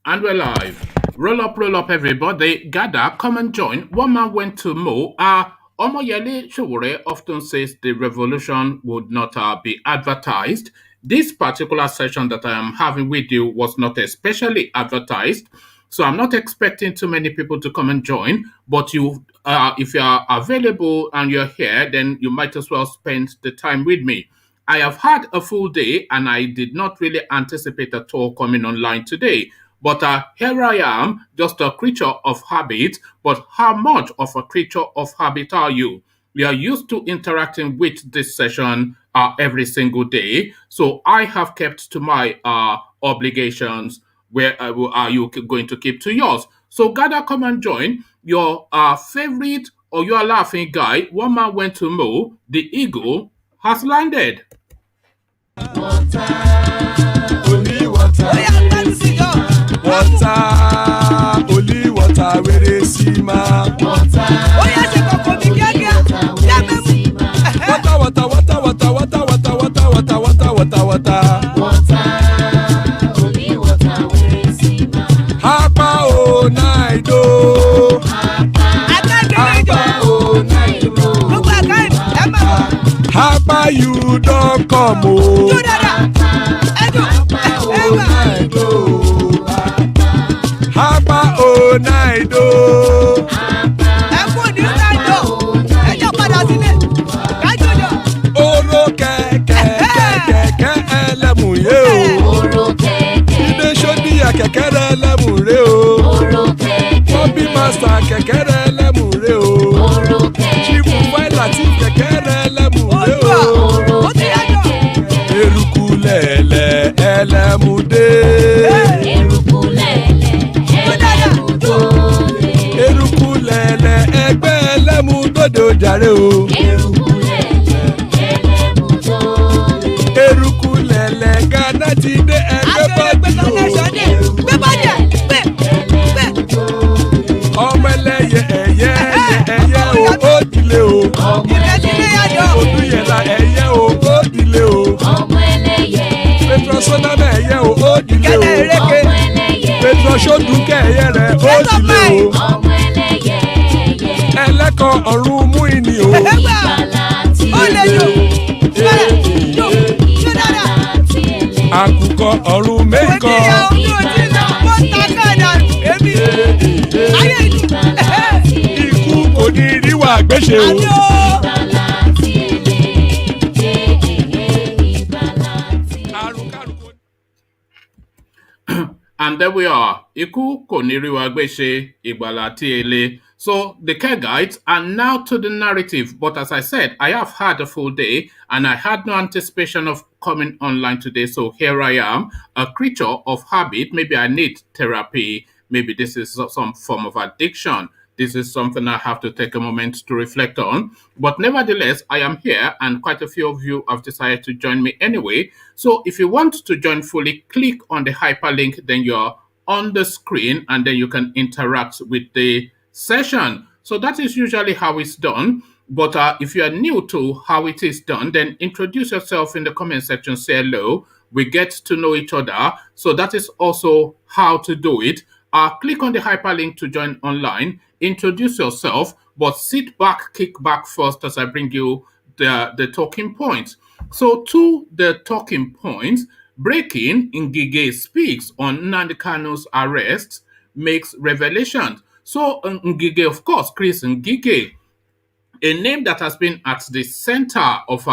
And we're live. Roll up, everybody. Gather, come and join. One man went to Mo. Omoyele Showore often says the revolution would not be advertised. This particular session that I am having with you was not especially advertised. So I'm not expecting too many people to come and join. But if you are available and you're here, then you might as well spend the time with me. I have had a full day and I did not really anticipate at all coming online today. But here I am, just a creature of habit. But how much of a creature of habit are you? We are used to interacting with this session every single day. So I have kept to my obligations. Where are you going to keep to yours? So gather, come and join your favorite or your laughing guy. One man went to Mo. The eagle has landed. Only water. Water, only water, where they see ma. Water, only water, where they see ma. Hapa o naido. Hapa o naido. Hapa you don't come o. Hapa o naido. Oro kẹ̀kẹ́ ẹlẹ́mù yé o. Ilé sọ́díyà kẹ̀kẹ́ rẹ̀ ẹlẹ́mù rẹ̀ o. Bobby Master kẹ̀kẹ́ rẹ̀ ẹlẹ́mù rẹ̀ o. Chifu Faila ti kẹ̀kẹ́ rẹ̀ ẹlẹ́mù rẹ̀ o. Eruku lẹ̀lẹ̀ ẹlẹ́mù dé. Eruku lẹ̀lẹ̀ ẹgbẹ́ ẹlẹ́mù dòde ojàre o. Eruku lẹ̀lẹ̀ Ghana ti dé ẹgbẹ́ bọ́dì o. Ọmọ ẹlẹ́yẹ ẹ̀yẹ o ó dilé o. Odúyẹ̀lá ẹ̀yẹ o ó dilé o. Petrosoname ẹ̀yẹ o ó dilé o. Petrosodúnkẹ́ ẹ̀yẹ rẹ̀ ó dilé o. Ẹlẹ́kọ̀ ọ̀run mú ìní o. Àkùkọ ọ̀run mẹ́kọ̀. Ikú kò ní rí wà gbéṣe o. And there we are. Iku koniriwa gbese igbala tiele. So the Kegites are now to the narrative. But as I said, I have had a full day and I had no anticipation of coming online today. So here I am, a creature of habit. Maybe I need therapy. Maybe this is some form of addiction. This is something I have to take a moment to reflect on. But nevertheless, I am here and quite a few of you have decided to join me anyway. So if you want to join fully, click on the hyperlink, then you're on the screen and then you can interact with the session. So that is usually how it's done. But if you are new to how it is done, then introduce yourself in the comment section, say hello. We get to know each other. So that is also how to do it. Click on the hyperlink to join online. Introduce yourself, but sit back, kick back first as I bring you the talking points. So to the talking points, Breaking Ngige speaks on Nnamdi Kanu's arrest, makes revelations. So Ngige, of course, Chris Ngige, a name that has been at the center of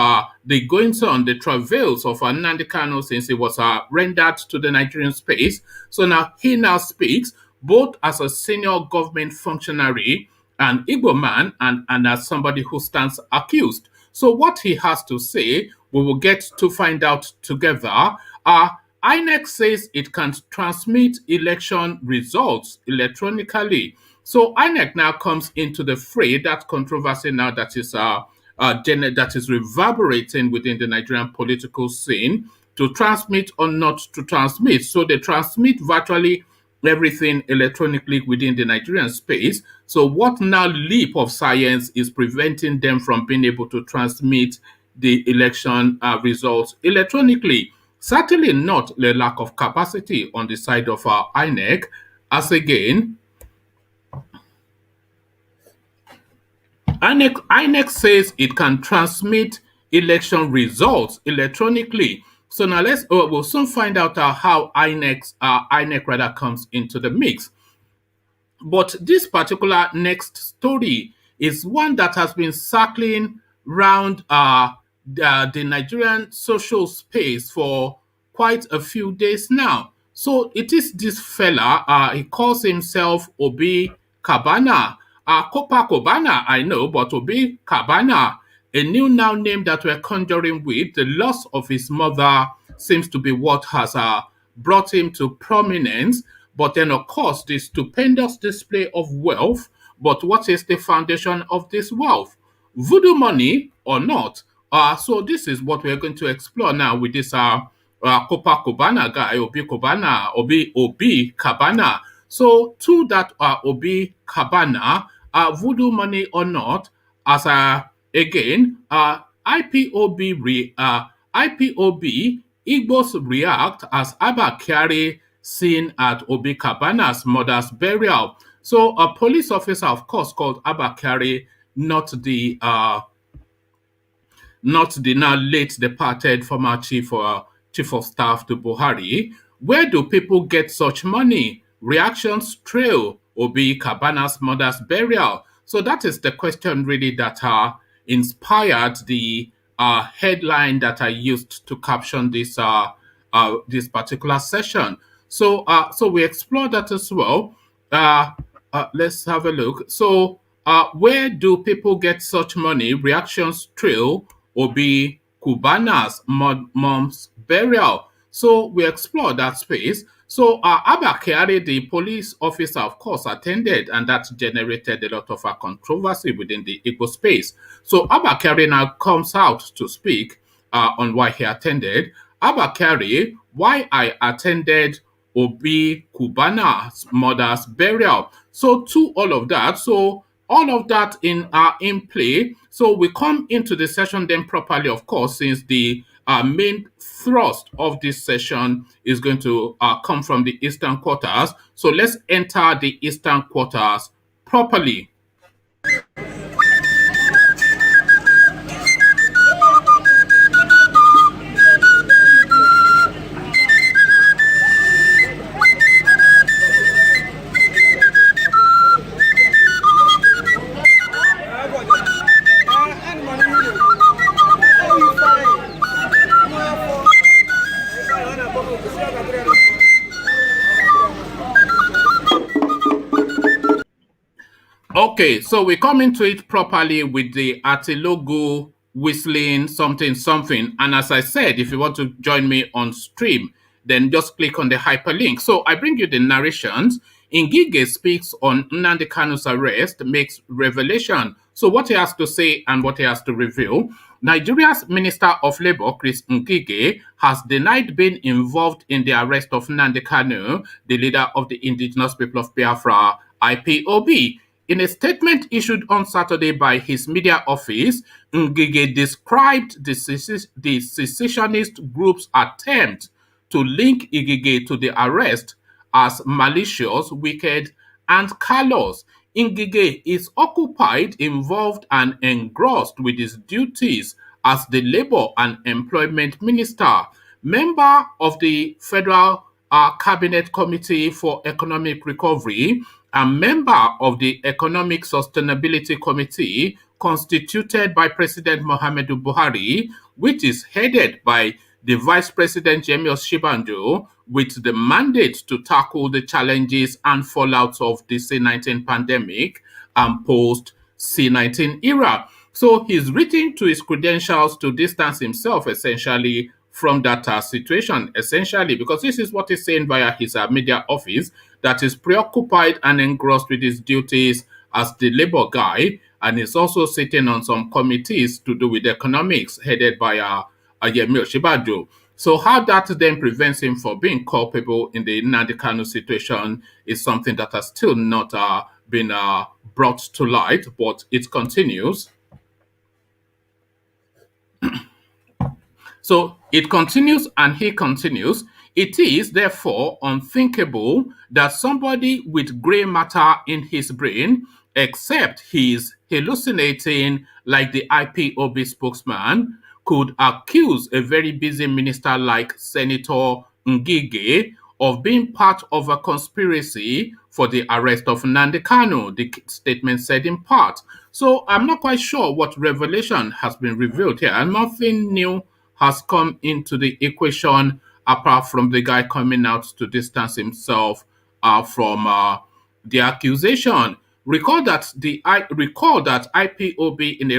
the goings on, the travails of Nnamdi Kanu since he was rendered to the Nigerian space. So now he now speaks both as a senior government functionary, an Igbo man, and as somebody who stands accused. So what he has to say, we will get to find out together. INEC says it can transmit election results electronically. So INEC now comes into the fray, that controversy now that is reverberating within the Nigerian political scene, to transmit or not to transmit. So they transmit virtually everything electronically within the Nigerian space. So what now leap of science is preventing them from being able to transmit the election results electronically? Certainly not the lack of capacity on the side of our INEC, as again, INEC says it can transmit election results electronically. So now we'll soon find out how INEC rather comes into the mix. But this particular next story is one that has been circling around the Nigerian social space for quite a few days now. So it is this fella, he calls himself Obi Kabana. Copa Cobana, I know, but Obi Kabana, a new now name that we're conjuring with, the loss of his mother seems to be what has brought him to prominence. But then, of course, the stupendous display of wealth. But what is the foundation of this wealth? Voodoo money or not? So this is what we're going to explore now with this Copa Cubana guy, Obi Cabana. So to that Obi Cabana, voodoo money or not, as again, IPOB Igbos react as Abba Kyari seen at Obi Cabana's mother's burial. So a police officer, of course, called Abba Kyari, not the now late departed former chief of staff to Buhari. Where do people get such money? Reactions trail Obi Kabana's mother's burial. So that is the question really that inspired the headline that I used to caption this particular session. So we explore that as well. Let's have a look. So where do people get such money? Reactions trail Obi Kubana's mom's burial. So we explore that space. So Abba Kyari, the police officer, of course, attended, and that generated a lot of controversy within the Igbo space. So Abba Kyari now comes out to speak on why he attended. Abba Kyari, why I attended Obi Kubana's mother's burial. So to all of that, so all of that in play. So we come into the session then properly, of course, since the main thrust of this session is going to come from the eastern quarters. So let's enter the eastern quarters properly. Okay, so we come into it properly with the Atilogo whistling something something. And as I said, if you want to join me on stream, then just click on the hyperlink. So I bring you the narrations. Ngige speaks on Nnamdi Kanu's arrest, makes revelation. So what he has to say and what he has to reveal. Nigeria's Minister of Labour, Chris Ngige, has denied being involved in the arrest of Nnamdi Kanu, the leader of the indigenous people of Biafra, IPOB. In a statement issued on Saturday by his media office, Ngige described the secessionist group's attempt to link Ngige to the arrest as malicious, wicked, and callous. Ngige is occupied, involved, and engrossed with his duties as the Labour and Employment Minister, member of the Federal Cabinet Committee for Economic Recovery, a member of the Economic Sustainability Committee constituted by President Muhammadu Buhari, which is headed by the Vice President Jemi Osinbajo, with the mandate to tackle the challenges and fallouts of the C-19 pandemic and post-C-19 era. So he's written to his credentials to distance himself essentially from that situation, essentially, because this is what he's saying via his media office, that is preoccupied and engrossed with his duties as the labor guy, and is also sitting on some committees to do with economics headed by Yemi Osinbajo. So how that then prevents him from being culpable in the Nnamdi Kanu situation is something that has still not been brought to light, but it continues. So it continues and he continues. It is therefore unthinkable that somebody with gray matter in his brain, except he's hallucinating like the IPOB spokesman, could accuse a very busy minister like Senator Ngige of being part of a conspiracy for the arrest of Nnamdi Kanu, the statement said in part. So I'm not quite sure what revelation has been revealed here. Nothing new has come into the equation apart from the guy coming out to distance himself from the accusation. Recall that IPOB in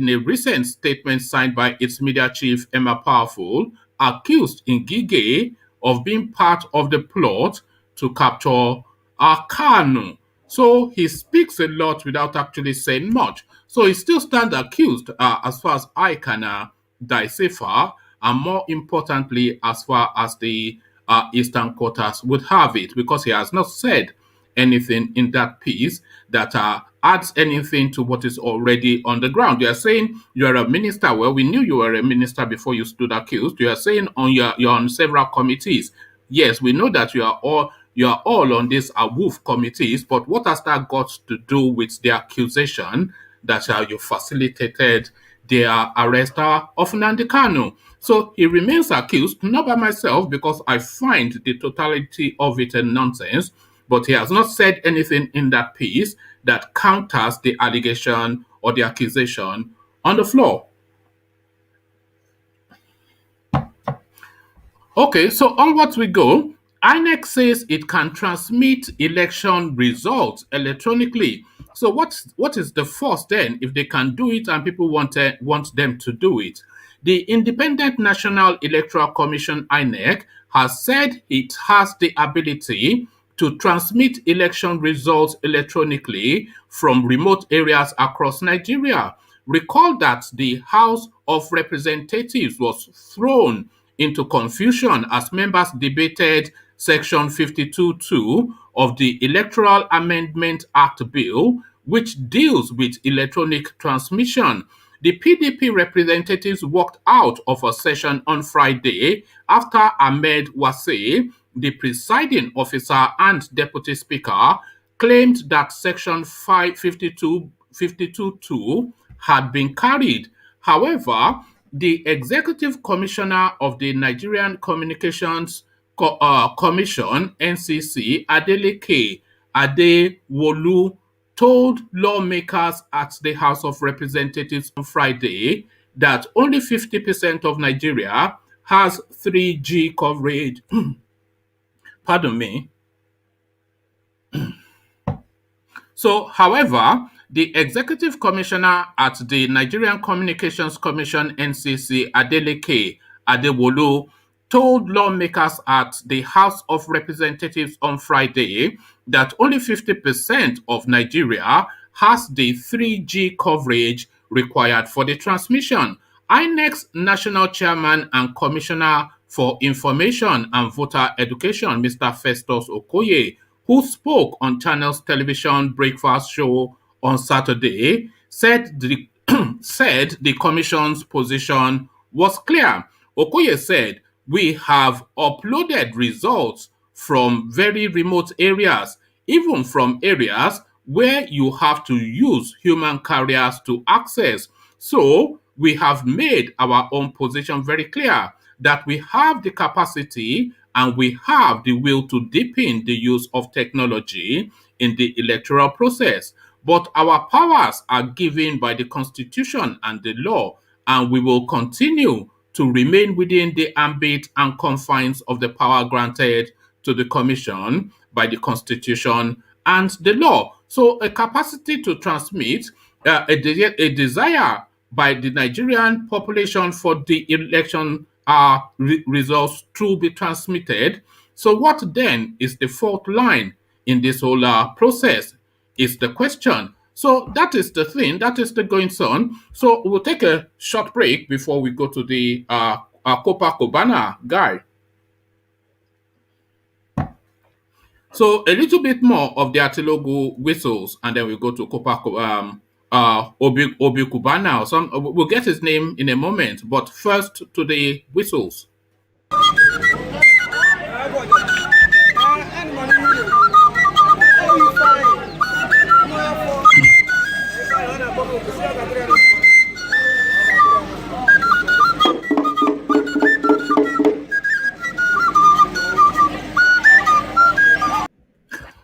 a recent statement signed by its media chief Emma Powerful accused Ngige of being part of the plot to capture Kanu. So he speaks a lot without actually saying much. So he still stands accused as far as I can decipher, and more importantly, as far as the Eastern quarters would have it, because he has not said anything in that piece that adds anything to what is already on the ground. You are saying you are a minister. Well, we knew you were a minister before you stood accused. You are saying you're on several committees. Yes, we know that you are all on these AWOOF committees, but what has that got to do with the accusation that you facilitated the arrest of Nnamdi Kanu? So he remains accused, not by myself, because I find the totality of it a nonsense, but he has not said anything in that piece that counters the allegation or the accusation on the floor. Okay, so onwards we go. INEC says it can transmit election results electronically. So what is the force then if they can do it and people want them to do it? The Independent National Electoral Commission INEC has said it has the ability to transmit election results electronically from remote areas across Nigeria. Recall that the House of Representatives was thrown into confusion as members debated Section 52.2 of the Electoral Amendment Act bill, which deals with electronic transmission. The PDP representatives walked out of a session on Friday after Ahmed Wase, the presiding officer and deputy speaker, claimed that Section 552.2 had been carried. However, the executive commissioner of the Nigerian Communications Commission (NCC), Adeleke Adewolu, told lawmakers at the House of Representatives on Friday that only 50% of Nigeria has 3G coverage. Pardon me. So, however, the executive commissioner at the Nigerian Communications Commission (NCC), Adeleke Adewolu, told lawmakers at the House of Representatives on Friday that only 50% of Nigeria has the 3G coverage required for the transmission. INEC's national chairman and commissioner for information and voter education, Mr. Festus Okoye, who spoke on Channels Television Breakfast Show on Saturday, said said the commission's position was clear. Okoye said, "We have uploaded results from very remote areas, even from areas where you have to use human carriers to access. So we have made our own position very clear that we have the capacity and we have the will to deepen the use of technology in the electoral process. But our powers are given by the Constitution and the law, and we will continue to remain within the ambit and confines of the power granted to the Commission by the Constitution and the law." So a capacity to transmit, a desire by the Nigerian population for the election results to be transmitted. So what then is the fault line in this whole process is the question. So that is the thing, that is the going on. So we'll take a short break before we go to the Copacabana guy. So a little bit more of the Atilogu whistles, and then we go to Obi Kubana or some. We'll get his name in a moment, but first to the whistles.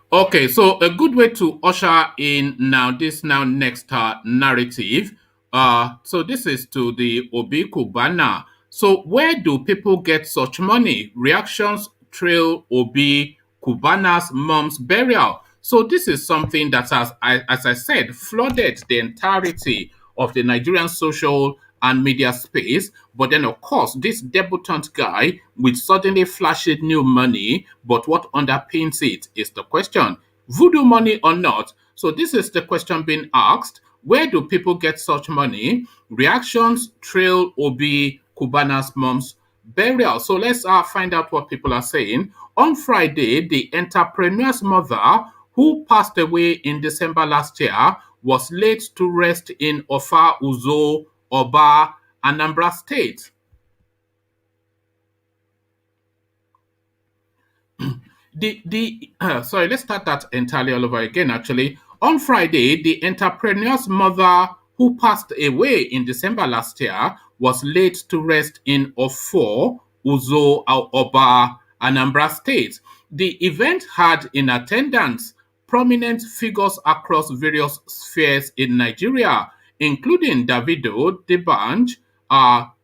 Okay, so a good way to usher in now this now next narrative. So this is to the Obi Kubana. So where do people get such money? Reactions trail Obi Kubana's mom's burial. So this is something that has, as I said, flooded the entirety of the Nigerian social and media space. But then, of course, this debutant guy will suddenly flash it new money. But what underpins it is the question: voodoo money or not? So this is the question being asked. Where do people get such money? Reactions trail Obi Kubana's mom's burial. So let's find out what people are saying. On Friday, the entrepreneur's mother, who passed away in December last year, was laid to rest in Ofa Uzo, Oba, Anambra State. Sorry, let's start that entirely all over again. Actually, on Friday, the entrepreneur's mother, who passed away in December last year, was laid to rest in Ofo, Uzo, Oba, Anambra State. The event had in attendance prominent figures across various spheres in Nigeria, including Davido, Debanj,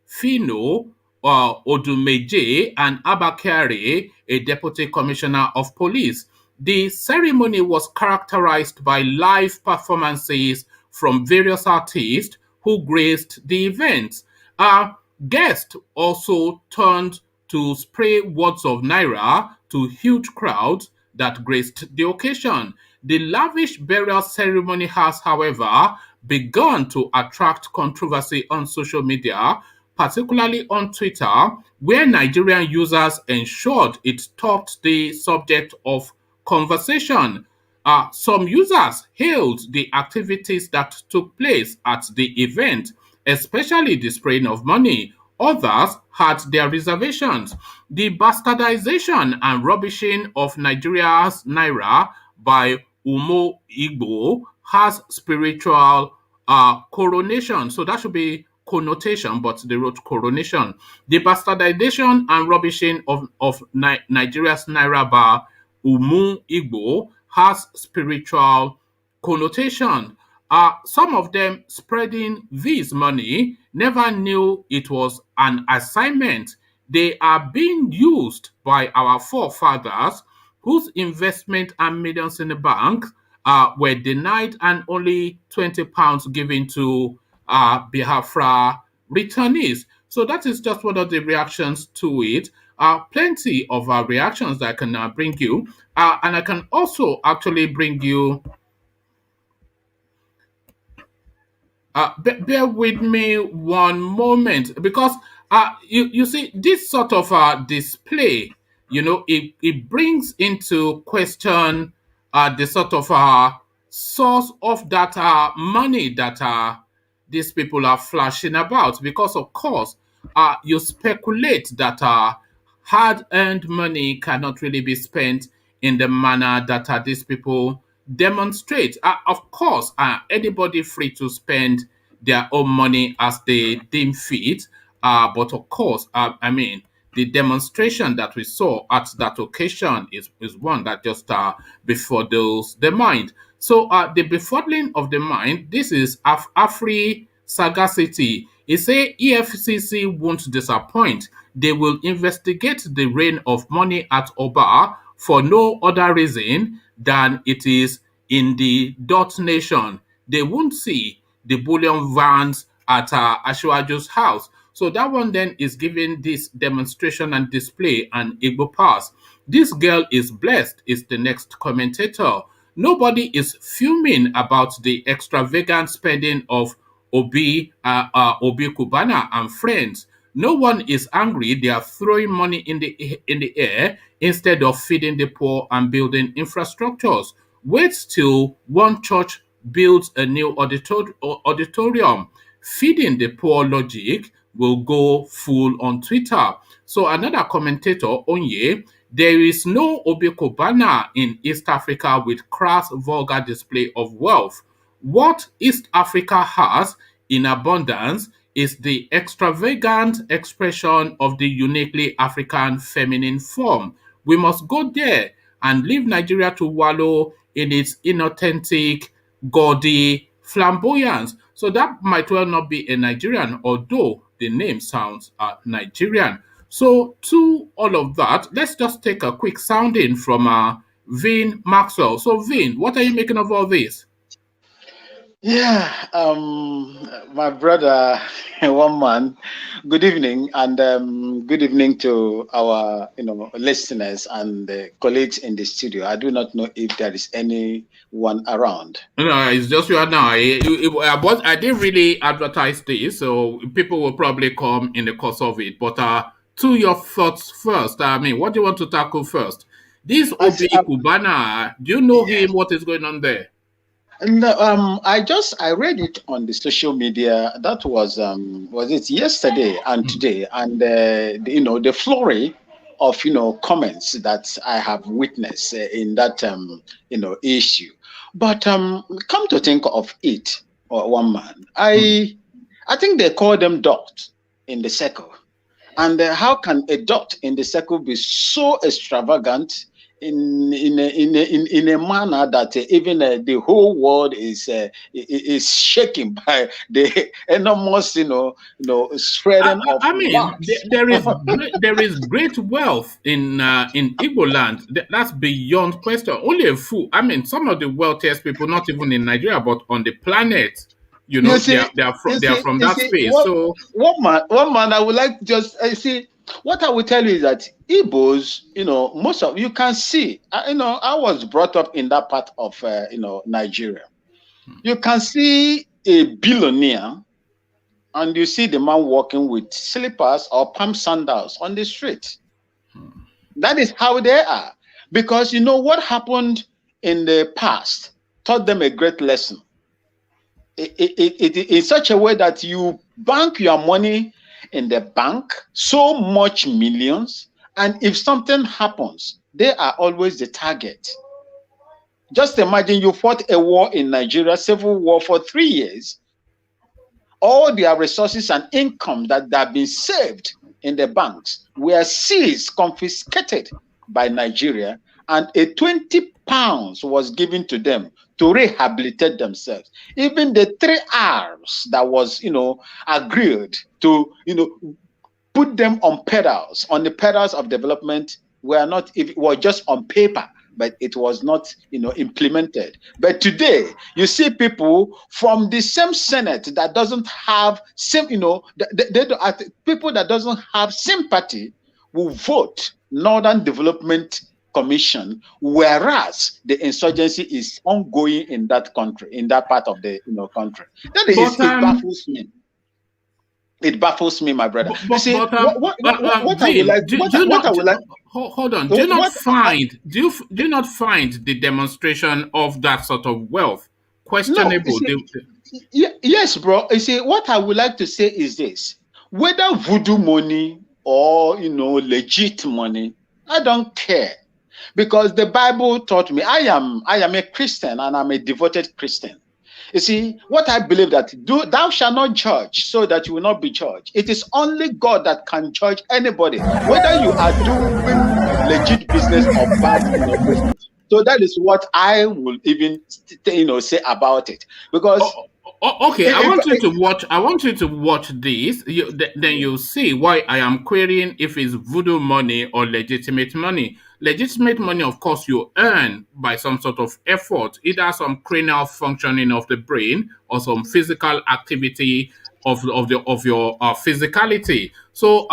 Fino, Odumeje, and Abakari, a deputy commissioner of police. The ceremony was characterized by live performances from various artists who graced the event. Guests also turned to spray words of Naira to huge crowds that graced the occasion. The lavish burial ceremony has, however, begun to attract controversy on social media, particularly on Twitter, where Nigerian users ensured it topped the subject of conversation. Some users hailed the activities that took place at the event, especially the spraying of money. Others had their reservations. The bastardization and rubbishing of Nigeria's naira by Umo Igbo has spiritual coronation. So that should be connotation, but they wrote coronation. The bastardization and rubbishing of Nigeria's naira by Umu Igbo has spiritual connotation. Some of them spreading this money never knew it was an assignment. They are being used by our forefathers whose investment and millions in the bank were denied and only £20 given to Biafra returnees. So that is just one of the reactions to it. Plenty of reactions that I can bring you. And I can also actually bring you bear with me one moment because you see this sort of display, it brings into question the sort of source of that money that these people are flashing about, because of course you speculate that hard-earned money cannot really be spent in the manner that these people demonstrate. Of course, anybody free to spend their own money as they deem fit. But of course, I mean, the demonstration that we saw at that occasion is one that just befuddles the mind. So the befuddling of the mind, this is Afri sagacity. He say EFCC won't disappoint. They will investigate the rain of money at Oba for no other reason than it is in the dot nation. They won't see the bullion vans at Ashwaju's house. So that one then is giving this demonstration and display an Igbo pass. This girl is blessed, is the next commentator. Nobody is fuming about the extravagant spending of Obi Kubana and friends. No one is angry. They are throwing money in the air instead of feeding the poor and building infrastructures. Wait till one church builds a new auditorium, feeding the poor logic will go full on Twitter. So another commentator, Onye, there is no Obi Kubana in East Africa with crass, vulgar display of wealth. What East Africa has in abundance is the extravagant expression of the uniquely African feminine form. We must go there and leave Nigeria to wallow in its inauthentic, gaudy flamboyance. So that might well not be a Nigerian, although the name sounds Nigerian. So to all of that, let's just take a quick sounding from Vin Maxwell. So Vin, what are you making of all this? Yeah, my brother, one man. Good evening, and good evening to our, listeners and colleagues in the studio. I do not know if there is anyone around. No, it's just you and I didn't really advertise this, so people will probably come in the course of it. But to your thoughts first. I mean, what do you want to tackle first? This I see, Obi Kubana, do you know yeah. him? What is going on there? No, I read it on the social media. That was it yesterday and today, and the flurry of comments that I have witnessed in that issue. But come to think of it, one man, I think they call them dot in the circle. And how can a dot in the circle be so extravagant in a manner that even the whole world is shaken by the enormous spreading of I mean, wax. there is great wealth in Igbo land. That's beyond question. Only a fool. I mean, some of the wealthiest people, not even in Nigeria, but on the planet, You they see, are they are you from they are see, from you that see, space. what So one man I would like to just see. What I will tell you is that Igbos, most of you can see. I was brought up in that part of Nigeria. You can see a billionaire, and you see the man walking with slippers or palm sandals on the street. That is how they are, because what happened in the past taught them a great lesson. It in such a way that you bank your money in the bank, so much millions, and if something happens, they are always the target. Just imagine you fought a war in Nigeria, civil war for 3 years. All their resources and income that have been saved in the banks were seized, confiscated by Nigeria, and a 20 pounds was given to them to rehabilitate themselves. Even the 3 R's that was, agreed to, put them on the pedals of development were not, if it was just on paper, but it was not, implemented. But today, you see people from the same Senate that doesn't have people that doesn't have sympathy will vote Northern Development Commission, whereas the insurgency is ongoing in that country, in that part of the country. That is, it baffles me. It baffles me, my brother. But, See, but what I Vin, would like, what I would like. Hold on. Do you not find the demonstration of that sort of wealth questionable? No, yes, bro. You see, what I would like to say is this: whether voodoo money or legit money, I don't care, because the Bible taught me. I am a Christian, and I'm a devoted Christian. You see, what I believe that thou shalt not judge so that you will not be judged. It is only God that can judge anybody, whether you are doing legit business or bad business. So that is what I will even say about it. Because okay, I want you to watch this. Then you'll see why I am querying if it's voodoo money or legitimate money. Legitimate money, of course, you earn by some sort of effort, either some cranial functioning of the brain or some physical activity of your physicality. So,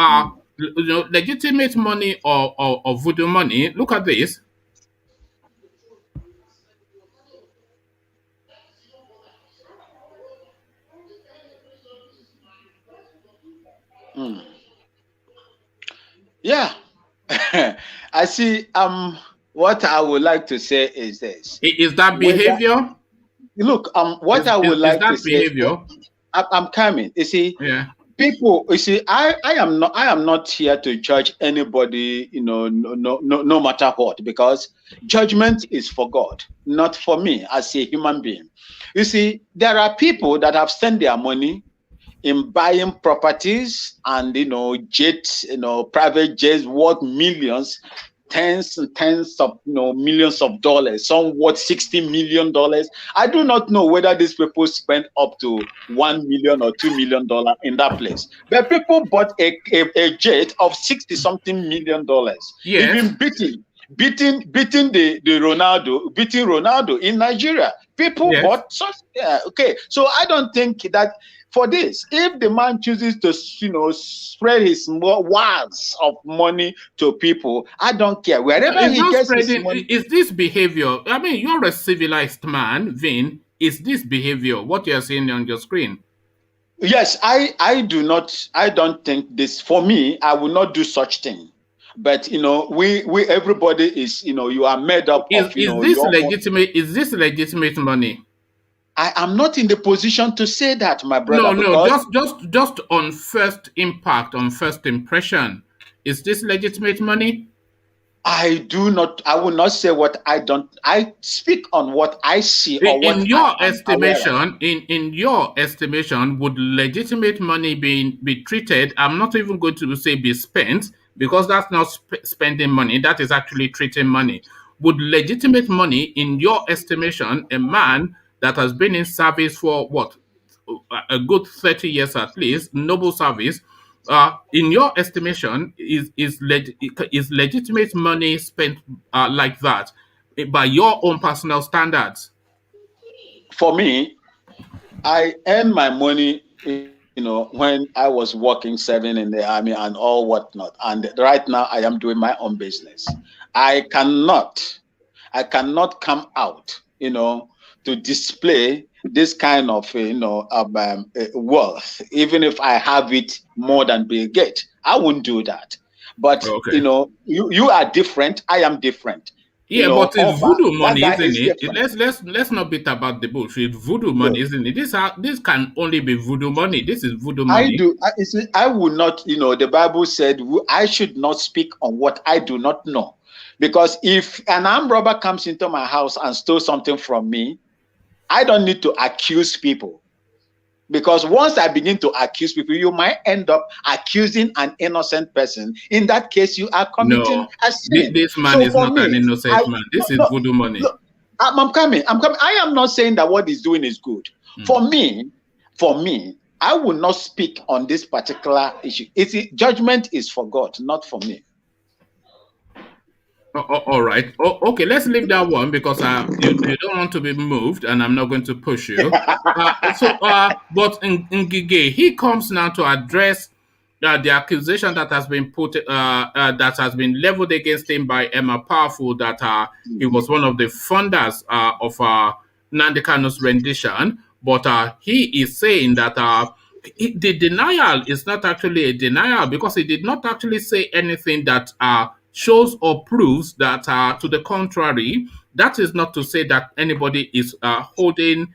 legitimate money or voodoo money. Look at this. Yeah. I see. What I would like to say is this: Is that behavior? look, what Is, I would is like to that say, behavior? I'm coming. You see, Yeah. people, you see, I am not here to judge anybody, no matter what, because judgment is for God, not for me as a human being. You see, there are people that have spent their money in buying properties and jets, private jets worth millions, tens and tens of millions of dollars, some worth $60 million. I do not know whether these people spent up to $1 million or $2 million in that place. But people bought a jet of 60 something million dollars, Yes. even beating Ronaldo in Nigeria. People Yes. bought such. Yeah, okay. So I don't think that for this, if the man chooses to spread his wads of money to people, I don't care. Wherever It's he not gets his spreading. money. Is this behavior? I mean, you're a civilized man, Vin. Is this behavior what you're seeing on your screen? Yes, I don't think this. For me, I will not do such thing. But we everybody is you are made up of Is this legitimate? Is this legitimate money? I am not in the position to say that, my brother. No. Because Just on first impact, on first impression, is this legitimate money? I will not say what I don't. I speak on what I see or what In your I am aware of. estimation, in your estimation, would legitimate money be treated? I'm not even going to say be spent, because that's not spending money. That is actually treating money. Would legitimate money, in your estimation, a man that has been in service for what, a good 30 years at least, noble service, in your estimation, is legitimate money spent like that, by your own personal standards? For me, I earn my money, when I was working, serving in the army and all whatnot. And right now I am doing my own business. I cannot come out, to display this kind of, wealth, even if I have it more than Bill Gates. I wouldn't do that. But, Okay. you are different. I am different. Yeah, but it's voodoo that money, guy isn't is it? different. Let's not beat about the bush. It's voodoo money, isn't it? This can only be voodoo money. This is voodoo money. You see, I will not, the Bible said I should not speak on what I do not know. Because if an armed robber comes into my house and stole something from me, I don't need to accuse people. Because once I begin to accuse people, you might end up accusing an innocent person. In that case, you are committing a sin. This man is not an innocent man. This is voodoo money. Look, I'm coming. I am not saying that what he's doing is good. For me, I will not speak on this particular issue. Judgment is for God, not for me. All right. Okay, let's leave that one, because you don't want to be moved, and I'm not going to push you. But in Ngige, he comes now to address the accusation that has been leveled against him by Emma Powerful, that he was one of the funders of Nnamdi Kanu's rendition. But he is saying that the denial is not actually a denial, because he did not actually say anything that shows or proves that to the contrary. That is not to say that anybody is holding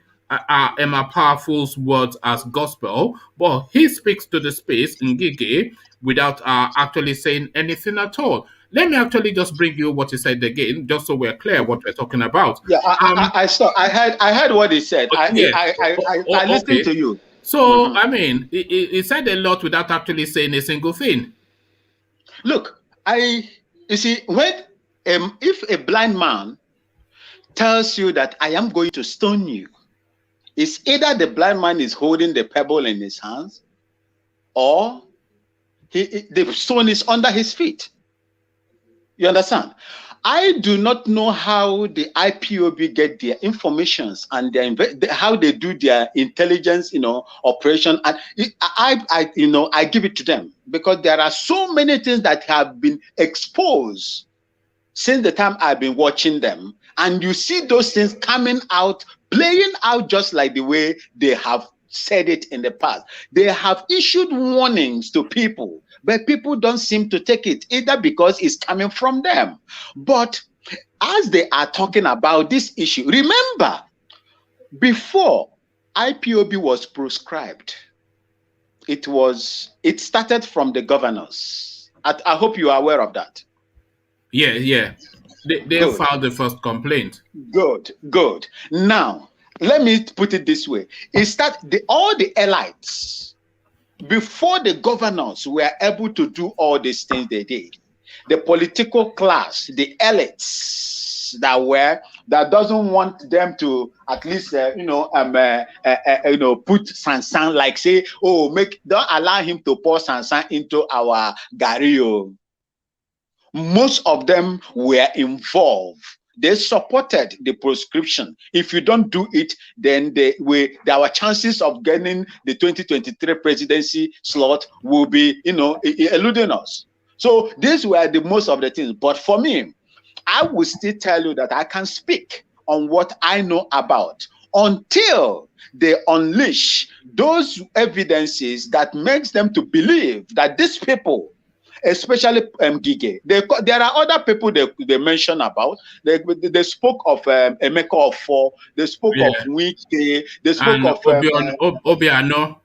Emma Powerful's words as gospel, but he speaks to the space in Ngige without actually saying anything at all. Let me actually just bring you what he said again, just so we're clear what we're talking about. Yeah, I saw. I heard what he said. I listened to you. So I mean, he said a lot without actually saying a single thing. Look, you see, if a blind man tells you that I am going to stone you, it's either the blind man is holding the pebble in his hands, or the stone is under his feet. You understand? I do not know how the IPOB get their informations and how they do their intelligence, operation. And I give it to them, because there are so many things that have been exposed since the time I've been watching them. And you see those things coming out, playing out just like the way they have said it in the past. They have issued warnings to people, but people don't seem to take it, either because it's coming from them. But as they are talking about this issue, remember, Before IPOB was proscribed, it started from the governors. I hope you are aware of that. Yeah. They filed the first complaint. Good. Now, let me put it this way. All the elites, before the governors were able to do all these things they did, the political class, the elites that doesn't want them to at least put sansan, like say, don't allow him to pour sansan into our gario. Most of them were involved. They supported the proscription. If you don't do it, then our chances of getting the 2023 presidency slot will be, eluding us. So these were the most of the things. But for me, I will still tell you that I can speak on what I know about until they unleash those evidences that makes them to believe that these people, especially Gige. There are other people they mention about. They spoke of Emeka Offor. They spoke of Wike. They spoke of Obiano.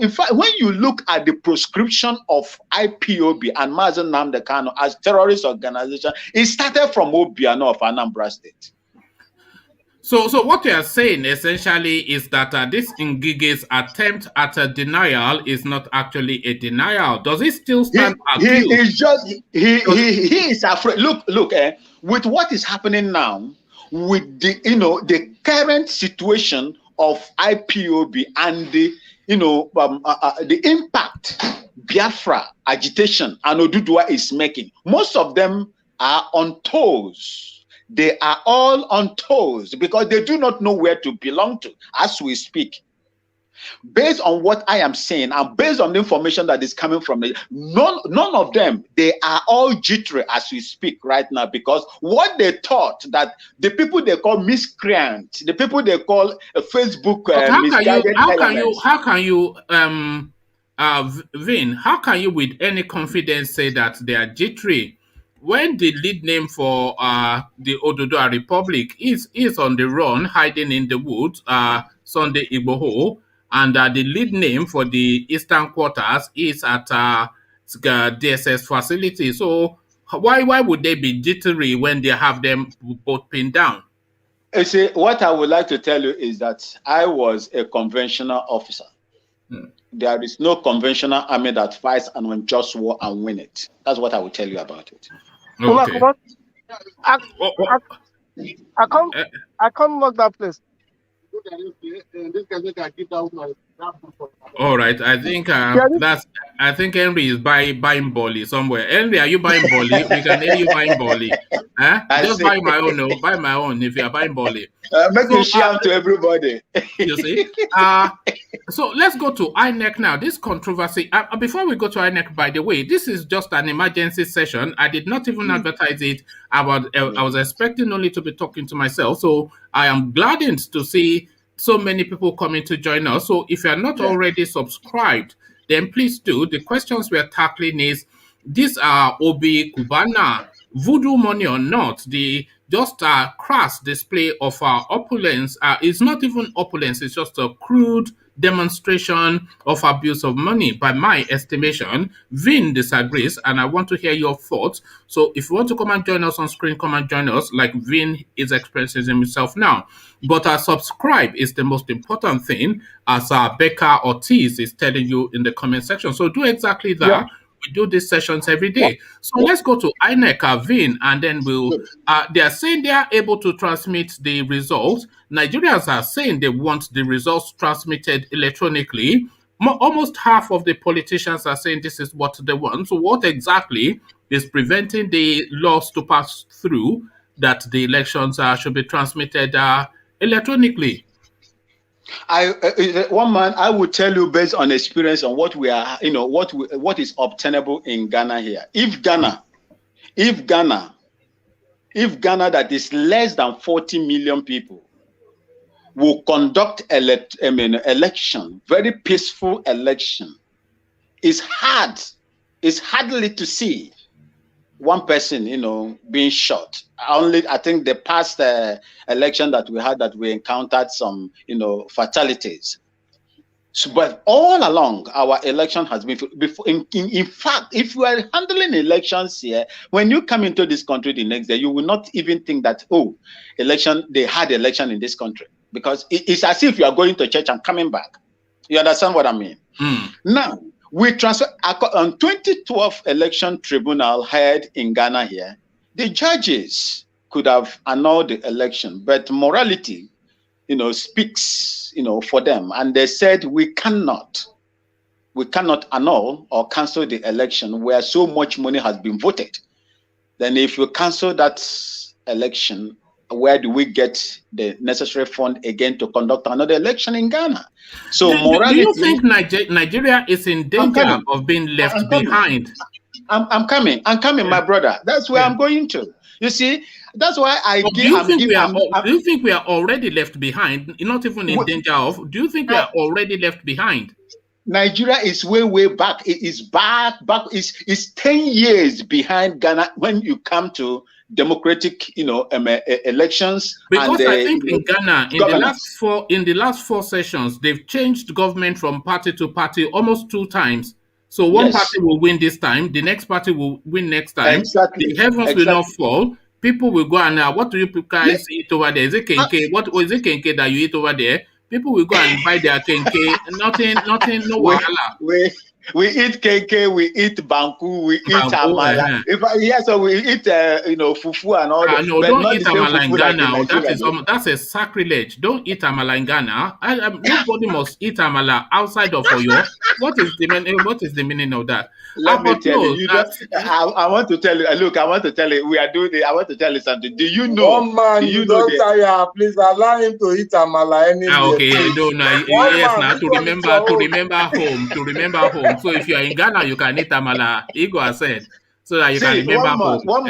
In fact, when you look at the proscription of IPOB and Mazi Nnamdi Kanu as terrorist organization, it started from Obiano of Anambra State. So what you are saying essentially is that this Ngige's attempt at a denial is not actually a denial. Does it still stand accused? He is afraid. Look, with what is happening now, with the current situation of IPOB and the impact Biafra agitation and Oduduwa is making, most of them are on toes. They are all on toes because they do not know where to belong to as we speak. Based on what I am saying and based on the information that is coming from me, none of them, they are all jittery as we speak right now, because what they thought that the people they call miscreant, the people they call Facebook misguided elements. How can you Vin, how can you with any confidence say that they are jittery when the lead name for the Oduduwa Republic is on the run, hiding in the woods, Sunday Igboho, and the lead name for the Eastern Quarters is at DSS facility? So why would they be jittery when they have them both pinned down? You see, what I would like to tell you is that I was a conventional officer. There is no conventional army that fights an unjust war and win it. That's what I will tell you about it. Okay. I can't lock that place. All right, I think I think Henry is buying Bolly somewhere. Henry, are you buying Bolly? We can hear you buying Bolly. Just buy my own. No, buy my own if you are buying Bolly. Make it share to everybody. You see. So let's go to INEC now. This controversy. Before we go to INEC, by the way, this is just an emergency session. I did not even advertise it. I was expecting only to be talking to myself. So I am gladdened to see so many people coming to join us. So if you are not already subscribed, then please do. The questions we are tackling is, these are Obi Kubana, voodoo money or not, the just a crass display of our opulence. It's not even opulence, it's just a crude demonstration of abuse of money by my estimation. Vin disagrees, and I want to hear your thoughts. So if you want to come and join us on screen, come and join us like Vin is expressing himself now. But subscribe is the most important thing, as Becca Ortiz is telling you in the comment section. So do exactly that. Yeah. We do these sessions every day. So let's go to INEC, Vin, and then they are saying they are able to transmit the results. Nigerians are saying they want the results transmitted electronically. Almost half of the politicians are saying this is what they want. So what exactly is preventing the laws to pass through that the elections should be transmitted electronically? One man, I would tell you based on experience on what we are, what is obtainable in Ghana here. If Ghana that is less than 40 million people will conduct election, very peaceful election, it's hardly to see one person, being shot. I think the past election that we had, that we encountered some, fatalities. So, but all along, our election has been before. In fact, if you are handling elections here, when you come into this country the next day, you will not even think that, they had election in this country, because it's as if you are going to church and coming back. You understand what I mean? Now, we transfer on 2012 election tribunal held in Ghana here. The judges could have annulled the election, but morality, speaks, for them, and they said we cannot annul or cancel the election where so much money has been voted. Then, if you cancel that election, where do we get the necessary fund again to conduct another election in Ghana? So, morality. Do you think Nigeria is in danger of being left behind? I'm coming, my brother. That's where I'm going to. You see, that's why do you think we are already left behind? Not even in danger of. Do you think we are already left behind? Nigeria is way back. It is back. It's 10 years behind Ghana when you come to democratic, elections. Because I think in Ghana, in the last four sessions, they've changed government from party to party almost 2 times. So one party will win this time, the next party will win next time. Exactly. The heavens will not fall. People will go and what do you guys eat over there? Is it kenke? What is it kenke that you eat over there? People will go and buy their kenke. Nothing, no wahala. We eat kenke, we eat banku, we eat amala. So we eat fufu and all that. No, don't eat amala in Ghana. That's a sacrilege. Don't eat amala in Ghana. Nobody must eat amala outside of Oyo. What is the meaning of that? Let me tell you. I want to tell you. Look, I want to tell you. I want to tell you something. Do you know? One man, you don't tire. Please allow him to eat amala anyway. Okay, yes, now to remember home. So if you are in Ghana, you can eat amala. Igor said, so that you can remember home. One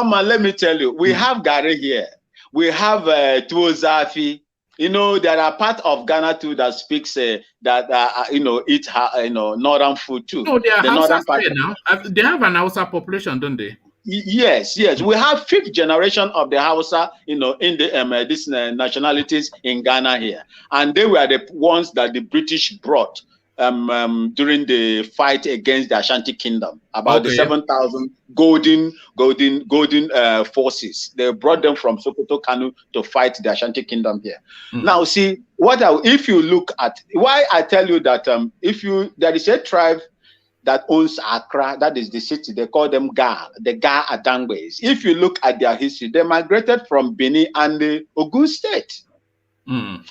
man. Let me tell you. We have Gary here. We have Tuozafi. There are part of Ghana too that speaks eat northern food too. No, they are Hausa now. They have an Hausa population, don't they? Yes. We have 5th generation of the Hausa, in the these nationalities in Ghana here, and they were the ones that the British brought during the fight against the Ashanti Kingdom, about the 7,000 golden forces. They brought them from Sokoto, Kanu to fight the Ashanti Kingdom here. Now, see if you look at why I tell you that there is a tribe that owns Accra, that is the city. They call them the Ga Adangwes. If you look at their history, they migrated from Benin and the Ogun State.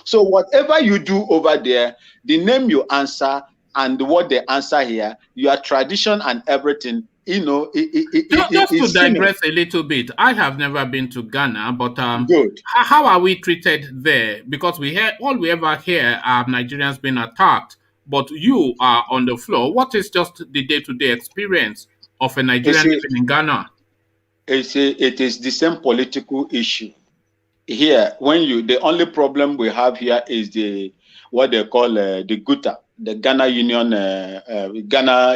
So whatever you do over there, the name you answer and what they answer here, your tradition and everything, just to digress a little bit, I have never been to Ghana, but how are we treated there? Because all we ever hear are Nigerians being attacked, but you are on the floor. What is just the day-to-day experience of a Nigerian living in Ghana? It is the same political issue. Here, the only problem we have here is what they call the GUTA, the Ghana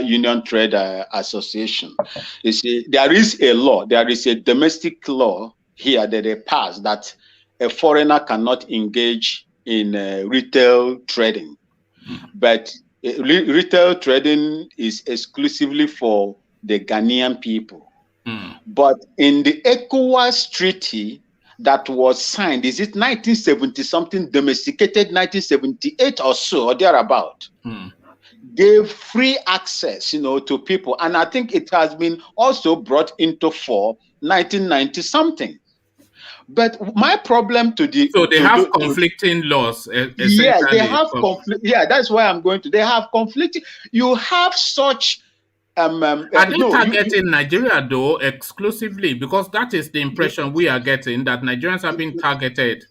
Union Trade Association. You see, there is a law, there is a domestic law here that they passed that a foreigner cannot engage in retail trading, but retail trading is exclusively for the Ghanaian people. But in the ECOWAS treaty that was signed, is it 1970 something, domesticated 1978 or so, or thereabout, gave free access, to people. And I think it has been also brought into force 1990 something. But my problem they have conflicting laws. Yeah, they have conflict. Yeah, that's why I'm going to. They have conflicting. You have such. Are they targeting Nigeria though exclusively? Because that is the impression we are getting, that Nigerians have been targeted.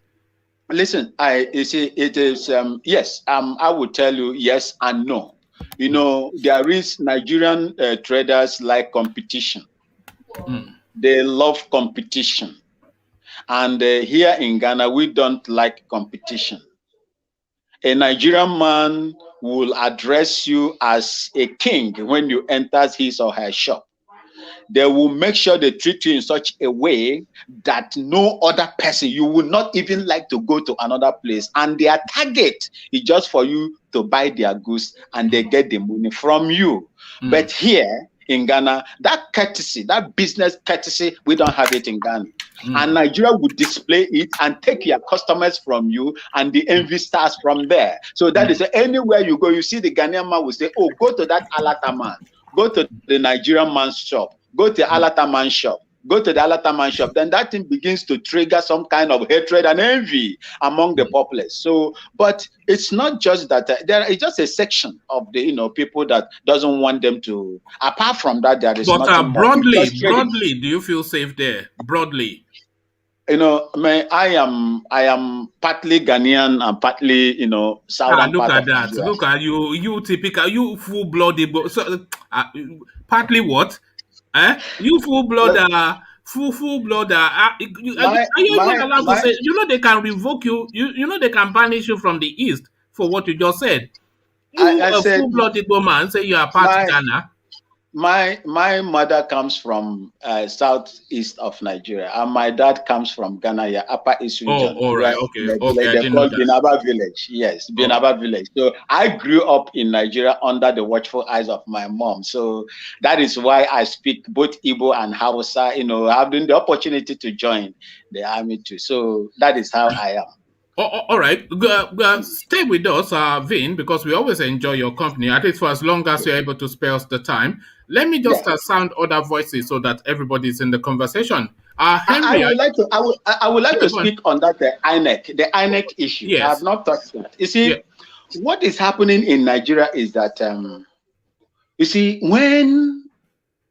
Listen, it is yes. I would tell you yes and no. There is Nigerian traders like competition. They love competition, and here in Ghana we don't like competition. A Nigerian man will address you as a king when you enter his or her shop. they will make sure they treat you in such a way that no other person, you will not even like to go to another place. And their target is just for you to buy their goods and they get the money from you. But here in Ghana, that courtesy, that business courtesy, we don't have it in Ghana. And Nigeria would display it and take your customers from you, and the envy starts from there. So that is anywhere you go, you see the Ghanaian man will say, oh, go to that Alata man, go to the Nigerian man's shop, go to the Alata man's shop, go to the Alata man's shop. Then that thing begins to trigger some kind of hatred and envy among the populace. So, but it's not just that there is just a section of the people that doesn't want them to. Apart from that, there is nothing broadly, do you feel safe there? Broadly. I am partly Ghanaian and partly, southern look part at of that. Nigeria. Look at you typical, you full-blooded. So, partly what? You full-blood, full-blood. Are you even allowed to say? They can revoke you. They can banish you from the East for what you just said. You said, full-blooded woman, say you are part of Ghana. My mother comes from southeast of Nigeria, and my dad comes from Ghana, Upper East region. Oh, all right, okay. They call Binaba village. Yes, Binaba village. So I grew up in Nigeria under the watchful eyes of my mom. So that is why I speak both Igbo and Hausa. Having the opportunity to join the army too. So that is how I am. All right, stay with us, Vin, because we always enjoy your company, at least for as long as you're able to spare us the time. Let me just sound other voices so that everybody's in the conversation. Henry, I would like to speak on that the INEC issue. Yes. I have not touched that. You see, what is happening in Nigeria is that when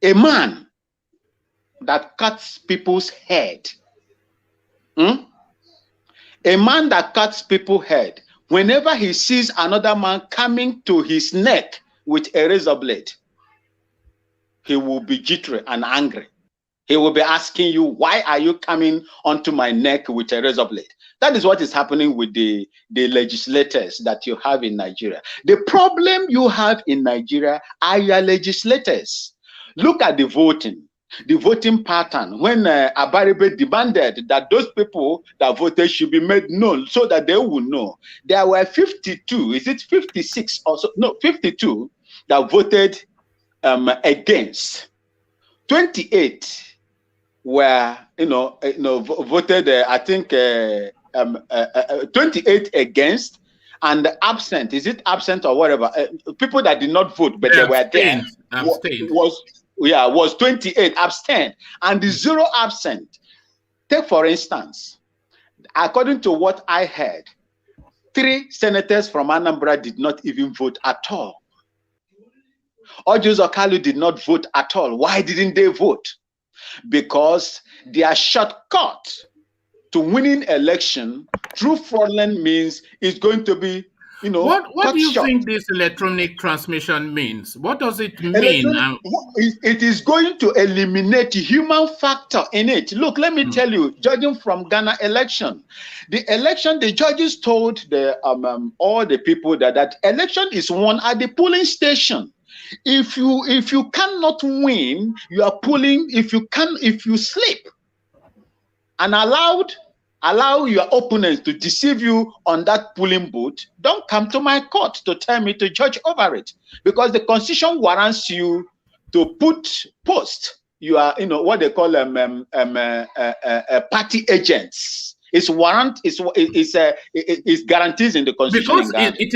a man that cuts people's head, a man that cuts people's head, whenever he sees another man coming to his neck with a razor blade, he will be jittery and angry. He will be asking you, why are you coming onto my neck with a razor blade? That is what is happening with the legislators that you have in Nigeria. The problem you have in Nigeria are your legislators. Look at the voting pattern. When Abaribe demanded that those people that voted should be made known so that they will know. There were 52, is it 56 or so? No, 52 that voted against. 28 were, voted, I think, 28 against, and absent. Is it absent or whatever? People that did not vote, but they were there. Abstained. Was 28 abstain, and the 0 absent. Take for instance, according to what I heard, 3 senators from Anambra did not even vote at all. Ojus Okalu did not vote at all. Why didn't they vote? Because their shortcut to winning election through fraudulent means is going to be, what do you think this electronic transmission means? What does it mean? It is going to eliminate the human factor in it. Look, let me tell you, judging from Ghana election, the judges told all the people that election is won at the polling station. If you cannot win, you are polling. If you sleep and allow your opponents to deceive you on that polling booth, don't come to my court to tell me to judge over it, because the constitution warrants you to post you are, what they call party agents. It's warrant. It's guarantees in the constitution. Because it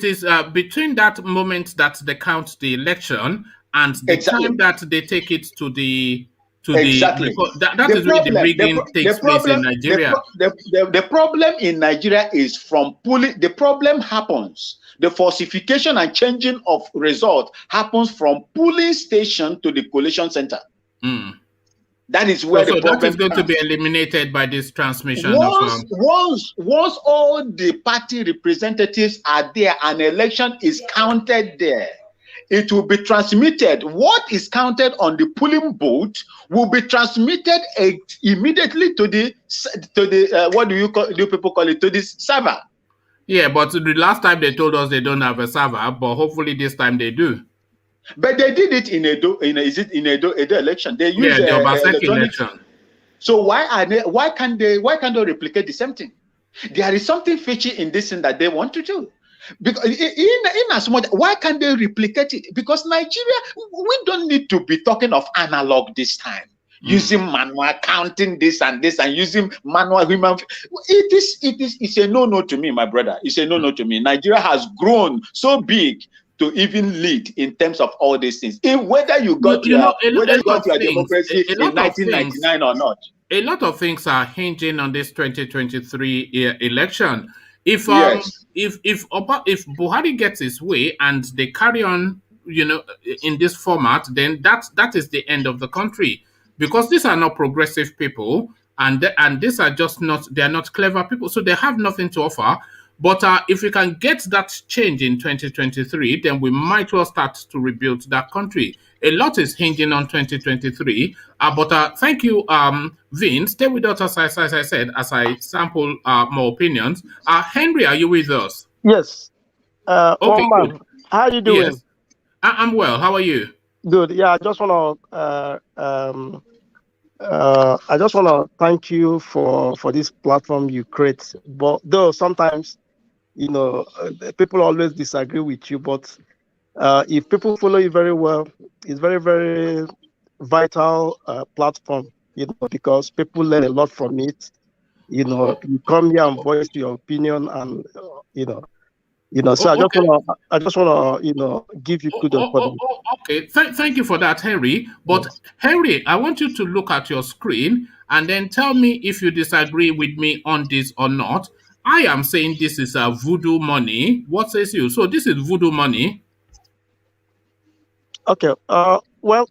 is between that moment that they count the election and the time that they take it to the. That is where the rigging takes place in Nigeria. The problem in Nigeria is from polling. The problem happens. The falsification and changing of result happens from polling station to the collation center. That is where the problem that is going to be eliminated by this transmission. Once all the party representatives are there, an election is counted there. It will be transmitted. What is counted on the polling booth will be transmitted immediately to the what do people call it, to the server. Yeah, but the last time they told us they don't have a server, but hopefully this time they do. But they did it in Edo. Is it in Edo election? They use the Obaseki electronic. election. So why can't they replicate the same thing? There is something fishy in this thing that they want to do. Because in as much, why can't they replicate it? Because Nigeria, we don't need to be talking of analog this time. Using manual, counting this and using manual human. It's a no to me, my brother. It's a no to me. Nigeria has grown so big to even lead in terms of all these things. Whether you got your democracy in 1999 or not. A lot of things are hinging on this 2023 election. If Buhari gets his way and they carry on, in this format, then that is the end of the country, because these are not progressive people, and these are just they are not clever people, so they have nothing to offer. But if we can get that change in 2023, then we might well start to rebuild that country. A lot is hinging on 2023. But thank you, Vin. Stay with us, as I said, as I sample more opinions. Henry, are you with us? Yes. Okay, good. How are you doing? Yes. I'm well. How are you? Good. Yeah, I just want to thank you for this platform you create. But though sometimes, people always disagree with you, but if people follow you very well, it's very, very vital platform, because people learn a lot from it. You come here and voice your opinion, and So I just want to give you kudos for that. Okay, thank you for that, Henry. But yes. Henry, I want you to look at your screen and then tell me if you disagree with me on this or not. I am saying this is a voodoo money. What says you? So this is voodoo money. Okay. Well,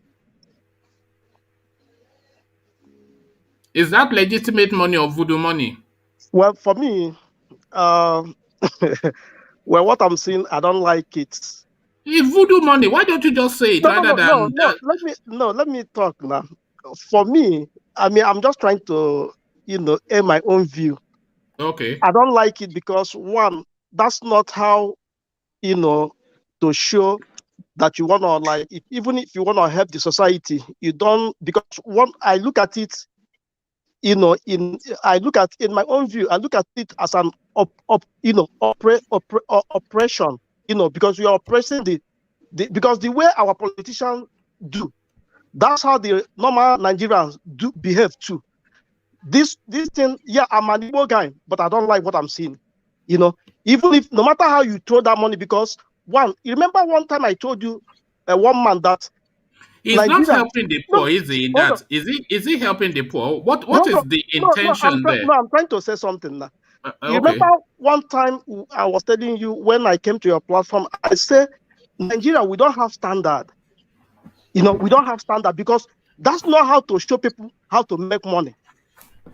is that legitimate money or voodoo money? Well, for me, well, what I'm seeing, I don't like it. It's voodoo money. Why don't you just say it Let me talk now. For me, I mean, I'm just trying to, air my own view. Okay. I don't like it because, one, that's not how, to show that you want to, even if you want to help the society, you don't, because one, I look at it, in my own view, I look at it as an oppression, because you are oppressing because the way our politicians do, that's how the normal Nigerians do behave too. This thing, yeah, I'm an Igbo guy, but I don't like what I'm seeing. Even if, no matter how you throw that money, because one, you remember one time I told you, one man that he's not helping the poor, is he? Is he helping the poor? What is the intention there? No, I'm trying to say something now. Okay. You remember one time I was telling you when I came to your platform, I said, Nigeria, we don't have standard. We don't have standard because that's not how to show people how to make money.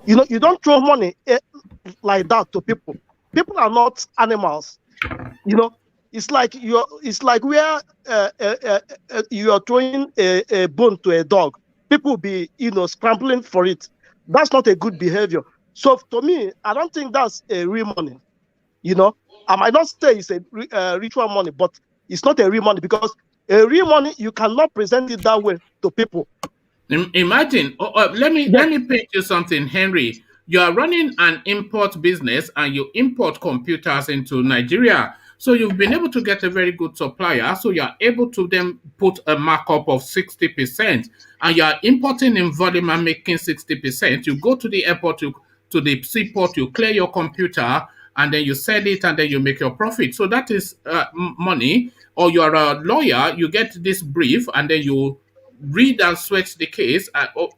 You don't throw money like that to people. People are not animals. It's like where you are throwing a bone to a dog. People will be, scrambling for it. That's not a good behavior. So to me, I don't think that's a real money. I might not say it's a ritual money, but it's not a real money because a real money, you cannot present it that way to people. Imagine, let me paint you something, Henry. You are running an import business and you import computers into Nigeria. So you've been able to get a very good supplier. So you're able to then put a markup of 60%. And you're importing in volume and making 60%. You go to the airport, to the seaport, you clear your computer, and then you sell it, and then you make your profit. So that is money. Or you're a lawyer, you get this brief, and then you read and sweat the case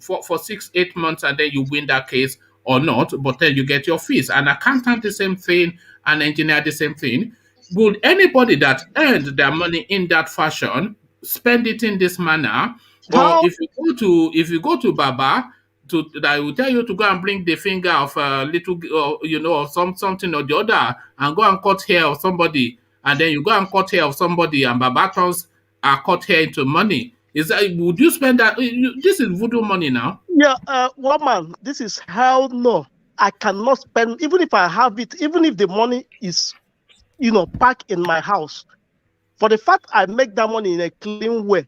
for 6-8 months, and then you win that case or not, but then you get your fees. An accountant, the same thing, an engineer, the same thing. Would anybody that earned their money in that fashion spend it in this manner? Or if you go to Baba, I will tell you to go and bring the finger of a little, or something or the other, and go and cut hair of somebody, and then you go and cut hair of somebody, and Baba turns cut hair into money. Would you spend that? This is voodoo money now. Yeah, woman, this is hell no. I cannot spend, even if I have it, even if the money is, packed in my house. For the fact I make that money in a clean way,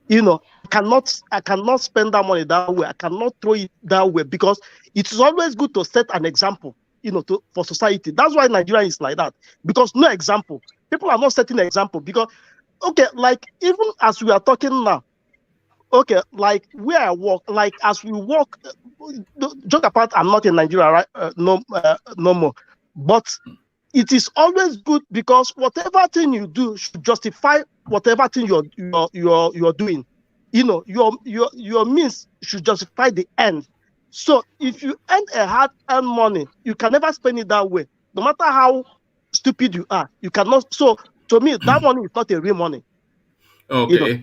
you know, I cannot spend that money that way. I cannot throw it that way, because it is always good to set an example, you know, for society. That's why Nigeria is like that, because no example. People are not setting an example, because, okay, like even as we are talking now, okay, like where I work, like as we walk, joke apart, I'm not in Nigeria, right? No more. But it is always good, because whatever thing you do should justify whatever thing you're doing. You know, your means should justify the end. So if you earn a hard-earned money, you can never spend it that way. No matter how stupid you are, you cannot. So to me, that money is not a real money. Okay, You know.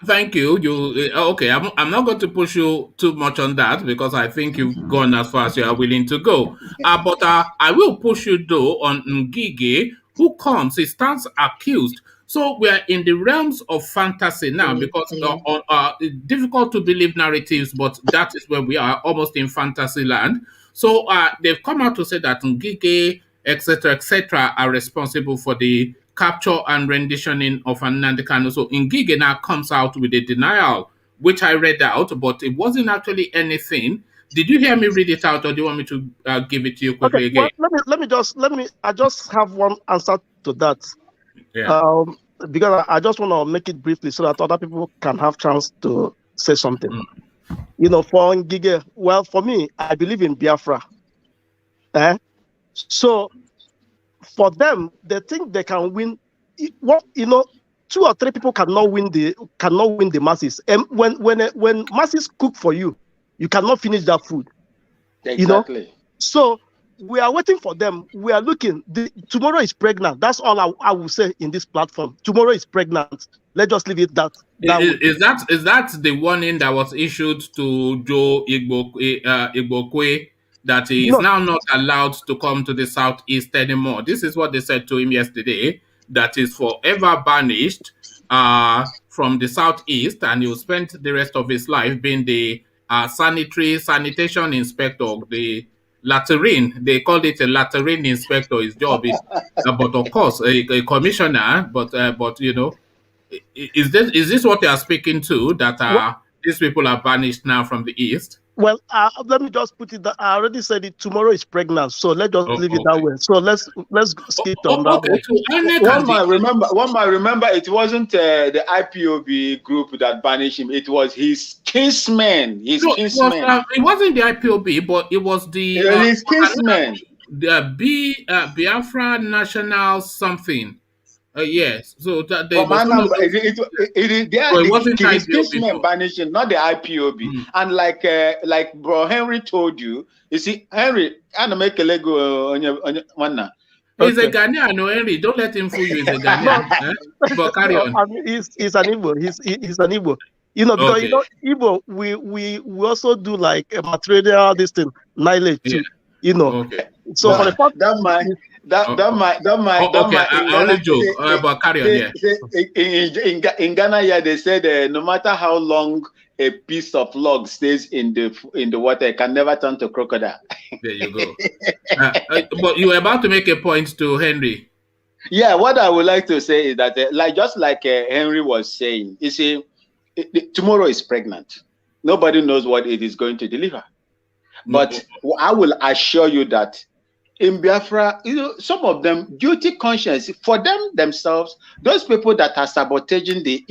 Thank you. Okay? I'm not going to push you too much on that, because I think you've gone as far as you are willing to go. But I will push you though on Ngige, who comes. He stands accused. So we are in the realms of fantasy now, because it's difficult to believe narratives, but that is where we are, almost in fantasy land. So they've come out to say that Ngige, etc., are responsible for the capture and renditioning of Nnamdi Kanu. So Ngige now comes out with a denial, which I read out, but it wasn't actually anything. Did you hear me read it out, or do you want me to give it to you quickly again? Well, I just have one answer to that. Yeah. Because I just want to make it briefly so that other people can have chance to say something. You know, for Ngige, well, for me, I believe in Biafra. So for them, they think they can win. What, you know, 2 or 3 people cannot win the masses. And when masses cook for you, you cannot finish that food. Exactly. You know? So we are waiting for them. We are looking. Tomorrow is pregnant. That's all I will say in this platform. Tomorrow is pregnant. Let's just leave it that way. Is that the warning that was issued to Joe Igbokwe, that he is now not allowed to come to the Southeast anymore? This is what they said to him yesterday, that is forever banished from the Southeast, and he will spend the rest of his life being the sanitation inspector, the latrine. They called it a latrine inspector. His job is, but of course, a commissioner. But you know, is this what they are speaking to? That these people are banished now from the East? Well, let me just put it that I already said it. Tomorrow is pregnant, so let's just leave it that way. So let's skip on that. Okay. One might remember it wasn't the IPOB group that banished him. It was his kinsmen. It wasn't the IPOB, but it was his kinsmen. The Biafra National something. Yes, so that they wasn't his kinsmen banishing, not the IPOB. And like Bro Henry told you see, Henry, I'm make a Lego on one. He's a Ghanaian, no, Henry. Don't let him fool you. He's a Ghanaian. But carry on. I mean, he's an Igbo. He's an Igbo. You know, because you know, Igbo, we also do like a material this thing, knowledge too. You know. Okay. So for the fact that might. I only joke, but carry on. Yeah. In Ghana, yeah, they said no matter how long a piece of log stays in the water, it can never turn to crocodile. There you go. But you were about to make a point to Henry. Yeah, what I would like to say is that, just like Henry was saying, you see, tomorrow is pregnant. Nobody knows what it is going to deliver. But I will assure you that in Biafra, you know, some of them guilty conscience for themselves. Those people that are sabotaging the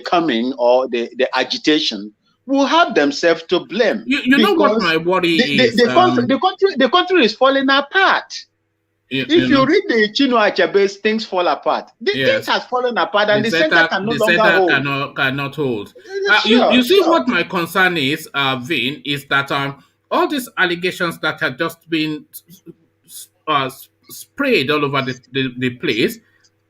coming or the agitation will have themselves to blame. You know what my worry is? The country is falling apart. If you read the Chinua Achebe's Things Fall Apart, things has fallen apart, and the center can no longer cannot hold. Sure. What my concern is, Vin, is that all these allegations that have just been sprayed all over the place,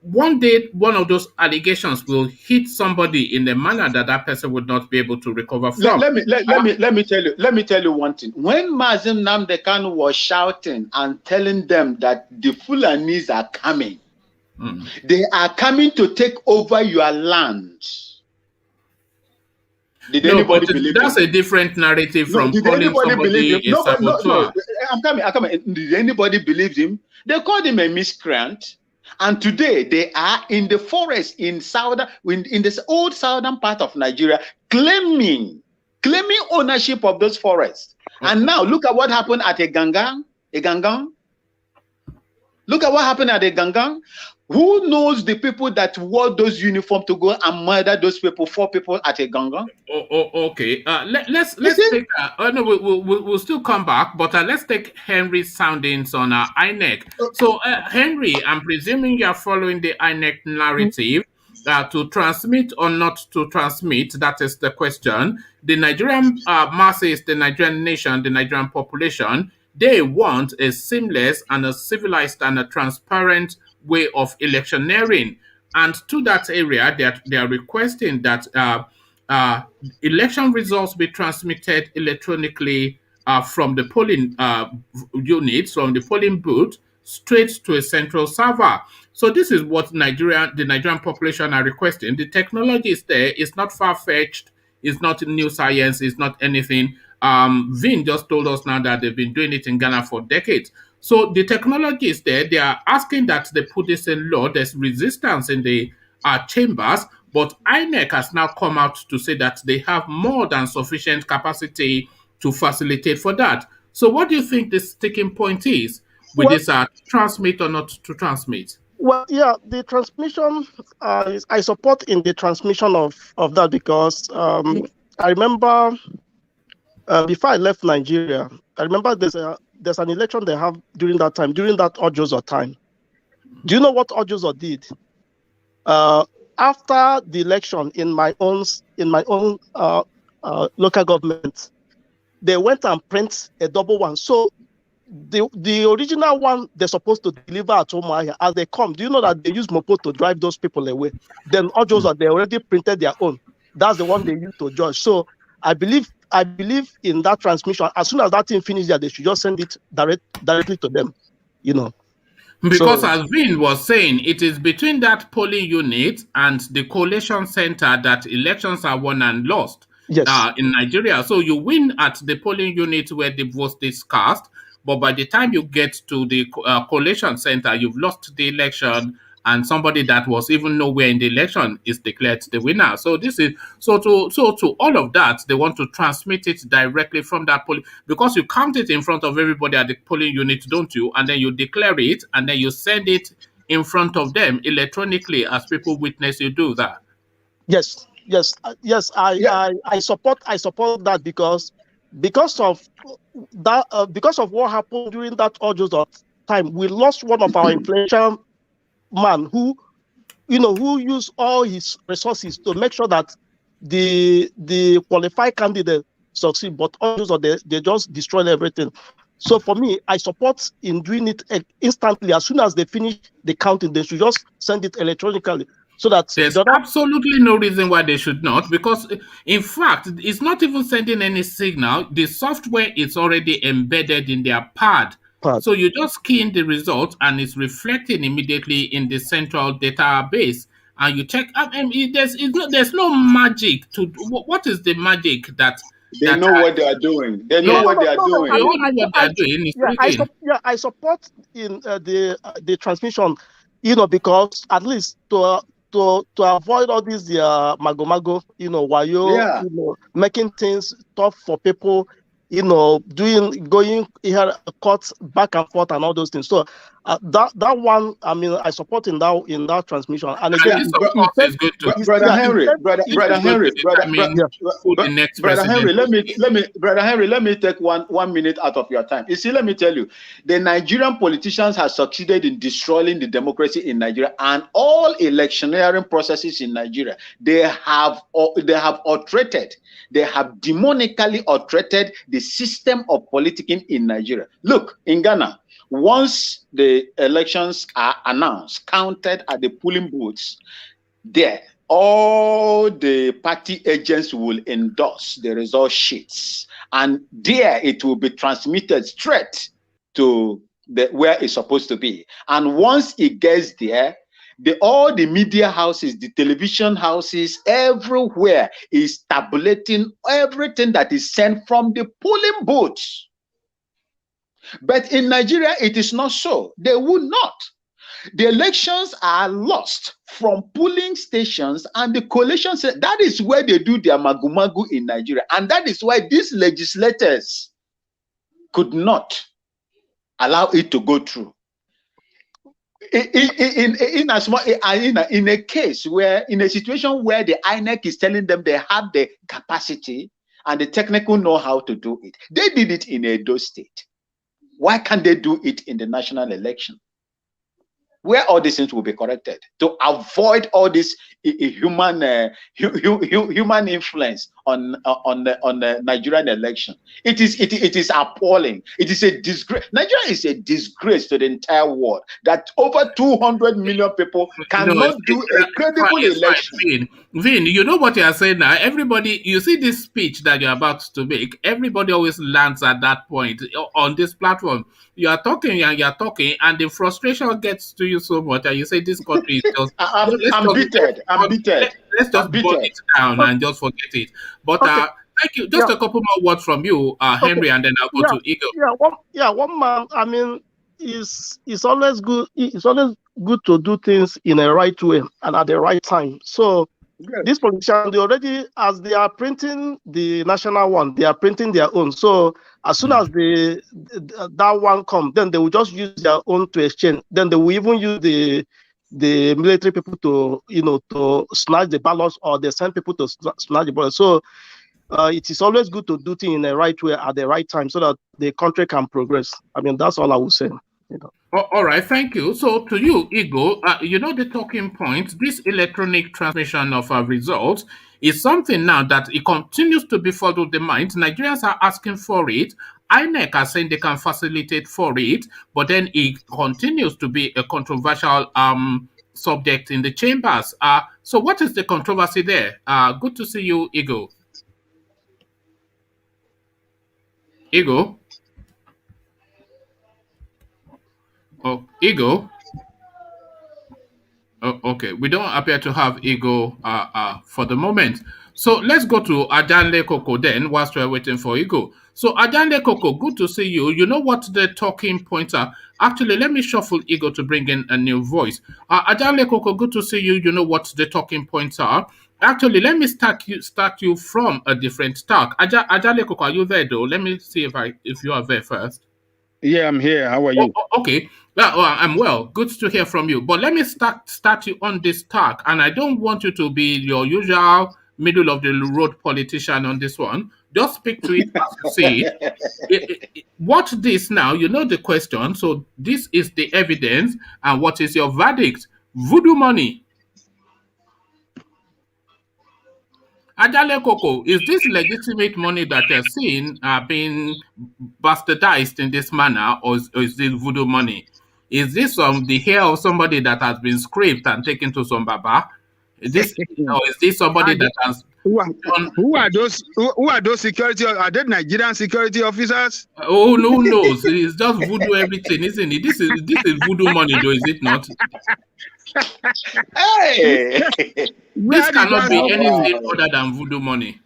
one day one of those allegations will hit somebody in a manner that person would not be able to recover from. Let me tell you one thing. When Mazen Nnamdi Kanu was shouting and telling them that the Fulanis are coming, they are coming to take over your land. Did anybody believe that's him? a different narrative from calling somebody a saboteur. I'm coming. Did anybody believe him? They called him a miscreant. And today they are in the forest in this old southern part of Nigeria, claiming ownership of those forests. Okay. And now look at what happened at Egangang. Look at what happened at Egangang. Who knows the people that wore those uniforms to go and murder those people, 4 people at Egangang? Okay. Let's take. No, we'll still come back, but let's take Henry's soundings on INEC. So, Henry, I'm presuming you are following the INEC narrative. To transmit or not to transmit, that is the question. The Nigerian masses, the Nigerian nation, the Nigerian population, they want a seamless and a civilized and a transparent way of electioneering. And to that area, they are requesting that election results be transmitted electronically from the polling units, from the polling booth, straight to a central server. So this is what the Nigerian population are requesting. The technology is there. It's not far-fetched. It's not new science. It's not anything. Vin just told us now that they've been doing it in Ghana for decades. So the technology is there. They are asking that they put this in law. There's resistance in the chambers, but INEC has now come out to say that they have more than sufficient capacity to facilitate for that. So what do you think the sticking point is with this transmit or not to transmit? Well, yeah, the transmission, I support in the transmission of that because I remember before I left Nigeria, I remember there's an election they have during that time, during that Ojozo time. Do you know what Ojozo did? After the election in my own local government, they went and print a double one. So the original one they're supposed to deliver at Umuahia, as they come, do you know that they use Mopo to drive those people away? Then Ojozo, they already printed their own. That's the one they used to judge. So I believe in that transmission. As soon as that thing finishes, they should just send it directly to them, you know. Because as Vin was saying, it is between that polling unit and the collation center that elections are won and lost. Yes. In Nigeria. So you win at the polling unit where the vote is cast, but by the time you get to the collation center, you've lost the election, and somebody that was even nowhere in the election is declared the winner. So this is to all of that, they want to transmit it directly from that polling, because you count it in front of everybody at the polling unit, don't you? And then you declare it, and then you send it in front of them electronically as people witness you do that. Yes. I support that because of that because of what happened during that Ojozo time, we lost one of our influential man who used all his resources to make sure that the qualified candidate succeed, but also they just destroyed everything. So for me, I support in doing it instantly. As soon as they finish the counting, they should just send it electronically. So that there's absolutely no reason why they should not, because in fact, it's not even sending any signal. The software is already embedded in their pad. So you just key in the result and it's reflecting immediately in the central database. And you check. There's no magic to. What is the magic that? They know what they are doing. They know what they are doing. They all know what they are doing. I support in the transmission, because at least to avoid all these mago, wayo, making things tough for people, going here cuts back and forth and all those things. So that one, I mean, I support in that transmission. And again, Brother Henry, let me take 1 minute out of your time. You see, let me tell you, the Nigerian politicians have succeeded in destroying the democracy in Nigeria and all electioneering processes in Nigeria. They have altered. They have demonically altered the system of politicking in Nigeria. Look, in Ghana, once the elections are announced, counted at the polling booths, there, all the party agents will endorse the result sheets. And there it will be transmitted straight to where it's supposed to be. And once it gets there, all the media houses, the television houses, everywhere is tabulating everything that is sent from the polling booths. But in Nigeria, it is not so. They would not. The elections are lost from polling stations and the coalition said that is where they do their magu-magu in Nigeria. And that is why these legislators could not allow it to go through. In a case where, in a situation where the INEC is telling them they have the capacity and the technical know-how to do it, they did it in Edo State. Why can't they do it in the national election, where all these things will be corrected to avoid all this human influence on the Nigerian election? It is appalling. It is a disgrace. Nigeria is a disgrace to the entire world that over 200 million people cannot do a credible election. Vin, you know what you are saying now. Everybody, you see this speech that you're about to make. Everybody always lands at that point on this platform. You are talking and you're talking, and the frustration gets to you so much, and you say this country is just. I'm bitter. Let's just burn it down and just forget it. But thank you. Just a couple more words from you, Henry, and then I'll go to Eagle. One man. I mean, it's always good. It's always good to do things in a right way and at the right time. So. This politician, they already, as they are printing the national one, they are printing their own. So as soon as that one comes, then they will just use their own to exchange. Then they will even use the military people to snatch the ballots, or they send people to snatch the ballots. So it is always good to do things in the right way at the right time, so that the country can progress. I mean, that's all I would say. All right, thank you. So to you, Igor, the talking point, this electronic transmission of results is something now that it continues to befuddle the mind. Nigerians are asking for it. INEC are saying they can facilitate for it, but then it continues to be a controversial subject in the chambers. So what is the controversy there? Good to see you, Igor. Igor? Oh, Ego. Oh, okay, we don't appear to have Ego for the moment. So let's go to Ajanle Koko then, whilst we're waiting for Ego. So Ajanle Koko, good to see you. You know what the talking points are? Actually, let me shuffle Ego to bring in a new voice. Ajanle Koko, good to see you. You know what the talking points are? Actually, let me start you from a different talk. Ajanle Koko, are you there though? Let me see if you are there first. Yeah, I'm here. How are you? Okay. Well, I'm well. Good to hear from you. But let me start you on this talk, and I don't want you to be your usual middle of the road politician on this one. Just speak to it as you see it. Watch this now. You know the question. So this is the evidence, and what is your verdict? Voodoo money. Ajale Koko, is this legitimate money that you're seeing being bastardized in this manner, or is this voodoo money? Is this the hair of somebody that has been scraped and taken to some baba? Is this somebody that has? Who are those? Who are those security? Are they Nigerian security officers? Oh no, it's just voodoo everything, isn't it? This is voodoo money, though, is it not? Hey, this cannot be anything other than voodoo money.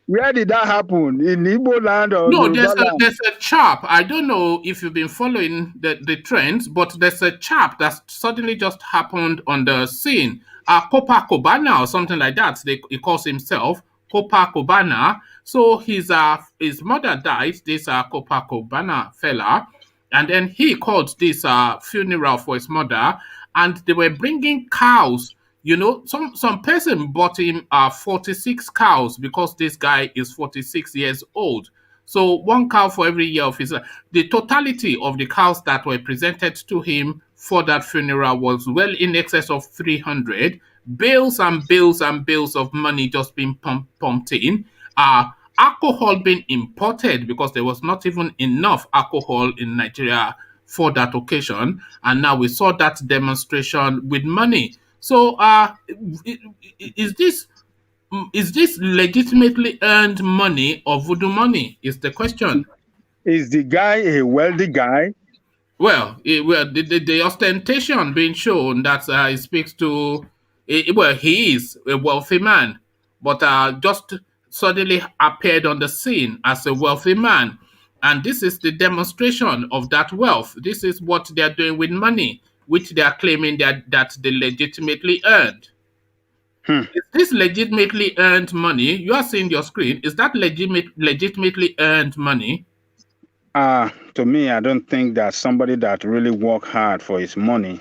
Where did that happen? In Igbo land or no? There's a chap. I don't know if you've been following the trends, but there's a chap that suddenly just happened on the scene. Kopa Kobana or something like that. He calls himself Kopa Kobana. So his mother died. This Kopa Kobana fella, and then he called this funeral for his mother, and they were bringing cows. You know, some person bought him 46 cows because this guy is 46 years old. So one cow for every year of his life. The totality of the cows that were presented to him for that funeral was well in excess of 300. Bales and bales and bales of money just being pumped in. Alcohol being imported because there was not even enough alcohol in Nigeria for that occasion. And now we saw that demonstration with money. So, is this legitimately earned money or voodoo money? Is the question. Is the guy a wealthy guy? Well, the ostentation being shown that he speaks to, he is a wealthy man, but just suddenly appeared on the scene as a wealthy man. And this is the demonstration of that wealth. This is what they're doing with money. which they are claiming that they legitimately earned. Is this legitimately earned money? You are seeing your screen. Is that legitimately earned money? To me, I don't think that somebody that really work hard for his money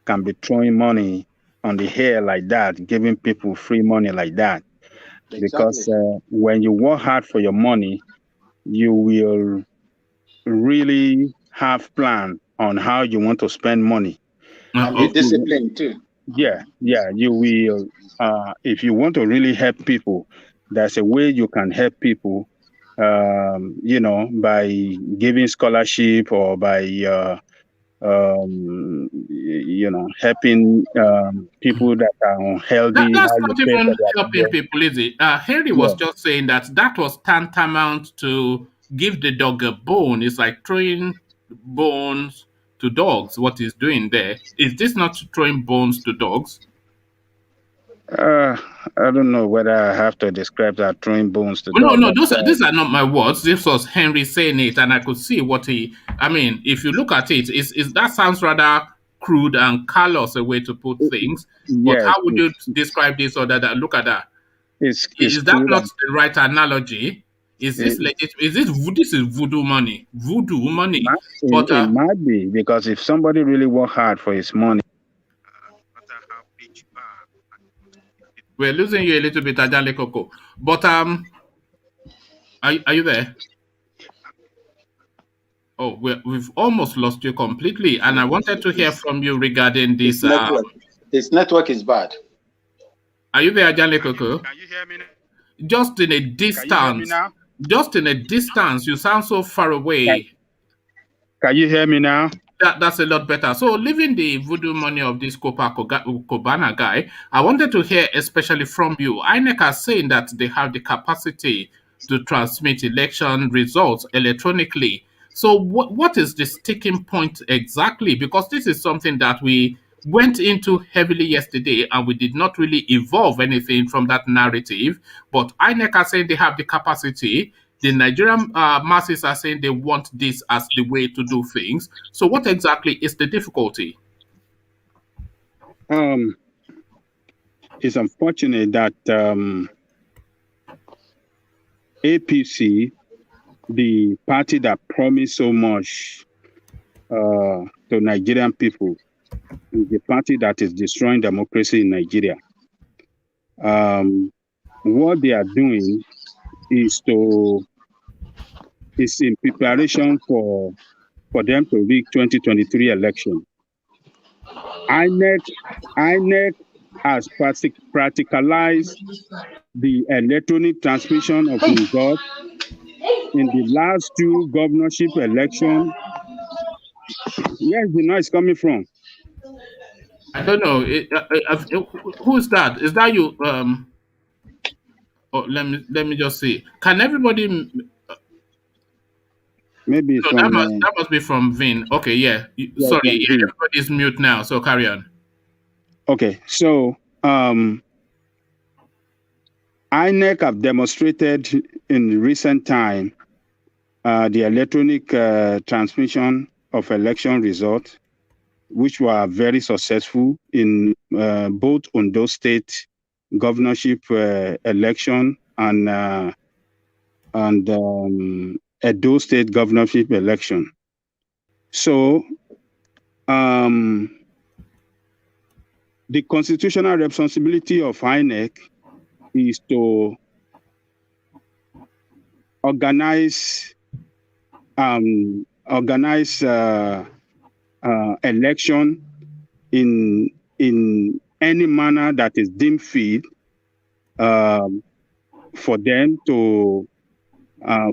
can be throwing money on the air like that, giving people free money like that. Because when you work hard for your money, you will really have plan on how you want to spend money. And be disciplined too. Yeah, you will. If you want to really help people, there's a way you can help people. By giving scholarship or by helping people that are unhealthy. That's not even helping people, is it? Henry was just saying that was tantamount to give the dog a bone. It's like throwing bones to dogs. What he's doing there. Is this not throwing bones to dogs? I don't know whether I have to describe that throwing bones to dogs. No, these are not my words. This was Henry saying it, and I could see what he. I mean, if you look at it, that sounds rather crude and callous a way to put things. But how would you describe this or that? Look at that. Is that not the right analogy? Is this legit? This is voodoo money? Voodoo money? It might be, because if somebody really work hard for his money. We're losing you a little bit, Ajale Coco. But are you there? Oh, we've almost lost you completely, and I wanted to hear from you regarding this. His network is bad. Are you there, Ajale Coco? Can you hear me now? Just in a distance. Just in a distance, you sound so far away. Can you hear me now? That's a lot better. So, leaving the voodoo money of this Kobana guy, I wanted to hear especially from you. INEC are saying that they have the capacity to transmit election results electronically. So, what is the sticking point exactly? Because this is something that we went into heavily yesterday, and we did not really evolve anything from that narrative. But INEC are saying they have the capacity. The Nigerian masses are saying they want this as the way to do things. So what exactly is the difficulty? It's unfortunate that APC, the party that promised so much to Nigerian people, is the party that is destroying democracy in Nigeria. What they are doing is in preparation for them to rig 2023 election. INEC has practicalized the electronic transmission of results in the last two governorship elections. Where is the noise coming from? I don't know. Who's that? Is that you? Let me just see. Can everybody? Maybe that must be from Vin. Okay, yeah. Sorry, everybody's mute now. So carry on. Okay, so INEC have demonstrated in recent time the electronic transmission of election results, which were very successful in both Ondo State governorship election and Edo State governorship election. So the constitutional responsibility of INEC is to organize election in any manner that is deemed fit for them to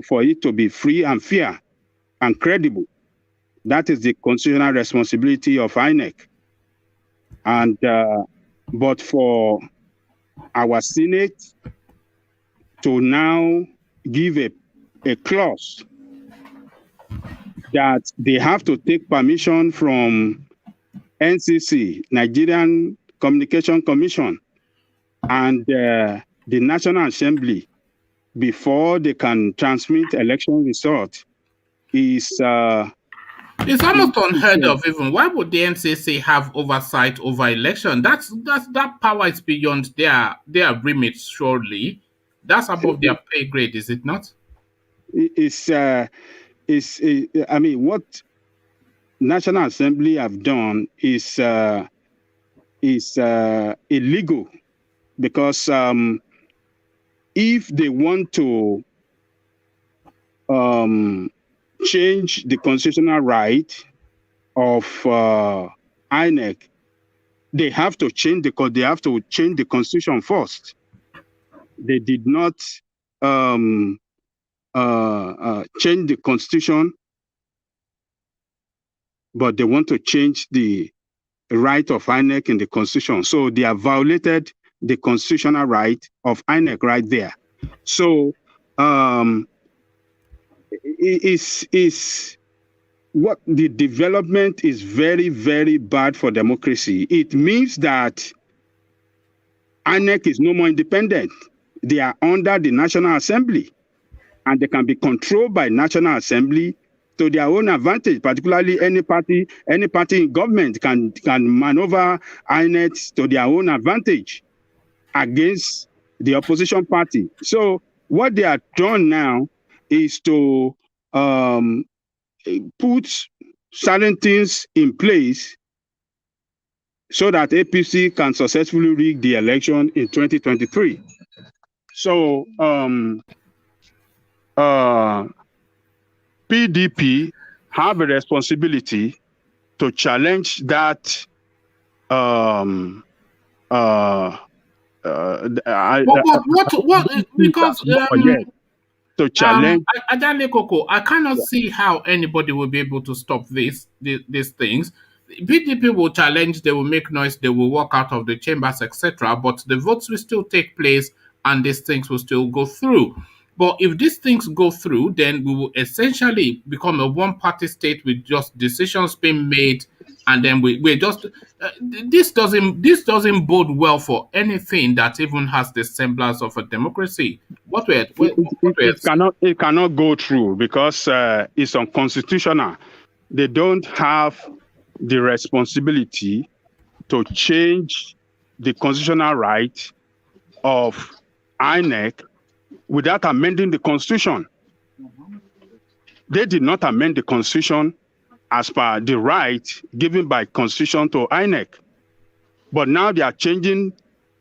for it to be free and fair and credible. That is the constitutional responsibility of INEC. And but for our Senate to now give a clause that they have to take permission from NCC, Nigerian Communication Commission, and the National Assembly before they can transmit election results is It's almost unheard of even. Why would the NCC have oversight over election? That power is beyond their remit, surely. That's above their pay grade, is it not? I mean, what National Assembly have done is illegal, because if they want to change the constitutional right of INEC, they have to change the constitution first. They did not change the constitution, but they want to change the right of INEC in the constitution. So they have violated the constitutional right of INEC right there. So is what the development is very, very bad for democracy. It means that INEC is no more independent. They are under the National Assembly, and they can be controlled by National Assembly to their own advantage. Particularly, any party in government can maneuver INEC to their own advantage against the opposition party. So what they are done now is to put certain things in place so that APC can successfully rig the election in 2023. So PDP have a responsibility to challenge that. Because to challenge. Adale Koko, I cannot see how anybody will be able to stop these things. PDP will challenge, they will make noise, they will walk out of the chambers, etc. But the votes will still take place and these things will still go through. But if these things go through, then we will essentially become a one-party state with just decisions being made, and then we just this doesn't bode well for anything that even has the semblance of a democracy. It cannot go through because it's unconstitutional. They don't have the responsibility to change the constitutional right of INEC without amending the constitution. They did not amend the constitution as per the right given by constitution to INEC. But now they are changing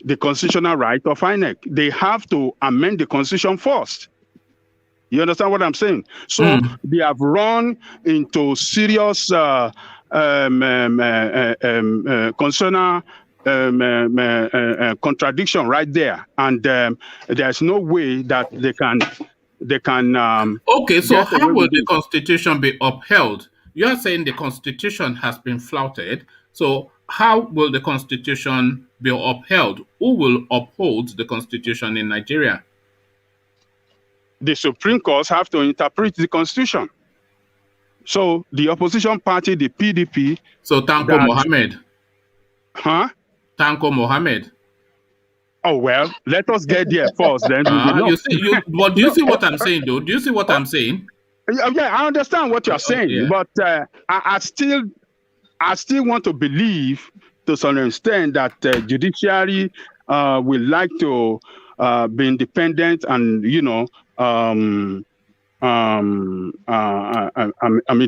the constitutional right of INEC. They have to amend the constitution first. You understand what I'm saying? So they have run into serious constitutional contradiction right there, and there's no way that they can. Okay, so how will the Constitution be upheld? You are saying the Constitution has been flouted. So how will the Constitution be upheld? Who will uphold the Constitution in Nigeria? The Supreme Court have to interpret the Constitution. So the opposition party, the PDP. So Tanko Mohammed. Huh? Tanko Mohammed. Oh, well, let us get there first. Then but do you see what I'm saying, though? Do you see what I'm saying? Yeah, I understand what you're saying, but I still want to believe to some extent that judiciary will like to be independent and,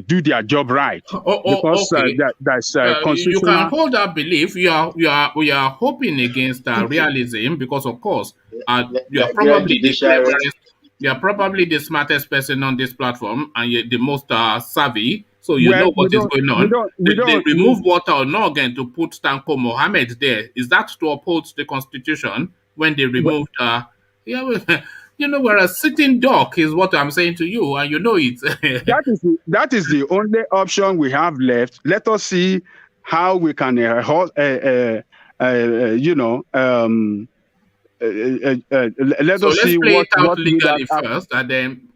do their job right. Because okay. That's constitutional. You can hold that belief. We are hoping against realism because, of course, you are probably the cleverest. You are probably the smartest person on this platform, and you're the most savvy. So you know what is going on. They remove Walter Onnoghen to put Tanko Mohammed there. Is that to uphold the Constitution when they removed? We're a sitting duck, is what I'm saying to you, and you know it. that is the only option we have left. Let us see how we can let us see what legally first, and then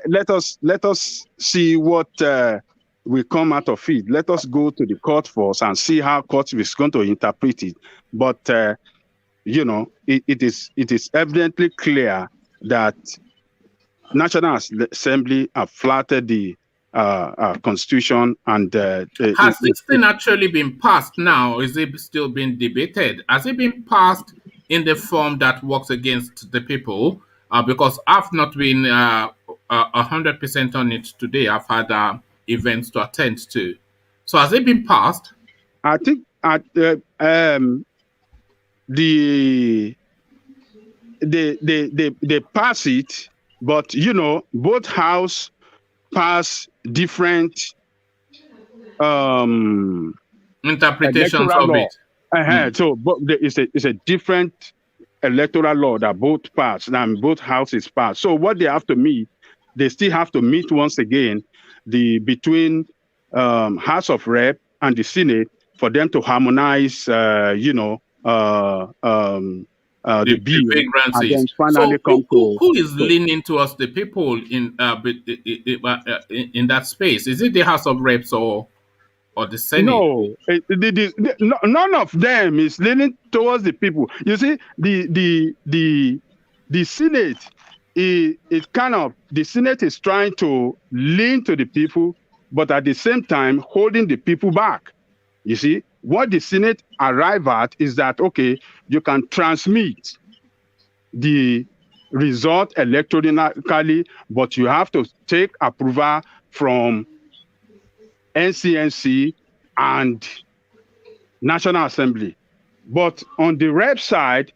let us see what will come out of it. Let us go to the court first and see how court is going to interpret it. But it is evidently clear that National Assembly have flouted the constitution. And has this thing actually been passed now? Is it still being debated? Has it been passed in the form that works against the people? Because I've not been 100% on it today. I've had events to attend to. So has it been passed? I think they pass it, but both house pass different interpretations of law. it. So it's a different electoral law that both pass and both houses pass. So what they have to meet, they still have to meet once again between House of Rep and the Senate for them to harmonize, the bill, and then finally who is leaning towards the people in that space? Is it the House of Reps or the Senate? No, none of them is leaning towards the people. You see, the Senate the Senate is trying to lean to the people, but at the same time holding the people back. You see, what the Senate arrive at is that, okay, you can transmit the result electronically, but you have to take approval from NCNC and National Assembly. But on the Rep side,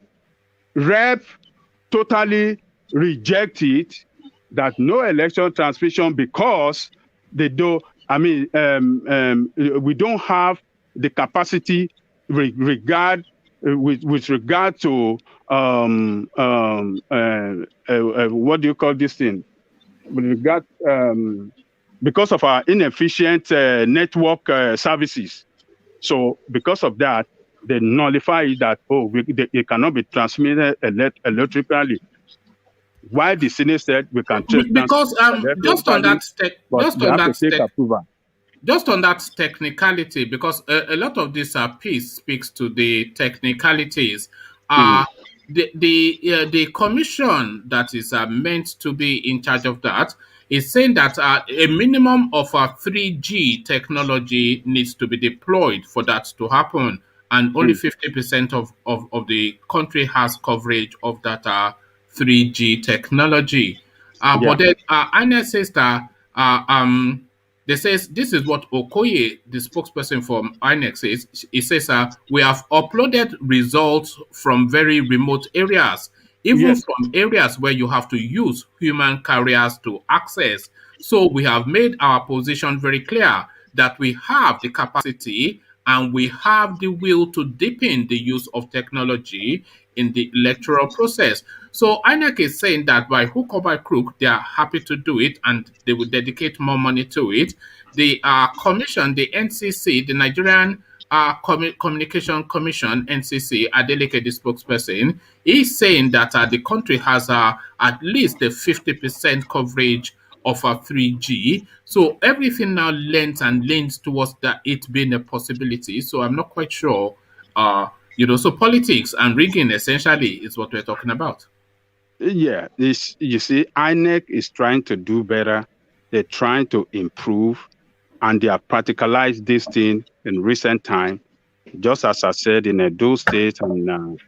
Rep totally reject it, that no election transmission, because they do. We don't have the capacity with regard to what do you call this thing? With regard because of our inefficient network services. So because of that, they nullify that it cannot be transmitted electrically. Why the Senate said we can because just on that technicality, because a lot of this piece speaks to the technicalities. The commission that is meant to be in charge of that is saying that a minimum of 3G technology needs to be deployed for that to happen, and only 50% of the country has coverage of that 3G technology. But then INEC says that they says this is what Okoye, the spokesperson for INEC, says. He says we have uploaded results from very remote areas, even from areas where you have to use human carriers to access. So we have made our position very clear that we have the capacity and we have the will to deepen the use of technology in the electoral process. So INEC is saying that by hook or by crook, they are happy to do it and they will dedicate more money to it. The commission, the NCC, the Nigerian Communication Commission, NCC, Adeleke, the spokesperson, is saying that the country has at least a 50% coverage of 3G. So everything now leans towards that it being a possibility. So I'm not quite sure. So politics and rigging essentially is what we're talking about. Yeah, you see, INEC is trying to do better. They're trying to improve, and they have practicalized this thing in recent time. Just as I said, in Edo State and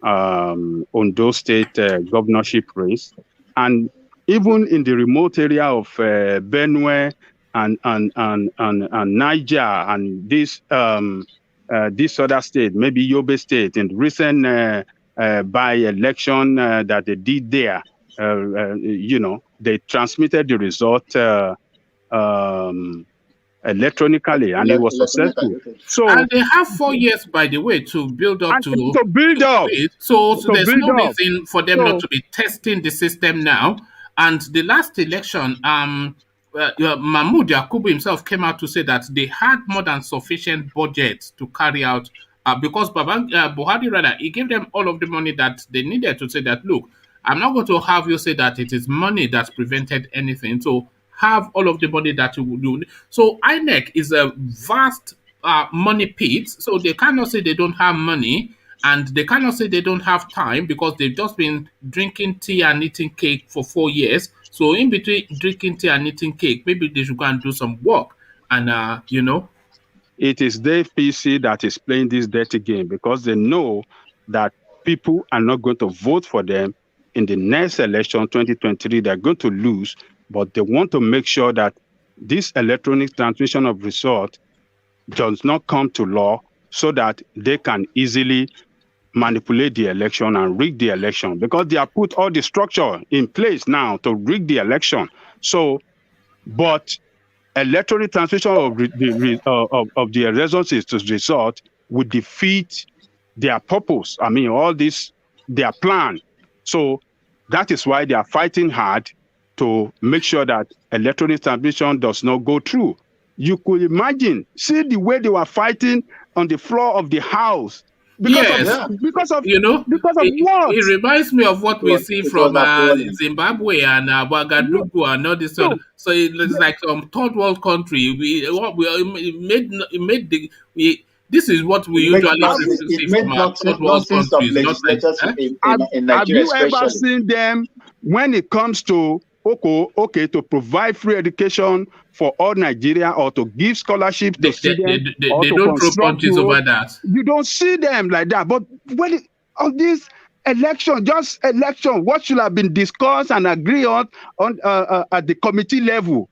Ondo State governorship race, and even in the remote area of Benue and Niger and this other state, maybe Yobe State, in the recent by-election that they did there, they transmitted the result electronically, and it was successful. So, and they have 4 years, by the way, to build up to build up. So there's no reason for them not to be testing the system now. And the last election, Mahmoud Yakubu himself came out to say that they had more than sufficient budget to carry out, because Buhari, he gave them all of the money that they needed to say that, look, I'm not going to have you say that it is money that prevented anything. So have all of the money that you would do. So INEC is a vast money pit. So they cannot say they don't have money, and they cannot say they don't have time, because they've just been drinking tea and eating cake for 4 years So in between drinking tea and eating cake, maybe they should go and do some work. And It is the APC that is playing this dirty game because they know that people are not going to vote for them in the next election, 2023. They're going to lose, but they want to make sure that this electronic transmission of result does not come to law so that they can easily manipulate the election and rig the election, because they have put all the structure in place now to rig the election. So, but electronic transmission of the results to result would defeat their purpose. I mean, all this, their plan. So that is why they are fighting hard to make sure that electronic transmission does not go through. You could imagine, see the way they were fighting on the floor of the House. Because of what? It reminds me of what we see it from was appalling. Zimbabwe and Ouagadougou and all this. So it's like some third world country. This is what we usually see It made from our third world nonsense of countries. legislators in Have Nigeria, you ever especially. seen them when it comes to to provide free education for all Nigeria or to give scholarships to students? They or to don't throw construct punches roads? over that. You don't see them like that. But when on this election, just election, what should have been discussed and agreed on at the committee level?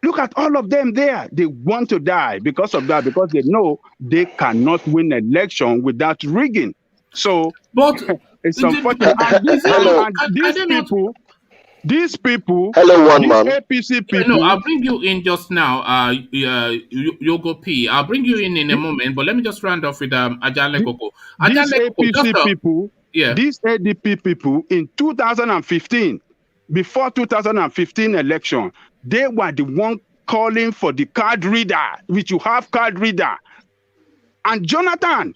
Look at all of them there. They want to die because of that, because they know they cannot win election without rigging. So, but it's unfortunate. These people, Hello, one these man. APC people. No, I'll bring you in just now, Yogo P. I'll bring you in a moment, but let me just round off with Ajale Koko. These APC people, these ADP people in 2015, before 2015 election, they were the one calling for the card reader, which you have card reader. And Jonathan,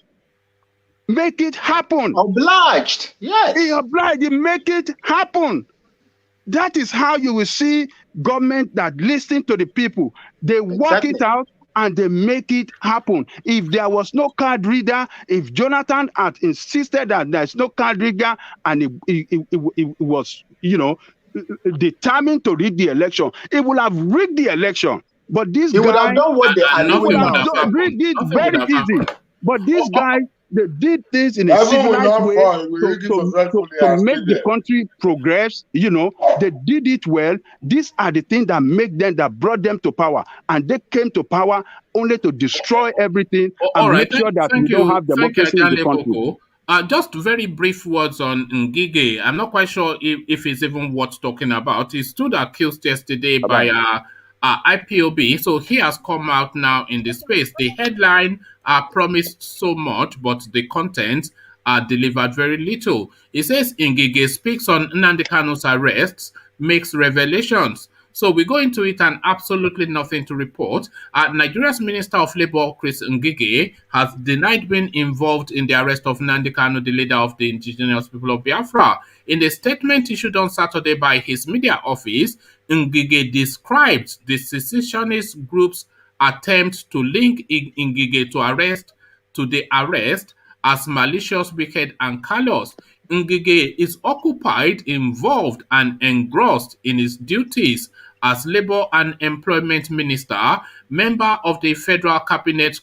make it happen. Obliged. Yes. He obliged. He make it happen. That is how you will see government that listen to the people. They work it out and they make it happen. If there was no card reader, if Jonathan had insisted that there's no card reader and it was, determined to rig the election, it would have rigged the election. But this guy would have done what they are doing now. Rigged it very easy. But this guy, they did this in a Everyone civilized will way not fall. We rig it successfully to and make stay the there. country progress. They did it well. These are the things that brought them to power. And they came to power only to destroy everything and make sure that we don't have democracy in the country. Just very brief words on Ngige. I'm not quite sure if it's even worth talking about. He stood accused yesterday by IPOB, so he has come out now in the space. The headline promised so much, but the content delivered very little. It says Ngige speaks on Nnamdi Kanu's arrests, makes revelations. So we go into it and absolutely nothing to report. Nigeria's Minister of Labour, Chris Ngige, has denied being involved in the arrest of Nnamdi Kanu, the leader of the indigenous people of Biafra. In a statement issued on Saturday by his media office, Ngige described the secessionist group's attempt to link Ngige to the arrest as malicious, wicked, and callous. Ngige is occupied, involved, and engrossed in his duties as Labour and Employment Minister, member of the Federal Cabinet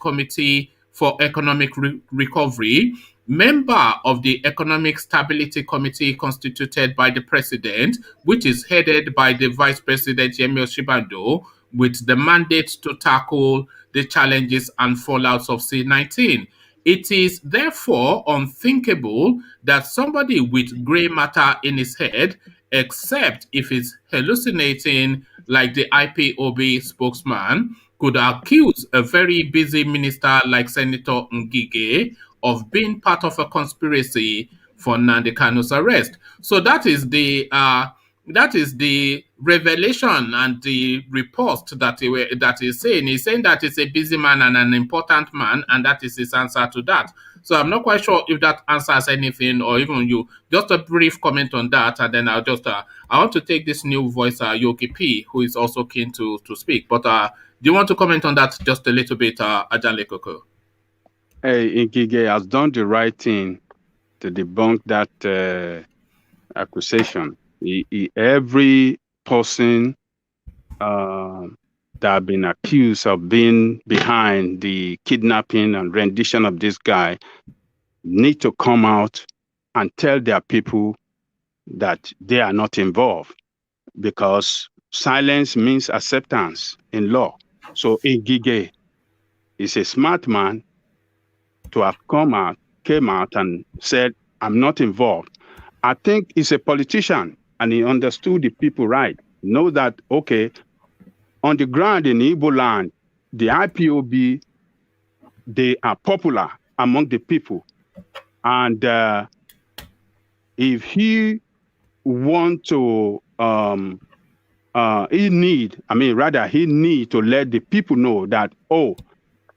Committee for Economic Recovery, member of the Economic Stability Committee constituted by the President, which is headed by the Vice President Yemi Osinbajo, with the mandate to tackle the challenges and fallouts of C-19. It is therefore unthinkable that somebody with grey matter in his head, except if he's hallucinating like the IPOB spokesman, could accuse a very busy minister like Senator Ngige of being part of a conspiracy for Nnamdi Kanu's arrest. So that is the revelation and the report that he's saying. He's saying that he's a busy man and an important man, and that is his answer to that. So I'm not quite sure if that answers anything, or even you. Just a brief comment on that, and then I'll just I want to take this new voice, Yogi P, who is also keen to speak. But do you want to comment on that just a little bit, Ajale Koko? Hey, Ngige has done the right thing to debunk that accusation. Every person that have been accused of being behind the kidnapping and rendition of this guy need to come out and tell their people that they are not involved, because silence means acceptance in law. So Ngige is a smart man to have came out and said, I'm not involved. I think he's a politician and he understood the people right. Know that, okay, on the ground in Igbo land, the IPOB, they are popular among the people. And if he want to, he need to let the people know that, oh,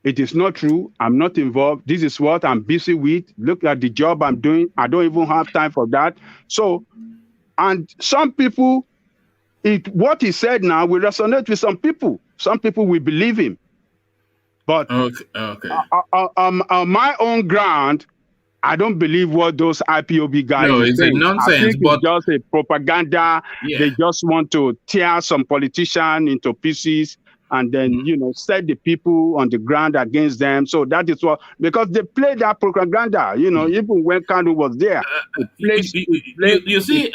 it is not true. I'm not involved. This is what I'm busy with. Look at the job I'm doing. I don't even have time for that. So, and some people, what he said now will resonate with some people. Some people will believe him. But okay. On my own ground, I don't believe what those IPOB guys No, are it's saying. a nonsense. I think but it's just a propaganda. Yeah. They just want to tear some politician into pieces and then, set the people on the ground against them. So that is what, because they play that propaganda, even when Kanu was there. You see,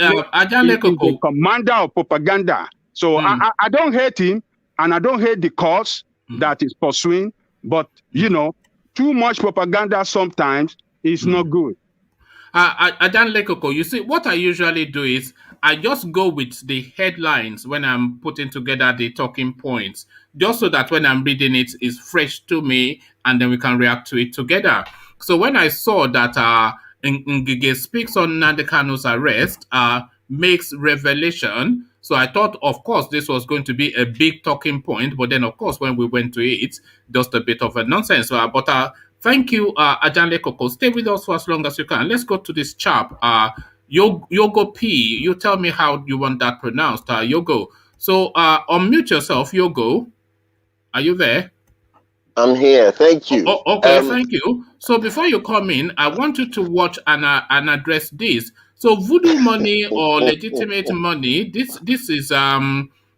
Ajale He's the Koko, commander of propaganda. So I don't hate him, and I don't hate the cause that he's pursuing, but, too much propaganda sometimes is not good. Ajale Koko, you see, what I usually do is I just go with the headlines when I'm putting together the talking points, just so that when I'm reading it, it's fresh to me, and then we can react to it together. So when I saw that Ngige speaks on Nnamdi Kanu's arrest, makes revelation, so I thought, of course, this was going to be a big talking point, but then, of course, when we went to it, just a bit of a nonsense. But thank you, Ajale Koko. Stay with us for as long as you can. Let's go to this chap, Yogo P. You tell me how you want that pronounced, Yogo. So unmute yourself, Yogo. Are you there? I'm here. Thank you. Okay, thank you. So before you come in, I want you to watch and address this. So voodoo money or legitimate money, this is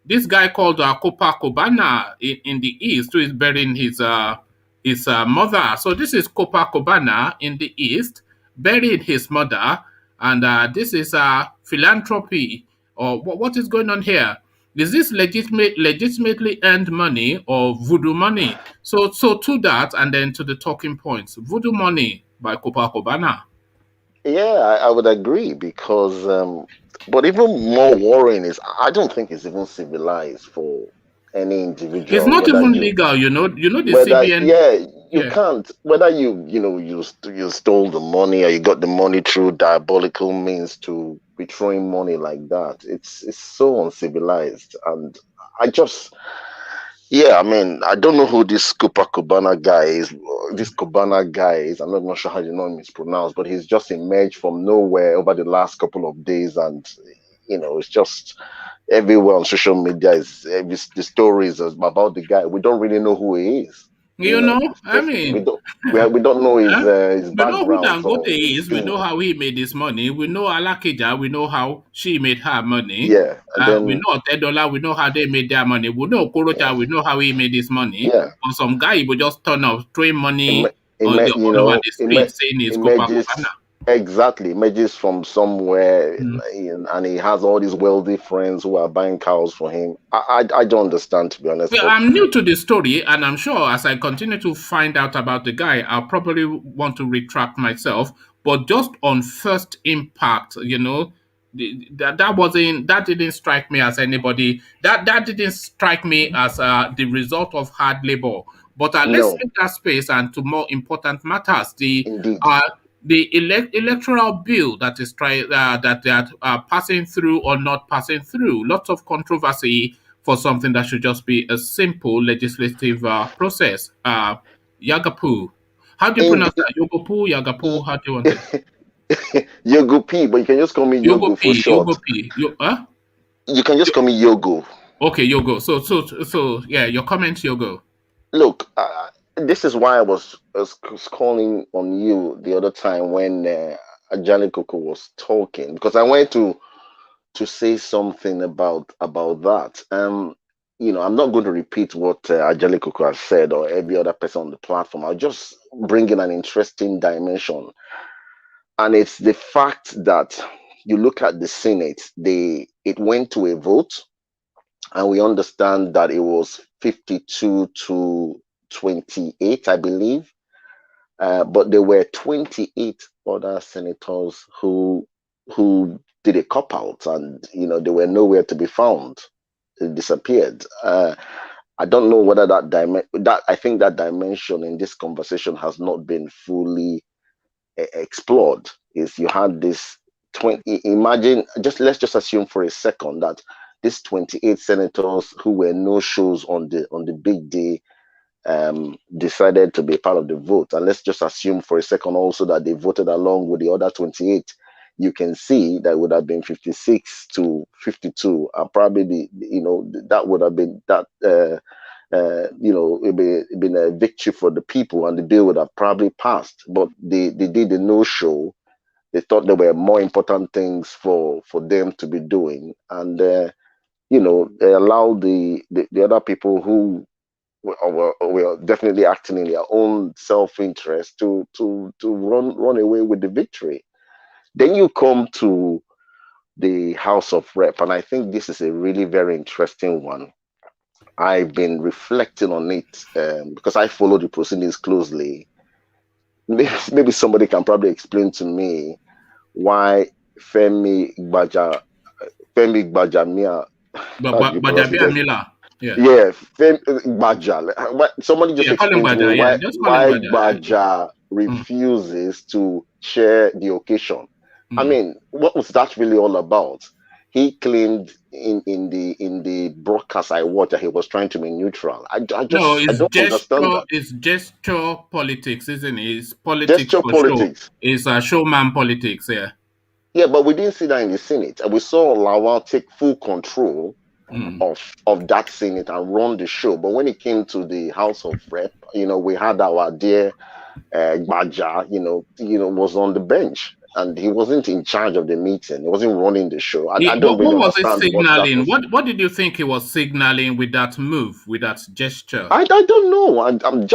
this guy called Kopa Kobana in the East, who is burying his mother. So this is Kopa Kobana in the East, buried his mother, and this is philanthropy. Or what is going on here? Is this legitimately earned money or voodoo money? So to that, and then to the talking points. Voodoo money by Kopa Kobana. Yeah, I would agree because, but even more worrying is I don't think it's even civilized for any individual. It's not even legal, the CBN. Yeah, you can't. Whether you stole the money or you got the money through diabolical means to be throwing money like that. It's so uncivilized, and I just. Yeah, I mean, I don't know who this Kopa Kobana guy is. I'm not sure how you know him is pronounced, but he's just emerged from nowhere over the last couple of days, and it's just everywhere on social media the stories about the guy. We don't really know who he is. I mean, we don't know his background. We know who Dangote is. We know how he made his money. We know Alakija. We know how she made her money. Yeah, we know $10. We know how they made their money. We know Korocha. We know how he made his money. Yeah. Or some guy would just turn up, throwing money on the street, saying it's Kopa Kobana. Exactly, emerges from somewhere, and he has all these wealthy friends who are buying cows for him. I don't understand, to be honest. Well, I'm new to the story, and I'm sure as I continue to find out about the guy, I'll probably want to retract myself. But just on first impact, that didn't strike me as anybody. That didn't strike me as the result of hard labor. But let's take that space and to more important matters. The electoral bill that is that they are passing through or not passing through. Lots of controversy for something that should just be a simple legislative process. Yagapu. How do you pronounce that? Yogopu, Yagapu, how do you want it? Yogo, but you can just call me Yogo for short. Yogo. You can just call me Yogo. Okay, Yogo. So yeah, your comment, Yogo. Look, this is why I was calling on you the other time when Ajale Koko was talking, because I went to to say something about that. I'm not going to repeat what Angelico has said or every other person on the platform. I'll just bring in an interesting dimension, and it's the fact that you look at the Senate. It went to a vote, and we understand that it was 52 to 28, I believe. But there were 28 other senators who did a cop out, and they were nowhere to be found. It disappeared. I don't know whether I think that dimension in this conversation has not been fully explored. Is you had this 20. Imagine, let's just assume for a second that these 28 senators who were no shows on the big day decided to be part of the vote, and let's just assume for a second also that they voted along with the other 28. You can see that would have been 56 to 52, and probably that would have been that it'd been a victory for the people, and the bill would have probably passed. But they did the no show. They thought there were more important things for them to be doing, and they allowed the other people who were definitely acting in their own self-interest to run away with the victory. Then you come to the House of Rep, and I think this is a really very interesting one. I've been reflecting on it because I follow the proceedings closely. Maybe somebody can probably explain to me why Femi Gbajamia. Gbajamila. Yeah, Gbaja. Somebody just explained to me why Gbaja refuses to share the occasion. I mean, what was that really all about? He claimed in the broadcast I watched that he was trying to be neutral. I don't understand that. It's gesture politics, isn't it? It's politics. Gesture politics. It's showman politics, yeah. Yeah, but we didn't see that in the Senate. We saw Lawal take full control of that Senate and run the show. But when it came to the House of Rep, we had our dear Gbaja, was on the bench. And he wasn't in charge of the meeting. He wasn't running the show. I don't really understand. What was he signaling? What did you think he was signaling with that move, with that gesture? I don't know. I'm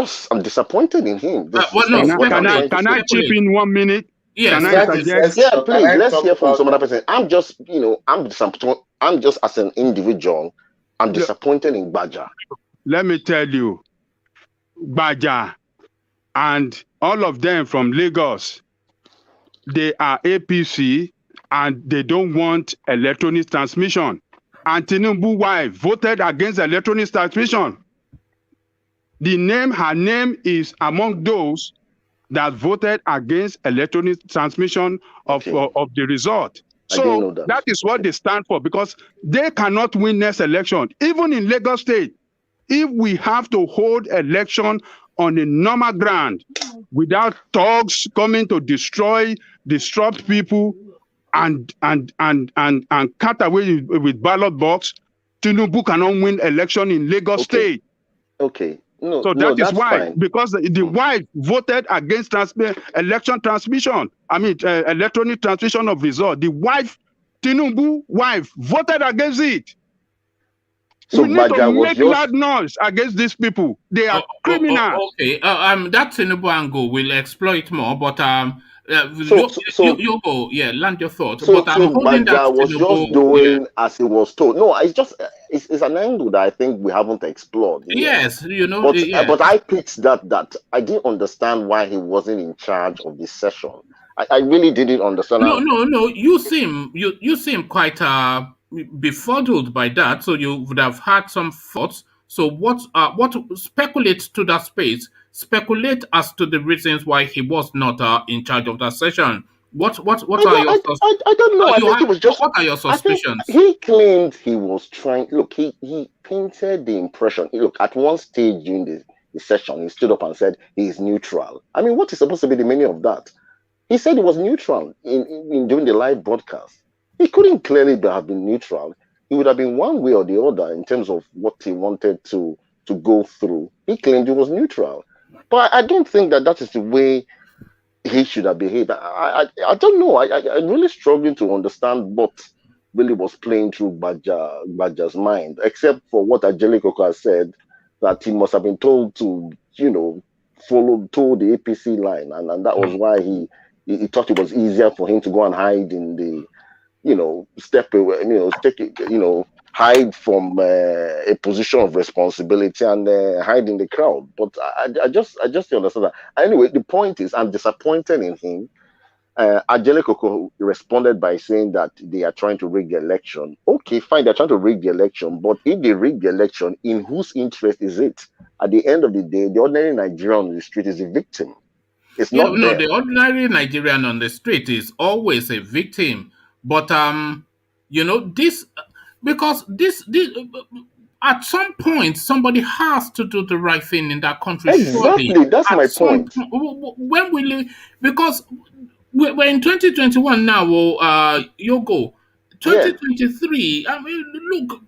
disappointed in him. Can I chip in 1 minute? Yes. Please. Let's hear from some other person. I'm just as an individual, I'm disappointed in Gbaja. Let me tell you, Gbaja and all of them from Lagos, they are APC and they don't want electronic transmission. And Tinubu's wife voted against electronic transmission. Her name is among those that voted against electronic transmission of the result. So that is what they stand for, because they cannot win next election. Even in Lagos State, if we have to hold election on a normal ground without thugs coming to disrupt people and cut away with ballot box, Tinubu cannot win election in Lagos State. Okay. That is why, fine. Because the wife voted against election transmission. I mean, electronic transmission of result. The wife, Tinubu wife, voted against it. So we need to make loud noise against these people. They are criminals. Okay. That Tinubu angle will exploit more, but you go, land your thoughts. So Gbaja was just doing as he was told. No, it's an angle that I think we haven't explored. Yes, But I picked that I didn't understand why he wasn't in charge of this session. I really didn't understand. No. You seem quite befuddled by that, so you would have had some thoughts. So what speculate to that space? Speculate as to the reasons why he was not in charge of that session. What are your suspicions? I don't know. I think it was just. What are your suspicions? He claimed he was trying. Look, he painted the impression. Look, at one stage during the session, he stood up and said he is neutral. I mean, what is supposed to be the meaning of that? He said he was neutral in during the live broadcast. He couldn't clearly have been neutral. He would have been one way or the other in terms of what he wanted to go through. He claimed he was neutral. But I don't think that is the way he should have behaved. I don't know. I'm really struggling to understand what really was playing through Baja's mind, except for what Angelico has said, that he must have been told to, toe the APC line, and that was why he thought it was easier for him to go and hide in the, step away, hide from a position of responsibility and hide in the crowd. But I just don't understand that. Anyway, the point is, I'm disappointed in him. Angelico responded by saying that they are trying to rig the election. Okay, fine, they're trying to rig the election, but if they rig the election, in whose interest is it? At the end of the day, the ordinary Nigerian on the street is a victim. It's not No, them. the ordinary Nigerian on the street is always a victim. But this because this at some point somebody has to do the right thing in that country. Exactly, surely. that's At my some point. when we live, because we're in 2021 now. Yogo, 2023. I mean, look,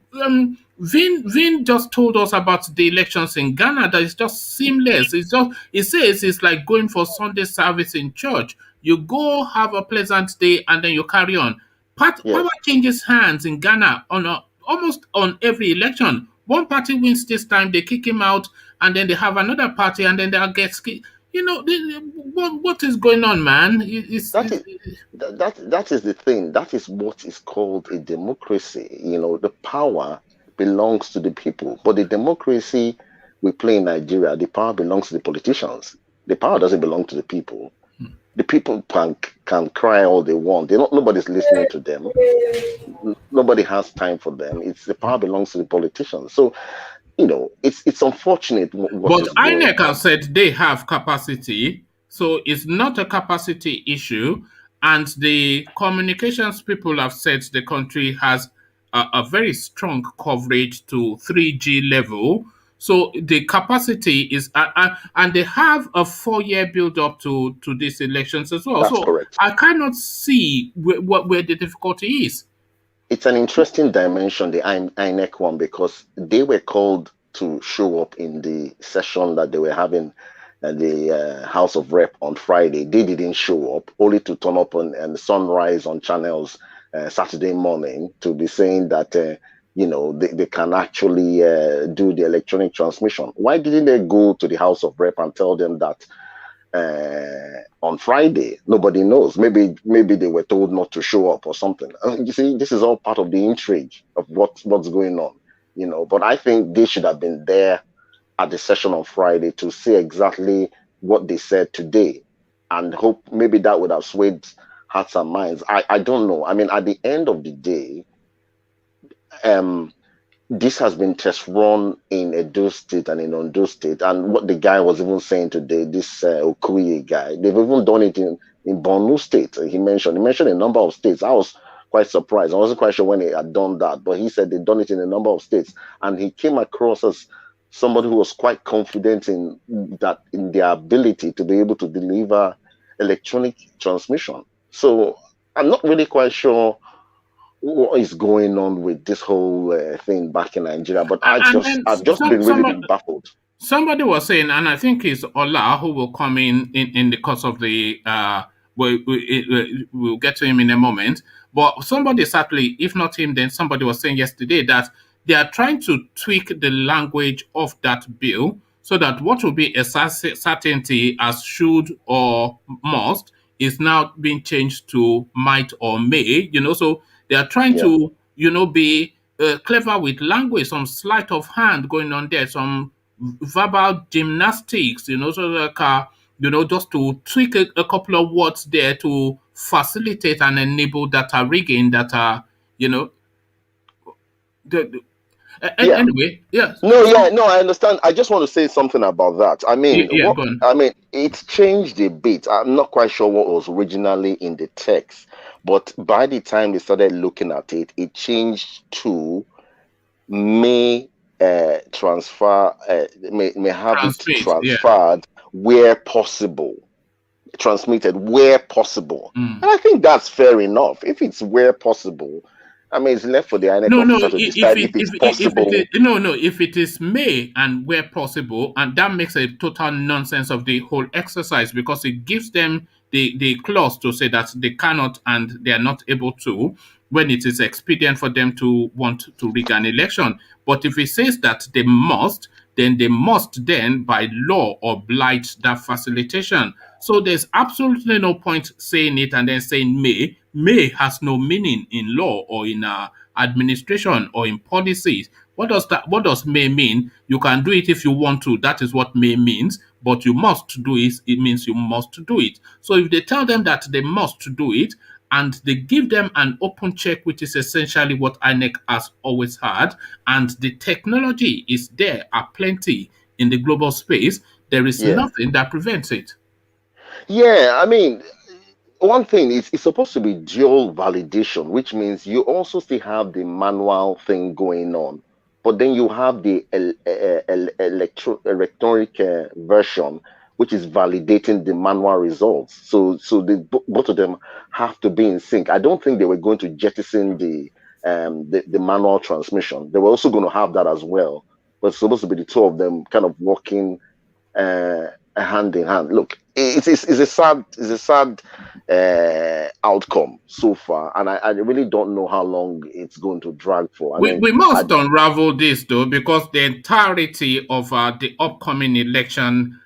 Vin just told us about the elections in Ghana. That is just seamless. It says it's like going for Sunday service in church. You go, have a pleasant day, and then you carry on. Power changes hands in Ghana almost on every election. One party wins this time, they kick him out, and then they have another party, and then they'll get kicked. What is going on, man? That is the thing. That is what is called a democracy. The power belongs to the people, but the democracy we play in Nigeria, the power belongs to the politicians. The power doesn't belong to the people. The people can cry all they want. Nobody's listening to them. Nobody has time for them. The power belongs to the politicians. So, it's unfortunate. But INEC has said they have capacity, so it's not a capacity issue. And the communications people have said the country has a very strong coverage to 3G level. So the capacity is, and they have a 4-year build up to these elections as well. That's correct. I cannot see where the difficulty is. It's an interesting dimension, the INEC one, because they were called to show up in the session that they were having at the House of Rep on Friday. They didn't show up, only to turn up on Sunrise on channels Saturday morning to be saying that they can actually do the electronic transmission. Why didn't they go to the House of Rep and tell them that on Friday? Nobody knows. Maybe they were told not to show up or something. You see, this is all part of the intrigue of what's going on. But I think they should have been there at the session on Friday to see exactly what they said today, and hope maybe that would have swayed hearts and minds. I don't know. I mean, at the end of the day, this has been test run in Edo State and in Ondo State, and what the guy was even saying today, this Okuye guy, they've even done it in Borno State. He mentioned a number of states. I was quite surprised. I wasn't quite sure when he had done that, but he said they'd done it in a number of states, and he came across as somebody who was quite confident in their ability to be able to deliver electronic transmission. So I'm not really quite sure what is going on with this whole thing back in Nigeria, but I've just been really baffled. Somebody was saying, and I think it's Ola who will come in the course of the we'll get to him in a moment. But somebody, certainly, if not him, then somebody was saying yesterday that they are trying to tweak the language of that bill so that what will be a certainty as should or must is now being changed to might or may. So they are trying to be clever with language, some sleight of hand going on there, some verbal gymnastics, so like just to tweak a couple of words there to facilitate and enable data rigging that anyway, yeah. No, I understand. I just want to say something about that. I mean, go on. I mean, it's changed a bit. I'm not quite sure what was originally in the text, but by the time they started looking at it, it changed to may transfer, may have it transferred where possible, transmitted where possible. And I think that's fair enough. If it's where possible, I mean, it's left for the INEC officer to decide if it's possible. If it is may and where possible, and that makes a total nonsense of the whole exercise, because it gives them the clause to say that they cannot and they are not able to when it is expedient for them to want to rig an election. But if it says that they must, then they must then by law oblige that facilitation. So there's absolutely no point saying it and then saying may. May has no meaning in law or in administration or in policies. What does that? What does may mean? You can do it if you want to. That is what may means. But you must do it. It means you must do it. So if they tell them that they must do it, and they give them an open check, which is essentially what INEC has always had, and the technology is there aplenty in the global space, there is Yeah. nothing that prevents it. Yeah, I mean, one thing is it's supposed to be dual validation, which means you also still have the manual thing going on, but then you have the electronic version, which is validating the manual results. So both of them have to be in sync. I don't think they were going to jettison the manual transmission. They were also going to have that as well, but it's supposed to be the two of them kind of working hand in hand. Look, it's a sad outcome so far, and I really don't know how long it's going to drag for. We must unravel this though, because the entirety of the upcoming election,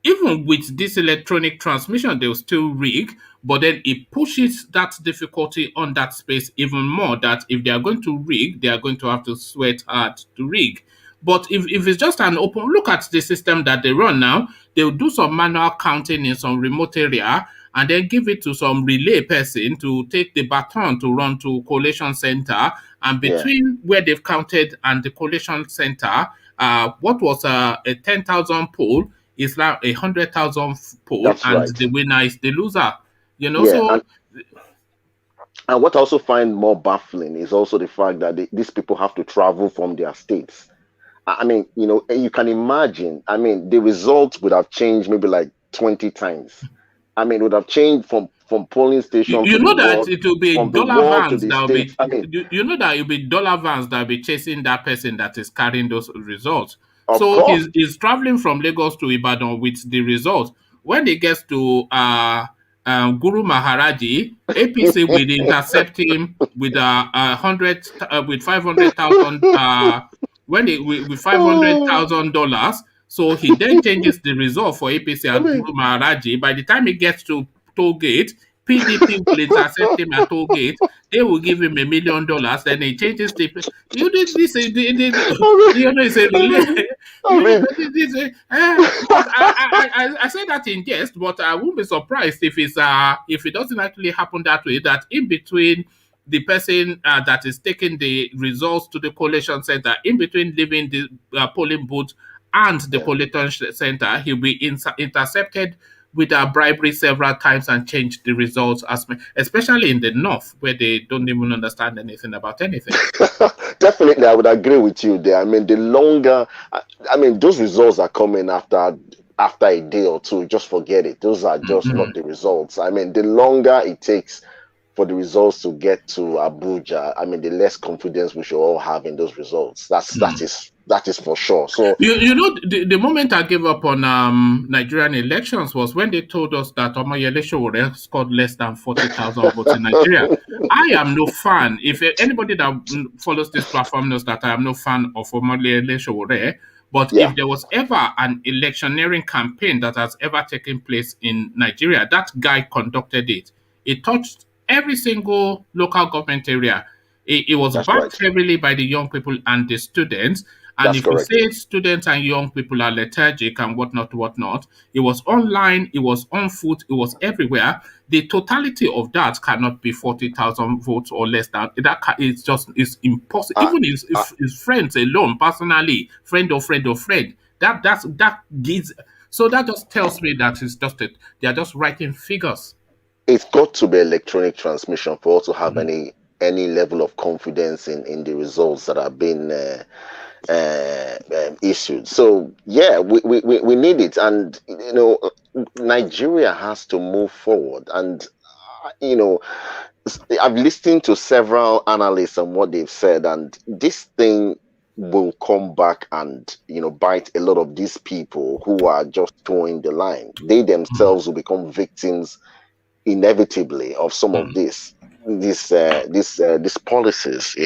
even with this electronic transmission, they'll still rig, but then it pushes that difficulty on that space even more. That if they are going to rig, they are going to have to sweat hard to rig. But if it's just an open look at the system that they run now, they'll do some manual counting in some remote area and then give it to some relay person to take the baton to run to collation center. And between where they've counted and the collation center, what was a 10,000 poll is now 100,000 poll, That's and right. the winner is the loser. You know, Yeah, so and what I also find more baffling is also the fact that these people have to travel from their states. I mean, you know, you can imagine. I mean, the results would have changed maybe like 20 times. I mean, it would have changed from polling station you to know the that ward, it will be from the dollar ward to vans the that will state. be I mean, you know that it will be dollar vans that will be chasing that person that is carrying those results. of So course, he's traveling from Lagos to Ibadan with the results. When he gets to Guru Maharaji, APC will intercept him with with 500,000 with $500,000. So he then changes the result for APC at Guru Maharaji. By the time he gets to toll gate, PDP will intercept him at toll gate. They will give him $1 million. Then he changes the. You did this. You know, it's a relay. But I say that in jest, but I won't be surprised if it doesn't actually happen that way. That in between the person that is taking the results to the collation center, in between leaving the polling booth and the collation center, he'll be intercepted with a bribery several times and change the results, especially in the north where they don't even understand anything about anything. definitely, I would agree with you there. I mean, the longer, I mean, those results are coming after a day or two. Just forget it. Those are just not the results. I mean, the longer it takes for the results to get to Abuja, I mean, the less confidence we should all have in those results. That is for sure. So you know, the moment I gave up on Nigerian elections was when they told us that Omoyele Sowore scored less than 40,000 votes in Nigeria. I am no fan. If anybody that follows this platform knows that I am no fan of Omoyele Sowore. But if there was ever an electioneering campaign that has ever taken place in Nigeria, that guy conducted it. It touched every single local government area. It was backed heavily by the young people and the students. And if you say students and young people are lethargic and whatnot, it was online, it was on foot, it was everywhere. The totality of that cannot be 40,000 votes or less than that. It's impossible. Even his friends alone, personally, friend, that gives. So that just tells me that it's just they are just writing figures. It's got to be electronic transmission for us to have any level of confidence in the results that are being issued. So yeah, we need it, and you know, Nigeria has to move forward. And you know, I've listened to several analysts and what they've said, and this thing will come back and, you know, bite a lot of these people who are just towing the line. They themselves will become victims inevitably of some of these policies.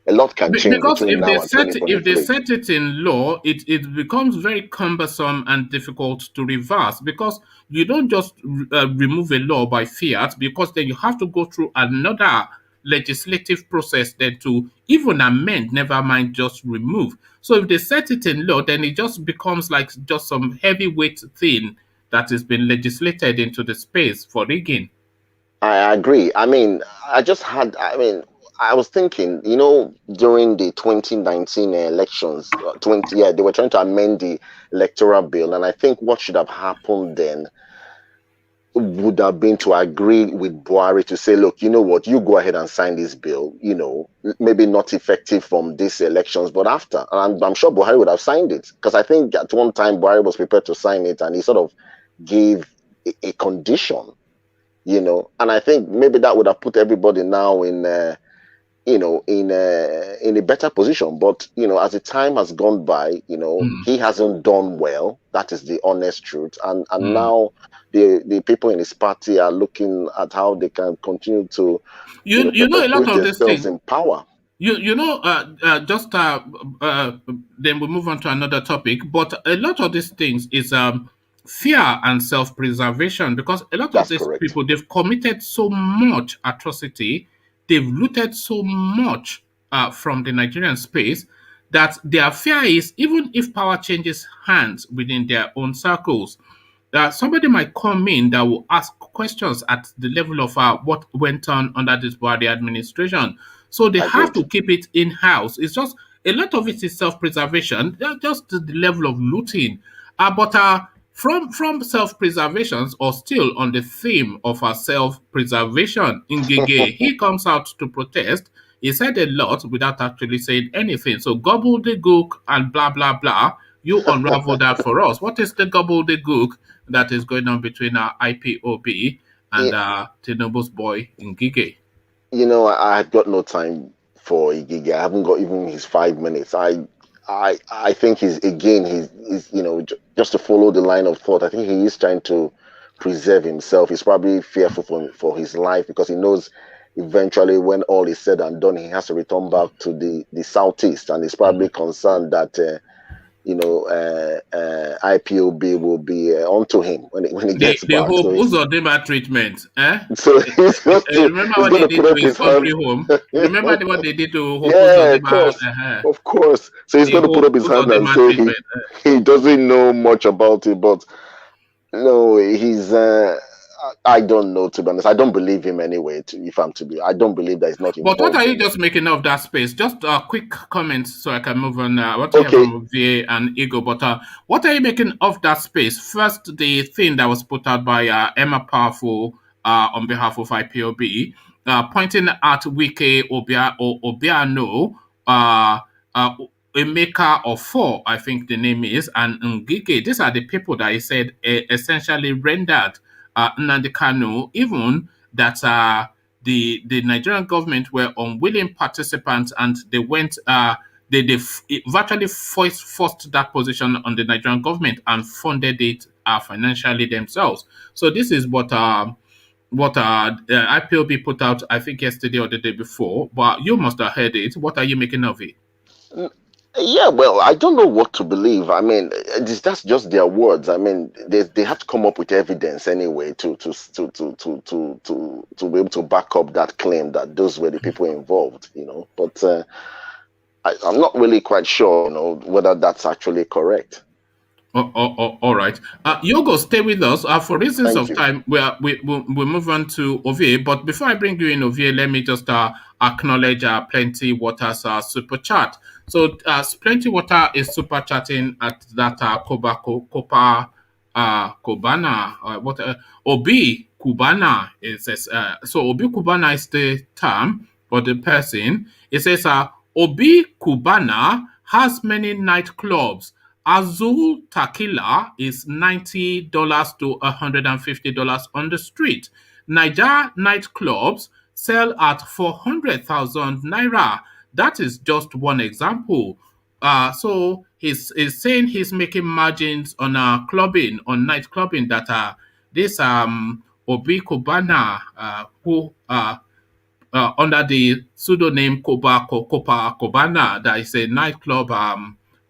A lot can change Because between now and if they 2023. set it in law, it becomes very cumbersome and difficult to reverse, because you don't just remove a law by fiat, because then you have to go through another legislative process then to even amend, never mind just remove. So if they set it in law, then it just becomes like just some heavyweight thing that has been legislated into the space for rigging. I agree. I mean, I was thinking, during the 2019 elections, they were trying to amend the electoral bill. And I think what should have happened then would have been to agree with Buhari to say, look, you know what, you go ahead and sign this bill, maybe not effective from these elections, but after. And I'm sure Buhari would have signed it, because I think at one time Buhari was prepared to sign it, and he sort of gave a condition, and I think maybe that would have put everybody now in a better position. But as the time has gone by, he hasn't done well. That is the honest truth. And now the people in his party are looking at how they can continue to a lot of these things in power. Then we move on to another topic. But a lot of these things is fear and self-preservation, because a lot of these people, they've committed so much atrocity, they've looted so much from the Nigerian space, that their fear is, even if power changes hands within their own circles, somebody might come in that will ask questions at the level of what went on under this Buhari administration. So they have to keep it in-house. It's just, a lot of it is self-preservation, just the level of looting. But from self-preservation, or still on the theme of self-preservation, Ngige, he comes out to protest. He said a lot without actually saying anything. So gobbledygook and blah, blah, blah. You unravel that for us. What is the gobbledygook that is going on between IPOB and Tinubu's boy Ngige? I had got no time for Ngige. I haven't got even his 5 minutes. I think he's just to follow the line of thought, I think he is trying to preserve himself. He's probably fearful for his life, because he knows eventually, when all is said and done, he has to return back to the southeast, and he's probably concerned that IPOB will be onto him when he gets back. The hope Uzodinma treatment. So he's remember what they did to his country home? Remember what they did to Hope Uzodinma? Of course. So he's going to put up his hand and say he doesn't know much about it, but no, he's. I don't know, to be honest. I don't believe him anyway. I don't believe that he's not involved. But what are you just making of that space? Just a quick comment so I can move on. What you have from VA and Ego, but what are you making of that space? First, the thing that was put out by Emma Powerful on behalf of IPOB, pointing at Wike Obiano, Emeka Ofo, I think the name is, and Ngige. These are the people that he said essentially rendered Nnamdi Kanu, even that the Nigerian government were unwilling participants, and they went they virtually forced that position on the Nigerian government and funded it financially themselves. So this is what IPOB put out, I think yesterday or the day before, but you must have heard it. What are you making of it? Yeah, well, I don't know what to believe. I mean, that's just their words. I mean, they have to come up with evidence anyway to be able to back up that claim that those were the people involved. But I'm not really quite sure, whether that's actually correct. All right. Yogo, stay with us. For reasons of time, we'll move on to Ovie. But before I bring you in, Ovie, let me just acknowledge Plenty Water's super chat. So Plenty Water is super chatting at that Kobana. Obi Kubana. It says so. Obi Kubana is the term or the person. It says Obi Kubana has many nightclubs. Azul Tequila is $90 to $150 on the street. Niger nightclubs sell at 400,000 naira. That is just one example. So he's saying he's making margins on clubbing, on night clubbing, that this Obi Kubana, who under the pseudonym Koba Kobana, that is a nightclub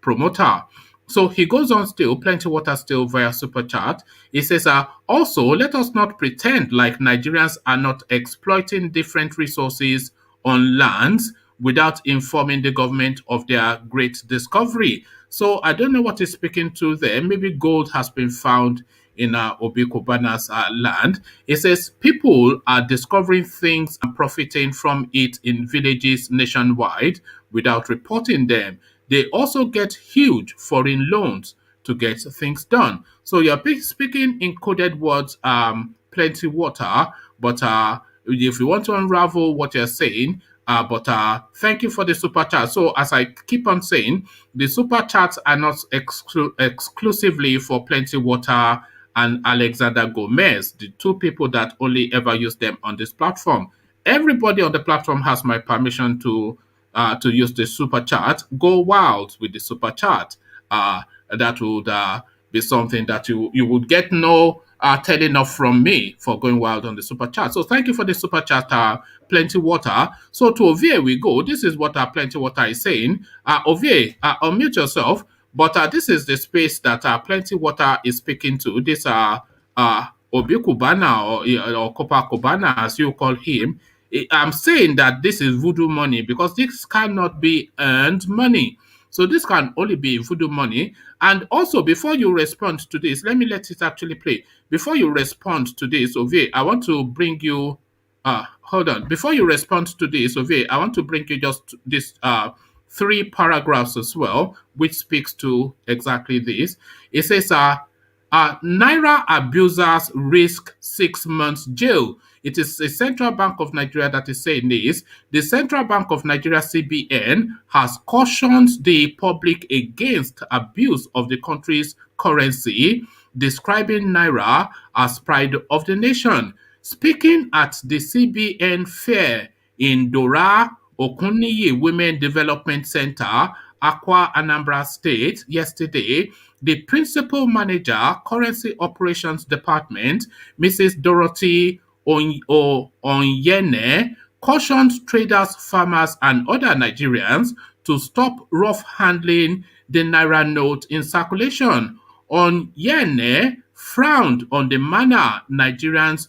promoter. So he goes on still, Plenty Water still via Super Chat. He says, also, let us not pretend like Nigerians are not exploiting different resources on lands without informing the government of their great discovery. So I don't know what he's speaking to there. Maybe gold has been found in Obi Kubana's land. It says people are discovering things and profiting from it in villages nationwide without reporting them. They also get huge foreign loans to get things done. So you're speaking in coded words, Plenty Water, but if you want to unravel what you're saying, but thank you for the super chat. So as I keep on saying, the super chats are not exclusively for Plenty Water and Alexander Gomez, the two people that only ever use them on this platform. Everybody on the platform has my permission to use the super chat. Go wild with the super chat. That would be something that you would get no telling off from me for going wild on the super chat. So thank you for the super chat, Plenty Water. So to Ovie we go. This is what Plenty Water is saying. Ovie, unmute yourself. But this is the space that Plenty Water is speaking to. This Obi Kubana or Kopa Kubana, as you call him. I'm saying that this is voodoo money because this cannot be earned money. So this can only be voodoo money. And also, before you respond to this, let it actually play. Before you respond to this, Ovie, I want to bring you. Hold on. Before you respond to this, Ovie, I want to bring you just this 3 paragraphs as well, which speaks to exactly this. It says, Naira abusers risk 6 months jail. It is the Central Bank of Nigeria that is saying this. The Central Bank of Nigeria, CBN, has cautioned the public against abuse of the country's currency, describing Naira as pride of the nation. Speaking at the CBN fair in Dora, Okuniyi Women Development Center, Akwa, Anambra State, yesterday, the principal manager, Currency Operations Department, Mrs. Dorothy Onyene, cautioned traders, farmers, and other Nigerians to stop rough handling the Naira note in circulation. Onyene frowned on the manner Nigerians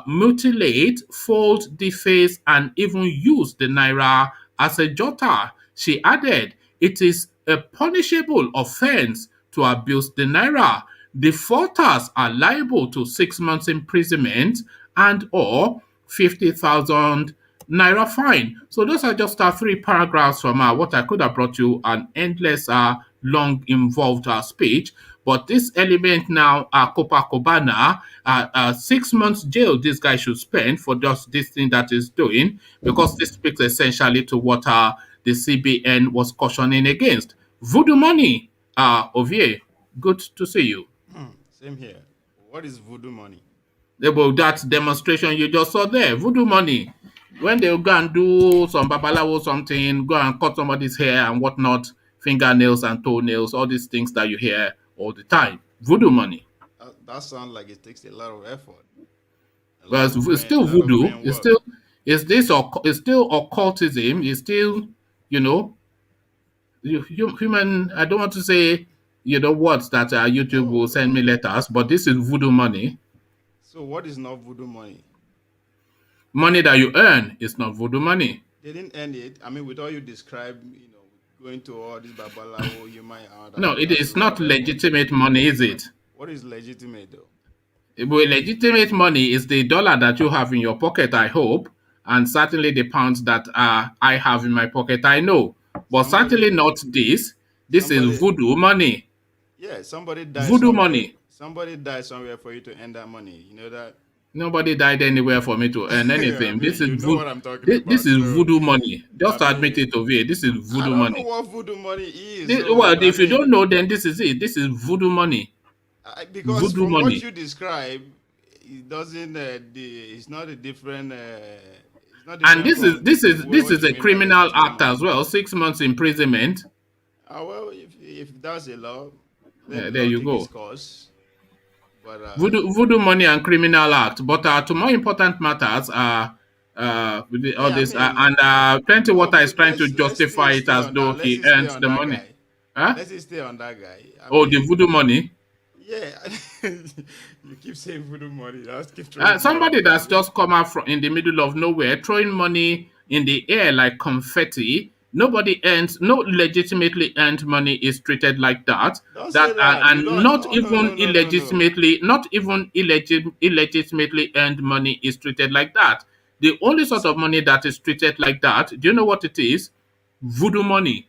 mutilate, fold, deface, and even use the Naira as a jotter. She added, it is a punishable offense to abuse the Naira. Defaulters are liable to 6 months imprisonment and or 50,000 Naira fine. So those are just 3 paragraphs from what I could have brought you an endless, long, involved speech. But this element now, Kopa Kobana, 6 months jail this guy should spend for just this thing that he's doing, because this speaks essentially to what the CBN was cautioning against. Voodoo money, Ovie, good to see you. Same here. What is voodoo money? About that demonstration you just saw there, voodoo money. When they go and do some babalawo something, go and cut somebody's hair and whatnot, fingernails and toenails, all these things that you hear all the time. Voodoo money. That sounds like it takes a lot of effort. But it's still voodoo. It's still occultism. It's still, human. I don't want to say, words that YouTube will send me letters, but this is voodoo money. So what is not voodoo money? Money that you earn is not voodoo money. They didn't earn it. I mean, with all you describe, going to all this babalawo, you might. No, it is not legitimate money, is it? What is legitimate though? Well, legitimate money is the dollar that you have in your pocket, I hope, and certainly the pounds that I have in my pocket, I know. But certainly not this. This is voodoo money. Yeah, somebody died. Voodoo money. Somebody died somewhere for you to earn that money. You know that? Nobody died anywhere for me to earn anything. This is what I'm talking about. This is voodoo money. Just admit it, Ovie. This is voodoo money. I don't know what voodoo money is. If you don't know, then this is it. This is voodoo money. Because voodoo from money. what you describe, it doesn't. It's not a different. And this is a criminal act as well. 6 months imprisonment. Well, if that's a law, there you go. But voodoo money and criminal act. But to more important matters, with all yeah, I this, mean, and Plenty no, Water is but trying to let's justify it stay as on though that. Let's he stay earns on the that money. guy. Huh? Let's stay on that guy. I Oh, the mean, voodoo money. yeah, you keep saying voodoo money. Let's keep throwing Somebody money. that's just come out from in the middle of nowhere, throwing money in the air like confetti. Nobody earns, no legitimately earned money is treated like that. Don't say That that. You and don't. not No, no, even no, no, no, no. illegitimately earned money is treated like that. The only sort of money that is treated like that, do you know what it is? Voodoo money.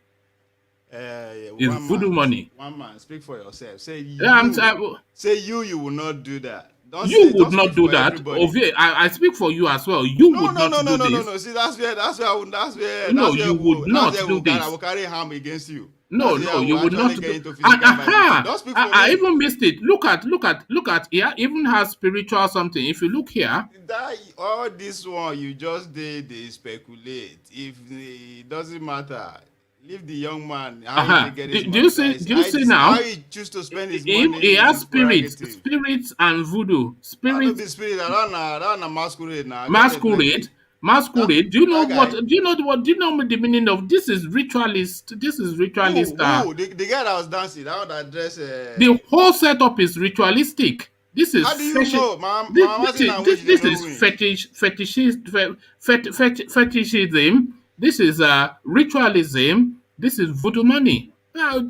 Yeah, Is voodoo money. One man. Speak for yourself. Say Yeah, you. Say you will not do that. Don't You say. would Don't not speak do for that. everybody. Ovie, I speak for you as well. You No, would no, not no, no, do no, no, this. no. See, that's where No, you would not do I this. will carry harm against you. No, That's where no, I you will would not actually do. get into physical violence. Aha! Don't speak for I me. even missed it. Look at. It even has spiritual something. If you look here, That all this one you just did, they speculate. If it doesn't matter, leave the young man. How he get his do money? you see? Do you see now? How he choose to spend his He, money he is has his spirits, prerogative. spirits and voodoo. I don't be Spirits, spirit. I don't know masquerade now. masquerade, masquerade. Do you know That what? guy. Do you know what? Do you know the meaning of this? Is ritualist. This is ritualist. Who? The guy that was dancing, that one that dress. The whole setup is ritualistic. This is How do you fetish. know? Mama saying which they This know is win. fetishism. This is ritualism. This is voodoo money. Yeah, One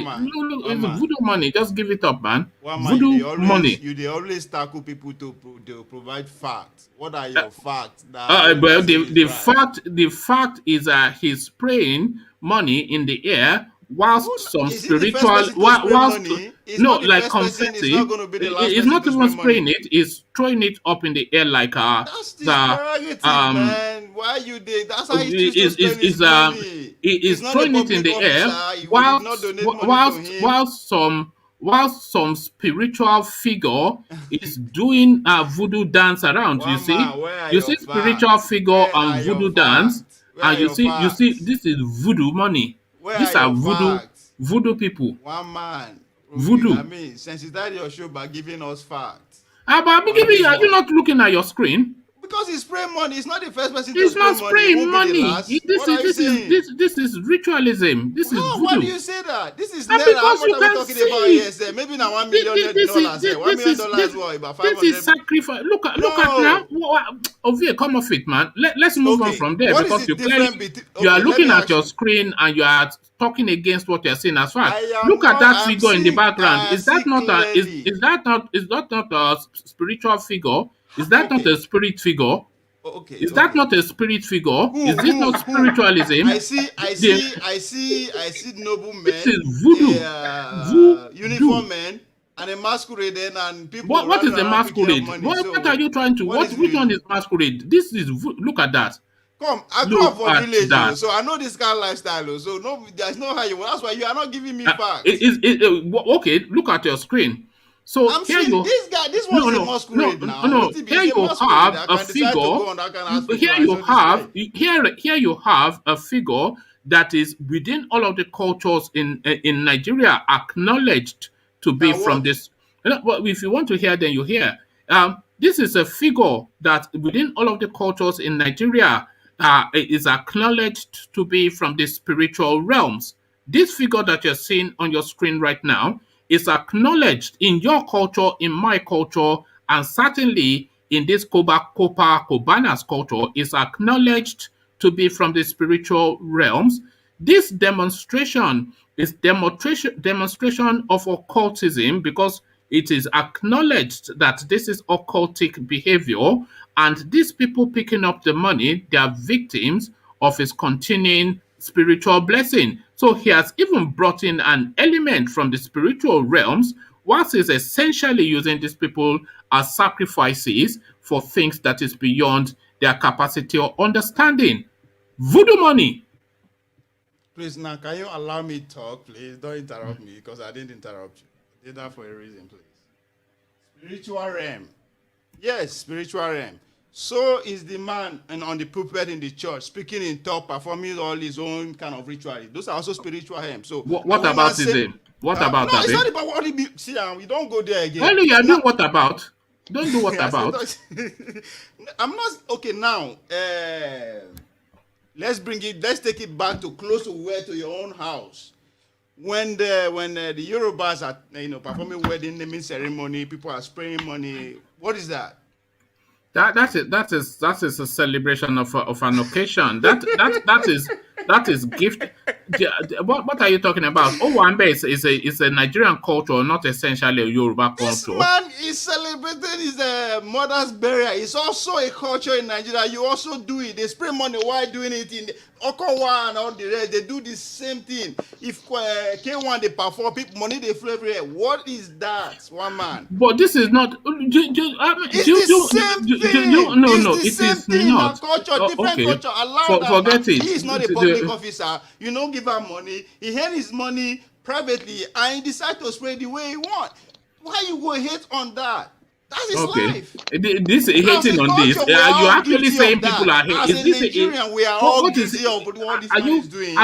man. it's voodoo money. Just give it up, man. One man, Voodoo money. they always tackle people to provide facts. What are your facts? That Well, you say is right? the fact is he's spraying money in the air whilst some Is he the first spiritual person to spray whilst money? He's no not the like first person, confetti. he's not going to be the last It's person not to even spray spraying money. it. He's throwing it up in the air like That's his the prerogative, man. Why you did? That's how he choose to is spend his money. is He's not a throwing it in public the air officer. We did not donate money to him. whilst some spiritual figure is doing a voodoo dance around. You One see, man, where are you your see spiritual facts? figure Where are and your voodoo dance, facts? Where are and your you see facts? this is voodoo money. Where These are are your facts? voodoo people. One man. Voodoo. I mean, sensitize your show by giving us facts. But I'm On giving this you. Are you one. not looking at your screen? Because he's spraying money. He's not the first person to It's spray not money. He spraying won't be the money. last. This What are you saying? this is ritualism. This is How? voodoo. Why do you say that? This is And naira. How because much you are we can talking see, about here? Sir? Maybe now $1 million. Sir. $1 million what? About this is 500. sacrifice. Look at No. now. Ovie, come off it, man. Let's move on Okay. from there What is because the you clearly difference between? you are Okay, let looking me at ask your you. screen and you are talking against what you're saying as far. I am Look at not. that I am figure in the seeing. background. I Is that see not a clearly. is that not a spiritual figure? Is that not Okay. a spirit figure? Okay. Is that not a spirit figure? Is this not spiritualism? I see noble men, This is voodoo. uniform men, and a masquerade and people. What is the running around picking up masquerade? money. What So, are you trying to? what is Which one voodoo? is masquerade? This is look at that. Come, I grew Look up for at village, that. so I know this kind of lifestyle. So no, there's no how you. That's why you are not giving me facts. Okay, look at your screen. So I'm here seeing you this guy. This one is a masquerade now. What if Here he's a you masquerade? have I a can decide to go on that kind of figure. hospital. Here you have a figure that is within all of the cultures in Nigeria acknowledged to be That from what? this. Well, if you want to hear, then you hear. This is a figure that within all of the cultures in Nigeria is acknowledged to be from the spiritual realms. This figure that you're seeing on your screen right now is acknowledged in your culture, in my culture, and certainly in this Kobanas culture is acknowledged to be from the spiritual realms. This demonstration is demonstration of occultism because it is acknowledged that this is occultic behavior, and these people picking up the money, they are victims of his continuing spiritual blessing. So he has even brought in an element from the spiritual realms, whilst he's essentially using these people as sacrifices for things that is beyond their capacity or understanding. Voodoo money. Please, now, can you allow me talk, please? Don't interrupt me because I didn't interrupt you. I did that for a reason, please. Spiritual realm. Yes, spiritual realm. So is the man and on the pulpit in the church, speaking in talk, performing all his own kind of rituals. Those are also spiritual realm. So What when about I say- him? What about No, that? it's not about what it be. See, we don't go there again. Well, you are doing what about? Don't do what I said, about. I'm not okay now. Let's take it back to close to your own house. When the Yorubas are performing wedding naming ceremony, people are spraying money. What is that? That is a celebration of an occasion. That is gift. What are you talking about? Owambe is a Nigerian culture, not essentially a Yoruba This culture. man is celebrating his mother's burial. It's also a culture in Nigeria. You also do it. They spray money while doing it in Okowa and all the rest. They do the same thing. If K1 they perform, people money they flow everywhere. What is that, one man? But this is not. It's the same thing. No, It's it the same is thing. not. Culture, different Okay, culture. Allow that. forget Man. it. He is not a public officer. You don't give him money. He earn his money privately and he decide to spray the way he want. Why you go hate on that? That's his life. This hating on this. We are You're all actually guilty saying of that. people are hating. As a Nigerian, we are all guilty of what this man is doing.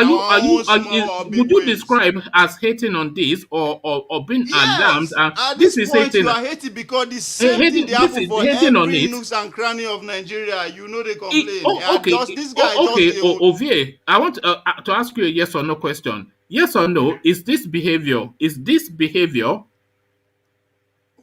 Would you describe as hating on this or being alarmed? At This this is point, hating. you are hating because the same thing they happen for hating on every it. nooks and cranny of Nigeria. You know they complain. Okay. This guy Ovie, I want to ask you a yes or no question. Yes or no? Is this behavior?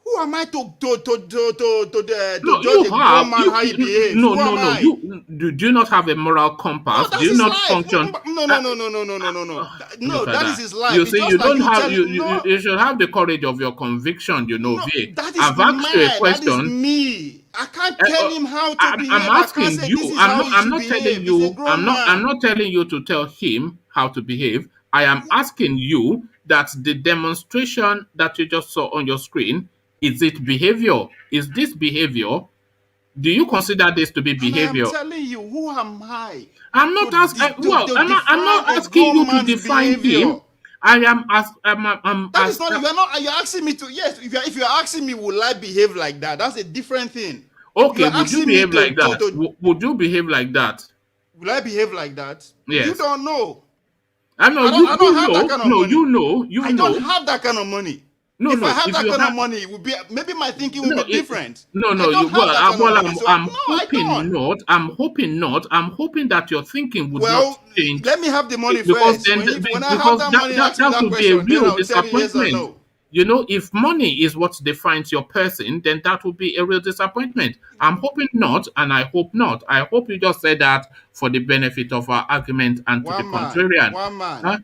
Who am I to judge you a have. grown man how he behaves? No. Who am I? You do not have a moral compass. No, Do you not life. function? No. No, that is his life. You It's see, just you like don't have. tell him, no, You should have the courage of your conviction. V. that is I've asked you a That is question. me. I can't tell him how to behave. I'm asking I can't say, you. This is I'm how not. I'm not should behave. telling He's a you. grown I'm man. not telling you to tell him how to behave. I am asking you that the demonstration that you just saw on your screen, is it behavior? Is this behavior? Do you consider this to be behavior? I'm telling you, who am I? I'm not asking. Well, I'm not asking you to define him. I am as that is not. You're asking me to. Yes, if you're asking me, will I behave like that? That's a different thing. Okay, would you behave like that? Would you behave like that? Will I behave like that? Yes. You don't know. I know. I don't have that kind of money. You know. I don't have that kind of money. No, if I have if that you kind of money, it would be maybe my thinking would be different. I'm hoping not. I'm hoping that your thinking would not change. Let me have the money because first. Then, when I have that money, that would be a real disappointment. Yes, you know, if money is what defines your person, then that would be a real disappointment. I'm hoping not, and I hope not. I hope you just said that for the benefit of our argument and to the contrarian. One man. Huh?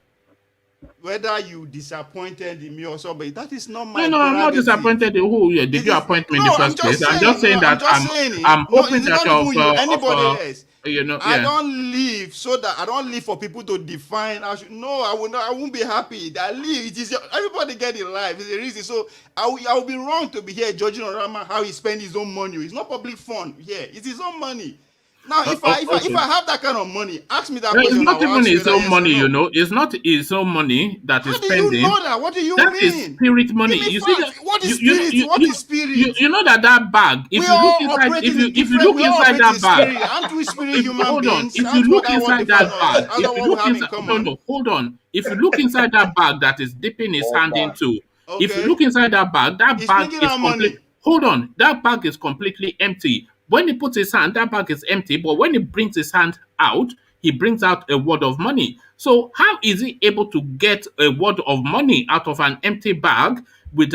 Whether you disappointed in me or somebody, that is not my No, I'm not disappointed in who you did. You appoint me in the first place? I'm just saying that I'm hoping that anybody else. You know, I don't live so that I don't live for people to define. I won't be happy. I live. It is everybody get in life. It's a reason. So I will be wrong to be here judging Orama how he spend his own money. It's not public fund. Yeah, it's his own money. Now, if I have that kind of money, ask me that question. It's not even his own money, you know. It's not his own money that is spending. How do you know that? What do you mean? That is spirit money. You see that? What is spirit? What is spirit? You know that bag. If you look inside that bag, aren't we spirit human beings? If you look inside that bag, hold on. If you look inside that bag that is dipping his hand into, if you look inside that bag is complete. Hold on, that bag is completely empty. When he puts his hand, that bag is empty. But when he brings his hand out, he brings out a wad of money. So how is he able to get a wad of money out of an empty bag with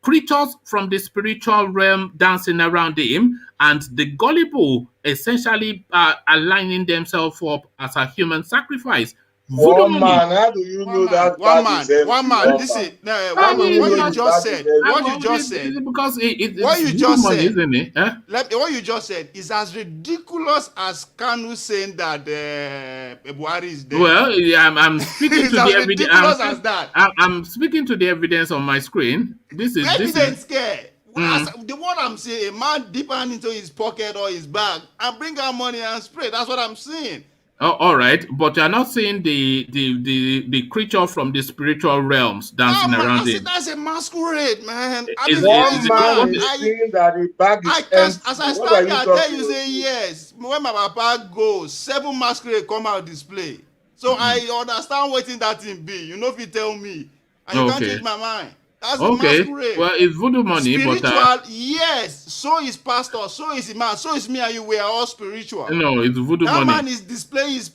creatures from the spiritual realm dancing around him and the gullible essentially aligning themselves up as a human sacrifice? One man, how do you know that? One man. Listen, what you just said. Because what you just said, isn't it? What you just said is as ridiculous as Kanu saying that Buhari is dead. Well, I'm speaking to the evidence. I'm speaking to the evidence on my screen. This is evidence. The one I'm saying, a man dip hand into his pocket or his bag and bring out money and spray. That's what I'm saying. Oh, all right, but you're not seeing the creature from the spiritual realms dancing around it. That's a masquerade, man. One man is saying that the bag is empty. As I start here, I tell you, say yes. When my papa goes, 7 masquerade come out display. So I understand what that thing be. You know if you tell me. And you can't Okay. change my mind. That's a Okay. masquerade. Well, it's voodoo money, but Spiritual, yes. So is pastor, so is imam, so is me and you. We are all spiritual. no, it's voodoo That money. man is displaying his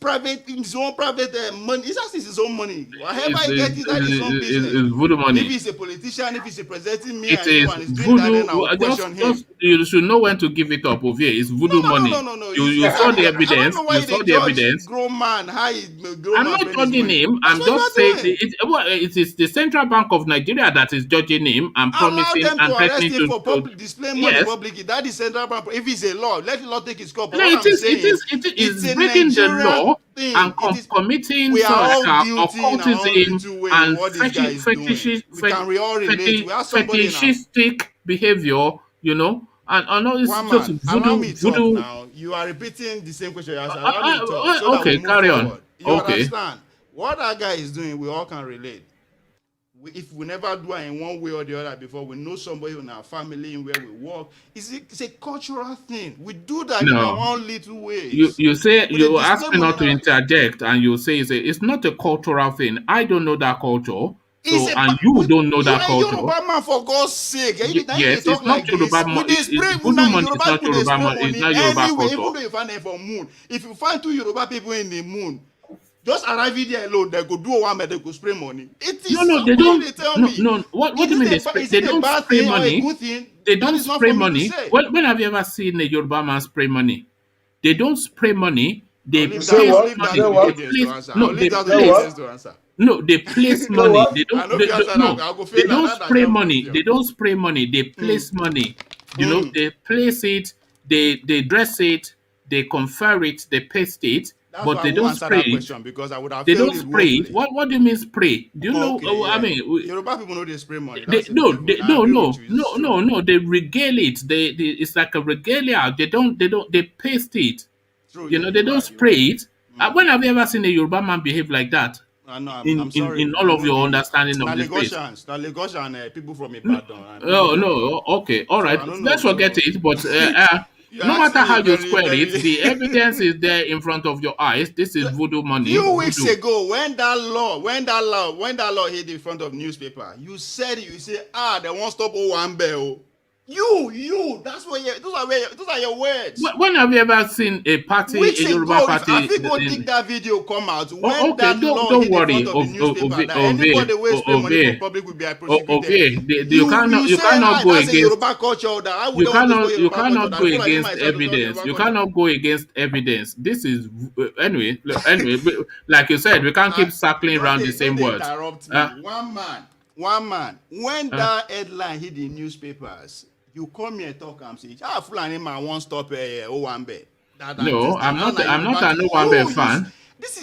own private money. It's just his own money. Whatever It's, he gets, that is his own business. it's voodoo money. If he's a politician, if he's representing me It and you is and he's doing that, voodoo. then I'll question him. Just you should know when to give it up. Ovie, it's voodoo money. No. You saw the I don't evidence. know why You they saw the judge evidence. grown man. How he grown I'm man not spend his judging money. him. That's I'm what you're just not saying doing. it is the Central Bank of Nigeria that is judging him and Allow promising them and to arrest threatening him for to displaying money yes. publicly. That is central bank. If it's a law, let the law take its course. But No, what I'm saying it is it's a breaking the Nigerian law thing. and It is, committing we are sort all of guilty in our own occultism little way and what this guy is doing. We all relate. We have somebody in our fetishistic behavior, you know, and all this one just man. Allow me talk voodoo. now. You are repeating the same question you asked. Allow me talk so that Okay, we move carry on. forward. You Okay. understand? What that guy is doing, we all can relate. If we never do it in one way or the other before, we know somebody in our family in where we work. It's a cultural thing. We do that in our own little ways. You say With you a ask me not to disclaimer. interject, and you say it's not a cultural thing. I don't know that culture, It's a and you don't know that you are a culture. Yoruba man, for God's sake. Yes, it's not Yoruba money. It's voodoo money. It's not Yoruba money. It's not Yoruba anyway, even culture. though you find them for moon, if you find 2 Yoruba people in the moon, just arrive there alone, they go do one, they go spray money. It is No, they don't. They tell No, me. no. What do you mean they spray? They don't bad spray thing or a money. good thing? They That don't is not spray for me to money. say. When have you ever seen a Yoruba man spray money? They don't spray money. They I'll leave place that- I'll leave money. that to They the audience to place. answer. No, I'll they leave that to the place. audience to answer. No, they place money. They I know don't. if you answer No, that, I'll go they fail don't that. spray money. They don't spray money. They place money. You know, they place it. They dress it. They confer it. They paste it. That's But why they I don't won't answer spray that it. question because I would have They failed don't it spray it. woefully. What do you mean spray? Do you know? Okay, I yeah. mean, Yoruba people know they spray money. they, That's a no, different they, one. I no, agree no, with you. It's no, true. no, no. They regale it. They it's like a regalia. They paste it. True, You yeah, know, they you're don't right, spray it. When have you ever seen a Yoruba man behave like that? I know, In I'm sorry. in all of your understanding Now of the space. Lagos and people from Ibadan. Oh no, okay, all So right. I don't Let's know, forget so- it. But You're no matter asking how a you very, square very- it, the evidence is there in front of your eyes. This is voodoo money. Few weeks Voodoo. ago, when that law hit in front of newspaper, you said they won't stop Owambe. That's what those are your words. When have you ever seen a party, Weeks a ago, Yoruba party? I think go dig that video come out when okay, that law don't hit worry. in front of the newspaper that anybody who spend money for public will be prosecuted. You cannot go that's a against. Yoruba culture. That I would You cannot go against evidence. You cannot go against evidence. This is anyway. Like you said, we can't keep circling around the same words. Interrupt me. One man. When that headline hit the newspapers, you come here talk and say, Fulani man won't stop Owambe. No, I'm not an Owambe fan.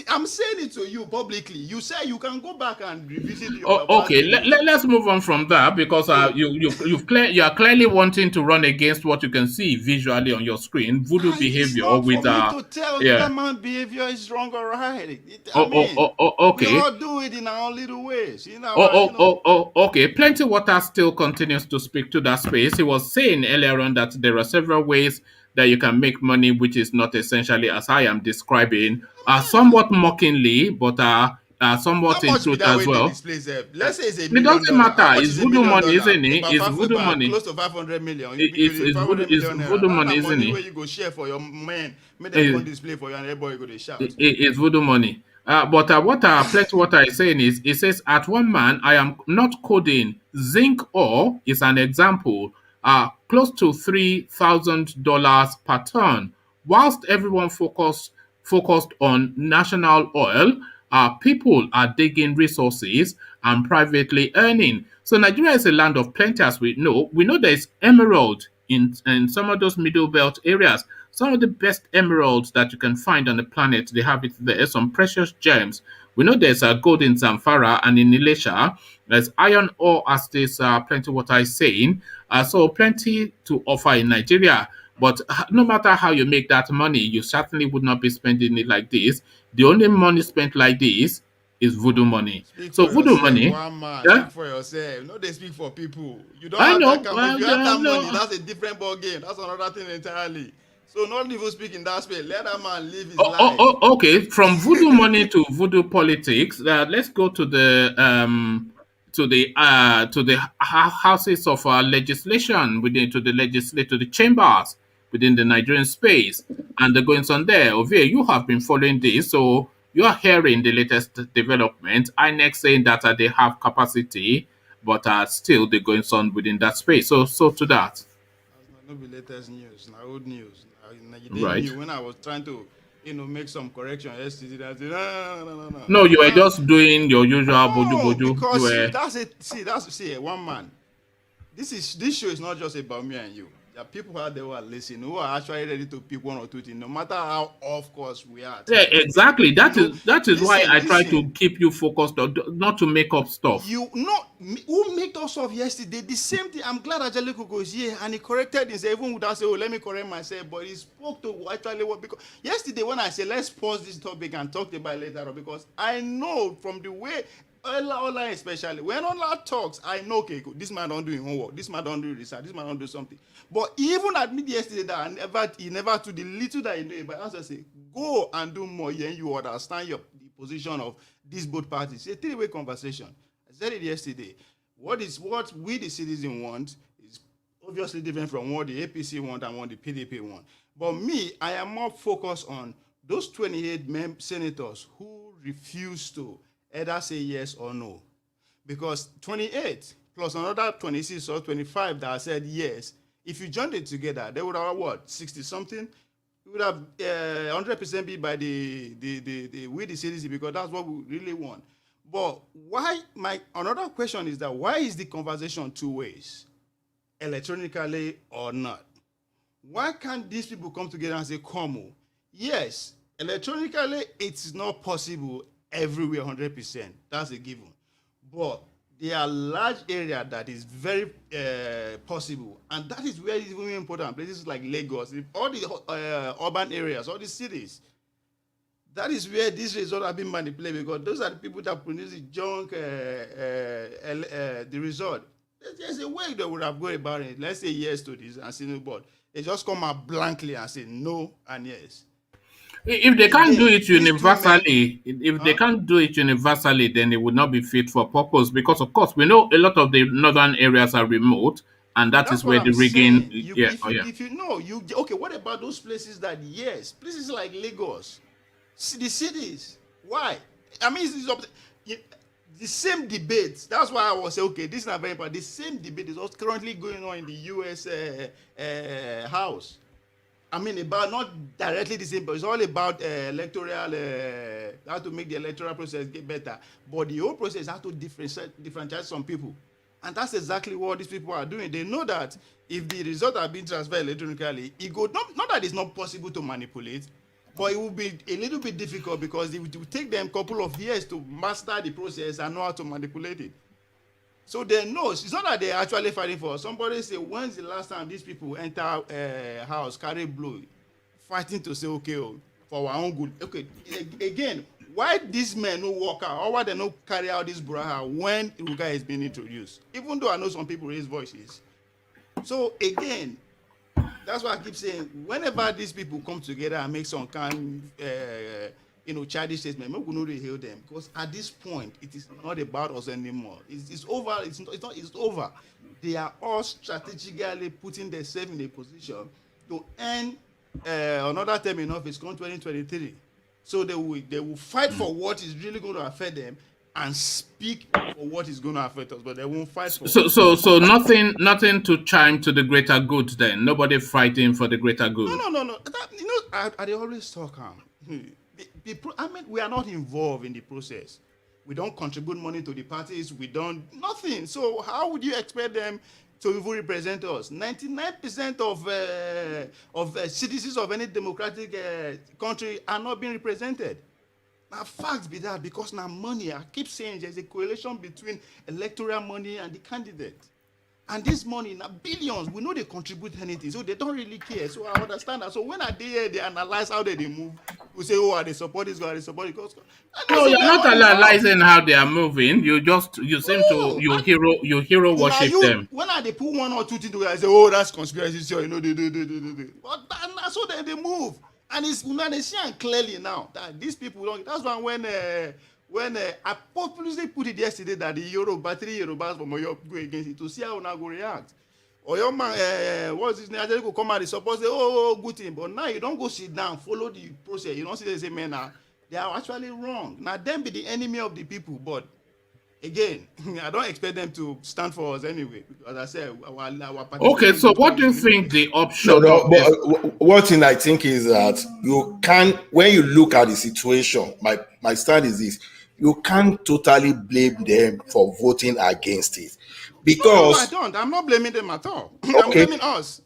I'm saying it to you publicly. You say you can go back and revisit your. Okay, let's move on from that because you are clearly wanting to run against what you can see visually on your screen, voodoo behavior with to tell that man behavior is wrong or right. Okay. We all do it in our own little ways. Okay. Plenty Water still continues to speak to that space. He was saying earlier on that there are several ways that you can make money, which is not essentially as I am describing, somewhat mockingly, but somewhat in truth as well. Let's say it's It doesn't matter. It's voodoo money, isn't it? It's voodoo about money. Close to 500 million. It's voodoo money, isn't it? Where you go share for your men, make them go display for you, and everybody go to shout. It's voodoo money. But what Plenty Water is saying is, it says, at one man, I am not coding. Zinc ore is an example. Close to $3,000 per ton. Whilst everyone focused on national oil, people are digging resources and privately earning. So Nigeria is a land of plenty, as we know. We know there's emerald in some of those middle belt areas. Some of the best emeralds that you can find on the planet, they have it there. Some precious gems. We know there's gold in Zamfara and in Elisha. There's iron ore, as this Plenty Water is saying. So plenty to offer in Nigeria. But no matter how you make that money, you certainly would not be spending it like this. The only money spent like this is voodoo money. Voodoo money. Speak for yourself. No, they speak for people. You don't I have know. that kind if you have that money, that's a different ball game. That's another thing entirely. So not even speak in that space. Let that man live his life. Okay. From voodoo money to voodoo politics, let's go to the to the houses of legislation within to the legislative chambers within the Nigerian space, and the goings on there. Ovie, you have been following this, so you are hearing the latest development. INEC saying that they have capacity, but still the goings on within that space. So to that, That's not be latest news. Now old news. Now you didn't right? knew when I was trying to, make some correction yesterday. I said, no. No, you were just doing your usual boju No, boju. You because were that's it. See, one man. This show is not just about me and you. There are people out there who are listening, who are actually ready to pick one or two things, no matter how off course we are. yeah, exactly. That is why I try to listen. keep you focused, not to make up stuff. Who made us off yesterday? The same thing. I'm glad Angelico goes here and he corrected himself, even without saying, "Oh, let me correct myself." But he spoke to actually what, because yesterday when I said let's pause this topic and talk about it later on, because I know from the way Ola especially when Ola talks, I know okay, this man don't do his homework, this man don't do research, this man don't do something. But he even admit yesterday that he never to the little that he knew. But as I say, go and do more, then you understand the position of these both parties. It's a three-way conversation. I said it yesterday. What we the citizens want is obviously different from what the APC want and what the PDP want. But me, I am more focused on those 28 senators who refuse to either say yes or no. Because 28 plus another 26 or 25 that said yes, if you joined it together, they would have what, 60 something? It would have 100% be by we the citizens, because that's what we really want. But another question is that why is the conversation two ways, electronically or not? Why can't these people come together and say, "Como"? Yes, electronically it's not possible everywhere 100%. That's a given. But there are large areas that is very possible, and that is where it's even important. Places like Lagos, all the urban areas, all the cities. That is where these results have been manipulated, because those are the people that produce the junk, the result. There's a way they would have gone about it. Let's say yes to this and say no, but they just come out blankly and say no and yes. If they can't do it These two men- universally, if they can't do it universally, then it would not be fit for purpose. Because of course we know a lot of the northern areas are remote, and that That's is where what the I'm rigging. saying. If you know, okay, what about those places that yes, places like Lagos, the cities? Why? I mean, the same debate. That's why I was saying, okay, this is not very important. The same debate is also currently going on in the U.S. House. I mean, about not directly the same, but it's all about electoral, how to make the electoral process get better. But the whole process has to differentiate some people. And that's exactly what these people are doing. They know that if the results are being transferred electronically, not that it's not possible to manipulate, but it will be a little bit difficult, because it will take them a couple of years to master the process and know how to manipulate it. So they know it's not that they're actually fighting for us. Somebody say, when's the last time these people enter house, carry blow, fighting to say, okay, for our own good. Okay, again, why these men no work out, or why they no carry out this braha when Ruga is being introduced? Even though I know some people raise voices. So again, that's why I keep saying, whenever these people come together and make some kind childish statement, we know they heal them, because at this point it is not about us anymore. It's over. It's over. They are all strategically putting themselves in a position to earn another term in office come 2023. So they will fight for what is really going to affect them and speak for what is going to affect us, but they won't fight for. So nothing to chime to the greater good. Then nobody fighting for the greater good. No. I always talk. I mean, we are not involved in the process. We don't contribute money to the parties. We don't nothing. So how would you expect them to even represent us? 99% of citizens of any democratic country are not being represented. Now, facts be that, because now money. I keep saying there's a correlation between electoral money and the candidate. And this money, now billions, we know they contribute anything, so they don't really care. So I understand that. So when I they analyze how they move, we say, oh, are they support this guy, are they support this guy? No, you're not analyzing how they are moving. You seem to hero worship them. When they put one or two things together, I say, oh, that's conspiracy theory. They. But that's so they move. And it's they see clearly now that these people don't. That's why when I popularly put it yesterday that the three Yorubas from Oyo go against it to see how una go react. Oyo man, what's his name? Ajayiko come out, suppose say, oh, good thing. But now you don't go sit down, follow the process. You don't see they say, man, they are actually wrong. Now them be the enemy of the people, but again, I don't expect them to stand for us anyway. As I said, our Okay, so what do you think the option No, of but this? one thing I think is that you can't, when you look at the situation, my stand is this: you can't totally blame them for voting against it, No, I because don't. I'm not blaming them at all. I'm okay, blaming us.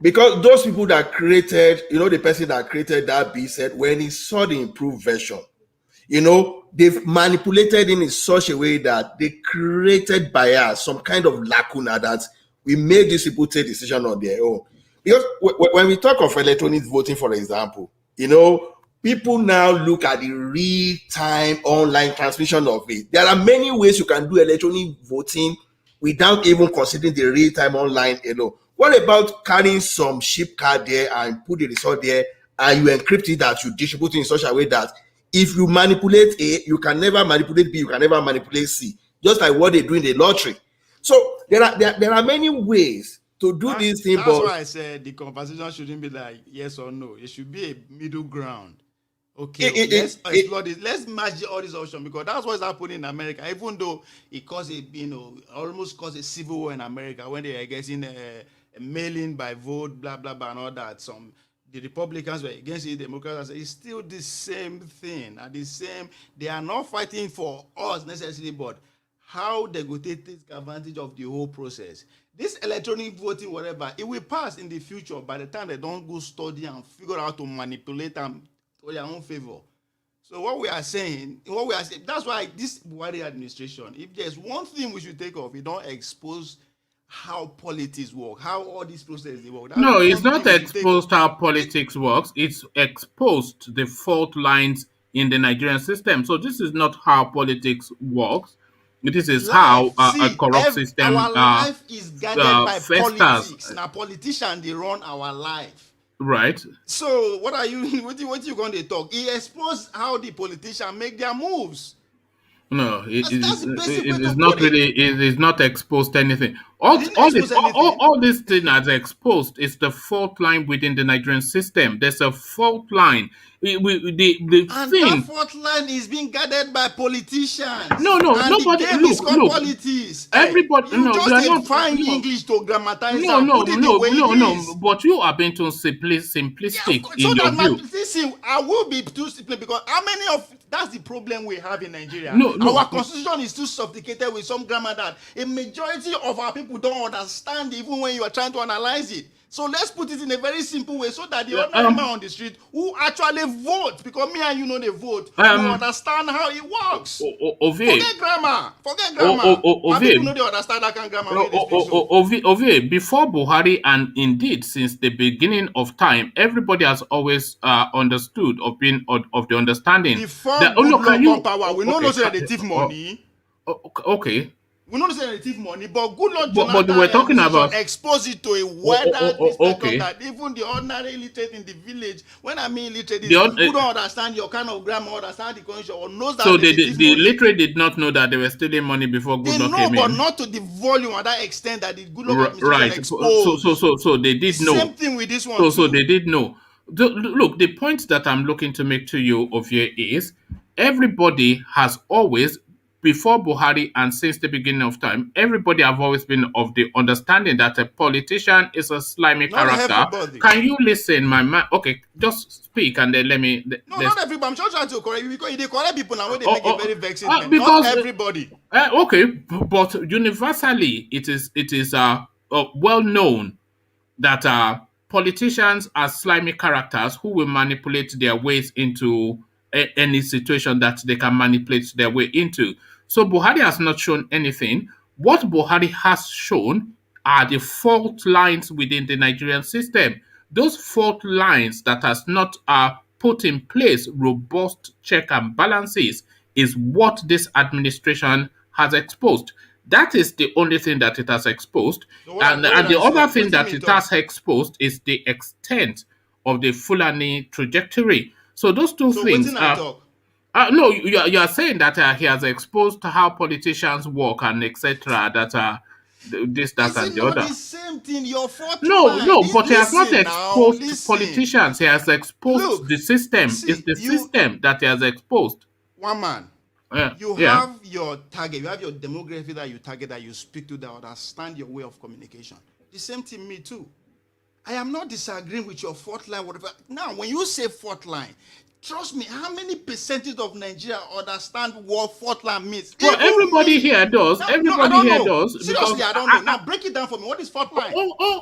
because those people that created, the person that created that bill said when he saw the improved version, they've manipulated it in such a way that they created bias, some kind of lacuna that we made these people take decision on their own. Because when we talk of electronic voting, for example, people now look at the real-time online transmission of it. There are many ways you can do electronic voting without even considering the real-time online alone. What about carrying some chip card there and put the result there, and you encrypt it, that you distribute it in such a way that if you manipulate A, you can never manipulate B, you can never manipulate C, just like what they do in the lottery. So there are many ways to do these things. That's why I said the conversation shouldn't be like yes or no. It should be a middle ground. Okay, let's explore this. Let's match all these options, because that's what's happening in America. Even though it caused almost caused a civil war in America when they are getting a mail-in by vote, blah blah blah, and all that. The Republicans were against it, the Democrats. It's still the same thing. And they are not fighting for us necessarily, but how they go take advantage of the whole process. This electronic voting, whatever, it will pass in the future by the time they don't go study and figure out to manipulate them to their own favor. So what we are saying, that's why this Buhari administration, if there's one thing we should take off, it don't expose how politics work, how all these processes work. That's No, the it's one not thing we should take exposed off. how politics works. It's exposed the fault lines in the Nigerian system. So this is not how politics works. This is how Life, a see, corrupt system our life is guided by festers, politics. Now, politicians, they run our life. right? So, what are you, what you going to talk? He exposed how the politicians make their moves. No, That's the basic way it is to not put it. really. It is not exposed to anything. It didn't expose anything. All this thing has exposed is the fault line within the Nigerian system. There's a fault line. The And thing. that fourth line is being guided by politicians. No, And nobody. the game is called Look. politics. Hey, Everybody. you No, just we are not. define No, English to grammatize no, and no, put it no, the way no, it no. is. But you are being too Yeah, simplistic so in your that my view. listen, I will be too simple, because how many of that's the problem we have in Nigeria. No. Our constitution is too sophisticated with some grammar that a majority of our people don't understand, even when you are trying to analyze it. So let's put it in a very simple way so that the ordinary man on the street who actually vote, because me and you know they vote, will understand how it works. Forget grammar. My people know they understand that kind of grammar. When they speak so. Ovie, before Buhari, and indeed since the beginning of time, everybody has always understood of the understanding Before that Goodluck come power, we know say they thief oh, money. okay. We know say they thief money, but Goodluck But we're talking about expose it to a wider spectrum okay. that even the ordinary illiterate in the village, when I mean illiterate, The who don't understand your kind of grammar, understand the constitution, or knows that So they the thief money. literate did not know that they were stealing money before They Goodluck know, came but in. not to the volume and that extent that the Goodluck administration Right. exposed. So they did know. Same thing with this one. So too. they did know. Look, the point that I'm looking to make to you, Ovie, is everybody has always, before Buhari and since the beginning of time, everybody have always been of the understanding that a politician is a slimy Not character. everybody. Can you listen, my man? Okay, just speak and then let me. No, not everybody. I'm just trying to correct you, because they correct people now when they Oh, make a very vexing. because Not everybody. Okay, but universally, it is well known that politicians are slimy characters who will manipulate their ways into any situation that they can manipulate their way into. So Buhari has not shown anything. What Buhari has shown are the fault lines within the Nigerian system. Those fault lines that has not put in place robust check and balances is what this administration has exposed. That is the only thing that it has exposed. So And the other thing that it has exposed is the extent of the Fulani trajectory. So those two So things waiting I are. talk. No, you are saying that he has exposed how politicians work and etc. That this, that, Is and it the not other. the same thing? Your fourth No, line. no, but he has not Listen now, exposed listen. politicians. He has exposed Look, the system. It's see, the you system that he has exposed. one man. You Yeah. have your target, you have your demography that you target, that you speak to, that understand your way of communication. The same thing, me too. I am not disagreeing with your fourth line, whatever. Now, when you say fourth line, trust me, how many percentage of Nigeria understand what fourth line means? Well, Even everybody me. here does. No, I Everybody don't here know. does because Seriously, I don't know. Now, break it down for me. What is fourth line?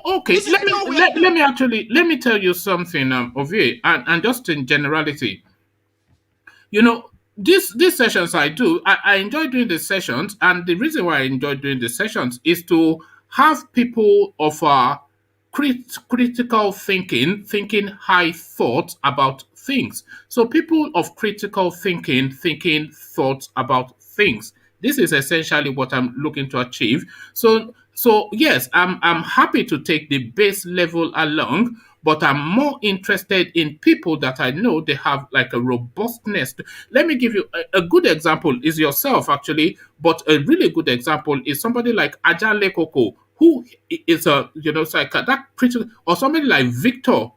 okay. This is no, Let me tell you something, Ovie, and just in generality. You know, these sessions I enjoy doing the sessions, and the reason why I enjoy doing the sessions is to have people of critical thinking high thoughts about things. So people of critical thinking thoughts about things. This is essentially what I'm looking to achieve. So yes, I'm happy to take the base level along, but I'm more interested in people that I know they have like a robustness. Let me give you a good example is yourself actually, but a really good example is somebody like Ajale Koko, who is a it's like that critical, or somebody like Victor,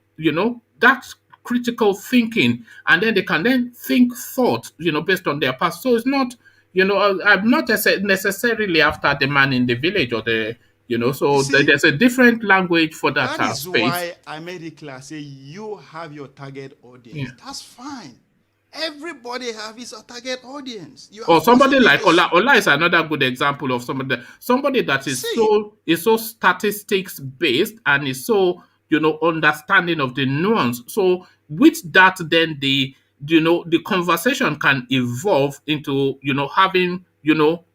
that critical thinking, and then they can then think thought, based on their past. So it's not, I'm not necessarily after the man in the village or the, You so see, there's a different language for that that is space. why I made it clear. Say you have your target audience. Yeah. That's fine. Everybody have his target audience. You are Or somebody forcing me like to Ola is another good example of somebody that see. is so statistics based and is so understanding of the nuance. So with that, then the conversation can evolve into having critical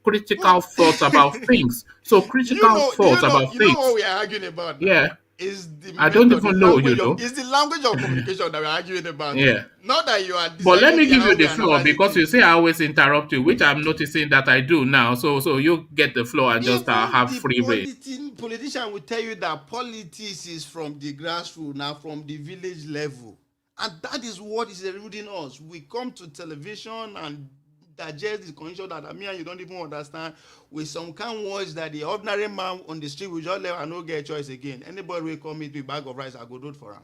But thoughts about things. So critical thoughts about you know what things. we are arguing about now? Yeah, Is the I don't method, the even know. language of, is the language of communication that we're arguing about. Oh. Yeah. Not that you are But let disagreeing me with give how you we the floor analyze because you things. say I always interrupt you, which I'm noticing that I do now. So you get the floor and just Even have the free reign. politician will tell you that politics is from the grassroots, now from the village level. And that is what is eluding us. We come to television and digest the condition that me and you don't even understand with some kind words that the ordinary man on the street will just let and no get a choice again. Anybody will come with a bag of rice, I go do it for him.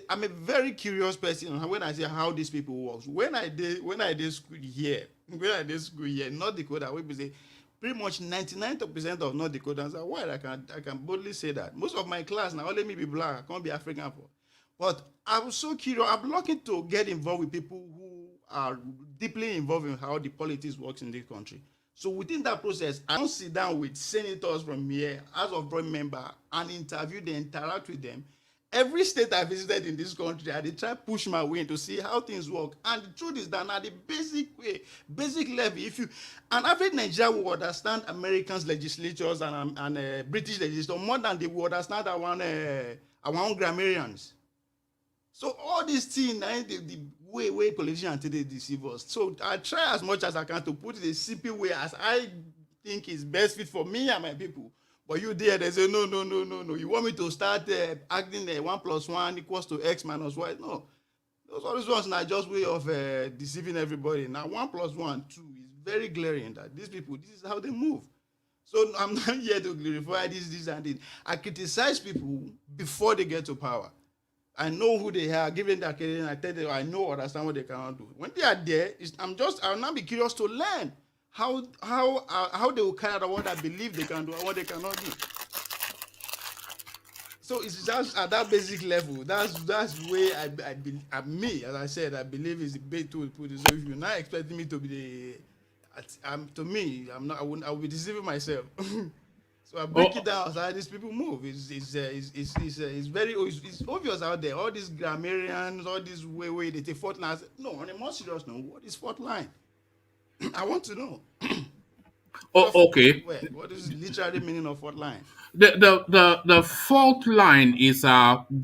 I'm a very curious person when I say how these people work. When I did school here, North Dakota, we say pretty much 99% of North Dakotans are white. I can boldly say that. Most of my class now let me be black, I can't be African for. But I was so curious. I'm lucky to get involved with people who are deeply involved in how the politics works in this country. So within that process, I don't sit down with senators from here, House of Board member, and interview them, interact with them. Every state I visited in this country, I did try push my way to see how things work. And the truth is that at the basic level, if you an average Nigerian will understand Americans' legislatures and British legislators more than they will understand our own grammarians. So all these things, the way politicians today deceive us. So I try as much as I can to put it a simple way as I think is best fit for me and my people. But you there, they say, no. You want me to start acting 1 + 1 = X - Y? No. Those ones are just way of deceiving everybody. Now 1 + 1, 2 is very glaring that these people, this is how they move. So I'm not here to glorify this and this. I criticize people before they get to power. I know who they are, given their career, I tell them I know, understand what they cannot do. When they are there, I'll now be curious to learn how they will carry out what I believe they can do and what they cannot do. So it's just at that basic level. That's where me, as I said, I believe is the best to put it. So if you're not expecting me to be to me, I will be deceiving myself. So I break it down how these people move. It's very obvious out there. All these grammarians, all these way they take fourth line. No, on a more serious note, what is fourth line? I want to know. Okay. What is the literary meaning of fourth line? The fault line is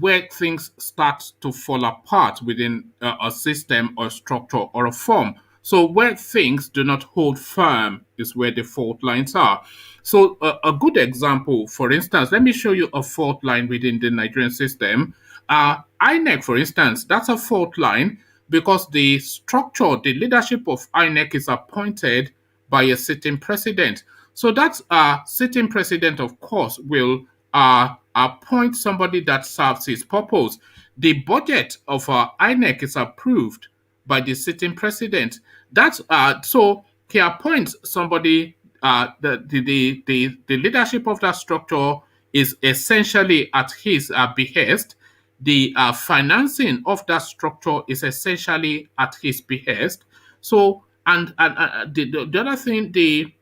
where things start to fall apart within a system or structure or a form. So where things do not hold firm is where the fault lines are. So a good example, for instance, let me show you a fault line within the Nigerian system. INEC, for instance, that's a fault line because the structure, the leadership of INEC is appointed by a sitting president. So that sitting president, of course, will appoint somebody that serves his purpose. The budget of INEC is approved by the sitting president. That's so he appoints somebody. The leadership of that structure is essentially at his behest. The financing of that structure is essentially at his behest. So, and the other thing, the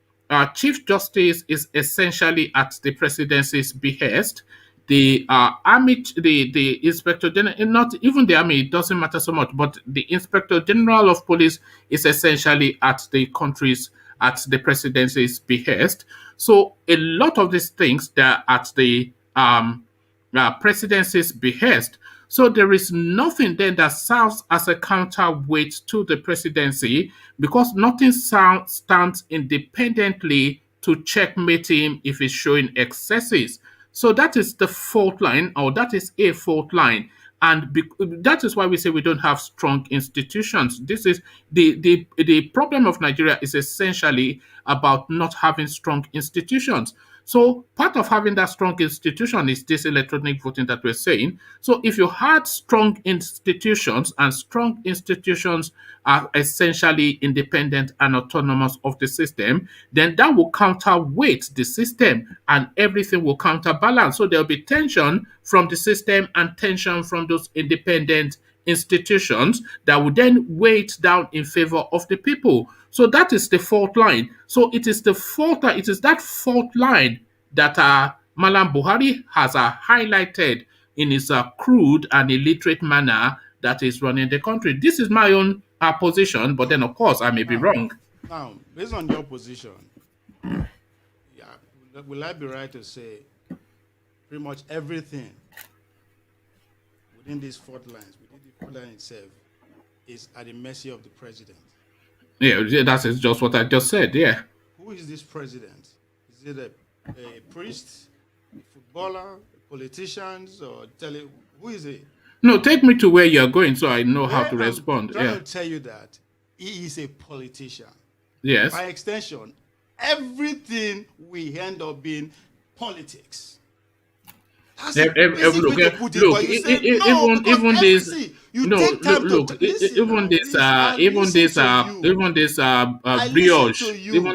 Chief Justice is essentially at the presidency's behest. The army, the inspector general, not even the army, it doesn't matter so much, but the inspector general of police is essentially at the presidency's behest. So a lot of these things that are at the presidency's behest. So there is nothing then that serves as a counterweight to the presidency because nothing stands independently to checkmate him if he's showing excesses. So that is the fault line, or that is a fault line. And that is why we say we don't have strong institutions. This is the problem of Nigeria is essentially about not having strong institutions. So part of having that strong institution is this electronic voting that we're saying. So if you had strong institutions, and strong institutions are essentially independent and autonomous of the system, then that will counterweight the system and everything will counterbalance. So there'll be tension from the system and tension from those independent institutions that will then weigh down in favor of the people. So that is the fault line. So it is that fault line that Malam Buhari has highlighted in his crude and illiterate manner that is running the country. This is my own position, but then of course I may be wrong. Now, based on your position, will I be right to say pretty much everything within these fault lines, within the fault line itself, is at the mercy of the president? Yeah, that is just what I just said. Yeah. Who is this president? Is it a priest, a footballer, a politician, or who is it? No, take me to where you're going so I know how to respond. I'm trying to tell you that he is a politician. Yes. By extension, everything we end up being politics. That's even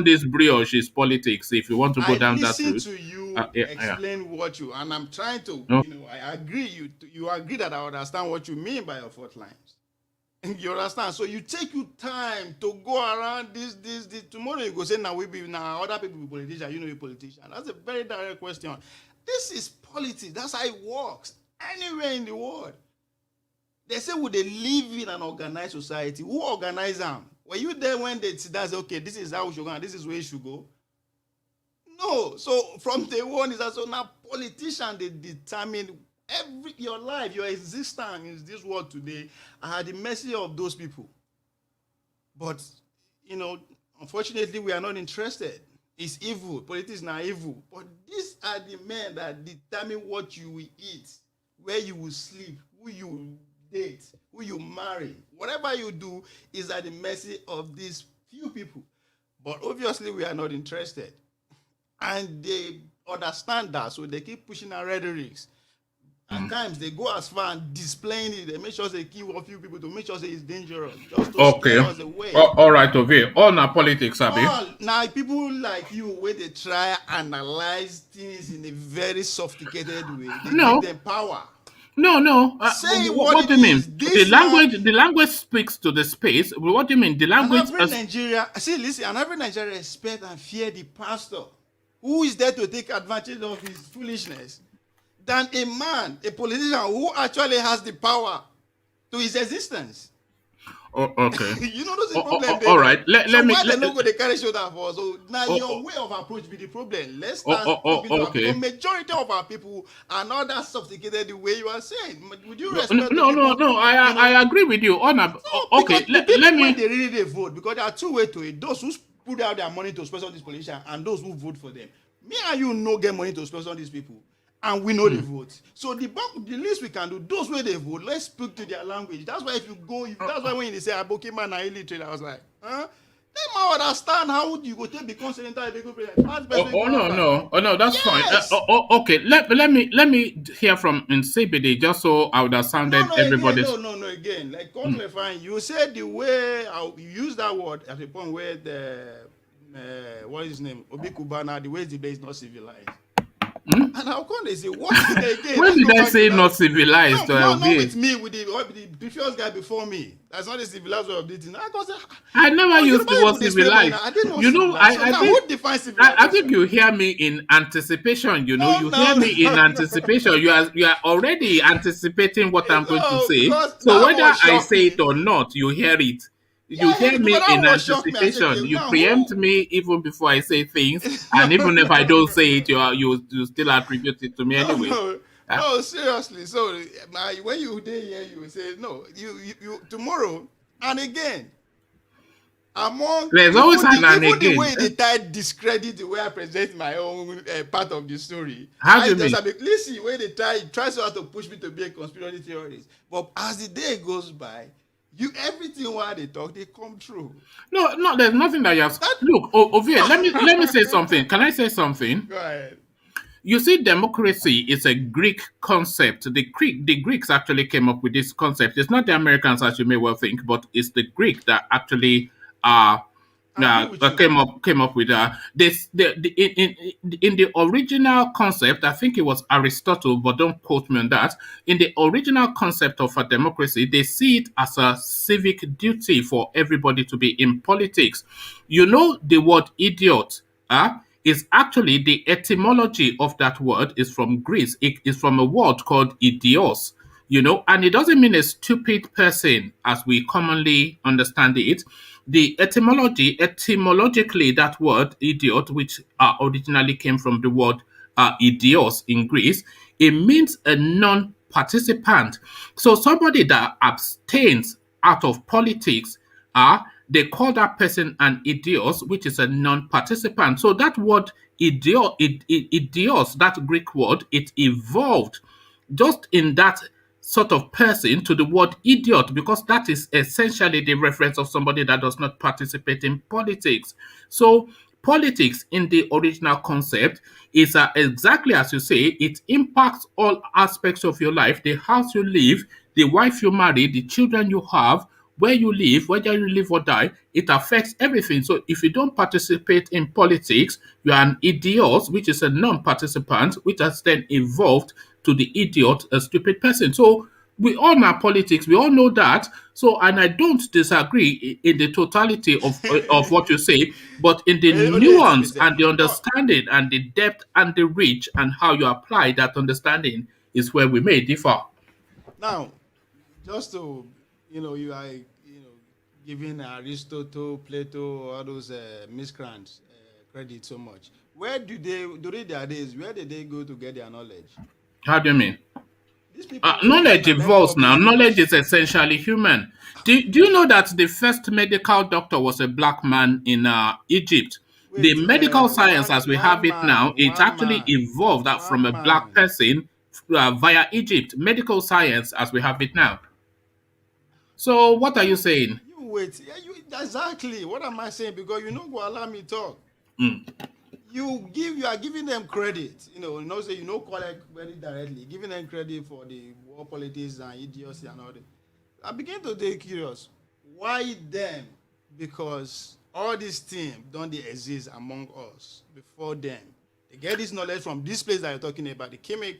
this brioche is politics. If you want to go down that route, to you explain what you, and I'm trying to, I agree. You agree that I understand what you mean by your fault lines. You understand? So you take your time to go around this. Tomorrow you go say, now other people be politicians. You know, you politician. That's a very direct question. This is politics. That's how it works. Anywhere in the world. They say, would they live in an organized society? Who organize them? Were you there when they say, okay, this is how we should go, and this is where you should go? No. So from day one, is also now politicians, they determine your life, your existence in this world today are at the mercy of those people. But, unfortunately, we are not interested. It's evil. Politics are evil. But these are the men that determine what you will eat, where you will sleep, who you will date, who you marry. Whatever you do is at the mercy of these few people. But obviously, we are not interested. And they understand that, so they keep pushing our rhetorics. At times, they go as far and displaying it. They make sure they kill a few people to make sure it's dangerous. Just to scare us away. All right, Ovie. All now politics, Abi. Now, people like you, where they try analyze things in a very sophisticated way, they give them power. No. Say what do you mean? The language speaks to the space. What do you mean? The language. And every Nigeria respect and fear the pastor who is there to take advantage of his foolishness, than a man, a politician who actually has the power to his existence. Okay. You know, those the problem. All right. Let So me. why they not go to carry shoulder for us? So now Oh, your oh, way of approach be the problem. Let's start talking to our people. okay. Majority of our people are not that sophisticated the way you are saying. Would you No, respect the no, people? no. You know, I agree with you. Okay. because the Let people when me. they really they vote, because there are two ways to it. Those who put out their money to sponsor these politicians and those who vote for them. Me and you no get money to sponsor these people. And we know they vote. So the least we can do, those where they vote, let's speak to their language. That's why if you go, that's why when they say Aboki man are illiterate, I was like, huh? They might understand how you go take become senator if they go president. No, that's fine. Yes. Okay, let me hear from CBD just so I would have sounded everybody's. Again. Like clarifying, you said the way you use that word at the point where the what is his name? Obi Kubana, the way the place is not civilized. And how come they say what is it again? When did I say not civilized? No, not with me, with the previous guy before me. That's not the civilized way of dating. I never used the word civilized. I didn't know You know, who defines civilized? I think you hear me in anticipation. You know, hear me in anticipation. You are already anticipating what I'm going to say. So whether I say it or not, you hear it. You hear me in anticipation. You preempt me even before I say things, and even if I don't say it, you still attribute it to me anyway. No, seriously. So when you here, you say no. You tomorrow and again. There's always an and even again. The way they try discredit the way I present my own part of the story. How do you mean? Listen, when they try so hard to push me to be a conspiracy theorist. But as the day goes by, everything while they talk, they come true. No, there's nothing that you have. Look, Ovie, let me say something. Can I say something? Go ahead. You see, democracy is a Greek concept. The Greeks actually came up with this concept. It's not the Americans, as you may well think, but it's the Greek that actually came up with this. In the original concept, I think it was Aristotle, but don't quote me on that. In the original concept of a democracy, they see it as a civic duty for everybody to be in politics. You know, the word idiot is actually the etymology of that word is from Greece. It is from a word called idios. You know, and it doesn't mean a stupid person as we commonly understand it. The etymologically, that word idiot, which originally came from the word idios in Greece, it means a non-participant. So somebody that abstains out of politics, they call that person an idios, which is a non-participant. So that word idios, that Greek word, it evolved just in that sort of person to the word idiot, because that is essentially the reference of somebody that does not participate in politics. So politics in the original concept is exactly as you say, it impacts all aspects of your life: the house you live, the wife you marry, the children you have, where you live, whether you live or die. It affects everything. So if you don't participate in politics, you are an idiot, which is a non-participant, which has then evolved to the idiot, a stupid person. So we all know politics, we all know that. So, and I don't disagree in the totality of what you say, but in the nuance and the understanding and the depth and the reach and how you apply that understanding is where we may differ. Now, just to you are giving Aristotle, Plato, all those miscreants credit so much. Where do they during their days? Where did they go to get their knowledge? How do you mean? Knowledge evolves now. Knowledge is essentially human. Do you know that the first medical doctor was a black man in Egypt? The medical science as we have it now, it actually evolved out from a black person via Egypt. Medical science as we have it now. So what are you saying? You wait. Exactly. What am I saying? Because go allow me talk. You are giving them credit. Say collect credit directly, giving them credit for the war politics and idiocy and all that. I begin to get curious. Why them? Because all these things don't they exist among us before them. They get this knowledge from this place that you're talking about, the chemic.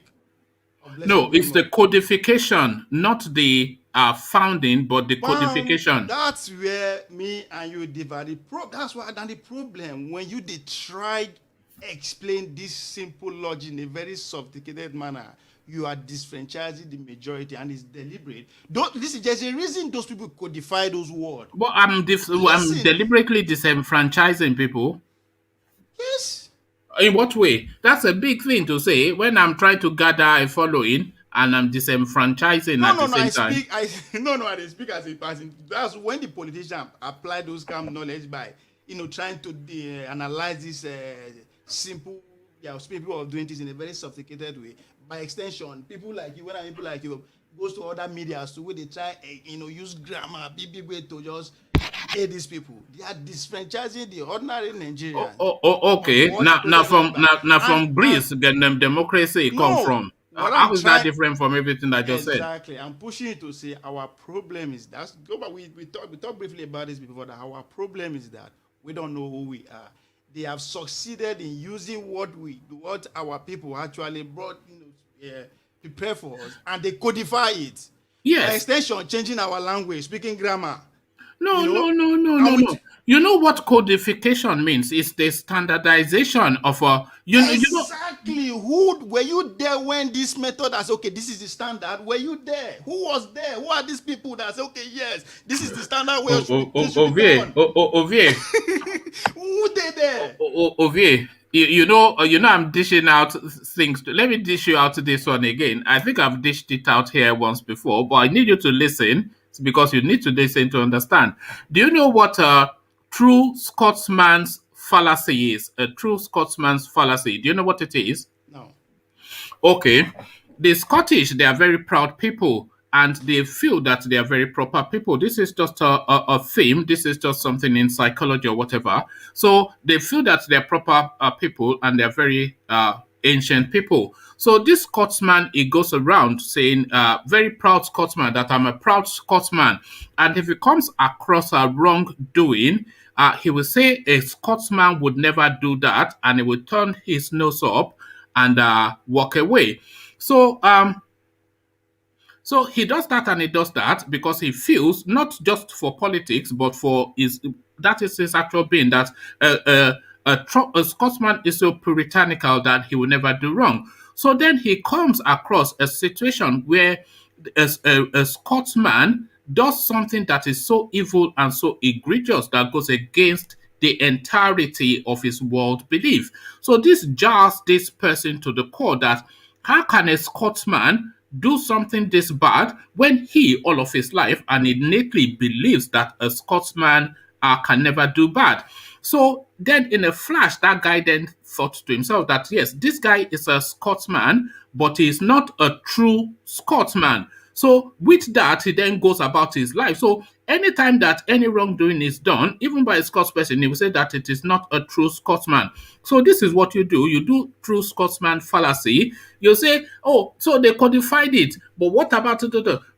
No, it's the codification, not the founding, but the codification. That's where me and you differ. That's why the problem when you try explain this simple logic in a very sophisticated manner you are disfranchising the majority, and it's deliberate. Listen, there's a reason those people codify those words. But I'm deliberately disenfranchising people. Yes. In what way? That's a big thing to say when I'm trying to gather a following and I'm disenfranchising at the same time. I speak as a person. That's when the politicians apply those kind of knowledge by, trying to analyze this simple, people are doing this in a very sophisticated way. By extension, people like you, goes to other media so where they try, use grammar, big way to just hate these people. They are disfranchising the ordinary Nigerians. Okay. Now from Greece, democracy come from. How is that different from everything I just said? Exactly. I'm pushing it to say our problem is that. Go back. We talked briefly about this before. That our problem is that we don't know who we are. They have succeeded in using what our people actually brought, prepare for us, and they codify it. Yes. By extension, changing our language, speaking grammar. No. You know what codification means? It's the standardization of exactly. Who were you there when this method has this is the standard? Were you there? Who was there? Who are these people that say yes, this is the standard way? Ovie. Who they there? Ovie. You know, I'm dishing out things. Let me dish you out this one again. I think I've dished it out here once before, but I need you to listen because you need to listen to understand. Do you know what a true Scotsman's fallacy is? A true Scotsman's fallacy. Do you know what it is? No. Okay. The Scottish, they are very proud people and they feel that they are very proper people. This is just a theme. This is just something in psychology or whatever. So they feel that they're proper people and they're very ancient people. So this Scotsman, he goes around saying, very proud Scotsman, that I'm a proud Scotsman. And if he comes across a wrongdoing, he will say a Scotsman would never do that, and he will turn his nose up and walk away. So he does that and he does that because he feels not just for politics, but for that is his actual being, that a Scotsman is so puritanical that he will never do wrong. So then he comes across a situation where a Scotsman does something that is so evil and so egregious that goes against the entirety of his world belief. So this jars this person to the core that how can a Scotsman do something this bad when he, all of his life, and innately believes that a Scotsman can never do bad. So then in a flash, that guy then thought to himself that, yes, this guy is a Scotsman, but he is not a true Scotsman. So with that, he then goes about his life. So anytime that any wrongdoing is done, even by a Scots person, he will say that it is not a true Scotsman. So this is what you do. You do true Scotsman fallacy. You say, oh, so they codified it. But what about it?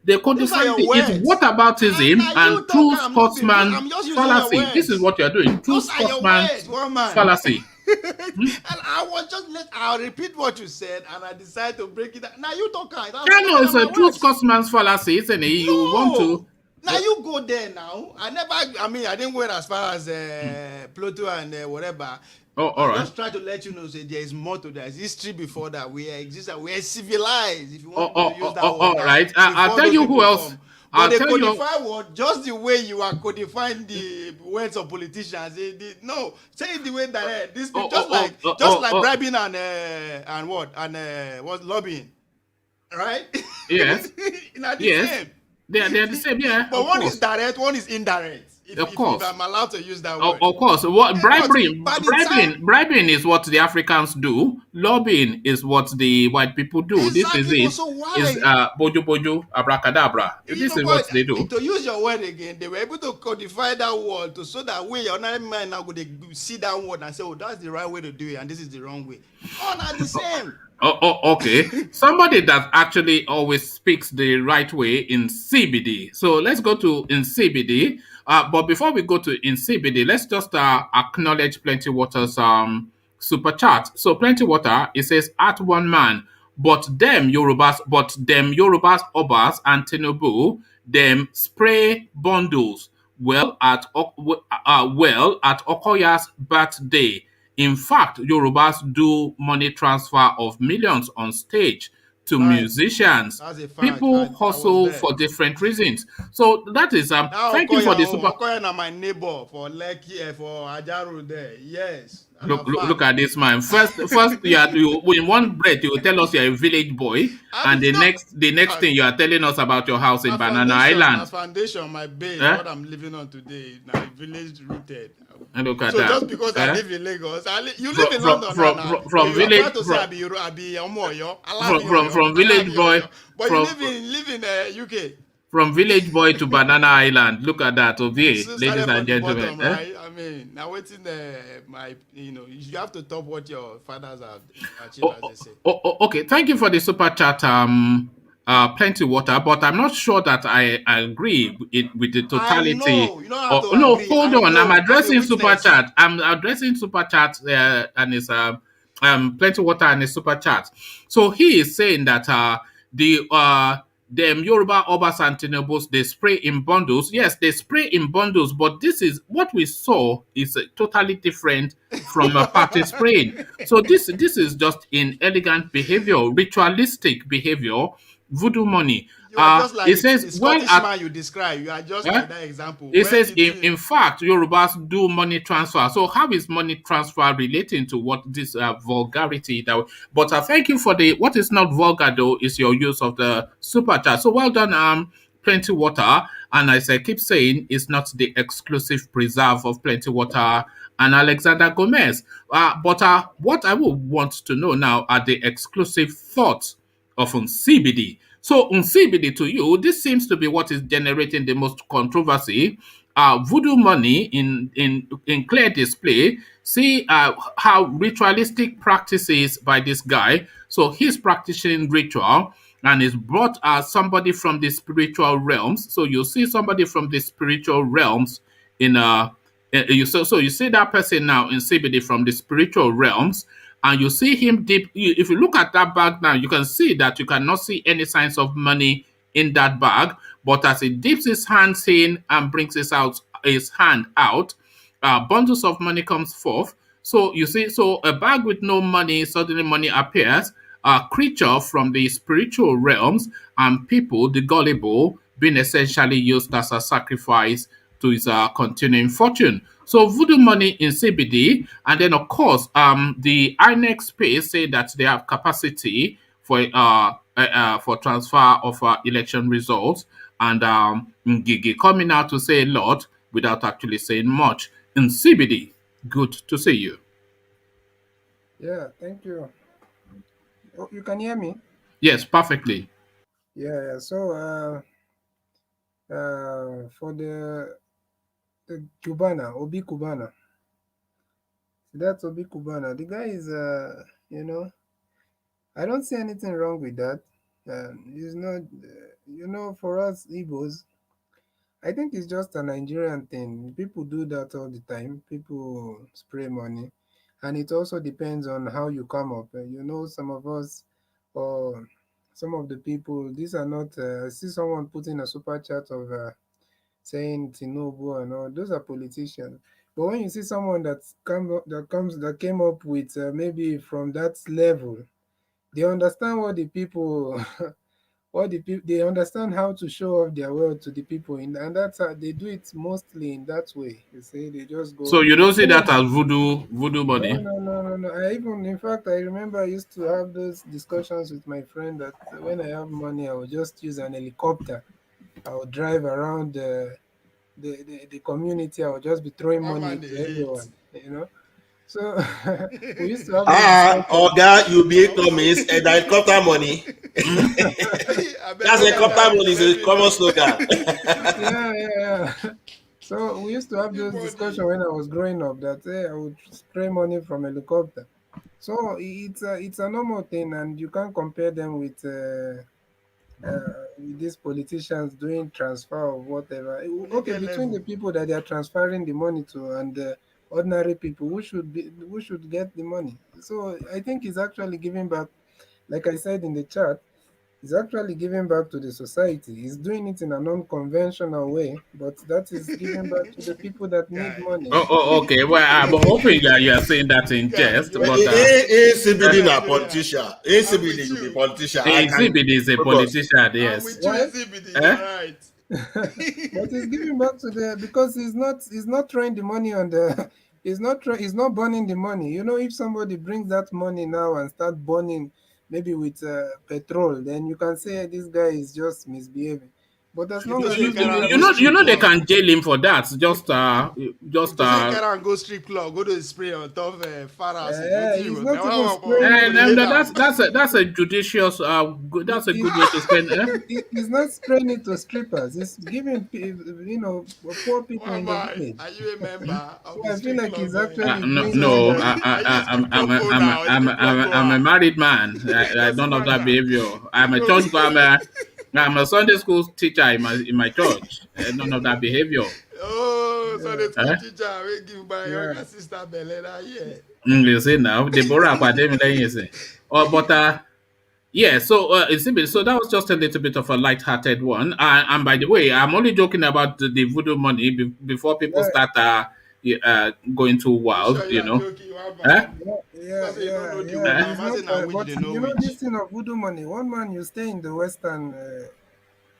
They codified it. What aboutism and true Scotsman fallacy? This is what you're doing. True Scotsman fallacy. And I'll repeat what you said, and I decide to break it down. Now you talk. It's a true Scotsman's fallacy, isn't it? You want to. Now you go there now. I didn't go as far as Pluto and whatever. Oh, all right. Just try to let you know, say there is more to that. There's history before that. We are civilized. If you want to use that word. All right. I'll tell you who else. But they codify word just the way you are codifying the words of politicians. Say it the way that this like bribing and lobbying, right? Yes. Same. They're the same, yeah. But one is direct, one is indirect. If I'm allowed to use that word. Of course. What bribing is what the Africans do. Lobbying is what the white people do. Exactly. This is it. So why? Is bojo bojo abracadabra. This is what they do. To use your word again, they were able to codify that word so that way ordinary man now would see that word and say, oh, that's the right way to do it, and this is the wrong way. All are the same. Okay. Somebody that actually always speaks the right way in CBD. So let's go to in CBD. But before we go to in CBD, let's just acknowledge Plenty Water's super chat. So Plenty Water, it says at one man, but them Yorubas Obas and Tinubu, them spray bundles at Okoya's birthday. In fact, Yorubas do money transfer of millions on stage to Right. musicians. That's a fact. People I was hustle there. for different reasons. So that is Now thank you for the super. Okoya na my neighbor for Lekki for Ajaru there. Yes. And Look at this man. First you in one breath you will tell us you're a village boy, and the next thing you are telling us about your house in Banana Island. My foundation, my base, Eh? what I'm living on today, now village rooted. And look at So that. just because I Eh? live in Lagos, you live in From- London from- now. from- from but you are village- proud to say from- I be Omo Oyo. from village boy- But from- you live in UK. From village boy to Banana Island. Look at that, Ovie, So ladies started from and the gentlemen. bottom, Eh? right? I mean, now waiting you have to top what your fathers have achieved, Oh, as they say. okay, thank you for the super chat, plenty water, but I'm not sure that I agree with the totality. know. You don't have to No, agree. hold I on. know. I'm I'm a addressing super witness. chat. I'm addressing super chat, and it's plenty water and a super chat. So he is saying that the Yoruba Obas and Tinubus, they spray in bundles. Yes, they spray in bundles, but this is what we saw is totally different from a party spraying. So this is just inelegant behavior, ritualistic behavior, voodoo money. You are just like It says, the well, Scottish man you describe. You are just like that example. it When says, did you- in fact, Yorubas do money transfer. So how is money transfer relating to what this vulgarity? But thank you for what is not vulgar though is your use of the super chat. So well done, Plenty Water. And as I keep saying, it's not the exclusive preserve of Plenty Water and Alexander Gomez. But what I would want to know now are the exclusive thoughts of CBD. So CBD to you, this seems to be what is generating the most controversy. Voodoo money in clear display. See how ritualistic practices by this guy. So he's practicing ritual and is brought as somebody from the spiritual realms. So you see somebody from the spiritual realms in you see that person now in CBD from the spiritual realms, and you see him deep. If you look at that bag now, you can see that you cannot see any signs of money in that bag. But as he dips his hands in and brings his hand out, bundles of money comes forth. So you see, so a bag with no money, suddenly money appears. A creature from the spiritual realms and people, the gullible, being essentially used as a sacrifice to his continuing fortune. So voodoo money in CBD, and then of course, the INEC space say that they have capacity for transfer of election results, and Ngigi coming out to say a lot without actually saying much in CBD. Good to see you. Yeah, thank you. Oh, you can hear me? Yes, perfectly. Yeah. So, for the Cubana, Obi Cubana, that's Obi Cubana. The guy is, I don't see anything wrong with that. He's not, for us Igbos, I think it's just a Nigerian thing. People do that all the time. People spray money. And it also depends on how you come up. Some of us or some of the people, these are not, I see someone putting a super chat of saying Tinubu and all, those are politicians. But when you see someone that came up with maybe from that level, they understand what the people they understand how to show off their wealth to the people, and that's how they do it mostly in that way. You see, they just go. So you don't see that as voodoo money? No. In fact, I remember I used to have those discussions with my friend that when I have money, I will just use an helicopter. I will drive around the community. I will just be throwing money to everyone. So we used to have. Oga, you be economist and helicopter money. That's helicopter money is a common slogan. Yeah. So we used to have those discussions when I was growing up that I would spray money from helicopter. So it's a normal thing, and you can't compare them with these politicians doing transfer or whatever. Okay, between the people that they are transferring the money to and the ordinary people who should get the money. So I think it's actually giving back. Like I said in the chat, He's actually giving back to the society. He's doing it in a non-conventional way, but that is giving back to the people that need money. Okay. Well, I'm hoping that you are saying that in jest, but ACBD na politician. ACBD is a politician. Exhibit is a politician. Yes. With you, exhibit, you're right. But he's giving back to the because he's not throwing the money on the he's not burning the money. You know, if somebody brings that money now and start burning maybe with petrol, then you can say this guy is just misbehaving. But as long as You know they can jail him for that. Just Can go strip club, go to the spray on top of he's not even spraying that's a judicious that's a good way to spend. He's not spraying it to strippers. He's giving poor people in the village. Are you a member? I feel like he's actually No. I'm a married man. I don't have that behavior. I'm a church goer. I'm a Sunday school teacher in my church. None of that behavior. Oh, Sunday school teacher, we give my younger sister Belena here. You see now, Deborah academic, you say. But yeah. So so that was just a little bit of a light-hearted one. And by the way, I'm only joking about the voodoo money before people start going too wild. But you know this thing of voodoo money. One man, you stay in the Western.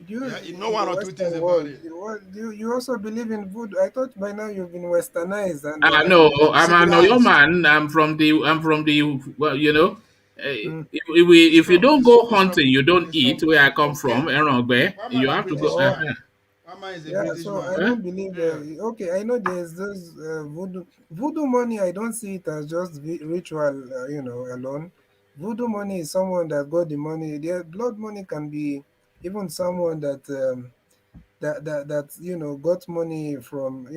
You know one or two things about it. You also believe in voodoo. I thought by now you've been westernized. And no, I'm a your man. I'm from the. Well, you know. If you don't go hunting, you don't eat. Where I come from, you have to go. So I don't believe. Okay, I know there's those voodoo money. I don't see it as just ritual, alone. Voodoo money is someone that got the money. Their blood money can be even someone that got money from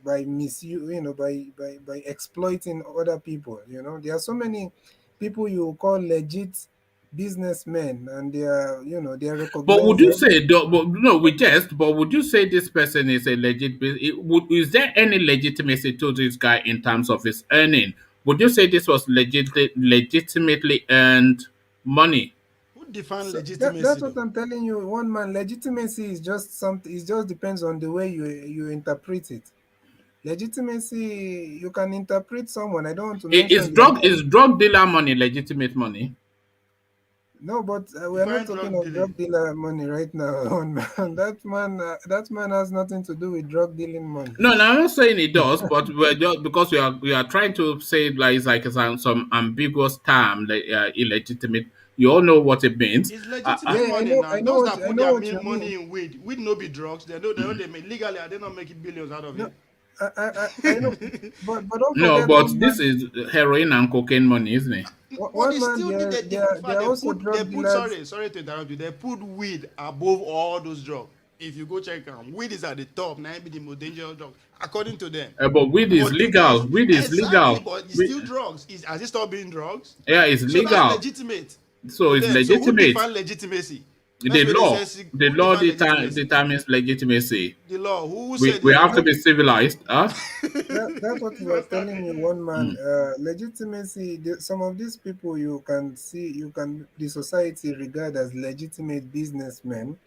by misuse, by exploiting other people. There are so many people you call legit businessmen, and they are recognized. But would you say but would you say this person is a legit is there any legitimacy to this guy in terms of his earning? Would you say this was legitimately earned money? Who defines legitimacy? That's what I'm telling you. One man, legitimacy is just something. It just depends on the way you interpret it. Legitimacy, you can interpret someone. I don't want to mention is drug dealer money legitimate money? No, but we're not talking of drug dealer money right now. That man has nothing to do with drug dealing money. No, I'm not saying it does, but because we are trying to say it's like some ambiguous term, like illegitimate. You all know what it means. It's legitimate money now. Those that put their money in weed no be drugs. They make legally. Are they not making billions out of it? I know, but but this is heroin and cocaine money, isn't it? Sorry to interrupt you. They put weed above all those drugs. If you go check them, weed is at the top. Now it be the most dangerous drug, according to them. But weed is legal. Weed is legal. But it's still drugs. Has it stopped being drugs? Yeah, it's legal. That's legitimate. So it's legitimate. So who defines legitimacy? The law determines legitimacy. The law. We have to be civilized, huh? That's what you were telling me, one man. Legitimacy. Some of these people the society regard as legitimate businessmen,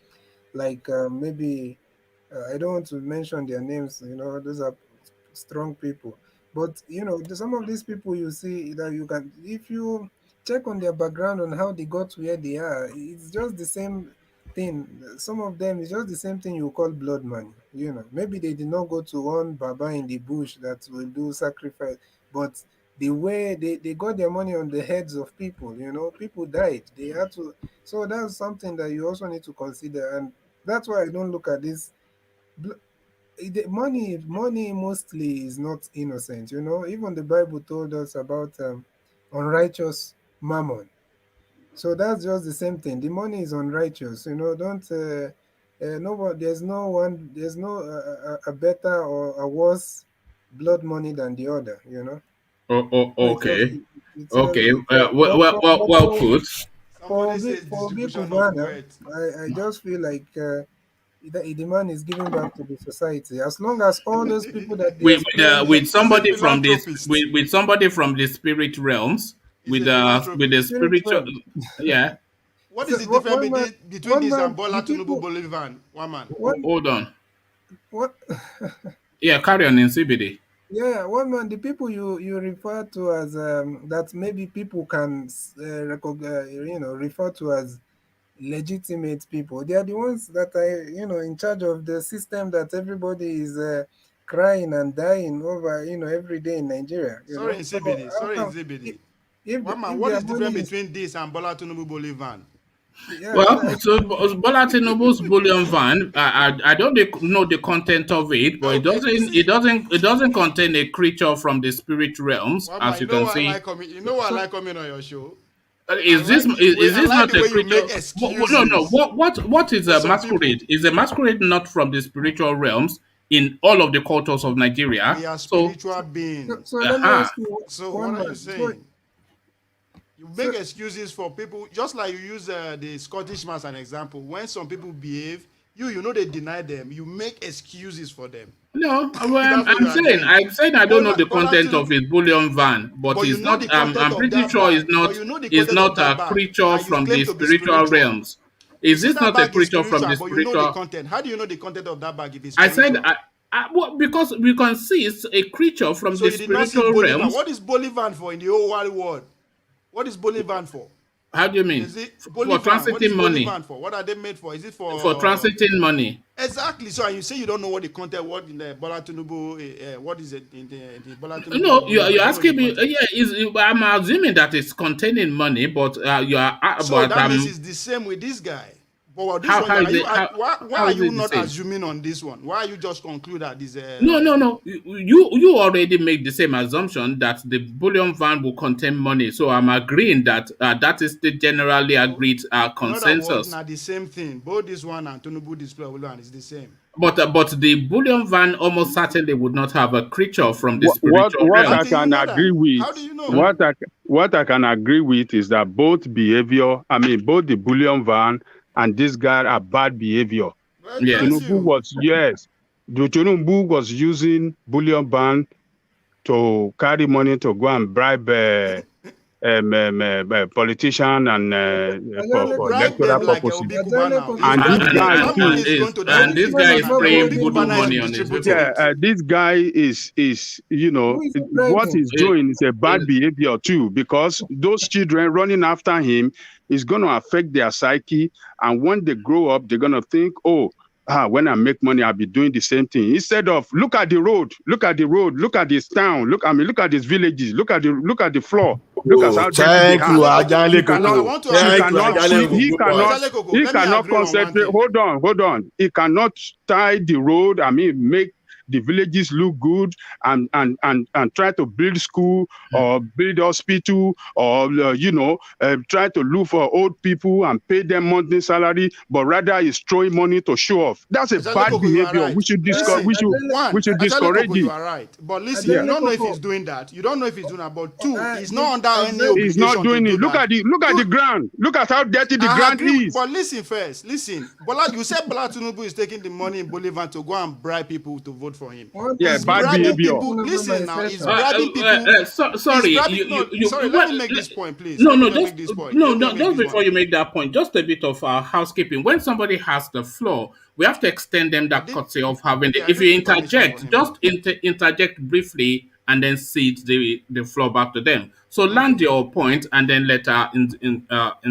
like maybe I don't want to mention their names. Those are strong people. But some of these people you see that you can, if you check on their background on how they got where they are, it's just the same thing. Some of them is just the same thing you call blood money. Maybe they did not go to one Baba in the bush that will do sacrifice, but the way they got their money on the heads of people, people died. They had to. So that's something that you also need to consider, and that's why I don't look at this. Money mostly is not innocent. Even the Bible told us about unrighteous mammon. So that's just the same thing. The money is unrighteous. Don't there's no a better or a worse blood money than the other. Okay. Okay. Well put. For I just feel like the man is giving back to the society. As long as all those people that with somebody from the spirit realms, with the spiritual, yeah. What So is the difference one man, between one this man, and Bola the Tinubu people, Bolivar? One man. Hold on. what? Yeah, carry on in CBD. Yeah, one man, the people you refer to as that maybe people can refer to as legitimate people. They are the ones that are in charge of the system that everybody is crying and dying over every day in Nigeria. Sorry, in So CBD. how Sorry, in come CBD. if One man, if what their is the difference money is between this and Bola Tinubu Bolivar? Well, so Bola Tinubu's bullion van, I don't know the content of it, but Okay, it doesn't contain a creature from the spirit realms, One as man, you can see. you know why I like coming on your show? Is this is I this like not the a way you creature? make No. excuses. What is for a some masquerade? people. Is a masquerade not from the spiritual realms in all of the cultures of Nigeria? We are So, spiritual beings. so let me aha. ask you So one what are you man. saying? You So, make excuses for people, just like you use the Scottish man as an example. When some people behave, you know they deny them. You make excuses for them. No, well, That's what you are doing. I'm saying I don't know the Bola content of Tinubu, his bullion van, but but you it's know not. the content I'm of pretty that sure bag. But you know the it's content of not that a bag, creature and you from claim the to be spiritual spiritual. realms. You Is say this that not a bag is creature from spiritual, the but you know the spiritual? content. How do you know the content of that bag if it's I spiritual? said, well, because we can see it's a creature from So the you did not see spiritual Bolivar. realms. What is Bolivar for in the whole wide world? What is Bolivar for? How do you mean? Is it For Bolivar? What is transiting money. Bolivar for? What are they made for? Is it For for transiting money. exactly? So you say you don't know what the content, what in the Bola Tinubu, what is it in the Bola Tinubu No, Bolivar? you're You know the asking me. content. I'm assuming that it's containing money, but you are. So that means it's the same with this guy. But this one, how are is you? it? Why How are is you it the not same? assuming on this one? Why are you just conclude that this? No. You already made the same assumption that the bullion van will contain money. So I'm agreeing that that is the generally agreed In other words, consensus. not the same thing. Both this one and Tinubu display one is the same. But the bullion van almost certainly would not have a creature from the What spiritual How I do realms. you can know that? agree with, How do you know? what I can agree with is that both behavior, I mean, both the bullion van and this guy are bad behavior. Yes. Tinubu was using bullion van to carry money to go and bribe politician and for Bribe electoral them like purposes. Obi Kubana. He's And this bribing them. guy That money too. is going to And that. this this man guy is is not spraying Obi bribing voodoo Kubana is money anyone. on his distributing people. it. This guy is Who is what bribing? he's doing is a bad Is- behavior too, because those children running after him is going to affect their psyche, and when they grow up they're going to think, oh, when I make money I'll be doing the same thing, instead of look at the road, look at this town, look at these villages, look at the floor, look at Oh, how dirty they thank you, are. Ajale He I cannot Koko. want to Thank you, agree on one Ajale thing. he cannot Ajale Koko, he let me cannot agree on one concentrate. thing. Hold on. He cannot tie the road. I mean, make the villages look good and try to build school or build hospital or try to look for old people and pay them monthly salary, but rather is throwing money to show off. That's a Ajale bad Koko, you are behavior. right. We should Listen, we should Ajale discourage Koko, you it. are right. But listen, you Ajale don't know if Koko, he's doing that. You don't know if he's doing that. But two, he's the- not under any Ajale- He's not obligation to doing do it. Look that. at the ground. Look at how dirty the I ground agree, is. but listen first. Listen, Bola, you said Bola Tinubu is taking the money in Bolivar to go and bribe people to vote for him. one Yeah, thing bad people Bribing behavior. people. don't Listen remember now, is he's that bribing people. Sorry, He's bribing. Sorry. Let me make this point, please. Let me make this point. Let me make just this before one. you make that point, just a bit of housekeeping. When somebody has the floor, we have to extend them that courtesy of having it. Yeah, I If you did the permission for interject, him. just interject briefly and then cede the floor back to them. So land your point and then later in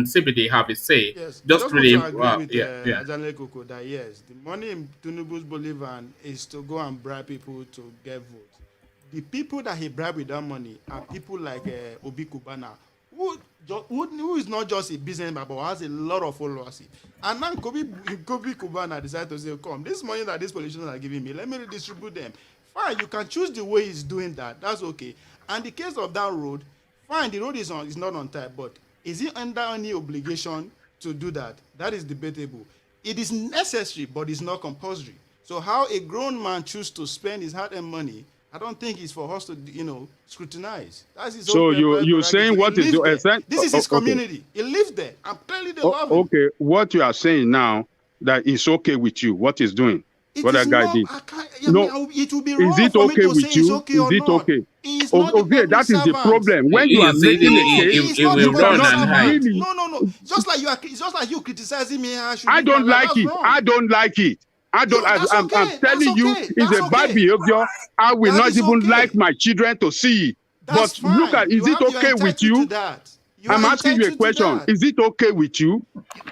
CBD have a say. Yes, I Just just want really, to agree with yeah. Ajale Koko that yes, the money in Tinubu's Bolivar is to go and bribe people to get votes. The people that he bribed with that money are people like Obi Kubana, who is not just a businessman but has a lot of followers. And now Obi Kubana decided to say, come, this money that these politicians are giving me, let me redistribute them. Fine, you can choose the way he's doing that. That's okay. And the case of that road, fine, the road is not on time, but is he under any obligation to do that? That is debatable. It is necessary, but it's not compulsory. So how a grown man chooses to spend his hard-earned money, I don't think it's for us to, scrutinize. That's his So own you're saying what is your This is his okay. community. He lives there. I'm clearly they love him. Okay, what you are saying now that is okay with you, what he's doing. It what is that guy not. did. I mean, No, it will be is wrong it for me okay to say with it's you? okay Is or it not. okay? He is not the Okay, public that is the servant. problem. When you are Is he, making a No, case, he is he not the will you run public cannot and hide. servant. really. No. It's just like you criticizing me. I should I live my don't life. like That's it. wrong. I don't like it. I don't. That's I'm okay. That's telling you, okay. it's That's a bad okay. behavior. I will That not is even like okay. my children to see it. That's But look fine. at, is it You're okay with entitled to you? that. You I'm are asking you a entitled to question. that. Is it okay with you?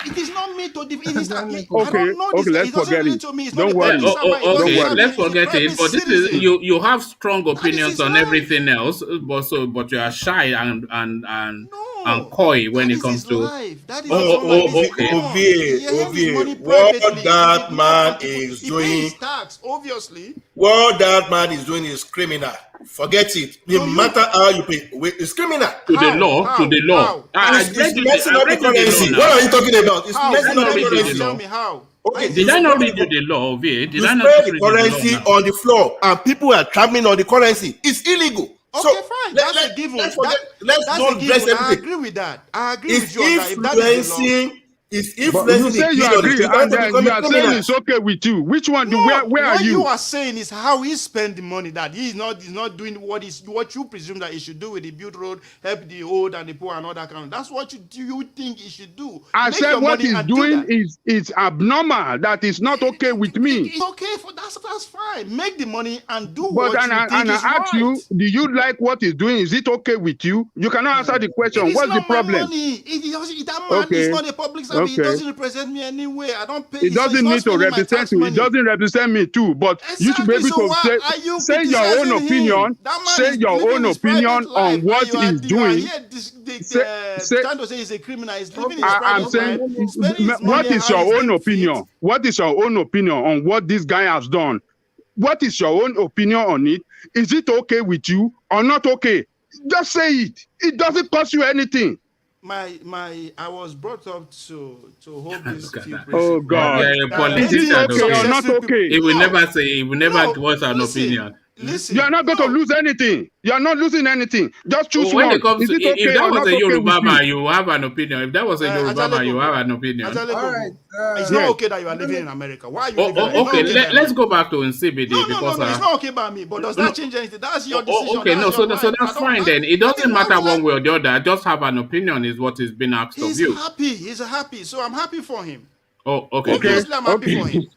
It is not me to defend. I Okay, don't know this okay, guy. let's It doesn't forget relate it. to me. It's not a Don't Yeah, public worry. servant. It Don't doesn't okay, serve worry. me. let's He's a forget private it. But this is citizen. you have strong That is opinions his on life. everything else, but you are shy and No, coy when that it is comes his to. life. That is his Oh, own life. oh, It's okay. common. He earned his money What privately. He that did not man contribute. is He pays doing, his tax, obviously. what that man is doing is criminal. Forget it. No To you, matter how you pay, it's criminal. To the how, law, to how, the law. how, I how, It's read you messing I up the read you the law currency. What now. are you talking about? It's how? Did I messing Break up not the them read you down. the currency. Tell law? me how. How Okay, is Did it I you not wrong? read spread you the, the law, Ovie? Did you I not spread just the read you the law currency now? on the floor and people are traveling on the currency. It's illegal. So Okay, fine. That's a let's given. forget, let's That's a don't dress given. I everything. agree with that. I agree with It's you on that. If that is the law, But you influencing the say you kid on the agree, street, that's and to then become you a are saying criminal. it's okay with you. Which one? no. Where are What you you? are saying is how he spend the money. That he's not doing what you presume that he should do with the build road, help the old and the poor and all that kind of. That's what you think he should do. I Make said your what money he's and do doing that. is abnormal. That is not okay with me. It's okay for that's fine. Make the money and do But what you think I is ask right. you, do you like what he's doing? Is it okay with you? You cannot answer the It question. is What's the not my problem? money. That man is Okay, not a public servant. He okay. doesn't represent me anyway. I don't pay. It He's doesn't not need to spending my represent tax you. It money. doesn't represent me too. But you should be Exactly. able So to why are you say your own criticizing him? opinion. That man Say is your own living his private opinion on life, what and he's you are doing. here Say trying to say he's a criminal. He's living Okay, his I'm private okay, saying, life, let me, spending his money what is how your he's own deemed fit. opinion? What is your own opinion on what this guy has done? What is your own opinion on it? Is it okay with you or not okay? Just say it. It doesn't cost you anything. I was brought up to hold these Look at few that. Oh principles. God. You're a Is it politician, okay or okay? not Successful people. okay? He will No, never say, he will never no. voice an Listen, opinion. You are not going to no. lose anything. You are not losing anything. Just choose When one. it comes Is to, it if okay that or was not a okay with Yoruba you? man, you have an opinion. If that was a Yoruba man, you have an opinion. Ajale all right. Gogo. It's Yes. not okay that you are living in America. Why are you living? It's not Okay, okay by let's me. go back to NCBD No, because It's not okay by me. But does no, that change anything? That's your decision. okay, no, That's your so right. that's fine then. It doesn't matter one way or the other. Just have an opinion is what is being asked of He's you. happy. He's happy. So I'm happy for him. Oh, okay, Okay. good. Obviously, I'm happy for him.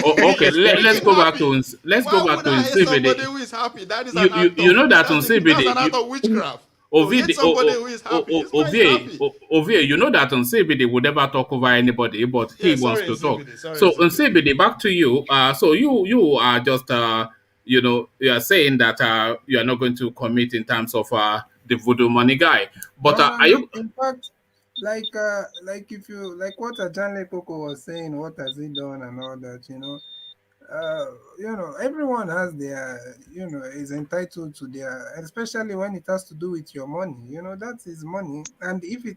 Okay, Make let's him go back to happy. let's Why go back would to I hate somebody NCBD. who is happy? That is an act You of know that that's NCBD, an act of witchcraft. To Ovid, hate somebody who is happy. This man is happy. Ovie, you know that on CBD would never talk over anybody, but he Yeah, wants sorry, to talk. CBD. Sorry, So on CBD. CBD, back to you. So you are just you are saying that you are not going to commit in terms of the voodoo money guy. But No, are you? in fact, like if you like what Ajanle Koko was saying, what has he done and all that, everyone has their, is entitled to their, especially when it has to do with your money, that's his money. And if you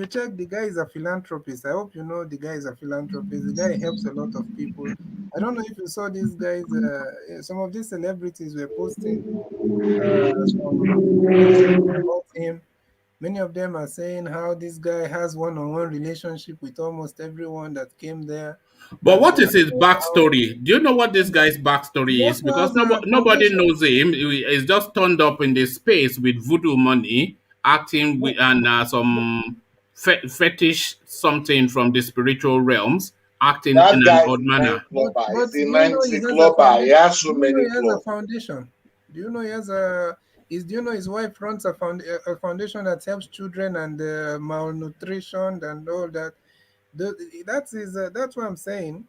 check, the guy is a philanthropist. I hope you know the guy is a philanthropist. The guy helps a lot of people. I don't know if you saw these guys, some of these celebrities were posting some information about him. Many of them are saying how this guy has one-on-one relationship with almost everyone that came there, But and what is his how backstory? Do you know what this guy's he backstory is? also Because has a nobody foundation. knows him. He's just turned up in this space with voodoo money, acting with and some fetish something from the spiritual realms, acting That in an guy is odd a mind manner. clubber. But He's a do you know mind he has a clubber. He foundation? has so Do you know many he has a clubs. foundation? Do you know he has do you know his wife runs a foundation that helps children and malnutrition and all that? That's what I'm saying.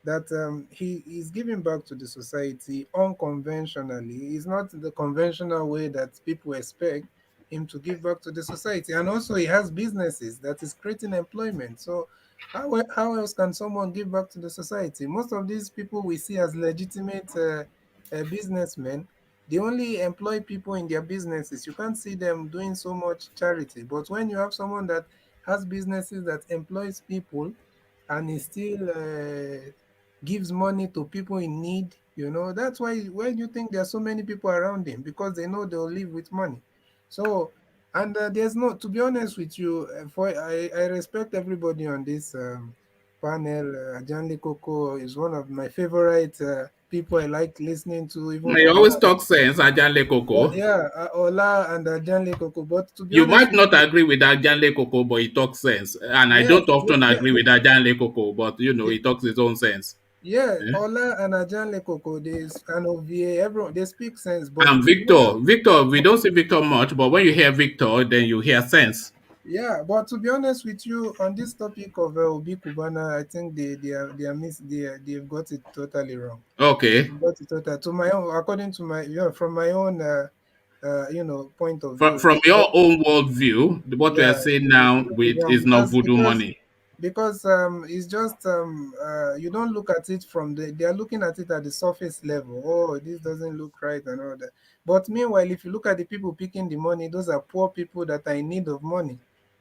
That he is giving back to the society unconventionally. It's not the conventional way that people expect him to give back to the society. And also, he has businesses that is creating employment. So, how else can someone give back to the society? Most of these people we see as legitimate businessmen, they only employ people in their businesses. You can't see them doing so much charity. But when you have someone that has businesses that employs people and he still gives money to people in need, that's why you think there are so many people around him, because they know they'll live with money. So, and there's no, to be honest with you, I respect everybody on this panel. Ajanle Koko is one of my favorite people I like listening to. Even You always Ola. talk sense, Ajanle Koko. Yeah, Ola and Ajanle Koko. But to be You honest might with not you, agree with Ajanle Koko, but he talks sense. And I yeah, don't often yeah, agree with Ajanle Koko, but he talks his own sense. yeah, Eh? Ola and Ajanle Koko, and OVA, everyone, they speak sense. But And to be honest, Victor, we don't see Victor much, but when you hear Victor, then you hear sense. yeah, but to be honest with you, on this topic of Obi Kubana, I think they've got it totally wrong. Okay. They've got it totally to my own, according to my from my own point of view. From your own worldview, what we are Yeah, saying now is not voodoo money. because it's just you don't look at it from they are looking at it at the surface level. Oh, this doesn't look right and all that. But meanwhile, if you look at the people picking the money, those are poor people that are in need of money.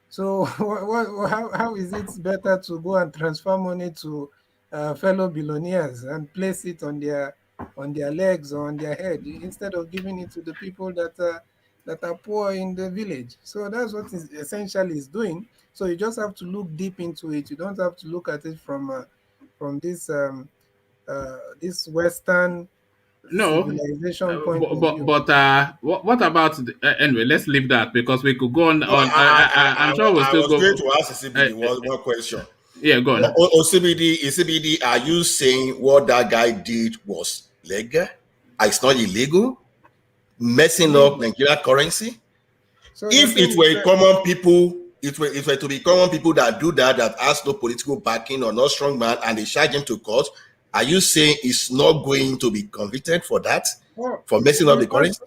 So how is it better to go and transfer money to fellow billionaires and place it on their legs or on their head instead of giving it to the people that are poor in the village? So that's what is essentially is doing. So you just have to look deep into it. You don't have to look at it from this Western No, civilization point of view. what about anyway? Let's leave that because we could go on. No, I'm sure we'll I still was go. going to ask CBD one question. Yeah, go on. CBD, are you saying what that guy did was legal? It's not illegal? Messing up Nigeria currency? So If it were common people, it were to be common people that do that has no political backing or no strong man, and they charge him to court, are you saying he's not going to be convicted for that? For messing up the currency?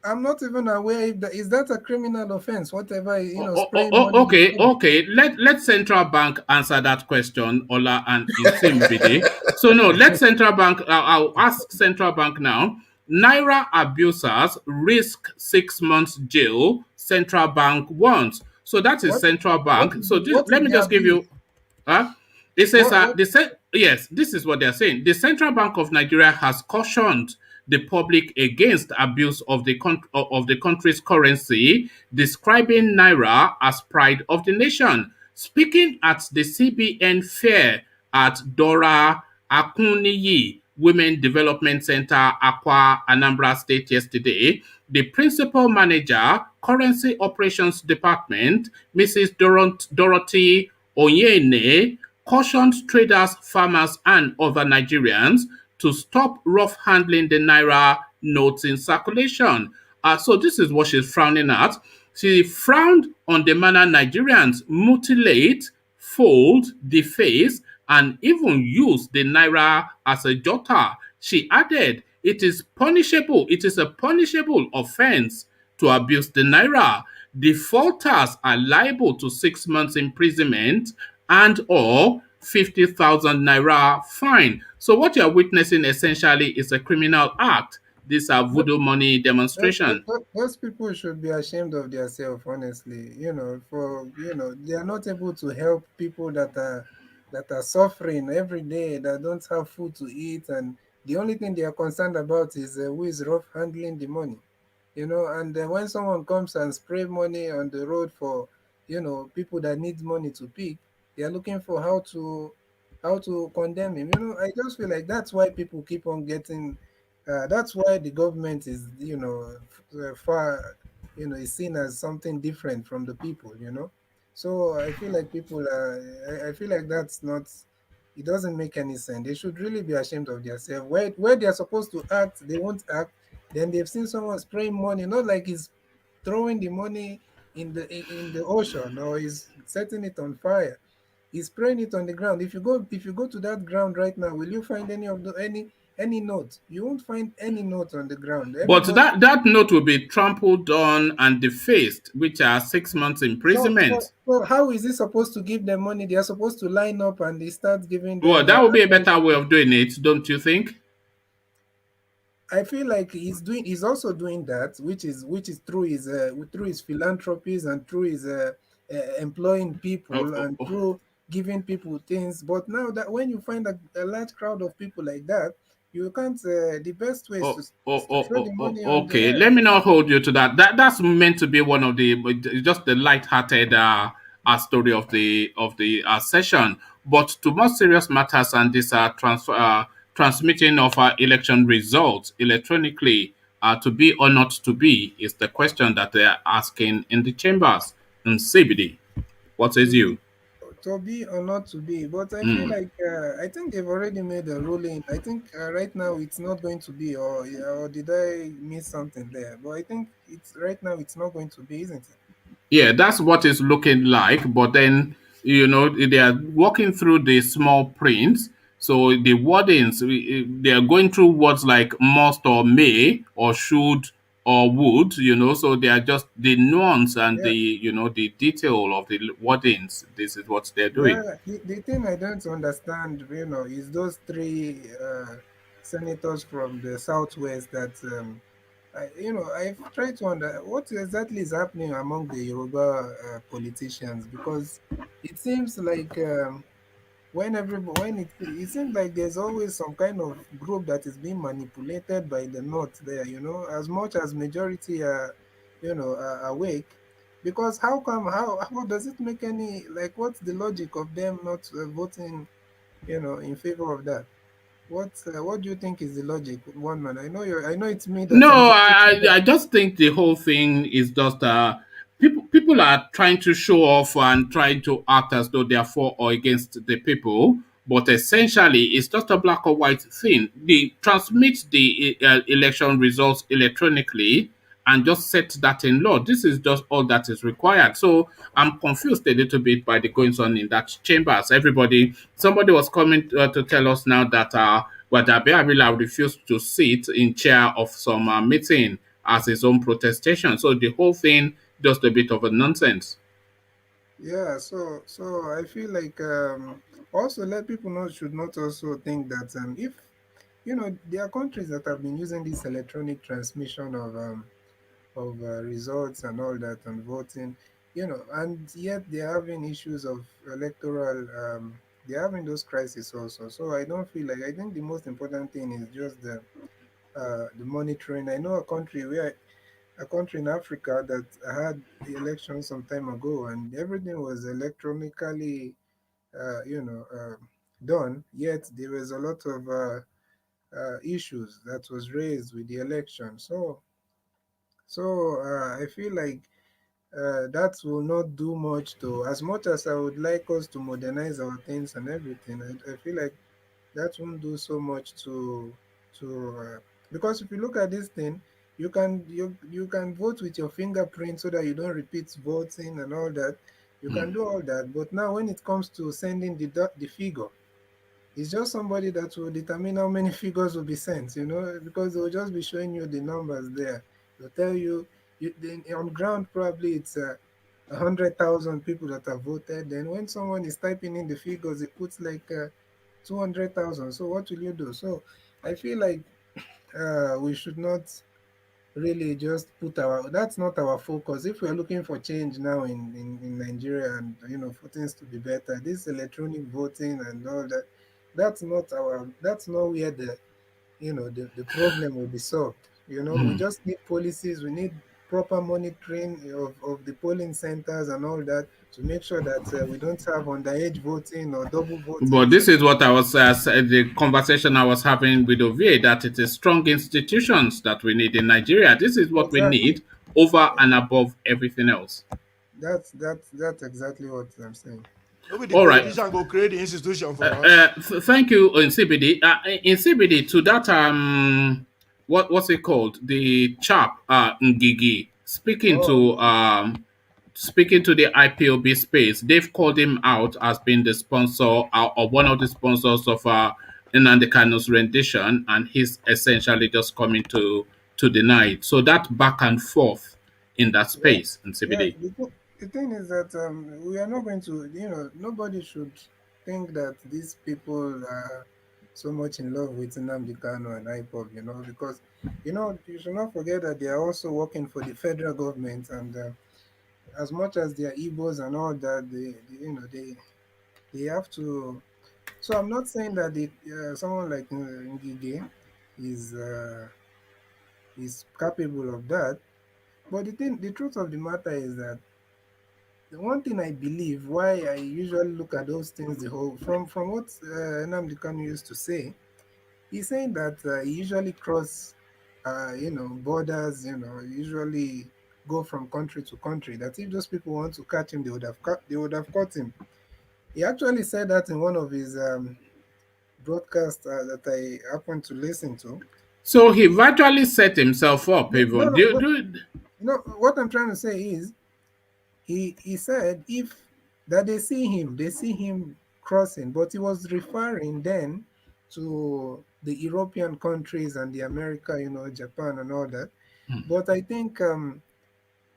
I'm not even aware if is that a criminal offense, whatever, spraying money. Okay. Let central bank answer that question, Ola and Isimbidi. So no, let central bank. I'll ask central bank now. Naira abusers risk 6 months jail. Central bank wants. So that is central bank. Let me just give you. It says yes. This is what they're saying. The Central Bank of Nigeria has cautioned the public against abuse of the country's currency, describing Naira as pride of the nation. Speaking at the CBN fair at Dora Akuniyi Women Development Center, Akwa, Anambra State yesterday, the principal manager, Currency Operations Department, Mrs. Dorothy Onyene, cautioned traders, farmers, and other Nigerians to stop rough handling the Naira notes in circulation. So this is what she's frowning at. She frowned on the manner Nigerians mutilate, fold, deface, and even use the Naira as a jotter. She added, it is a punishable offense to abuse the Naira. Defaulters are liable to 6 months imprisonment and or 50,000 Naira fine. So what you're witnessing essentially is a criminal act. These are voodoo money demonstration. Those people should be ashamed of themselves, honestly. They are not able to help people that are suffering every day, that don't have food to eat, and the only thing they are concerned about is who is rough handling the money. And when someone comes and spray money on the road for people that need money to pick, they are looking for how to condemn him. I just feel like that's why people keep on getting. That's why the government is, far, is seen as something different from the people. So I feel like I feel like that's not. It doesn't make any sense. They should really be ashamed of themselves. Where they are supposed to act, they won't act. Then they've seen someone spraying money, not like he's throwing the money in the ocean or he's setting it on fire. He's spraying it on the ground. If you go to that ground right now, will you find any note? You won't find any note on the ground. But that note will be trampled on and defaced, which are 6 months imprisonment. So how is he supposed to give them money? They are supposed to line up and they start giving them. Well, that would be a better way of doing it, don't you think? I feel like he's also doing that, which is through his philanthropies and through his employing people and through giving people things. But now that when you find a large crowd of people like that, you can't. The best way is to throw the money. Okay, let me not hold you to that. That's meant to be one of the just the light-hearted story of the session. But to more serious matters and this transmitting of election results electronically to be or not to be is the question that they are asking in the chambers in CBD. What says you? To be or not to be. But I feel Mm. like I think they've already made a ruling. I think right now it's not going to be, or or did I miss something there? But I think it's right now it's not going to be, isn't it? Yeah, that's what it's looking like. But then, they are walking through the small prints. So the wordings, they are going through words like must or may or should or would, so they are just the nuance and Yeah, the detail of the wordings. This is what they're doing. yeah. The thing I don't understand, is those three senators from the southwest that I've tried to under what exactly is happening among the Yoruba politicians, because it seems like when it seems like there's always some kind of group that is being manipulated by the north there, as much as majority are are awake. Because how does it make any, like, what's the logic of them not voting in favor of that? What do you think is the logic, one man? I know it's me that No, I'm trying to I just think the whole thing is just people are trying to show off and trying to act as though they are for or against the people, but essentially it's just a black or white thing. They transmit the election results electronically and just set that in law. This is just all that is required. So I'm confused a little bit by the goings on in that chambers. Somebody was coming to tell us now that Wadabe Abila refused to sit in chair of some meeting as his own protestation. So the whole thing just a bit of a nonsense. Yeah, so I feel like also let people know should not also think that if there are countries that have been using this electronic transmission of results and all that and voting, and yet they're having issues of electoral they're having those crises also. So I don't feel like, I think the most important thing is just the monitoring. I know a country in Africa that had the election some time ago, and everything was electronically, done. Yet there was a lot of issues that was raised with the election. So I feel like that will not do much to. As much as I would like us to modernize our things and everything, I feel like that won't do so much to because if you look at this thing, you can vote with your fingerprint so that you don't repeat voting and all that. You can do all that, but now when it comes to sending the figure, it's just somebody that will determine how many figures will be sent, because they'll just be showing you the numbers there. They'll tell you, on ground probably it's 100,000 people that have voted. Then when someone is typing in the figures, it puts like 200,000. So what will you do? So I feel like we should not really just put that's not our focus. If we're looking for change now in Nigeria, and for things to be better, this electronic voting and all that, that's not where the problem will be solved. We Mm. just need policies, we need proper monitoring of the polling centers and all that, to make sure that we don't have underage voting or double voting. But this is what I was the conversation I was having with Ovie, that it is strong institutions that we need in Nigeria. This is what we Exactly. need over and above everything else. That's exactly what I'm saying. Maybe the All right. politician go create the institution for us. Thank you in CBD. In CBD to that what's it called? The chap Ngigi Oh, speaking to the IPOB space. They've called him out as being the sponsor or one of the sponsors of Nnamdi Kanu's rendition, and he's essentially just coming to deny it. So that back and forth in that yeah. space in Yeah, CBD. the thing is that we are not going to, nobody should think that these people are so much in love with Nnamdi Kanu and IPOB, because, you should not forget that they are also working for the federal government, and as much as they are Igbos and all that, they have to. So I'm not saying that someone like Ngige is is capable of that, but the truth of the matter is that the one thing I believe, why I usually look at those things, the whole from what Nnamdi Kanu used to say, he's saying that he usually cross, borders, usually go from country to country. That if those people want to catch him, they would have caught him. He actually said that in one of his broadcasts that I happened to listen to. So he virtually set himself up, No, even. no, no, what I'm trying to say is, he said if that they see him crossing, but he was referring then to the European countries and the America, Japan and all that. But I think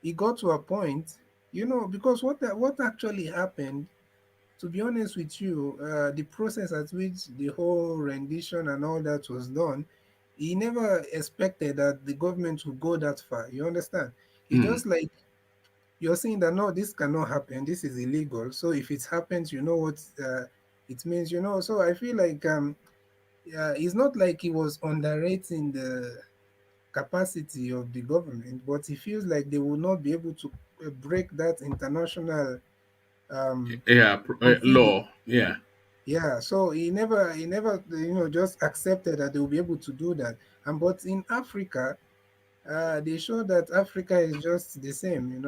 he got to a point, because what actually happened, to be honest with you, the process at which the whole rendition and all that was done, he never expected that the government would go that far. You understand? It's just like you're saying that no, this cannot happen. This is illegal. So if it happens, you know what it means. So I feel like it's not like he was underrating the capacity of the government, but he feels like they will not be able to break that international procedure. Law. Yeah. Yeah, so he never just accepted that they will be able to do that. And but in Africa, they show that Africa is just the same,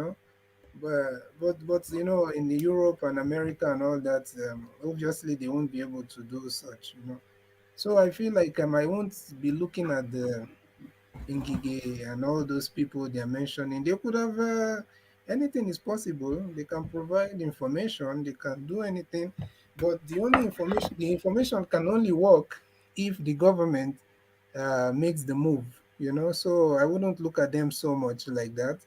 but in the Europe and America and all that, obviously they won't be. Able to do such. So I feel like I won't be looking at the Ngige and all those people they're mentioning. They could have anything is possible. They can provide information. They can do anything, but the information can only work if the government makes the move. So I wouldn't look at them so much like that.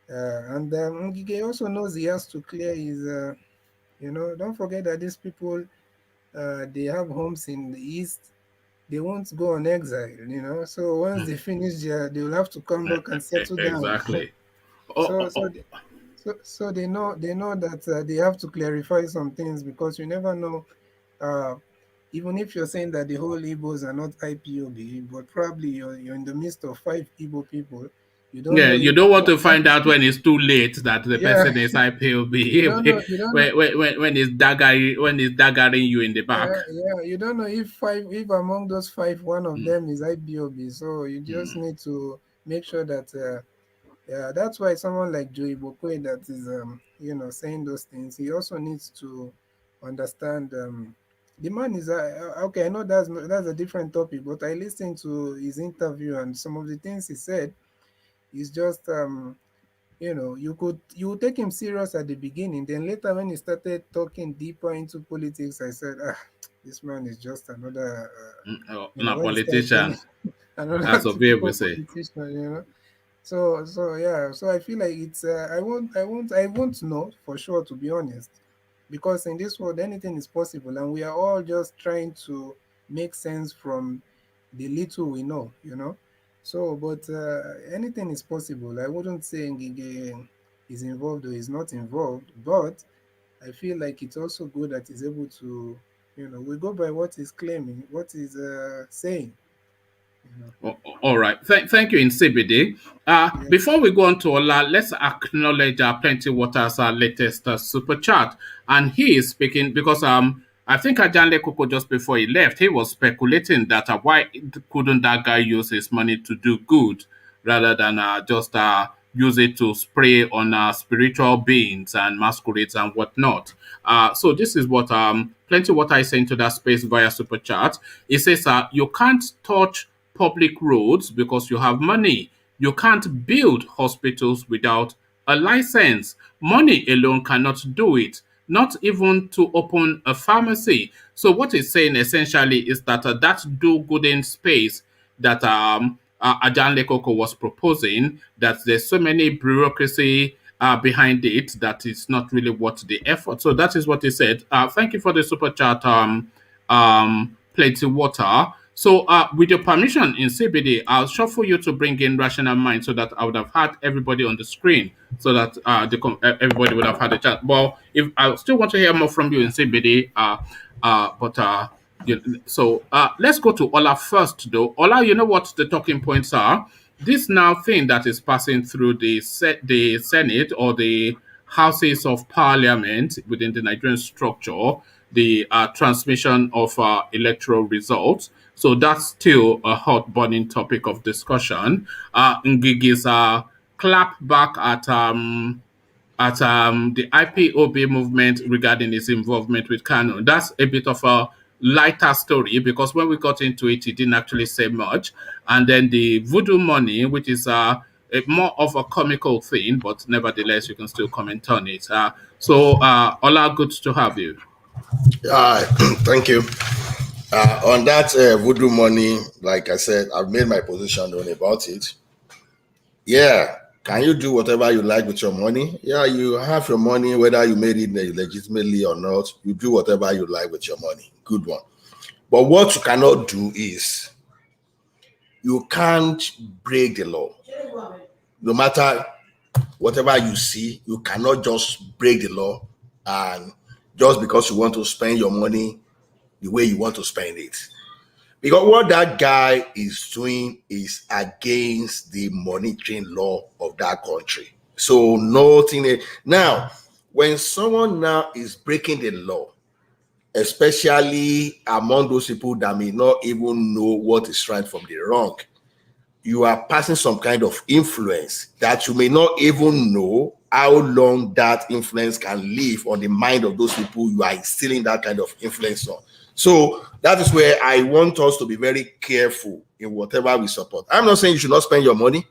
And Ngige also knows he has to clear his. Don't forget that these people, they have homes in the east. They won't go on exile. So once they finish there, they will have to come back and settle down. Exactly. So they know that they have to clarify some things, because you never know. Even if you're saying that the whole Igbos are not IPOB, but probably you're in the midst of 5 Igbo people. You don't know you don't want to find out when it's too late that the person is IPOB. You don't know. when it's daggering you in the back. You don't know if among those 5 one of them is IPOB. So you just need to make sure that that's why someone like Joey Bokwe that is saying those things, he also needs to understand the man is okay. I know that's a different topic, but I listened to his interview and some of the things he said. It's just you take him serious at the beginning, then later when he started talking deeper into politics, I said, this man is just another politician. Another as of here we say. politician. So I feel like it's I won't know for sure, to be honest, because in this world anything is possible, and we are all just trying to make sense from the little we know. So, but anything is possible. I wouldn't say Ngige is involved or is not involved, but I feel like it's also good that he's able to, we go by what he's claiming, what he's saying. All right. Thank you, Nsibidi. Before we go on to Ola, let's acknowledge Plenty Water's latest super chat. And he is speaking because I think Ajanle Koko, just before he left, he was speculating that why couldn't that guy use his money to do good rather than just use it to spray on spiritual beings and masquerades and whatnot. So this is what Plenty Water is saying to that space via super chat. He says you can't touch public roads because you have money. You can't build hospitals without a license. Money alone cannot do it, not even to open a pharmacy. So what he's saying essentially is that that do-gooding space that Ajan Lekoko was proposing, that there's so many bureaucracy behind it that it's not really worth the effort. So that is what he said. Thank you for the super chat, Plenty Water. So, with your permission, in CBD, I'll shuffle you to bring in Rational Mind so that I would have had everybody on the screen so that everybody would have had a chat. Well, if I still want to hear more from you in CBD, so let's go to Ola first, though. Ola, you know what the talking points are? This now thing that is passing through the Senate or the houses of parliament within the Nigerian structure, the transmission of electoral results. So that's still a hot burning topic of discussion. Ngigi's clap back at the IPOB movement regarding his involvement with Kanu. That's a bit of a lighter story because when we got into it, he didn't actually say much. And then the voodoo money, which is more of a comical thing, but nevertheless, you can still comment on it. Ola, good to have you. Thank you. On that voodoo money, like I said, I've made my position known about it. Yeah, can you do whatever you like with your money? Yeah, you have your money, whether you made it legitimately or not. You do whatever you like with your money. Good one. But what you cannot do is you can't break the law. No matter whatever you see, you cannot just break the law and just because you want to spend your money the way you want to spend it. Because what that guy is doing is against the monitoring law of that country. So nothing. Now, when someone now is breaking the law, especially among those people that may not even know what is right from the wrong, you are passing some kind of influence that you may not even know how long that influence can live on the mind of those people you are instilling that kind of influence on. So that is where I want us to be very careful in whatever we support. I'm not saying you should not spend your money.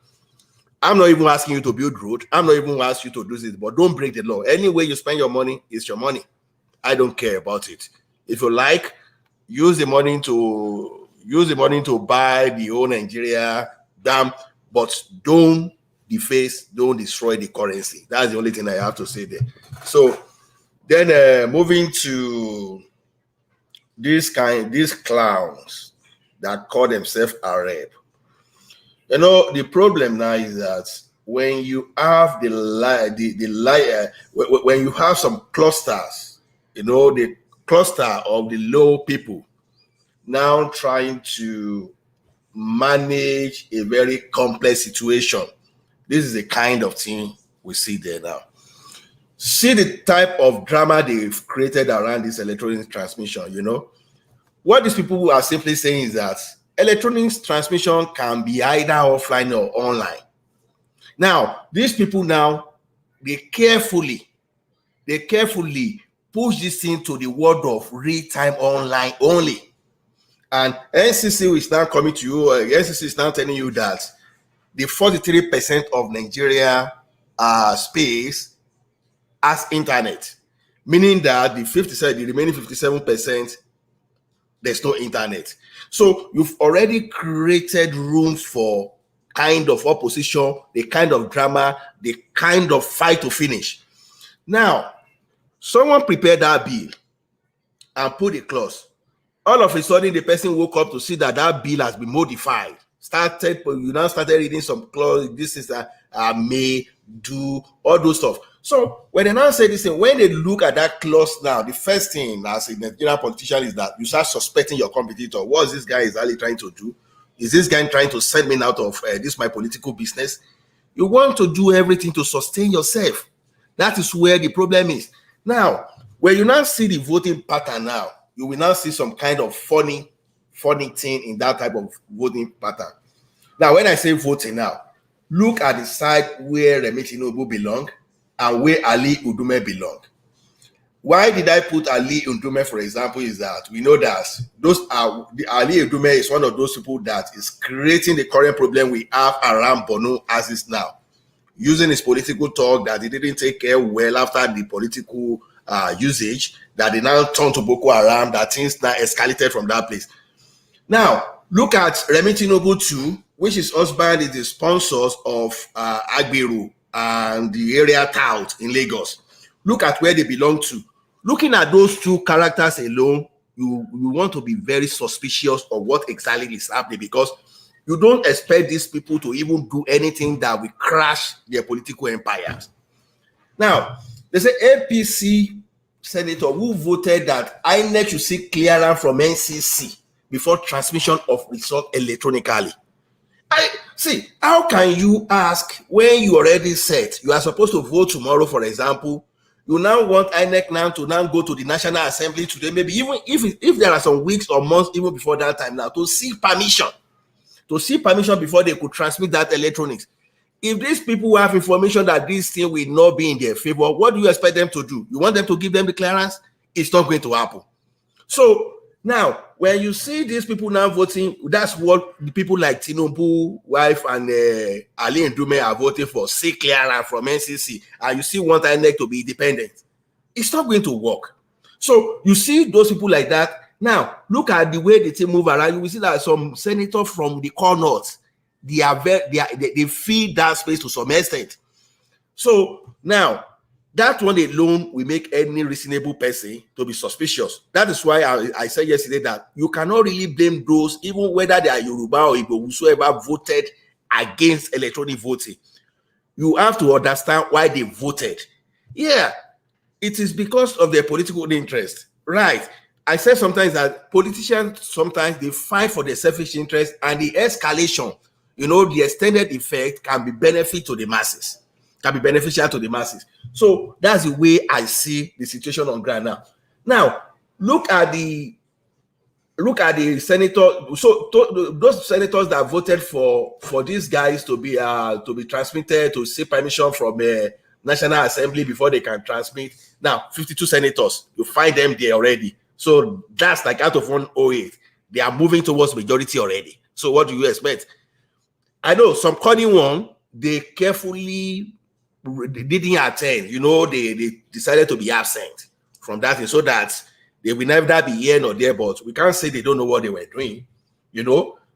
I'm not even asking you to build road. I'm not even asking you to do this, but don't break the law. Any way you spend your money is your money. I don't care about it. If you like, use the money to buy the whole Nigeria dam, but don't deface, don't destroy the currency. That's the only thing I have to say there. So then moving to these clowns that call themselves Arab. You know, the problem now is that when you have when you have some clusters, you know, the cluster of the low people now trying to manage a very complex situation. This is the kind of thing we see there now. See the type of drama they've created around this electronic transmission, you know. What these people are simply saying is that electronic transmission can be either offline or online. Now, these people now, they carefully push this thing to the world of real-time online only. And NCC is now coming to you, NCC is now telling you that the 43% of Nigeria space as internet, meaning that the remaining 57%, there's no internet. So you've already created room for kind of opposition, the kind of drama, the kind of fight to finish. Now, someone prepared that bill and put a clause. All of a sudden, the person woke up to see that that bill has been modified. You now started reading some clause. This is may, do, all those stuff. So when they now say this thing, when they look at that clause now, the first thing as a Nigerian politician is that you start suspecting your competitor. What is this guy exactly trying to do? Is this guy trying to send me out of this my political business? You want to do everything to sustain yourself. That is where the problem is. Now, when you now see the voting pattern now, you will now see some kind of funny thing in that type of voting pattern. Now, when I say voting now, look at the side where Remi Tinubu belong and where Ali Ndume belong. Why did I put Ali Ndume, for example, is that we know that Ali Ndume is one of those people that is creating the current problem we have around Borno as is now, using his political talk that he didn't take care well after the political usage, that they now turned to Boko Haram, that things now escalated from that place. Now, look at Remi Tinubu too, which is husband is the sponsors of Agbiru and the area tout in Lagos. Look at where they belong to. Looking at those two characters alone, you want to be very suspicious of what exactly is happening, because you don't expect these people to even do anything that will crash their political empires. Now, there's an APC senator who voted that INEC should seek clearance from NCC before transmission of result electronically. I see. How can you ask when you already set? You are supposed to vote tomorrow, for example. You now want INEC now to now go to the National Assembly today, maybe even if there are some weeks or months even before that time now to seek permission before they could transmit that electronics. If these people have information that this thing will not be in their favor, what do you expect them to do? You want them to give them the clearance? It's not going to happen. So now, when you see these people now voting, that's what the people like Tinubu, wife, and Ali Ndume are voting for, seek clearance from NCC, and you see want INEC to be independent. It's not going to work. So you see those people like that. Now, look at the way the team move around. You will see that some senators from the core north, they feed that space to some extent. So now, that one alone will make any reasonable person to be suspicious. That is why I said yesterday that you cannot really blame those, even whether they are Yoruba or Igbo, whosoever voted against electronic voting. You have to understand why they voted. Yeah, it is because of their political interest. Right. I said sometimes that politicians, sometimes they fight for their selfish interest, and the escalation, the extended effect can be beneficial to the masses. So that's the way I see the situation on ground now. Now, look at the senator. So those senators that voted for these guys to be transmitted, to seek permission from the National Assembly before they can transmit. Now, 52 senators, you find them there already. So that's like out of 108. They are moving towards majority already. So what do you expect? I know some cunning one, they carefully didn't attend. They decided to be absent from that thing so that they will never be here nor there, but we can't say they don't know what they were doing.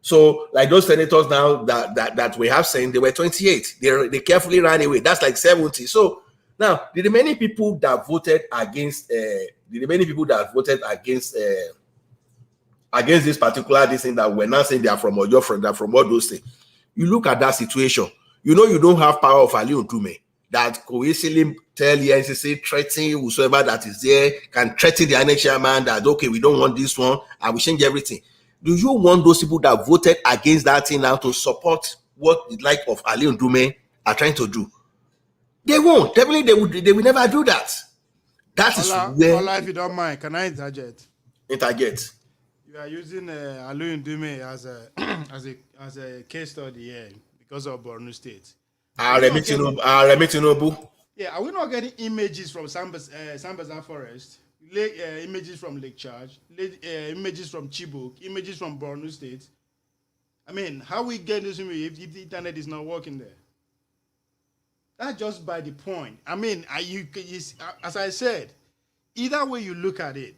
So like those senators now that we have seen, they were 28. They carefully ran away. That's like 70. So now the remaining people that voted against against this particular thing that we're not saying they are from Oyo, they're from all those things. You look at that situation. You don't have power of Ali Ndume that could easily tell the NCC, threaten whosoever that is there, can threaten the INEC chairman that, okay, we don't want this one, I will change everything. Do you want those people that voted against that thing now to support what the like of Ali Ndume are trying to do? They won't. Definitely, they will never do that. That is where... Ola, if you don't mind, can I interject? Interject. You are using Ali Ndume as a case study here because of Borno State. Remi Tinubu. Yeah, are we not getting images from Sambasa Forest, images from Lake Charge, images from Chibok, images from Borno State? I mean, how we get this image if the internet is not working there? That's just by the point. I mean, as I said, either way you look at it,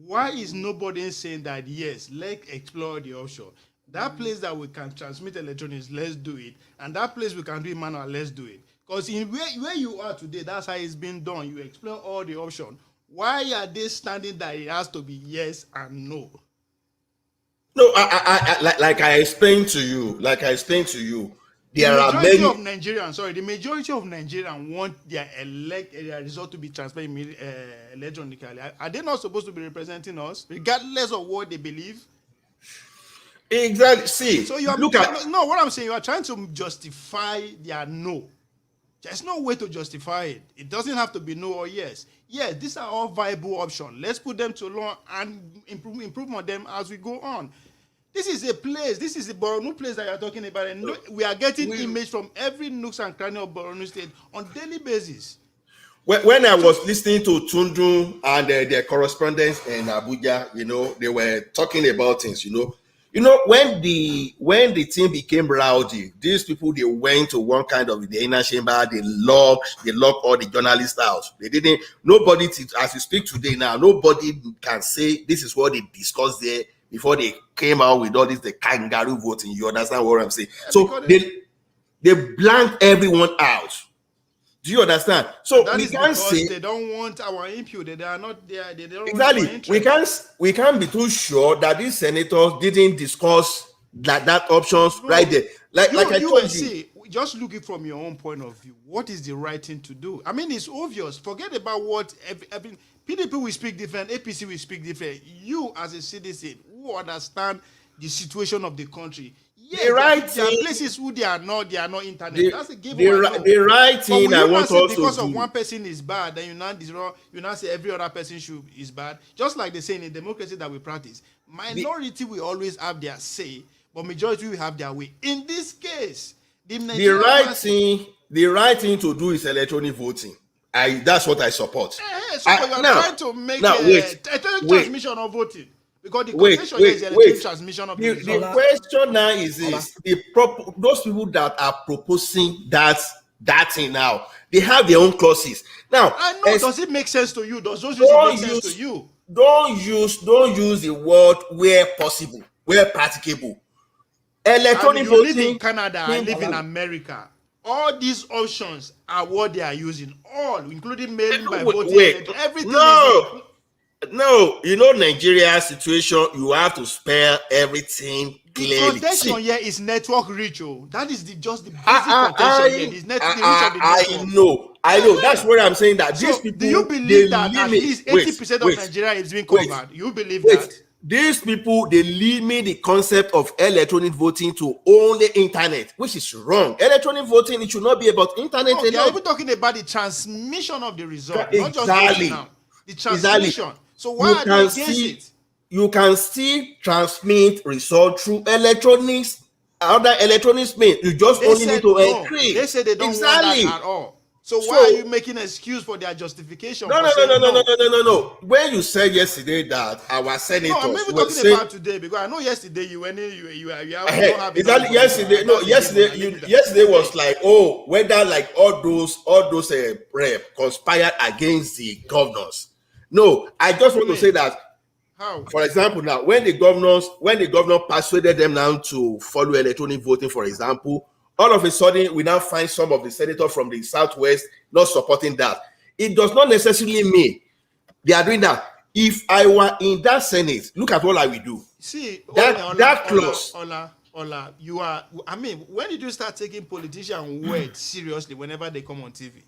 why is nobody saying that, yes, let's explore the offshore? That place that we can transmit electronics, let's do it. And that place we can do it manual, let's do it. Because in where you are today, that's how it's been done. You explore all the options. Why are they standing that it has to be yes and no? No, like I explained to you, the majority of Nigerians want their result to be transmitted electronically. Are they not supposed to be representing us, regardless of what they believe? Exactly. See, so what I'm saying, you are trying to justify their no. There's no way to justify it. It doesn't have to be no or yes. Yes, these are all viable options. Let's put them to law and improve on them as we go on. This is a place. This is the Borno place that you're talking about. And we are getting image from every nooks and cranny of Borno State on daily basis. When I was listening to Tundu and their correspondents in Abuja, they were talking about things, when the team became rowdy, these people, they went to one kind of the inner chamber, they locked all the journalists out. Nobody, as we speak today now, nobody can say this is what they discussed there before they came out with all this, the kangaroo voting. You understand what I'm saying? So they blanked everyone out. Do you understand? So that we can't say they don't want our input. They are not there. They don't exactly. We can't be too sure that these senators didn't discuss that options right there. Like I told you. Just look it from your own point of view. What is the right thing to do? I mean, it's obvious. Forget about what PDP will speak different, APC will speak different. You, as a citizen who understand the situation of the country, Yes, the right there are thing, places who they are not internet. the, That's a given. the, I ri- know. the right But thing will I you want not say us because to of do. one person is bad, then you now say every other person is bad? Just like they say in the democracy that we practice, minority will always have their say, but majority will have their way. In this case, the The Nigerian right thing to do is electronic voting. That's what I support. so you are trying to make now wait, electronic wait, transmission of voting. Because the wait, contention here is wait, electronic wait. transmission of The the result. question now is this: those people that are proposing that thing now, they have their own clauses. Now, I know. Does it make sense to you? Does those Don't make sense to you? don't use the word where possible, where practicable. Electronic You voting. live in Canada, I live in America. All these options are what they are using. All, including mailing by voting. Wait, Everything no, you know Nigeria's situation. You have to spell everything the clearly. contention here is network reach. That is just the basic contention here. Is the reach of the network. I know. That's what I'm saying. That So these people, do you believe that at limit, least 80% of Nigeria is being covered? You believe that? These people, they limit the concept of electronic voting to only internet, which is wrong. Electronic voting, it should not be about internet No, they are alone. even talking about the transmission of the result, not just Exactly. voting now. The transmission. So why are they against it? You can still transmit result through electronics. Other electronics mean you just They only said need to no. encrypt. They say they don't want that at all. So why are you making an excuse for their justification? No. When you said yesterday that our senators No, I'm even were talking saying, about today because I know yesterday you went in, you have exactly yesterday was like, whether like all those rep conspired against the governors. No, I just want to say that. How? For example, now when the governor persuaded them now to follow electronic voting, for example, all of a sudden we now find some of the senators from the Southwest not supporting that. It does not necessarily mean they are doing that. If I were in that Senate, look at what I will do. See, that clause. Ola, you are. I mean, when did you start taking politician words seriously whenever they come on TV?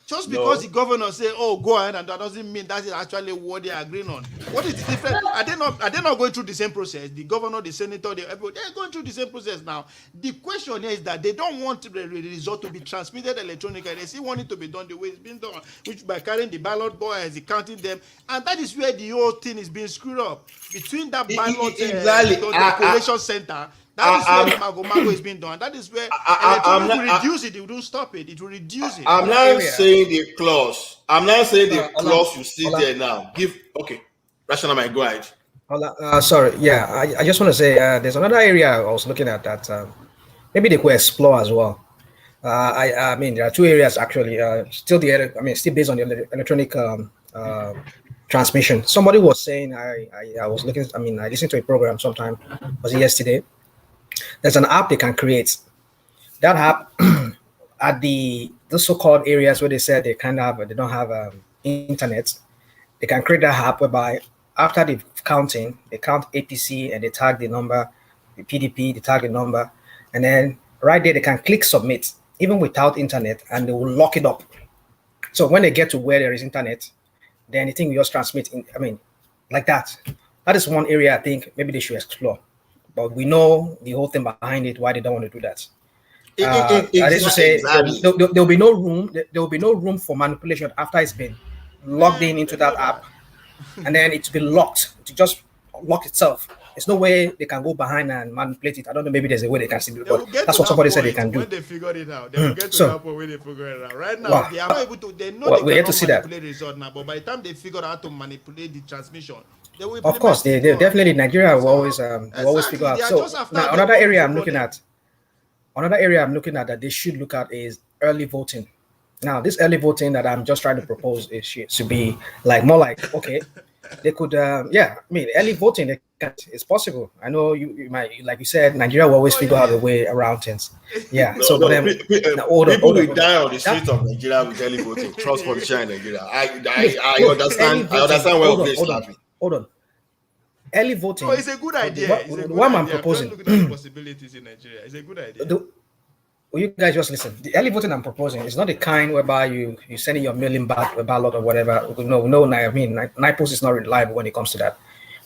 Just because the governor say, go ahead, and that doesn't mean that is actually what they are agreeing on. What is the difference? Are they not going through the same process? The governor, the senator, they're going through the same process now. The question here is that they don't want the result to be transmitted electronically. They still want it to be done the way it's been done, which by carrying the ballot boy as counting them. And that is where the whole thing is being screwed up. Between that ballot the collation center, that is where the mago is being done. That is where electronic will reduce it. It will stop it. It will reduce it. I'm not saying the clause. I'm not saying the clause you see there now. Rational mind, go ahead. Sorry, I just want to say there's another area I was looking at that maybe they could explore as well. I mean, there are two areas actually. Still based on the electronic transmission. Somebody was saying I was looking. I mean, I listened to a program sometime. Was it yesterday? There's an app they can create. That app at the so-called areas where they said they don't have internet. They can create that app whereby after the counting, they count APC and they tag the number, the PDP, they tag the number, and then right there they can click submit even without internet, and they will lock it up. So when they get to where there is internet, then the thing will just transmit. Like that. That is one area I think maybe they should explore. But we know the whole thing behind it, why they don't want to do that. I used to say there'll be no room. There will be no room for manipulation after it's been logged into that app, and then it's been locked. To just lock itself. There's no way they can go behind and manipulate it. I don't know. Maybe there's a way they can still do it, but that's what somebody said they can do. When they figured it out, they will get to that point when they figure it out. Right now, they are not able to. They know they cannot manipulate the result now, but by the time they figure out how to manipulate the transmission, they will. Of course, they definitely Nigeria will always figure out. So now another area I'm looking at that they should look at is early voting. Now this early voting that I'm just trying to propose is should be like more like okay, they could early voting it's possible. I know you might, like you said, Nigeria will always figure out a way around things. Yeah. People will die on the streets of Nigeria with early voting. Trust politicians in Nigeria. I understand where we're laughing. Hold on. Early voting. No, it's a good idea. What I'm proposing. Look at the possibilities in Nigeria. It's a good idea. Well, you guys just listen. The early voting I'm proposing is not the kind whereby you send in your mailing ballot or whatever. No. I mean, NIPOS is not reliable when it comes to that.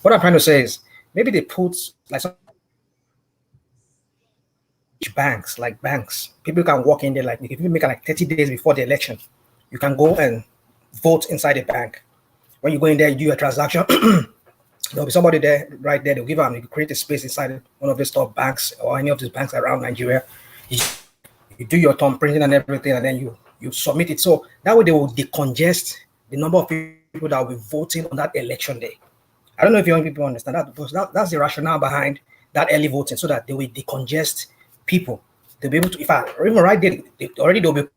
What I'm trying to say is maybe they put like some banks, like banks. People can walk in there, like if you make it like 30 days before the election, you can go and vote inside the bank. When you go in there, you do a transaction. There'll be somebody there, right there. They'll give them, you create a space inside one of the top banks or any of these banks around Nigeria. You do your thumb printing and everything, and then you submit it. So that way they will decongest the number of people that will be voting on that election day. I don't know if young people understand that, because that's the rationale behind that early voting, so that they will decongest people. They'll be able to, if I even right there, they'll be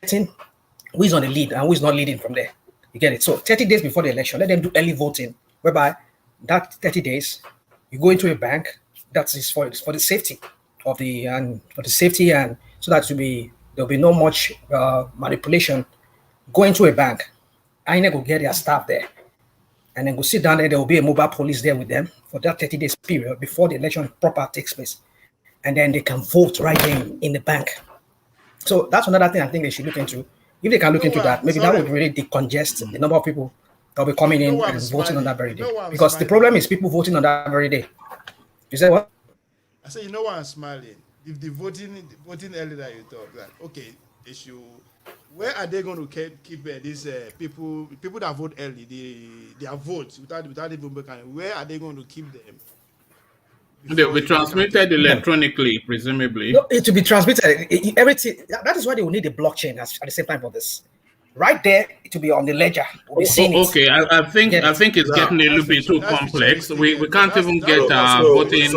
getting who is on the lead and who is not leading from there. You get it? So 30 days before the election, let them do early voting, whereby that 30 days, you go into a bank. That is for the safety of and so that there'll be no much manipulation. Go into a bank, INEC will get their staff there, and then go sit down there. There will be a mobile police there with them for that 30 days period before the election proper takes place, and then they can vote right there in the bank. So that's another thing I think they should look into. If they can look into that, maybe that would really decongest the number of people that will be coming in and voting on that very day. Because the problem is people voting on that very day. You say what? I say, you know why I'm smiling? If the voting early that you talk, that okay, issue. Where are they going to keep these people that vote early, their votes without even making? Where are they going to keep them? They'll be transmitted electronically, presumably. No, it will be transmitted. Everything. That is why they will need a blockchain at the same time for this. Right there, it will be on the ledger. We'll okay, I think it's getting a little bit too complex. We can't even get voting.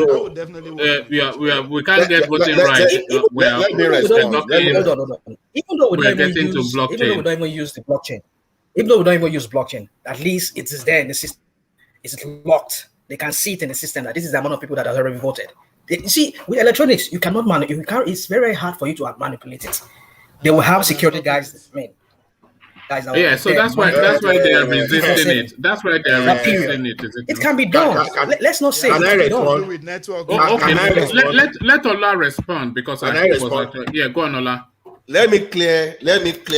We can't get voting right. Even though we don't even use the blockchain, at least it is there in the system. It's locked. They can see it in the system that this is the amount of people that have already voted. You see, with electronics, you cannot manipulate. It's very hard for you to manipulate it. They will have security guys. Yeah, so that's why they are resisting it. That's why they are resisting it. It can be done. Let's not say. Can I respond? Okay, let Ola respond because I respond? Yeah, go on, Ola. Let me clear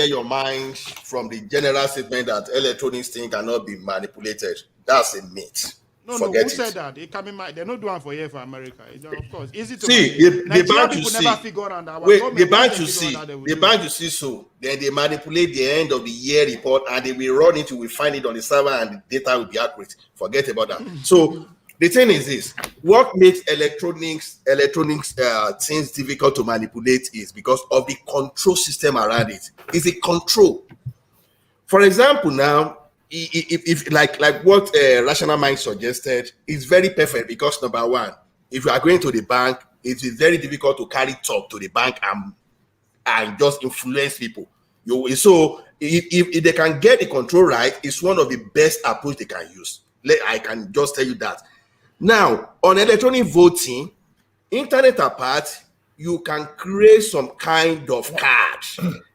your mind from the general statement that electronics thing cannot be manipulated. That's a myth. No, who said that? It can be they're not doing for here for America. Of course, easy to see. The bank you see. Never figure out that. Wait, the bank you see. So then they manipulate the end of the year report, and they will run it. We find it on the server, and the data will be accurate. Forget about that. So the thing is this: what makes electronics things difficult to manipulate is because of the control system around it. It's a control. For example, now. If like what Rational Mind suggested, is very perfect because number one, if you are going to the bank, it is very difficult to carry talk to the bank and just influence people. So if they can get the control right, it's one of the best approach they can use. I can just tell you that. Now on electronic voting, internet apart, you can create some kind of card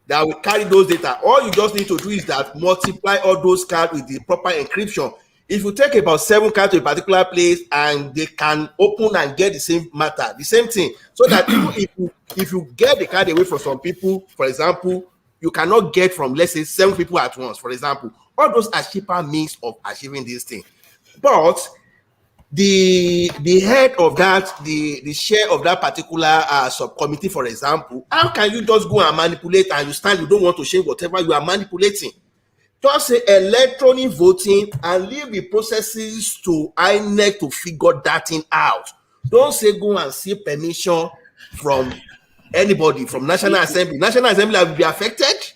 that will carry those data. All you just need to do is that multiply all those cards with the proper encryption. If you take about 7 cards to a particular place and they can open and get the same matter, the same thing, so that if you get the card away from some people, for example, you cannot get from, let's say, 7 people at once, for example. All those are cheaper means of achieving this thing. But the head of that, the chair of that particular subcommittee, for example, how can you just go and manipulate and you don't want to change whatever you are manipulating? Just say electronic voting and leave the processes to INEC to figure that thing out. Don't say go and seek permission from anybody, from National Assembly. National Assembly will be affected.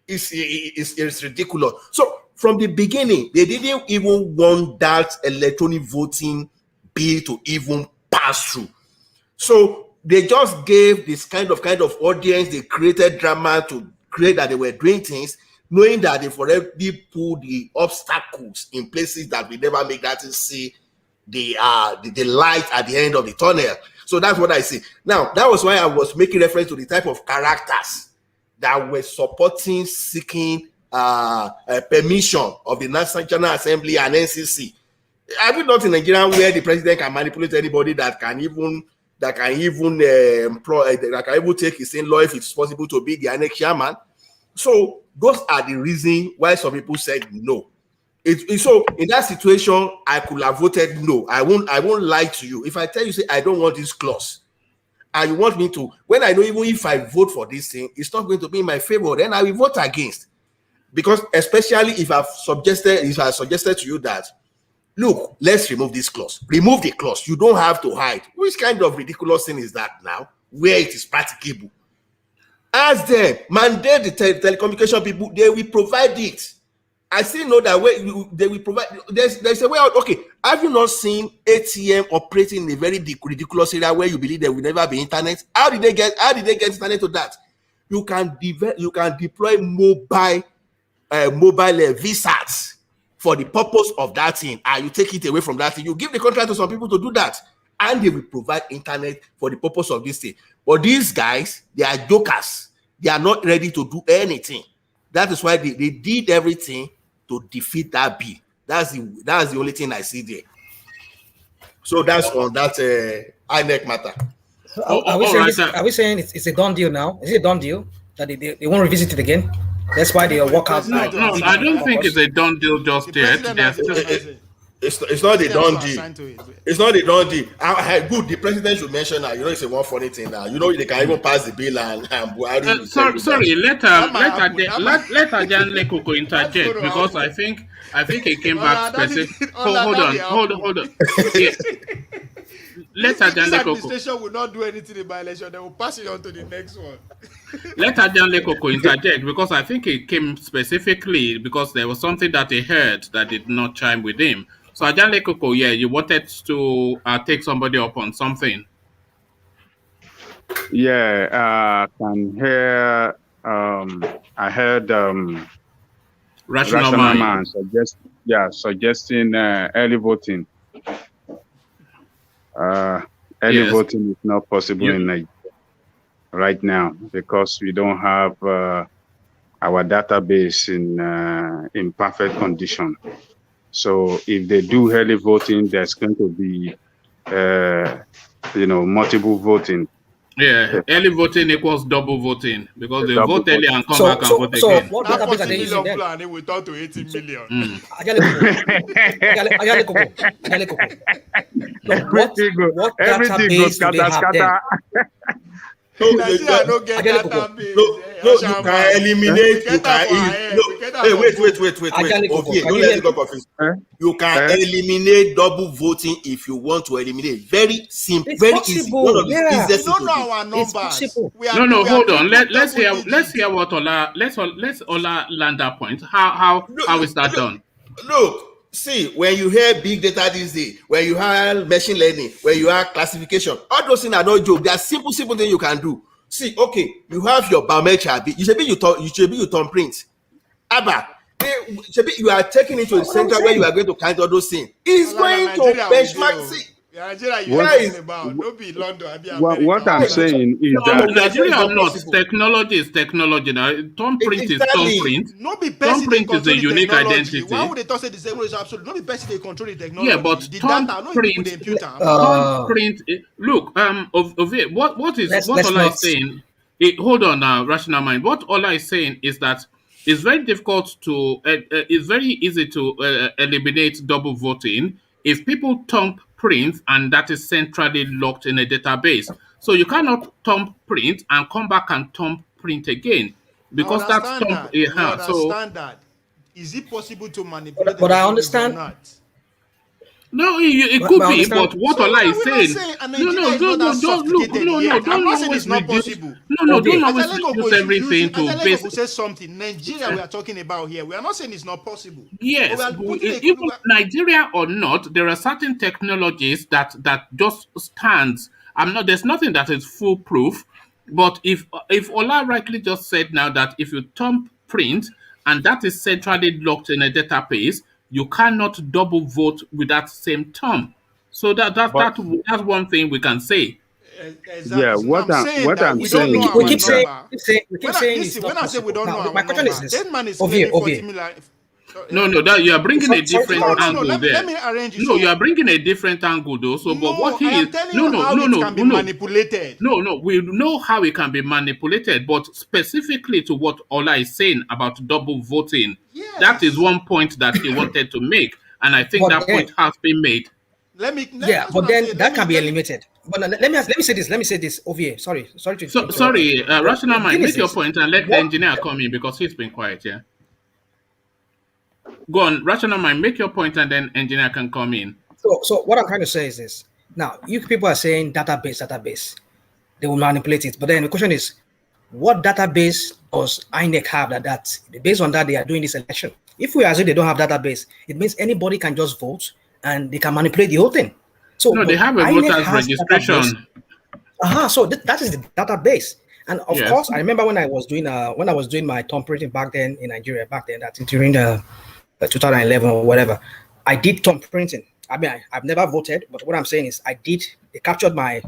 It's ridiculous. So from the beginning, they didn't even want that electronic voting bill to even pass through. So they just gave this kind of audience. They created drama to create that they were doing things, knowing that they've already put the obstacles in places that we never make that to see the light at the end of the tunnel. So that's what I see. Now, that was why I was making reference to the type of characters that were seeking permission of the National Assembly and NCC. Have you not in Nigeria where the president can manipulate anybody that can even take his in law if it's possible to be the INEC chairman? So those are the reasons why some people said no. So in that situation, I could have voted no. I won't lie to you. If I tell you, say I don't want this clause, and you want me to, when I know even if I vote for this thing, it's not going to be in my favor, then I will vote against. Because especially if I suggested to you that, look, let's remove this clause. Remove the clause. You don't have to hide. Which kind of ridiculous thing is that now, where it is practicable? Ask them, mandate the telecommunication people, they will provide it. I still know that way they will provide. There's a way out. Okay, have you not seen ATM operating in a very ridiculous area where you believe there will never be internet? How did they get internet to that? You can deploy mobile VSATs for the purpose of that thing, and you take it away from that thing. You give the contract to some people to do that, and they will provide internet for the purpose of this thing. But these guys, they are jokers. They are not ready to do anything. That is why they did everything to defeat that bill. That's the only thing I see there. So that's on that INEC matter. Are we saying it's a done deal now? Is it a done deal that they won't revisit it again? That's why they walk out. No, I don't think it's a done deal just yet. It's not a done deal. It's not a done deal. Good, the president should mention that. You know, it's a one funny thing now. You know, they can even pass the bill and Buhari. Sorry, let Ajanle Koko interject, because I think he came back specific. Hold on. Yeah. Let Ajanle This Koko. administration will not do anything in by election. They will pass it on to the next one. Let Ajanle Koko interject, because I think he came specifically because there was something that he heard that did not chime with him. So Ajanle Koko, yeah, you wanted to take somebody up on something. Yeah, can hear. I heard Rational Man suggesting early voting. Early voting is not possible in Nigeria right now because we don't have our database in perfect condition. So if they do early voting, there's going to be multiple voting. Yeah, early voting equals double voting because they vote early and come back and vote again. So what That database are 40 they using million then? plan, we talk to 18 million. Ajale Koko. What Everything goes database do they have then? Nigeria don't get database. You can eliminate. Wait. Okay, don't let it go confused. You can eliminate double voting if you want to eliminate. Very simple, It's very possible, easy. One of the yeah. easiest We things don't to know do. our numbers. possible. No, hold on. Let's hear what Ola. Let's Ola land that point. How is that done? Look, see, when you hear big data these days, when you have machine learning, when you have classification, all those things are not joke. They are simple things you can do. See, okay, you have your biometric. You should be you turn print. Abba, you are taking it to the center where you are going to count all those things. It's going to benchmark. See, Nigeria, you What- talking about? Don't be London. I be America. What I'm saying is No, that Nigeria or not, possible. technology is technology. Now, thumb print is thumb Exactly. print. No be Thumb person print dey is a control the unique technology. identity. Why would they talk say the same way is absolute? No be person they control the technology. Yeah, but the thumb data, no print- people dey impute am. Thumb print. Look, of it. What Let's Ola not- is saying? Hold on, now, rational mind. What Ola is saying is that it's very difficult to. It's very easy to eliminate double voting if people thumb print and that is centrally locked in a database. So you cannot thumb print and come back and thumb print again because I that's understand thumb. that. Yeah, I so understand that. Is it possible to manipulate? But the I results or understand- not? no, it But could I be. understand- But what So Ola why is we not saying, saying, and no, Nigeria is not that don't look, sophisticated no, yet? don't I'm not saying always it's not reduce. possible. No, Okay. don't always Ajale Koko reduce is everything using- to Ajale base. Koko says something. Nigeria we are talking about here. We are not saying it's not possible. Yes, But we are putting a- even Nigeria or not, there are certain technologies that just stands. There's nothing that is foolproof. But if Ola rightly just said now that if you thumb print and that is centrally locked in a database, you cannot double vote with that same thumb. So that's one thing we can say. Exactly. Yeah, what I'm we saying- don't know We our keep saying number. we keep saying it's When not I say we don't possible. know Now, our my question number, is this. that man is Ovie, claiming 40 Ovie. million. No, that you are bringing a different No, angle let there. me arrange it. No, you are bringing a different angle though. So, but what he I am is telling you how it can be manipulated. No, we know how it can be manipulated, but specifically to what Ola is saying about double voting, Yes. that is one point that he wanted to make, and I think But that then- point has been made. Let me. Yeah, but then that can be eliminated. But let me say this. Let me say this. OVA, sorry to interrupt you. Sorry, Rational The Mind, thing make is your this. point and let the engineer come in because he's been quiet. Yeah. Go on, Rational Mind, make your point and then engineer can come in. So what I'm trying to say is this. Now, you people are saying database. They will manipulate it. But then the question is, what database does INEC have that based on that they are doing this election? If we assume they don't have database, it means anybody can just vote and they can manipulate the whole thing. So No, they have a INEC voters has registration. So that is the database. And of Yes. course, I remember when I was doing my thumb printing back then in Nigeria, that during the 2011 or whatever, I did thumb printing. I mean, I've never voted, but what I'm saying is they captured my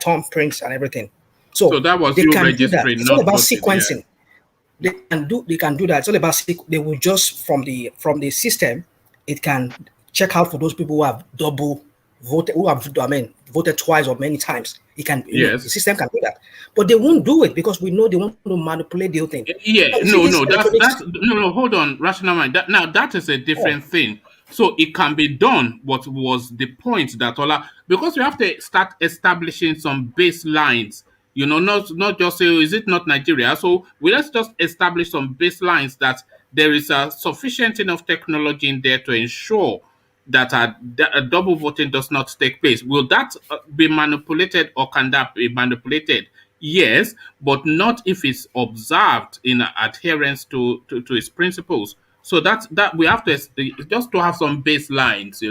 thumb prints and everything. So that was they you can do that. registering, It's all not about voting, sequencing. They can do that. It's all about they will just from the system, it can check out for those people who have double voted, voted twice or many times. It can, Yes. the system can do that, but they won't do it because we know they want to manipulate the whole thing. Yeah, That's hold on, Rational Mind. That is a different thing. So it can be done. What was the point that Ola? Because we have to start establishing some baselines. Not just say, is it not Nigeria? So let's just establish some baselines that there is a sufficient enough technology in there to ensure that a double voting does not take place. Will that be manipulated, or can that be manipulated? Yes, but not if it's observed in adherence to its principles. So that we have to just to have some baselines,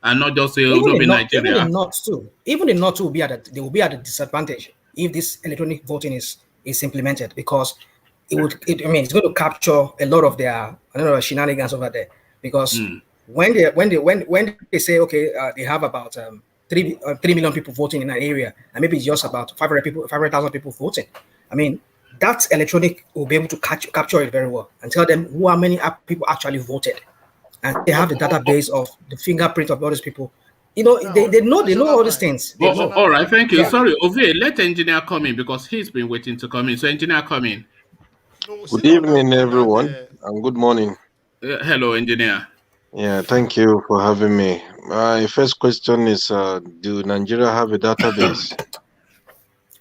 and not just say, oh, even be in Nigeria. North too. Even in North too, they will be at a disadvantage if this electronic voting is implemented, because it's going to capture a lot of their shenanigans over there, because when they say, okay, they have about 3 million people voting in an area, and maybe it's just about 500,000 people voting. I mean, that electronic will be able to capture it very well and tell them how many people actually voted, and they have the database of the fingerprint of all these people. They know all these things. All right, thank you. Yeah. Sorry, Ovie, let engineer come in because he's been waiting to come in. So engineer, come in. Good evening, everyone, and good morning. Hello, engineer. Yeah, thank you for having me. My first question is, do Nigeria have a database?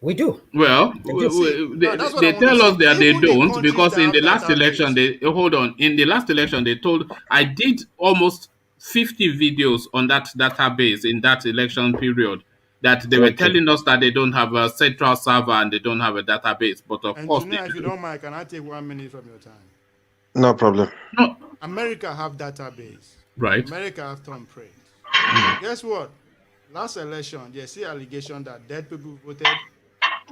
We do. Well, they tell us that they don't, because in the last election, in the last election, they told, I did almost 50 videos on that database in that election period, that they were telling us that they don't have a central server and they don't have a database, but of course they if you do. don't mind, can I take 1 minute from your time? No problem. No. America have database. Right. America have thumbprint. Guess what? Last election, they see allegation that dead people voted,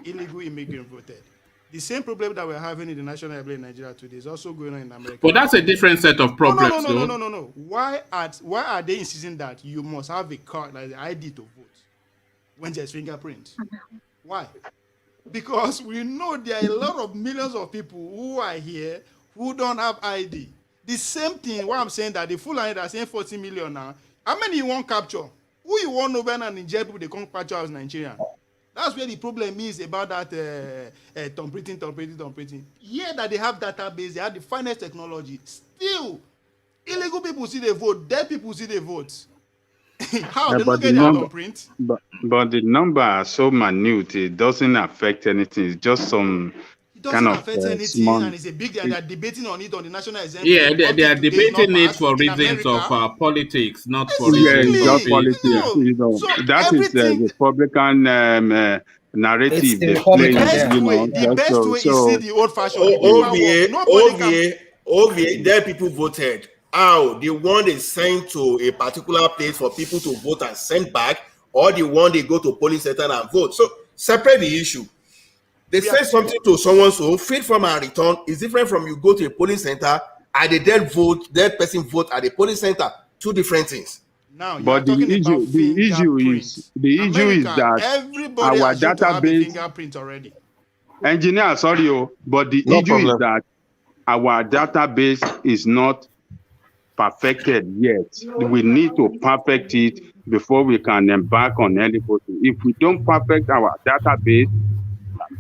illegal immigrant voted. The same problem that we're having in the National Assembly in Nigeria today is also going on in America. But that's a different set of problems. No. Why are they insisting that you must have a card, like the ID, to vote when there's fingerprint? Why? Because we know there are a lot of millions of people who are here who don't have ID. The same thing, why I'm saying that the Fulani that are saying 40 million now, how many you want capture? Who you want over and Nigeria people they come capture as Nigerian? That's where the problem is about that thumb printing. Here that they have database, they have the finest technology. Still, illegal people see the vote, dead people see the vote. How? They don't get their thumb print? But the number are so minute, it doesn't affect anything. It's just some kind of affect anything, small... and it's a big. They are debating on it on the National Assembly. Yeah, they are debating it for reasons of politics, not for reasons just of politics. So that is the Republican narrative they play. The best way is see the old-fashioned. OVA, there people voted. How? The one they send to a particular place for people to vote and send back, or the one they go to polling center and vote. So separate the issue. They send something to someone, so feed from and return is different from you go to a polling center and the dead person vote at the polling center. Two different things. Now, but the issue is that everybody our has to have a database fingerprint already. Engineer, sorry, but the issue is that our database is not perfected yet. We need to perfect it before we can embark on any voting. If we don't perfect our database,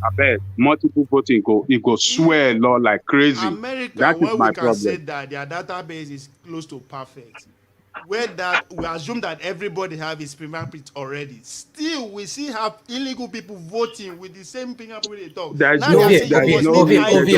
I bet multiple voting go swell a lot like crazy. America, that is where my we can problem. say that their database is close to perfect. where that we assume that everybody have his fingerprint already. Still, we still have illegal people voting with the same fingerprint they talk. There's Now no, they are saying there's you must no, need ID.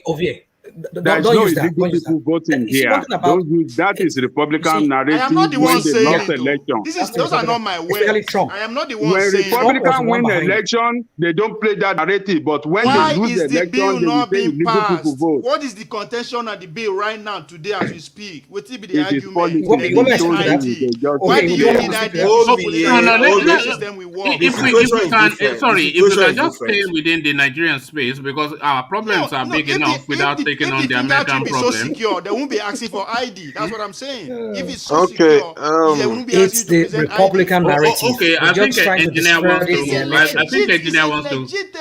Ovie. there's Don't no use that. illegal Don't use that. people voting You see, here. one thing about That is Republican narrative I am not the when one they saying lost it. Though. election. Those are not my especially words. Trump. I am not the one When saying it. Republican win election, they don't play that narrative. But when Why they lose is the the bill election, they will not say being illegal people passed? vote. What is the contention of the bill right now, today, as we speak? What will be the It is argument? politics. They They don't may need explain that. ID. They just Why Okay, do you you don't need want to ID? speak Hopefully, No, no, the let, system will work. if we can, sorry, if we can just stay within the Nigerian space, because our problems are big enough without taking on the American fingerprint is so problem. secure, they won't be asking for ID. That's what I'm saying. If it's so Okay, secure, they won't be It's asking the you to present Republican ID. narrative. Okay, They're I think just trying to engineer wants discredit the to. election. I think engineer wants to. Legit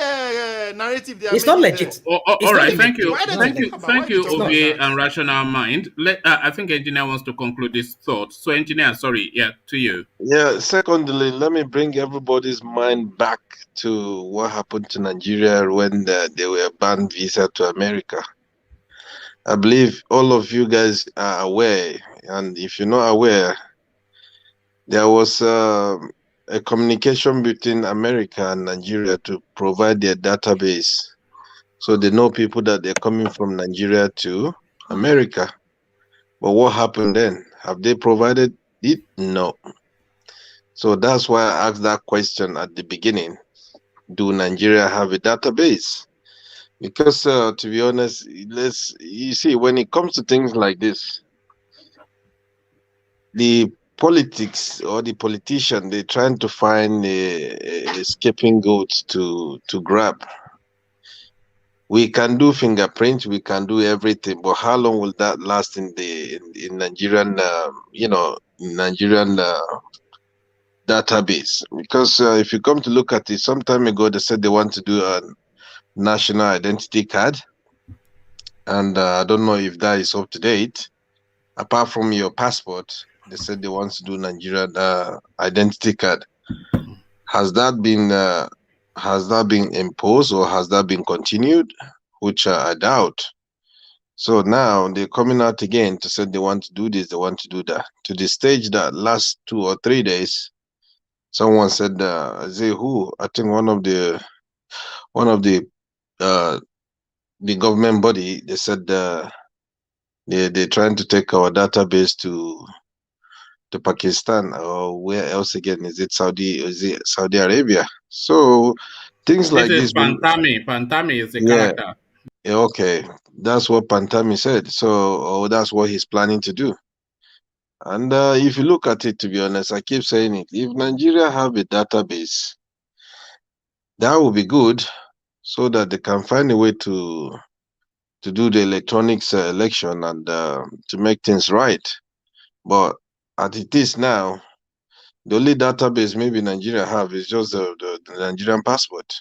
narrative they are It's not making legit. there. It's All not right, legit. thank you, Why they thank talk you, about- thank why they you, talk about Ovie that? and Rational Mind. I think engineer wants to conclude this thought. So, engineer, sorry, yeah, to you. Yeah, secondly, let me bring everybody's mind back to what happened to Nigeria when they were banned visa to America. I believe all of you guys are aware, and if you're not aware, there was a communication between America and Nigeria to provide their database, so they know people that they're coming from Nigeria to America. But what happened then? Have they provided it? No. So that's why I asked that question at the beginning. Do Nigeria have a database? Because to be honest, you see, when it comes to things like this, the politics or the politician, they're trying to find a scapegoat to grab. We can do fingerprint, we can do everything, but how long will that last in Nigerian, Nigerian database? Because if you come to look at it, some time ago they said they want to do a national identity card, and I don't know if that is up to date. Apart from your passport, they said they want to do Nigerian identity card. Has that been imposed, or has that been continued? Which I doubt. So now they're coming out again to say they want to do this, they want to do that. To the stage that last 2 or 3 days, someone said, I think one of the government body, they said they're trying to take our database to Pakistan, or where else again? Is it Saudi Arabia? So things like This is this. Pantami. Pantami is the Yeah. character. Yeah, okay, that's what Pantami said. So that's what he's planning to do. And if you look at it, to be honest, I keep saying it. If Nigeria have a database, that would be good, so that they can find a way to do the electronics election and to make things right. But as it is now, the only database maybe Nigeria have is just the Nigerian passport.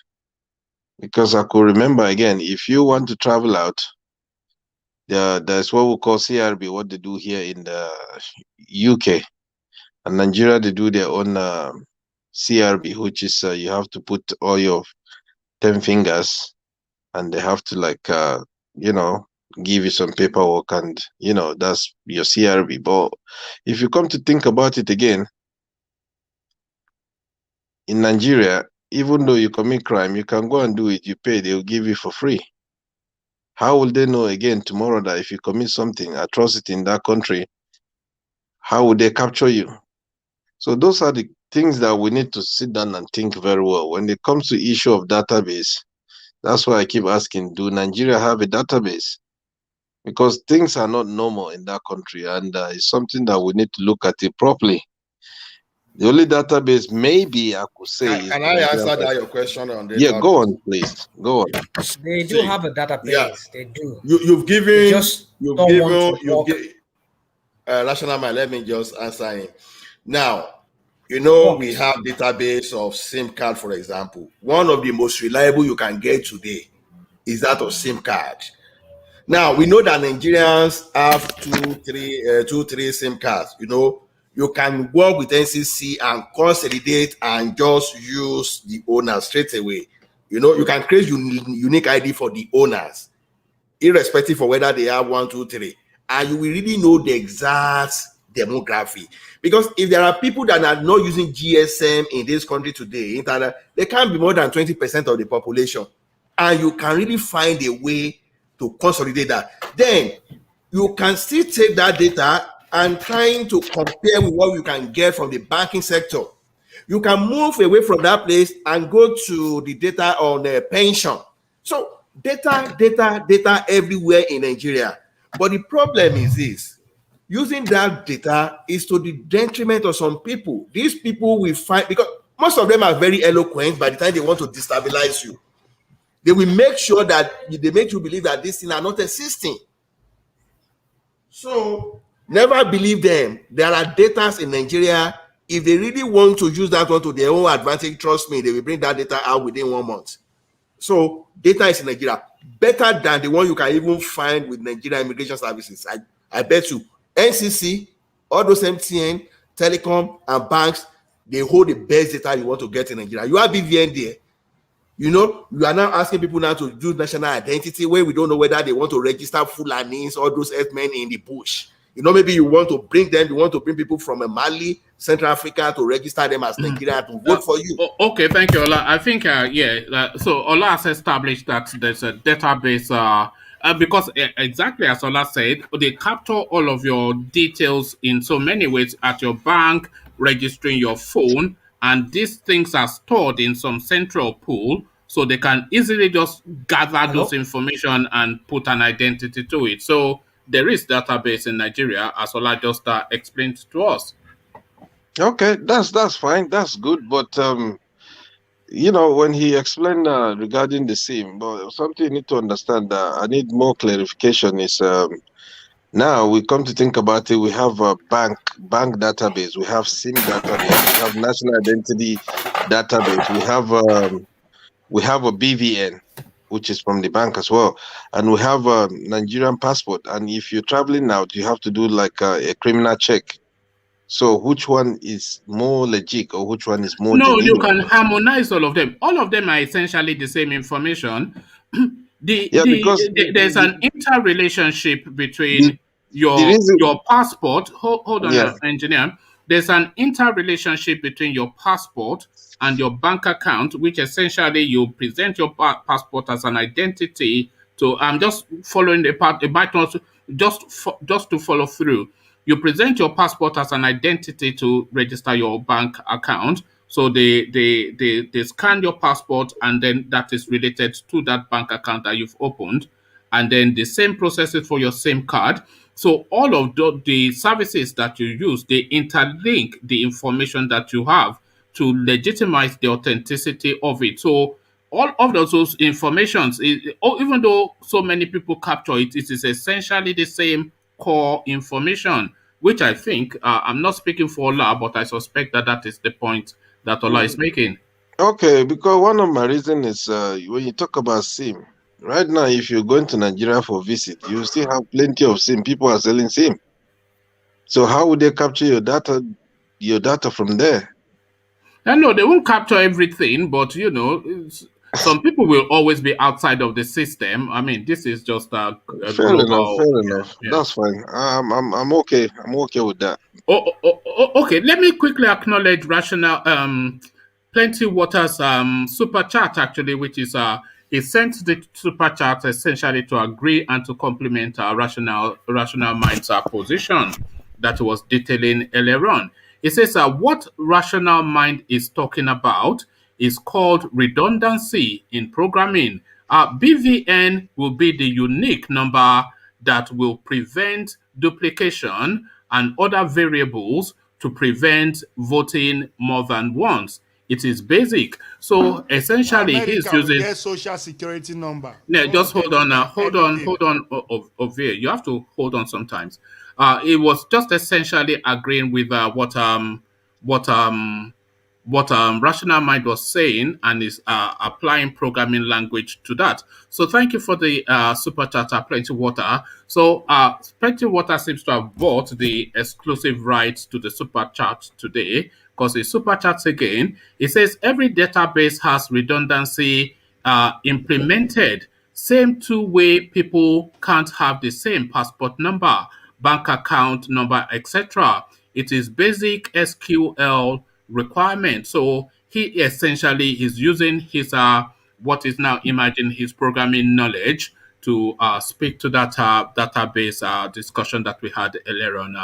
Because I could remember again, if you want to travel out, there's what we call CRB, what they do here in the UK. And Nigeria, they do their own CRB, which is you have to put all your 10 fingers, and they have to give you some paperwork, and that's your CRB. But if you come to think about it again, in Nigeria, even though you commit crime, you can go and do it, you pay, they'll give you for free. How will they know again tomorrow that if you commit something, atrocity in that country, how would they capture you? So those are the things that we need to sit down and think very well. When it comes to issue of database, that's why I keep asking, do Nigeria have a database? Because things are not normal in that country, and it's something that we need to look at it properly. The only database maybe I could say Can I answer that your question on the Yeah, go on, please. Go on. They do have a database. Yeah. They do. You've They given just don't want to talk. Rational Mind, let me just answer him. Now, we have database of SIM card, for example. One of the most reliable you can get today is that of SIM card. Now, we know that Nigerians have two, three SIM cards. You can work with NCC and consolidate and just use the owner straight away. You can create unique ID for the owners, irrespective of whether they have 1, 2, 3. And you will really know the exact demography. Because if there are people that are not using GSM in this country today, internet, they can't be more than 20% of the population. And you can really find a way to consolidate that. Then you can still take that data and trying to compare with what you can get from the banking sector. You can move away from that place and go to the data on pension. So data everywhere in Nigeria. But the problem is this: using that data is to the detriment of some people. These people will find, because most of them are very eloquent. By the time they want to destabilize you, they will make sure that they make you believe that these things are not existing. So never believe them. There are data in Nigeria. If they really want to use that one to their own advantage, trust me, they will bring that data out within 1 month. So data is in Nigeria better than the one you can even find with Nigeria Immigration Services. I bet you NCC, all those MTN, telecom, and banks, they hold the best data you want to get in Nigeria. You have BVN there. You know, you are now asking people now to do national identity where we don't know whether they want to register Fulanis or those earthmen in the bush. You know, maybe you want to bring people from Mali, Central Africa to register them as Nigeria to vote for you. Okay, thank you, Ola. I think, so Ola has established that there's a database, because exactly as Ola said, they capture all of your details in so many ways at your bank, registering your phone, and these things are stored in some central pool, so they can easily just gather those information and put an identity to it. So there is database in Nigeria, as Ola just explained to us. Okay, that's fine. That's good. But when he explained regarding the SIM, but something you need to understand. I need more clarification. Is now we come to think about it. We have a bank database. We have SIM database. We have national identity database. We have a BVN, which is from the bank as well, and we have a Nigerian passport. And if you're traveling out, you have to do like a criminal check. So which one is more legit or which one is more genuine? You can harmonize all of them. All of them are essentially the same information. There's an interrelationship between your passport. Hold on, engineer. There's an interrelationship between your passport and your bank account, which essentially you present your passport as an identity to. I'm just following the part. It might not just to follow through. You present your passport as an identity to register your bank account. So they scan your passport, and then that is related to that bank account that you've opened. And then the same process is for your SIM card. So all of the services that you use, they interlink the information that you have to legitimize the authenticity of it. So all of those informations, even though so many people capture it, it is essentially the same core information, which I think, I'm not speaking for Ola, but I suspect that is the point that Ola is making. Okay, because one of my reasons is when you talk about SIM, right now, if you're going to Nigeria for visit, you still have plenty of SIM. People are selling SIM. So how would they capture your data from there? No, they won't capture everything, but some people will always be outside of the system. I mean, this is just a fair global. enough. Yeah. That's fine. I'm okay. I'm okay with that. Okay. Let me quickly acknowledge Rational Plenty Water's super chat, actually, which is he sent the super chat essentially to agree and to complement our Rational Minds position that was detailing earlier on. It says what Rational Mind is talking about is called redundancy in programming. BVN will be the unique number that will prevent duplication and other variables to prevent voting more than once. It is basic. So essentially, he's using get social security number. Yeah, just hold on now. Hold on, Ovie. You have to hold on sometimes. It was just essentially agreeing with what Rational Mind was saying, and is applying programming language to that. So thank you for the super chat, Plenty Water. So Plenty Water seems to have bought the exclusive rights to the super chat today, because the super chats again, it says every database has redundancy implemented. Same two-way people can't have the same passport number, bank account number, etc. It is basic SQL requirement. So he essentially is using his what is now imagine his programming knowledge to speak to that database discussion that we had earlier on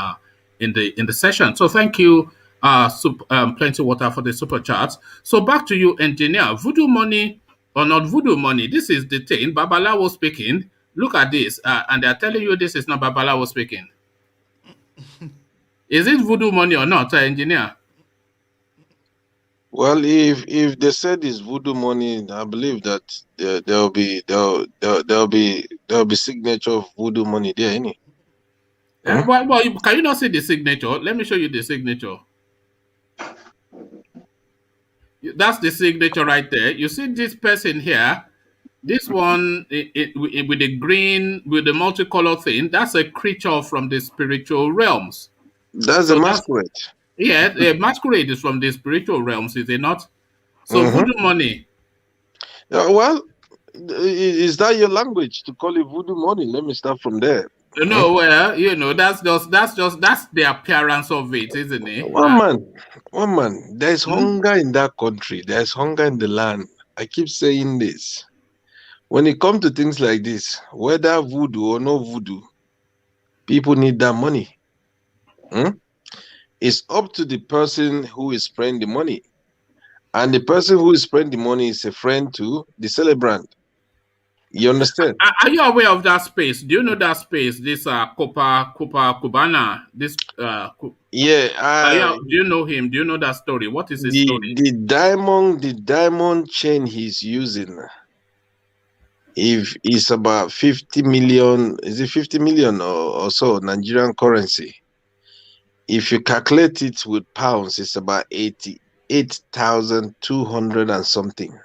in the session. So thank you, Plenty Water, for the super chats. So back to you, engineer. Voodoo money or not voodoo money? This is the thing. Babalawo speaking. Look at this, and they're telling you this is not Babalawo speaking. Is it voodoo money or not, engineer? Well, if they said it's voodoo money, I believe that there'll be signature of voodoo money there, innit? Well, can you not see the signature? Let me show you the signature. That's the signature right there. You see this person here. This one with the green, with the multicolored thing, that's a creature from the spiritual realms. That's a masquerade. Yeah, the masquerade is from the spiritual realms, is it not? So voodoo money. Well, is that your language to call it voodoo money? Let me start from there. No, well, that's the appearance of it, isn't it? One man. There's hunger in that country. There's hunger in the land. I keep saying this. When it comes to things like this, whether voodoo or no voodoo, people need that money. It's up to the person who is spraying the money. And the person who is spraying the money is a friend to the celebrant. You understand? Are you aware of that space? Do you know that space? This Copa Cubana. This yeah. Do you know him? Do you know that story? What is his story? The diamond chain he's using. If it's about 50 million, is it 50 million or so Nigerian currency? If you calculate it with pounds, it's about 88,200 and something.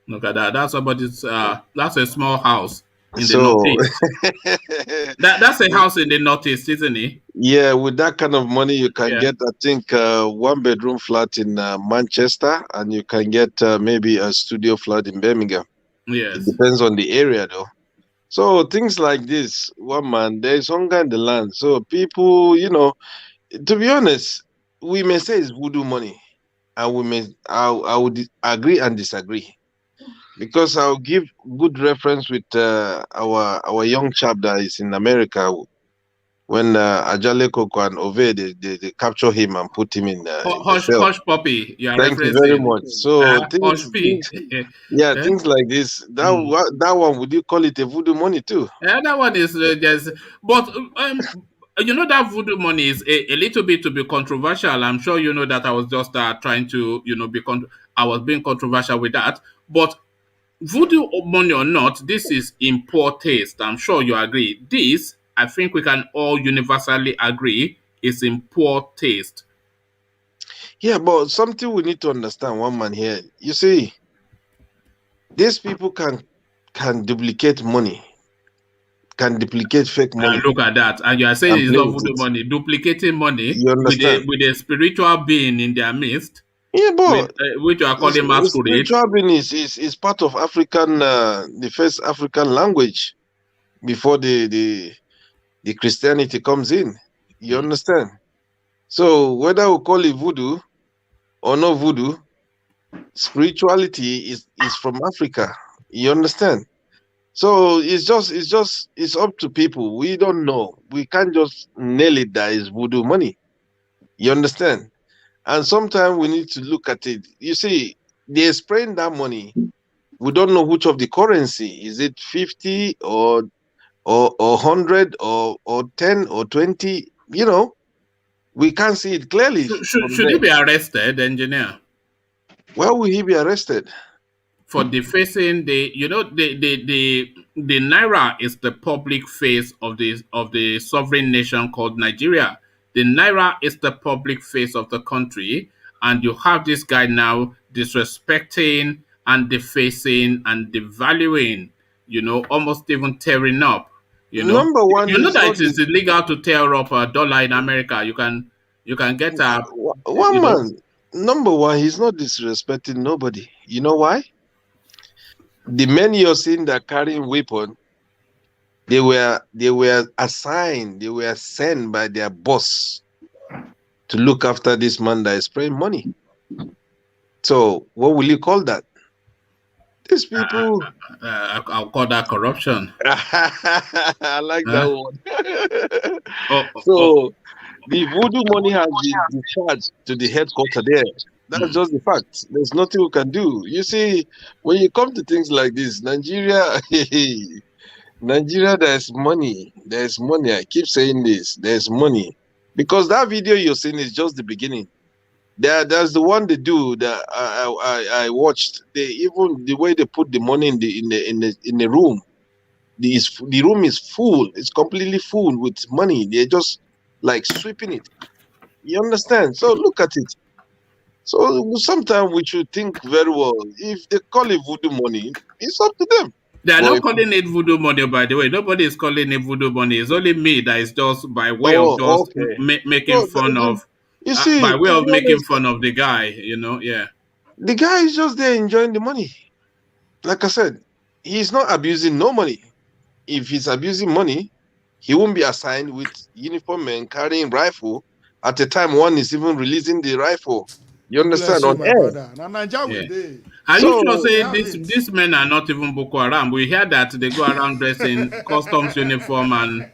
Look at that. That's about that's a small house in the northeast. That's a house in the northeast, isn't it? Yeah, with that kind of money, you can get, I think, 1-bedroom flat in Manchester, and you can get maybe a studio flat in Birmingham. Yes. It depends on the area, though. So things like this, one man, there is hunger in the land. So people, to be honest, we may say it's voodoo money, and I would agree and disagree, because I'll give good reference with our young chap that is in America. When Ajale Koko and Ove, they capture him and put him in Hush Puppy. Thank you very much. So things like this. That one, would you call it a voodoo money too? Yeah, that one is just. But that voodoo money is a little bit to be controversial. I'm sure you know that I was just trying to I was being controversial with that. But voodoo money or not, this is in poor taste. I'm sure you agree. This, I think we can all universally agree, is in poor taste. Yeah, but something we need to understand, one man here. You see, these people can duplicate money, can duplicate fake money. And look at that. And you are saying it's not voodoo money, duplicating money with a spiritual being in their midst. Yeah, but which you are calling masquerade. Spiritual being is part of African, the first African language before the Christianity comes in. You understand? So whether we call it voodoo or no voodoo, spirituality is from Africa. You understand? So it's up to people. We don't know. We can't just nail it that it's voodoo money. You understand? And sometimes we need to look at it. You see, they're spraying that money. We don't know which of the currency. Is it 50 or 100 or 10 or 20? We can't see it clearly. Should he be arrested, engineer? Why will he be arrested? For defacing the Naira is the public face of the sovereign nation called Nigeria. The Naira is the public face of the country, and you have this guy now disrespecting and defacing and devaluing, almost even tearing up. Number one, that it is illegal to tear up a dollar in America. You can get a one man. Number one, he's not disrespecting nobody. You know why? The men you're seeing that carrying weapon, They were assigned, they were sent by their boss to look after this man that is spraying money. So what will you call that? These people. I'll call that corruption. I like that one. Oh, So the voodoo money has been discharged to the headquarters there. That's just the fact. There's nothing we can do. You see, when you come to things like this, Nigeria, Nigeria, there's money. There's money. I keep saying this. There's money. Because that video you're seeing is just the beginning. There's the one they do that I watched. They even the way they put the money in the room. The room is full. It's completely full with money. They're just like sweeping it. You understand? So look at it. So sometimes we should think very well. If they call it voodoo money, it's up to them. They are not calling it voodoo money, by the way. Nobody is calling it voodoo money. It's only me that is just by way of just making fun of. You see, by way of making fun of the guy, yeah. The guy is just there enjoying the money. Like I said, he's not abusing no money. If he's abusing money, he won't be assigned with uniform men carrying rifle at the time one is even releasing the rifle. You understand? On air. Are you sure say these men are not even Boko Haram? We hear that they go around dressed in customs uniform and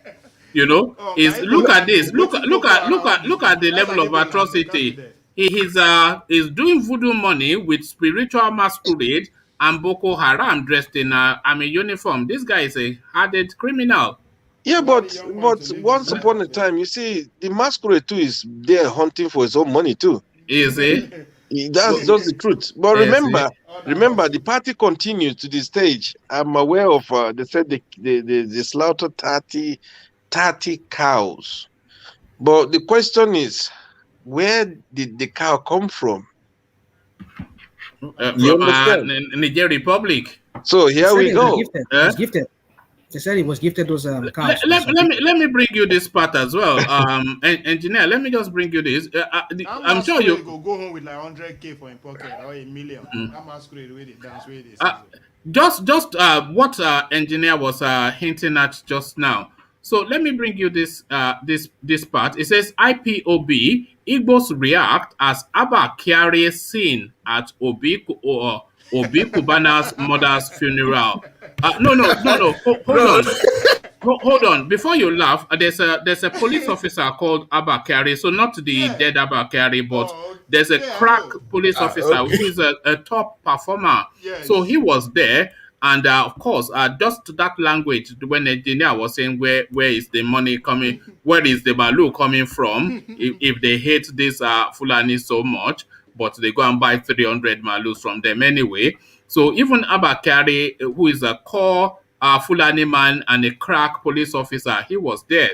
look at this. Look at the level of atrocity. He's doing voodoo money with spiritual masquerade and Boko Haram dressed in army uniform. This guy is a hardened criminal. Yeah, but once upon a time, you see, the masquerade too is there hunting for his own money too. Is it? That's just the truth. But remember, the party continues to the stage. I'm aware of. They said they slaughtered 30 cows. But the question is, where did the cow come from? From Niger Republic. So here we go. He was gifted. They said he was gifted those cows. Let me bring you this part as well. Engineer, let me just bring you this. I'm sure you go home with like 100K for in pocket or $1 million. That masquerade with it, dance with it. Just what engineer was hinting at just now. So let me bring you this this part. It says IPOB Igbos react as Abba Kyari seen at Obi Cubana's mother's funeral. No. Hold on. Before you laugh, there's a police officer called Abba Kyari. So not the dead Abba Kyari, but there's a crack police officer who is a top performer. Yes. So he was there. And of course, just that language, when the engineer was saying where is the money coming, where is the Malu coming from, if they hate this Fulani so much, but they go and buy 300 Malus from them anyway. So even Abba Kyari, who is a core Fulani man and a crack police officer, he was there.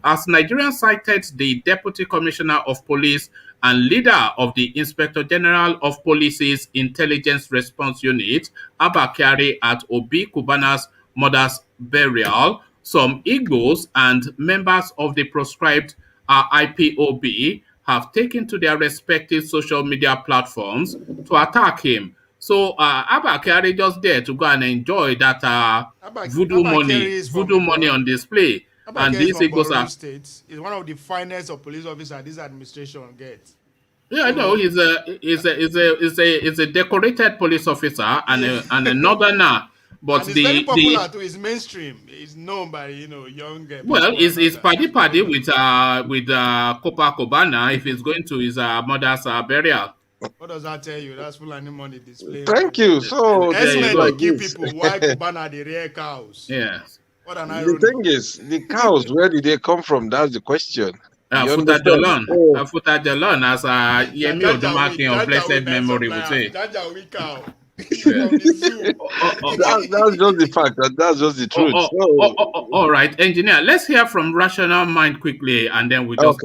As Nigerian cited the Deputy Commissioner of Police and leader of the Inspector General of Police's Intelligence Response Unit, Abba Kyari, at Obi Cubana's mother's burial, some Igbos and members of the proscribed IPOB have taken to their respective social media platforms to attack him. So Abba Kyari just there to go and enjoy that voodoo money on display. And these Igbos are States is one of the finest of police officers this administration gets. Yeah, I know he's a decorated police officer and a northerner, but and he's very popular too. He's mainstream. He's known by young. Well, he's party with Copa Cubana if he's going to his mother's burial. What does that tell you? That's Fulani money display. Thank you. So like give people why Cubana the rare cows. Yes. What an irony. The thing is, the cows, where did they come from? That's the question. Futa Jalon, as Yemi Odumaki of blessed memory would say. That's just the fact. That's just the truth. All right, engineer. Let's hear from Rational Mind quickly, and then we just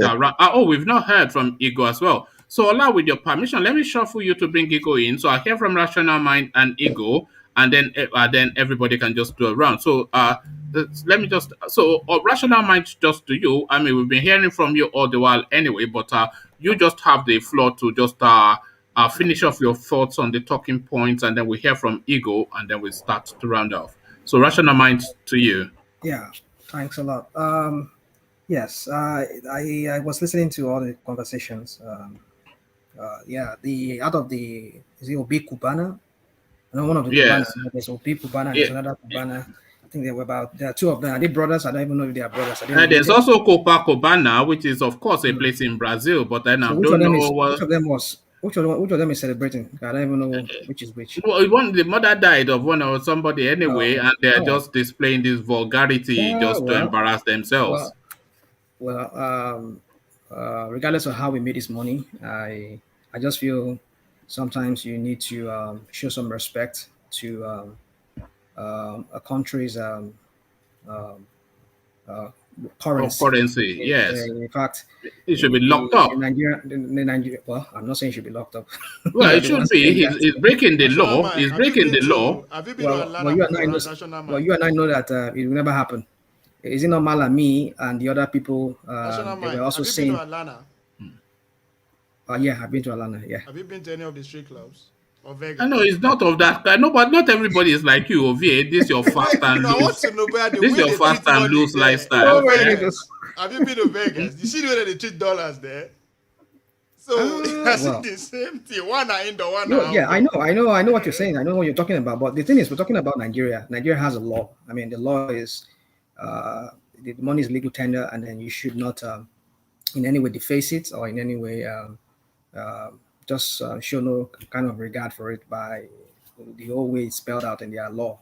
we've not heard from Ego as well. So, Ola, with your permission, let me shuffle you to bring Ego in. So I hear from Rational Mind and Ego, and then everybody can just do a round. So let me just Rational Mind just to you. I mean, we've been hearing from you all the while anyway, but you just have the floor to just finish off your thoughts on the talking points, and then we hear from Ego, and then we start to round off. So Rational Mind to you. Yeah, thanks a lot. Yes, I was listening to all the conversations. Yeah, the out of the is it Obi Cubana? No, one of the Cubanas. Yes. There's Obi Cubana and Yeah. there's another Cubana. I think there are two of them. Are they brothers? I don't even know if they are brothers. Are they There's related? also Copacabana, which is of course a place in Brazil, but then I So which of don't them know is what. which of them is celebrating? I don't even know which is which. Well, the mother died of one or somebody anyway, and they're Oh, just displaying this vulgarity yeah, just to embarrass themselves. well, regardless of how we made this money, I just feel sometimes you need to show some respect to a country's um, uh, Of currency. currency, yes. In fact, It should be locked up. Nigeria. Well, I'm not saying it should be locked up. Well, You are it the should one be. saying that. He's breaking the National law. man, He's have you breaking been the law. to have you been to Atlanta National Well, man? you and I know that it will never happen. Is it not Malami and the other people? National They man, were also have you been saying, to Atlanta? yeah, I've been to Atlanta. Yeah. Have you been to any of the street clubs or Vegas? I know it's not of that kind. No, but not everybody is like you, Ovie. This your fast and I want loose. to know where the This way your they fast treat and money loose there. lifestyle. In Vegas. Have you been to Vegas? You see the way that they treat dollars there? So it's well. the same thing. One are indoor, one are Yeah, outdoor. I know what you're saying. I know what you're talking about. But the thing is, we're talking about Nigeria. Nigeria has a law. I mean, the law is the money is legal tender, and then you should not in any way deface it or in any way just show no kind of regard for it by the whole way it's spelled out in their law.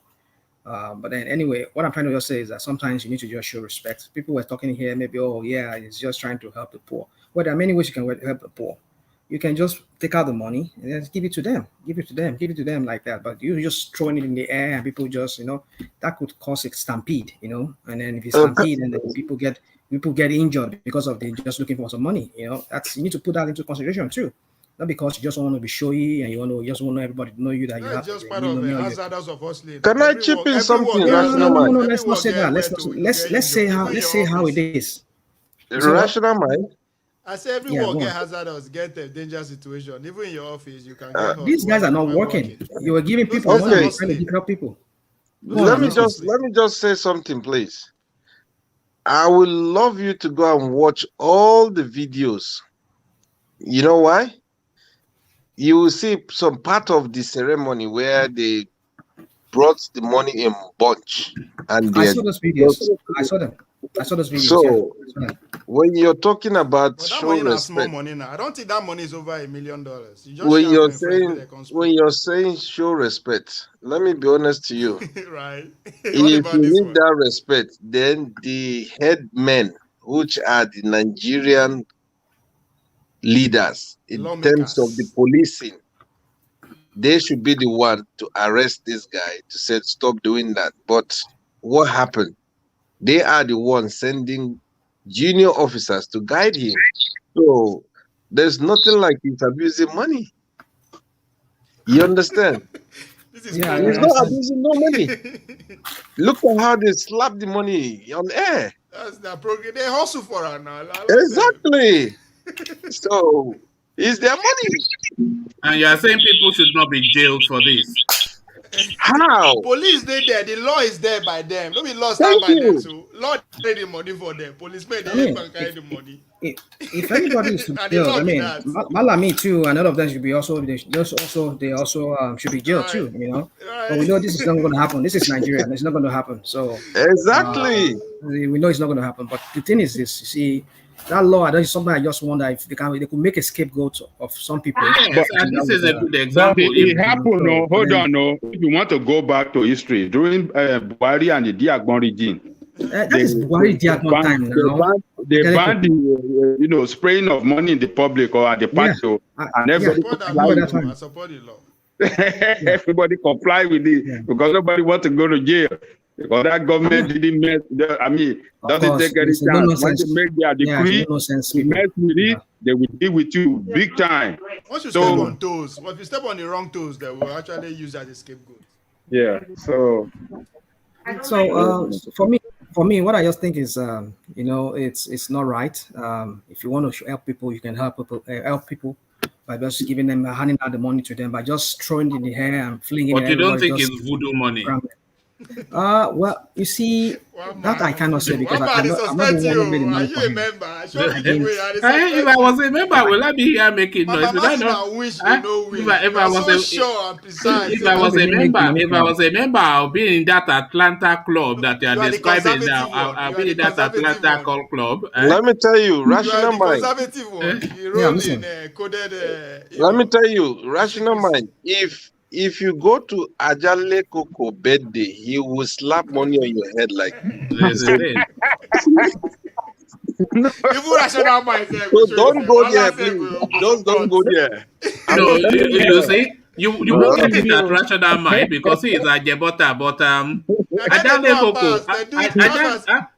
But then anyway, what I'm trying to just say is that sometimes you need to just show respect. People were talking here, maybe, oh yeah, it's just trying to help the poor. Well, there are many ways you can help the poor. You can just take out the money and then give it to them, give it to them like that. But you just throwing it in the air and people just, that could cause a stampede, and then if you stampede and then people get injured because of they just looking for some money, that's you need to put that into consideration too. Not because you just want to be showy and you just want everybody to know you that you have. That's just part of the hazards of hustling. Can I chip in something, Rational No. Mind? Let's not say that. Let's say how it is. Rational Mind? I say everyone get hazardous, get a dangerous situation. Even in your office, you can get hurt. These guys are not working. You were giving people money, you're trying to help people. Let me just say something, please. I will love you to go and watch all the videos. You know why? You will see some part of the ceremony where they brought the money in bunch, and I saw those videos. I saw those videos. So when you're talking about But that show money is small respect, money now. I don't think that money is over $1 million. You just when you're saying show respect, let me be honest to you. right. If you need that respect, then the head men, which are the Nigerian leaders in terms of the policing, they should be the one to arrest this guy to say stop doing that. But what happened? They are the ones sending junior officers to guide him. So there's nothing like he's abusing money. You understand? He's not abusing no money. Look at how they slap the money on air. That's the program. They hustle for her now. Exactly. So it's their money. And you are saying people should not be jailed for this. How? Police they there. The law is there by them. Don't be law stand by them too. Law carry the money for them. Policemen they can carry the money. If anybody is to jail, I mean, Malami too, and all of them should be also should be jailed too. But we know this is not going to happen. This is Nigeria. It's not going to happen. So exactly, we know it's not going to happen. But the thing is this: you see, that law, that is something I just wonder if they could make a scapegoat of some people. Yes, and this is a good example. It happened. No, hold on. No, if you want to go back to history, during Buhari and the Diagbon regime, that is Buhari Diagbon time now. They banned the spraying of money in the public or at the patio, and everybody I support the law. Everybody comply with it because nobody wants to go to jail. Because that government didn't mess. Doesn't take any chance. Once they make their decree, you mess with it, they will deal with you big time. Once you step on toes, if you step on the wrong toes, they will actually use that as a scapegoat. Yeah. So for me, what I just think is, it's not right. If you want to help people, you can help people by just giving them, handing out the money to them, by just throwing it in the air and flinging it. But you don't think it's voodoo money? Well, you see, that I cannot say because I'm not the one who made the money for Are you a him. member? Show me the Hint. way. I dey If I suspect was you. a member, will I be here making noise? Will I Mama not? Masina wish Eh? you no win. If You I are was so a sure and precise. if I How was did a he make the member, money if I from? was a member, I'll be in that Atlanta club that you are You are the describing now. conservative one. I'll You are be the in that conservative Atlanta one. club. Let me tell you, You are rational the mind. conservative one. You Yeah, roll I'm in listening. coded, Let me tell you, rational mind. If you go to Ajale Koko birthday, he will slap money on your head like There's a thing. Even rational mind say so don't go there, please. Just don't go there. I'm No, not telling you you that. see, you won't get it at rational mind because he is a Jebota, but Ajale Koko,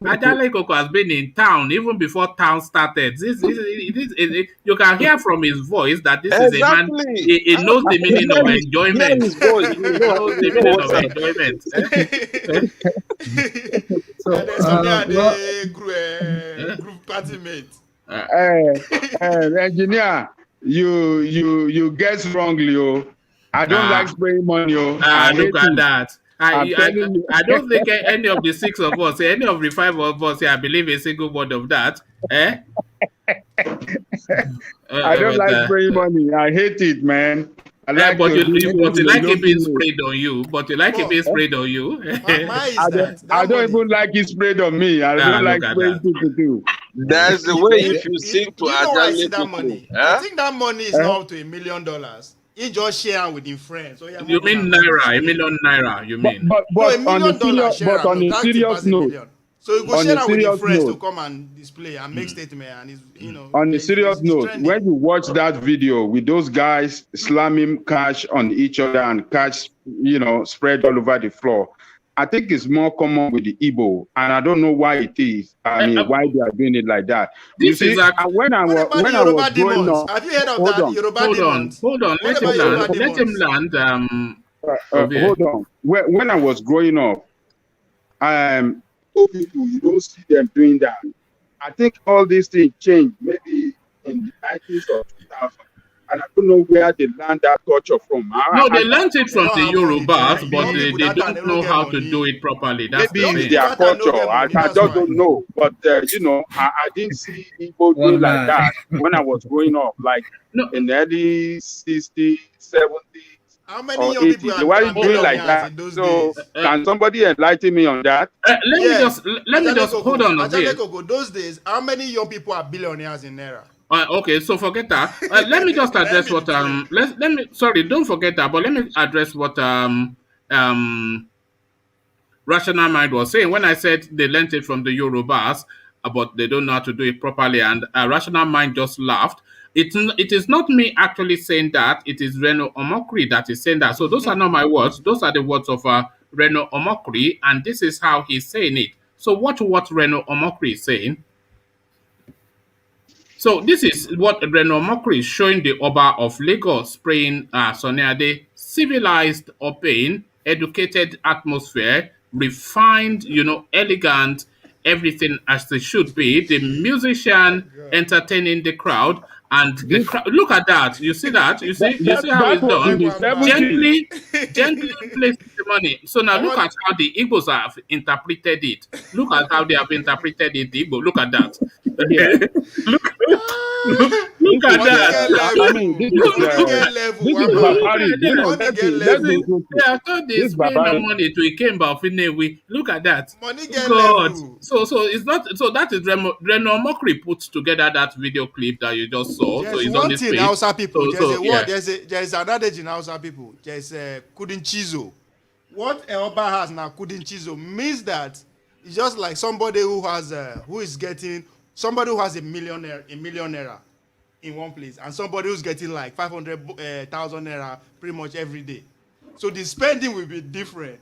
Ajale Koko has been in town even before town started. You can hear from his voice that this is a man. Exactly. He knows the meaning of Hear enjoyment. his voice. He knows the meaning of enjoyment. So, And then Sunday well, the group party mate. Engineer, you guess wrongly, oh. I don't like spraying money, oh. I Look hate at it. that. I'm telling you. I don't think any of the 6 of us, any of the 5 of us here, believe a single word of that. Eh? I don't like spraying money. I hate it, man. I like but to you do like it being it. sprayed on you. But you like it being sprayed on you. I don't even like it sprayed on me. I don't like look at spraying that. people too. That's the way if you sing to You know why I see Ajale that Koko. money? Huh? I think that money is not up to $1 million. He just share with his friends. So You mean naira, $1 million naira, you mean? But $1 on million a serious, share. but on a That's serious $1 note, million. So you go on share a that with your serious friends to note, come and display and make statement and it's on a serious note, when you watch that video with those guys slamming cash on each other and cash, spread all over the floor, I think it's more common with the Igbo, and I don't know why it is. I mean, why they are doing it like that. You This is see, when I was growing demons? up, Have you heard of hold that? on. Yoruba Hold on, demons. hold on. Let What him about land. Yoruba Let him demons? land. Hold on. When I was growing up, two people, you don't see them doing that. I think all these things changed maybe in the 90s or 2000. And I don't know where they learned that culture from. No, they learned it from the Yorubas, but they don't know how to do it properly. That's Maybe the it's thing. their culture. I just don't know. But, I didn't see people doing like that when I was growing up, like in the early 60s, 70s. How many Or young 80s. people They are weren't doing like millionaires that. in those So, days? can somebody enlighten me on that? Let me just hold on a bit. Those days, how many young people are billionaires in Naira? Okay, so forget that. Let me just address what let me sorry, don't forget that, but let me address what Rational Mind was saying when I said they learned it from the Yorubas, but they don't know how to do it properly, and Rational Mind just laughed. It is not me actually saying that. It is Reno Omokri that is saying that. So those are not my words. Those are the words of Reno Omokri, and this is how he's saying it. So watch what Reno Omokri is saying. So this is what Reno Omokri is showing the Oba of Lagos spraying Sunny Ade, civilized, urbane, educated atmosphere, refined, elegant, everything as it should be. The musician entertaining the crowd, and the crowd. Look at that. You see that? You see how it's done. Gently placing the money. So now look at how the Igbos have interpreted it. Look at how they have interpreted it. The Igbo. Look at that. Look at that. I mean, this They have thought they spend no money to Ikemba of Inewi. Look at that. Money get God. level. So it's not. So that is Reno Omokri put together that video clip that you just saw. There's so it's one on his thing page. Hausa people. Yeah. There's another in Hausa people. There's Kudin Chizo. What Eoba has now, Kudin Chizo, means that it's just like somebody who has somebody who has a millionaire in one place, and somebody who's getting like 500,000 naira pretty much every day. So the spending will be different.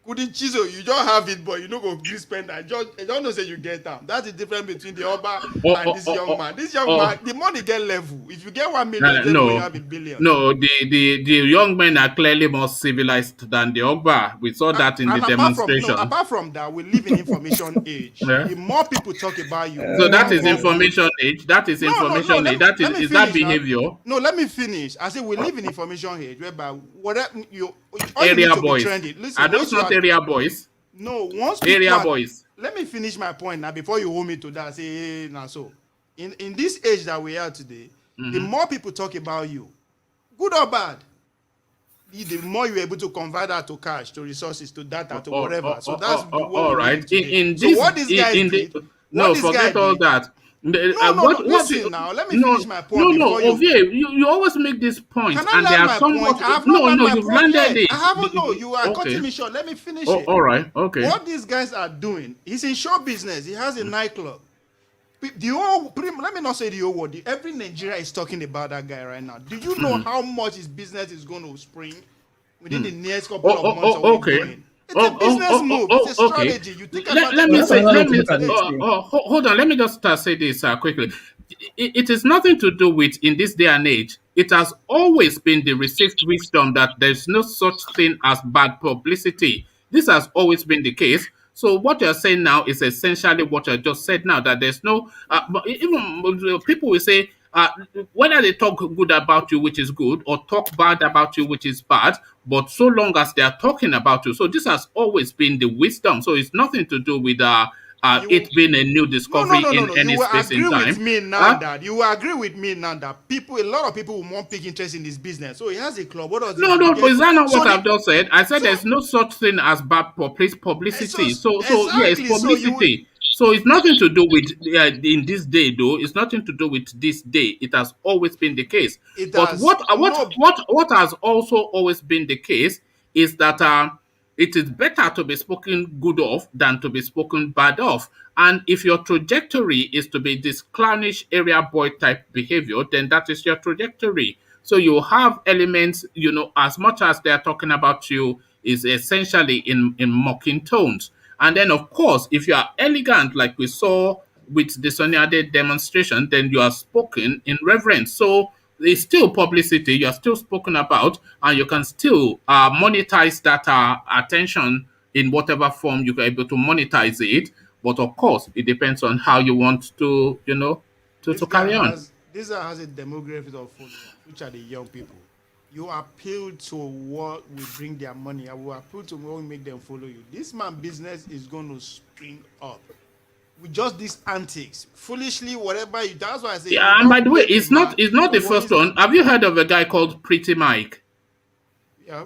Couldn't Chizo, you just have it, but you don't go spend that. I don't know say you get them. That's the difference between the Oba and this young man. This young man, the money get level. If you get 1 million, then you have a billion. No, the young men are clearly more civilized than the Ogba. We saw that in the demonstration. Apart from that, we live in information age. Yeah. The more people talk about you. So that is information age. That is information age. That is that behavior. No, let me finish. I say we live in information age whereby whatever all you need Area to be boys. trendy. Listen, Are those once you not area boys? No, once Area people are- boys. Let me finish my point now before you hold me to that. Say, hey, now so in this age that we are today, the more people talk about you, good or bad, the more you're able to convert that to cash, to resources, to data, to whatever. So that's what all we right. need today. In So this, what this guy in did, the, no, forget all that. Listen now. Let me finish my point. No, before Ovie, you always make this point, Can I and land they are my somewhat. point? I have not landed my you've point landed yet. it. I haven't. No, you are Okay. cutting me short. Let me finish Oh, it. all right. Okay. What these guys are doing, he's in show business. He has a nightclub. The whole, let me not say the whole world. Every Nigeria is talking about that guy right now. Do you know how much his business is going to spring within the next couple of months? Okay. It's a business move. It's a strategy. You think about Let me say, Well, hold on. Let me just say this quickly. It is nothing to do with in this day and age. It has always been the received wisdom that there's no such thing as bad publicity. This has always been the case. So what you're saying now is essentially what I just said now, that there's no, but even people will say, whether they talk good about you, which is good, or talk bad about you, which is bad, but so long as they are talking about you. So this has always been the wisdom. So it's nothing to do with it being a new discovery in any You will space agree in time. with me now that you will agree with me now that a lot of people will want big interest in this business. So he has a club. What does No, he but is that not So what the- I've just said? I said there's no such thing as bad publicity. So yeah, it's exactly. So you- publicity. So it's nothing to do with in this day, though. It's nothing to do with this day. It has always been the case. It But has- what has also always been the case is that it is better to be spoken good of than to be spoken bad of. And if your trajectory is to be this clownish area boy type behavior, then that is your trajectory. So you have elements, as much as they're talking about you, is essentially in mocking tones. And then, of course, if you are elegant, like we saw with the Soniade demonstration, then you are spoken in reverence. So it's still publicity, you're still spoken about, and you can still monetize that attention in whatever form you are able to monetize it. But of course, it depends on how you want to, to carry on. This guy has a demographic of followers, which are the young people. You appeal to what will bring their money. I will appeal to what will make them follow you. This man business is going to spring up with just these antics, foolishly, whatever. That's why I say. Yeah, and by the way, it's not the first one. Have you heard of a guy called Pretty Mike? Yeah.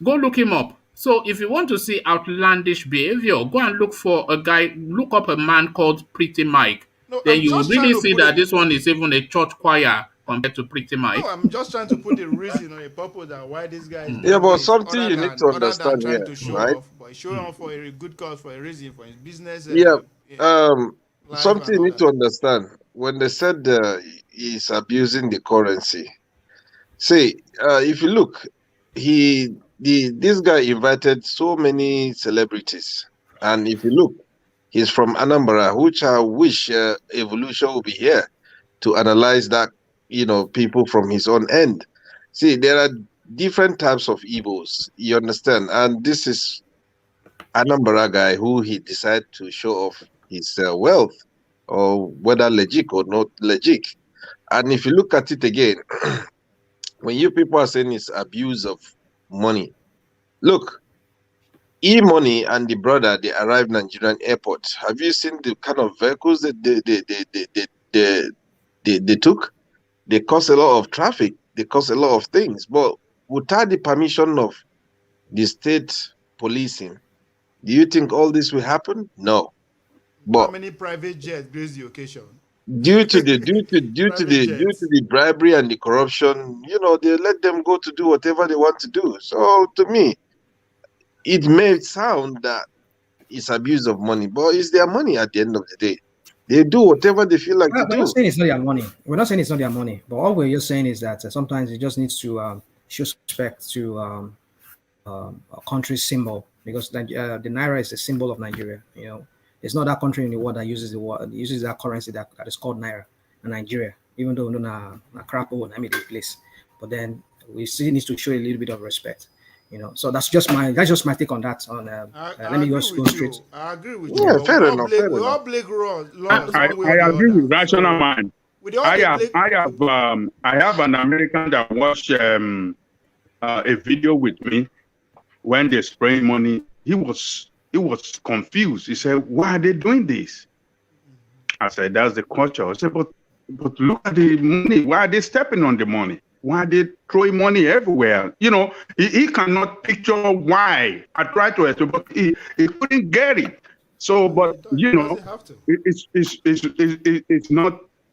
Go look him up. So if you want to see outlandish behavior, go and look up a man called Pretty Mike. No, Then I'm you will just really trying to see put that it- this one is even a church choir compared to Pretty Mike. No, I'm just trying to put a reason or a purpose that why this guy is Yeah, doing but this, something other you than- need to other than understand trying here, to show right? off, but showing off for a good cause, for a reason, for his business. Yeah. life Something and you all need to understand. When they said he's abusing the currency, see, if you look, this guy invited so many celebrities, and if you look, he's from Anambra, which I wish Evolution will be here to analyze that, people from his own end. See, there are different types of Igbos, you understand, and this is Anambra guy who he decided to show off his wealth, or whether legit or not legit. And if you look at it again, when you people are saying it's abuse of money, look, E-Money and the brother, they arrived Nigerian airport. Have you seen the kind of vehicles that they took? They cause a lot of traffic. They cause a lot of things. But without the permission of the state policing, do you think all this will happen? No. How But many private jets grace the occasion? due to the bribery and the corruption, they let them go to do whatever they want to do. So to me, it may sound that it's abuse of money, but it's their money at the end of the day. They do whatever they feel like to We're do. not saying it's not their money. We're not saying it's not their money. But all we're just saying is that sometimes it just needs to show respect to a country's symbol, because the naira is a symbol of Nigeria. It's not that country in the world that uses that currency that is called naira, Nigeria. Even though na crap and I mean the place, but then we still need to show a little bit of respect. So that's just my take on that. Let me just go straight. I agree with Yeah, you. fair We enough, fair all enough. break laws. I agree with rational mind. We all I dey have break- I have an American that watched a video with me when they spray money. He was confused. He said, "Why are they doing this?" I said, "That's the culture." I said, but look at the money. Why are they stepping on the money? Why are they throwing money everywhere? You know, he cannot picture why. I tried to explain, but he couldn't get it. So, but you know,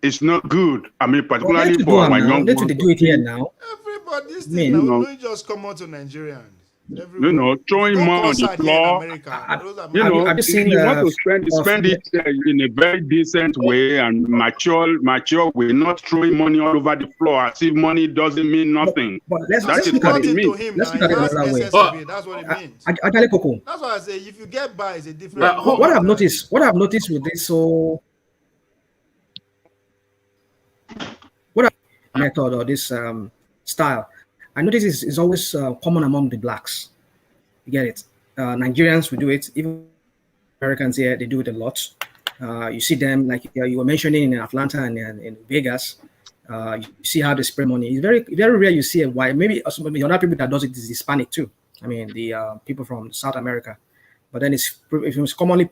it's not good. I mean, particularly for our young ones. They do it here now. Everybody's thing now. Don't just come out to Nigerians. You know, throwing money on the floor. You know, if you want to spend it in a very decent way and mature way, not throwing money all over the floor as if money doesn't mean nothing. But let's look at it. Let's look at it another way. That's what it means. That's why I say if you get by, it's a different. What I've noticed with this method or this style, I notice it's always common among the blacks. You get it? Nigerians will do it. Even Americans here, they do it a lot. You see them, like you were mentioning, in Atlanta and in Vegas. You see how they spray money. It's very, very rare you see a white. Maybe the other people that does it is Hispanic too. I mean, the people from South America. But then it's common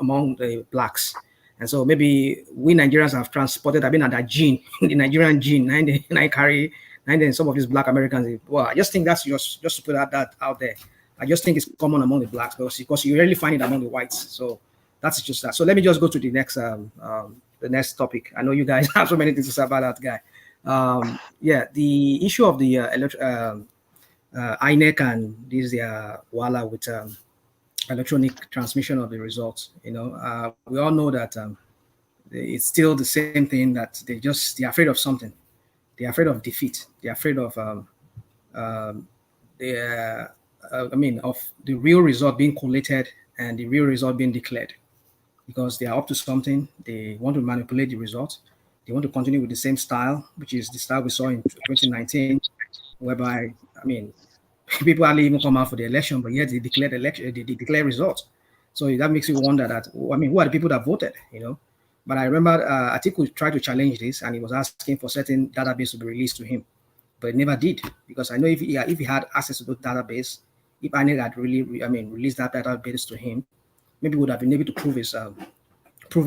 among the blacks. And so maybe we Nigerians have transported, I've been at that gene, the Nigerian gene, and I carry, and then some of these black Americans. Well, I just think that's just to put that out there. I just think it's common among the blacks because you rarely find it among the whites. So that's just that. So let me just go to the next topic. I know you guys have so many things to say about that guy. Yeah, the issue of the INEC and this Wala with electronic transmission of the results. You know, we all know that it's still the same thing, that they're afraid of something. They're afraid of defeat. They're afraid of of the real result being collated and the real result being declared, because they are up to something. They want to manipulate the results. They want to continue with the same style, which is the style we saw in 2019, whereby, I mean, people hardly even come out for the election, but yet they declared results. So that makes you wonder that, I mean, who are the people that voted, you know? But I remember Atiku tried to challenge this, and he was asking for certain database to be released to him, but it never did, because I know if he had access to those database, if INEC had really, released that database to him, maybe he would have been able to prove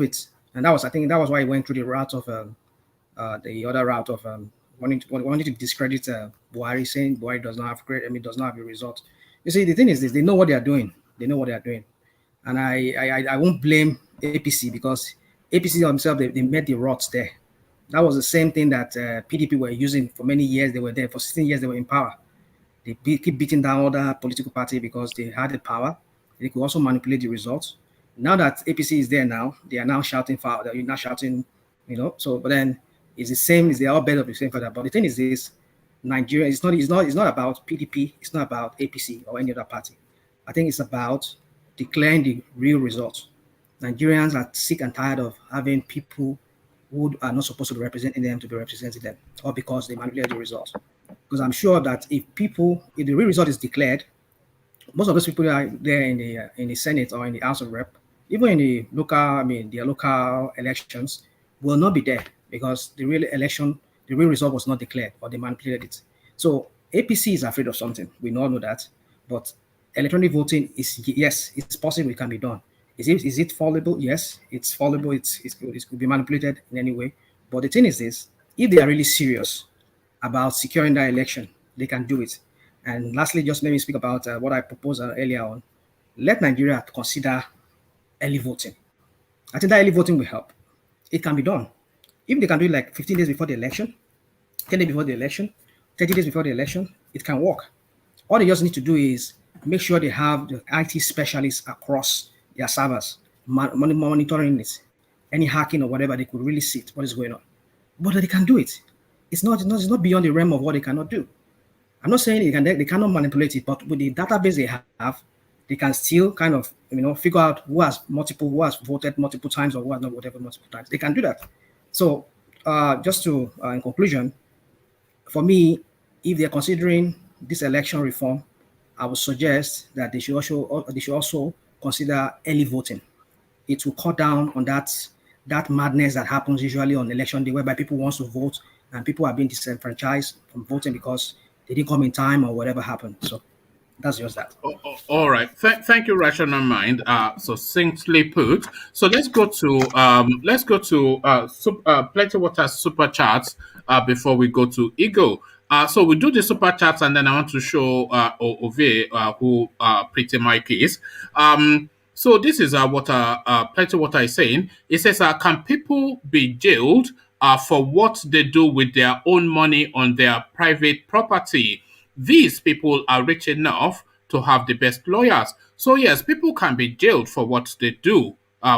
it. And I think that was why he went through the route of the other route of wanting to discredit Buhari, saying Buhari does not have a result. You see, the thing is this: they know what they are doing. And I won't blame APC, because APC themselves, they met the rots there. That was the same thing that PDP were using for many years. They were there for 16 years. They were in power. They keep beating down other political party because they had the power. They could also manipulate the results. Now that APC is there now, they are now shouting for. They're not shouting, you know. So, but then it's the same. They are all better of the same feather. But the thing is this: Nigeria is not about PDP. It's not about APC or any other party. I think it's about declaring the real results. Nigerians are sick and tired of having people who are not supposed to be representing them to be representing them, or because they manipulate the results. Because I'm sure that if the real result is declared, most of those people are there in the Senate or in the House of Rep, even in the their local elections, will not be there, because the real result was not declared, or they manipulated it. So APC is afraid of something. We all know that. But electronic voting it's possible, it can be done. Is it fallible? Yes, it's fallible. It could be manipulated in any way. But the thing is this: if they are really serious about securing that election, they can do it. And lastly, just let me speak about what I proposed earlier on. Let Nigeria consider early voting. I think that early voting will help. It can be done. If they can do it like 15 days before the election, 10 days before the election, 30 days before the election, it can work. All they just need to do is make sure they have the IT specialists across their servers monitoring this. Any hacking or whatever, they could really see what is going on. But they can do it. It's not beyond the realm of what they cannot do. I'm not saying they cannot manipulate it, but with the database they have, they can still kind of figure out who has voted multiple times or who has not voted multiple times. They can do that. So just to in conclusion, for me, if they're considering this election reform, I would suggest that they should also consider early voting. It will cut down on that madness that happens usually on election day, whereby people want to vote and people are being disenfranchised from voting because they didn't come in time or whatever happened. So that's just that. All right. Thank you, Rational Mind. Succinctly put. So let's go to Plenty Water super chats before we go to Ego. So we do the super chats, and then I want to show Ove who Pretty Mike is. So this is what Plenty Water is saying. It says, can people be jailed for what they do with their own money on their private property? These people are rich enough to have the best lawyers. So yes, people can be jailed for what they do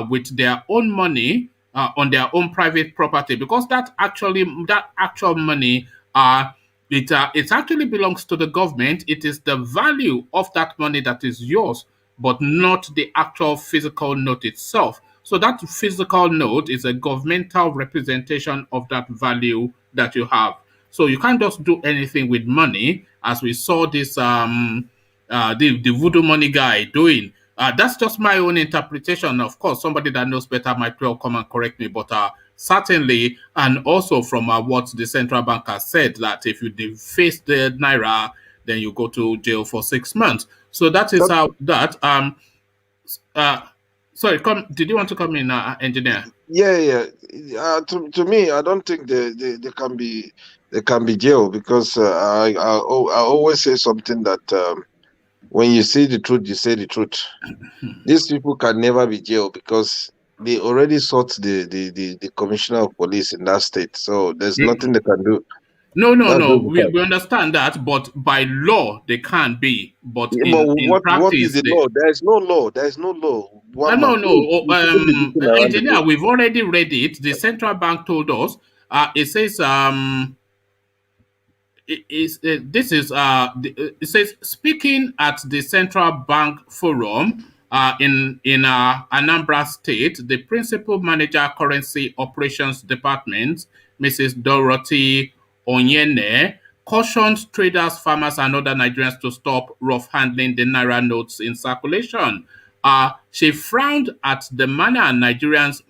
with their own money on their own private property, because that actual money it actually belongs to the government. It is the value of that money that is yours, but not the actual physical note itself. So that physical note is a governmental representation of that value that you have. So you can't just do anything with money, as we saw this the voodoo money guy doing. That's just my own interpretation. Of course, somebody that knows better might well come and correct me, but certainly, and also from what the central bank has said, that if you deface the naira, then you go to jail for 6 months. So that is how that sorry, did you want to come in, engineer? Yeah. To me, I don't think they can be jailed, because I always say something that when you see the truth, you say the truth. These people can never be jailed because they already sought the commissioner of police in that state. So there's nothing they can do. No. We understand that, but by law they can't be. But in practice, what is the law? There is no law. There is no law. Engineer, we've already read it. The central bank told us. It says it says, speaking at the central bank forum in Anambra State, the principal manager currency operations department, Mrs. Dorothy Onyene, cautioned traders, farmers, and other Nigerians to stop rough handling the naira notes in circulation. She frowned at the manner Nigerians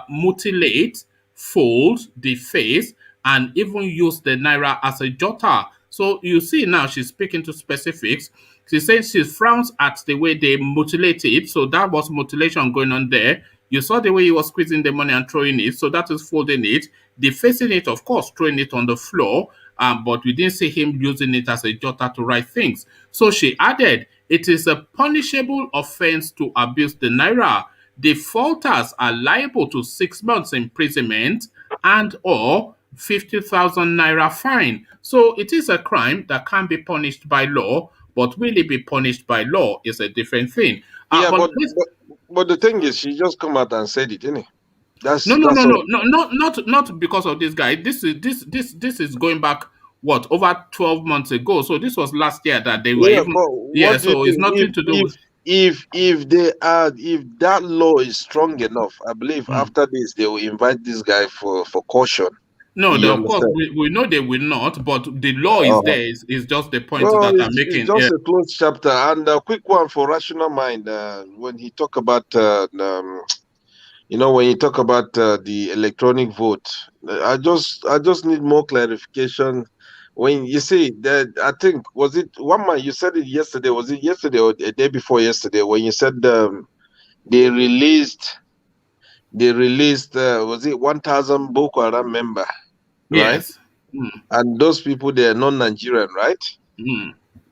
mutilate, fold, deface, and even use the naira as a jotter. So you see now she's speaking to specifics. She says she frowns at the way they mutilate it. So that was mutilation going on there. You saw the way he was squeezing the money and throwing it. So that is folding it. Defacing it, of course, throwing it on the floor. But we didn't see him using it as a jotter to write things. So she added, it is a punishable offense to abuse the naira. Defaulters are liable to 6 months imprisonment and or 50,000 naira fine. So it is a crime that can be punished by law, but will it be punished by law is a different thing. But the thing is, she just come out and said it, didn't it? Not because of this guy. This is going back over 12 months ago. So this was last year that they were so it's nothing to do with. If that law is strong enough, I believe after this they will invite this guy for caution. No, of course we know they will not, but the law is there. Is just the point that I'm making. It's just a closed chapter. And a quick one for Rational Mind. When he talk about when you talk about the electronic vote, I just need more clarification. When you say that, I think, was it one man, you said it yesterday, was it yesterday or a day before yesterday, when you said they released was it 1,000 Boko Haram member, yes, right? And those people, they are non-Nigerian, right?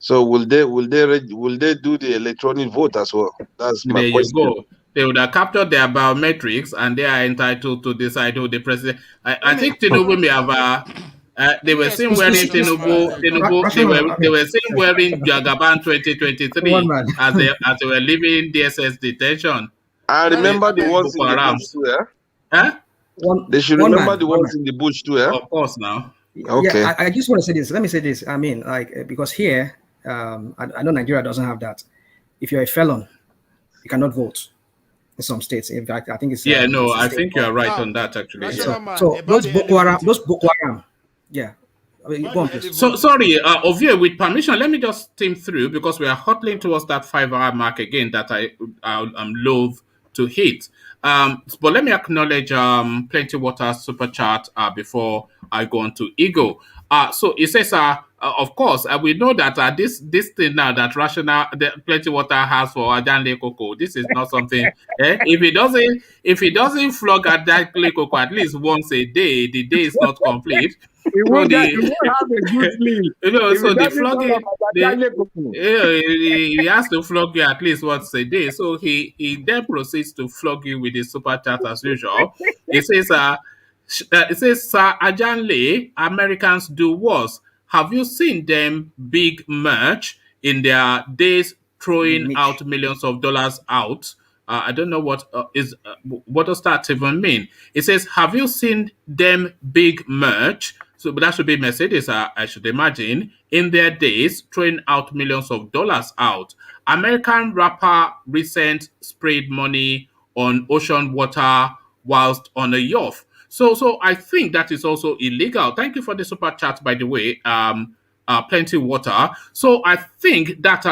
So will they do the electronic vote as well? That's my question. There you go. They would have captured their biometrics and they are entitled to decide who the president. I think Tinubu may have. They were seen wearing Tinubu. They were seen wearing Jagaban 2023 as they were leaving DSS detention. I remember the ones in the bush too, They should remember the ones in the bush too, Of course, now. Okay. Yeah, I just want to say this. Let me say this. I mean, because here, I know Nigeria doesn't have that. If you're a felon, you cannot vote in some states. In fact, I think it's I think you are right on that actually. So those Boko Haram. Yeah. I mean, go on, please. So sorry, Ovie, with permission, let me just steam through because we are hurtling towards that 5-hour mark again that I'm loath to hit. But let me acknowledge Plenty Water super chat before I go on to Ego. So it says of course, we know that this thing now that Plenty Water has for Ajanle Cocoa, this is not something. If he doesn't flog Ajanle Cocoa at least once a day, the day is not complete. He So won't the have a good sleep. If so he the doesn't talk flogging, about the Ajanle Cocoa. he has to flog you at least once a day. So he then proceeds to flog you with the super chat as usual. It says, Sir Ajanle, Americans do worse. Have you seen them big merch in their days throwing out millions of dollars out? I don't know what does that even mean? It says, have you seen them big merch? So but that should be Mercedes, I should imagine, in their days throwing out millions of dollars out. American rapper recent sprayed money on ocean water whilst on a yacht. So I think that is also illegal. Thank you for the super chat, by the way. Plenty Water. So I think that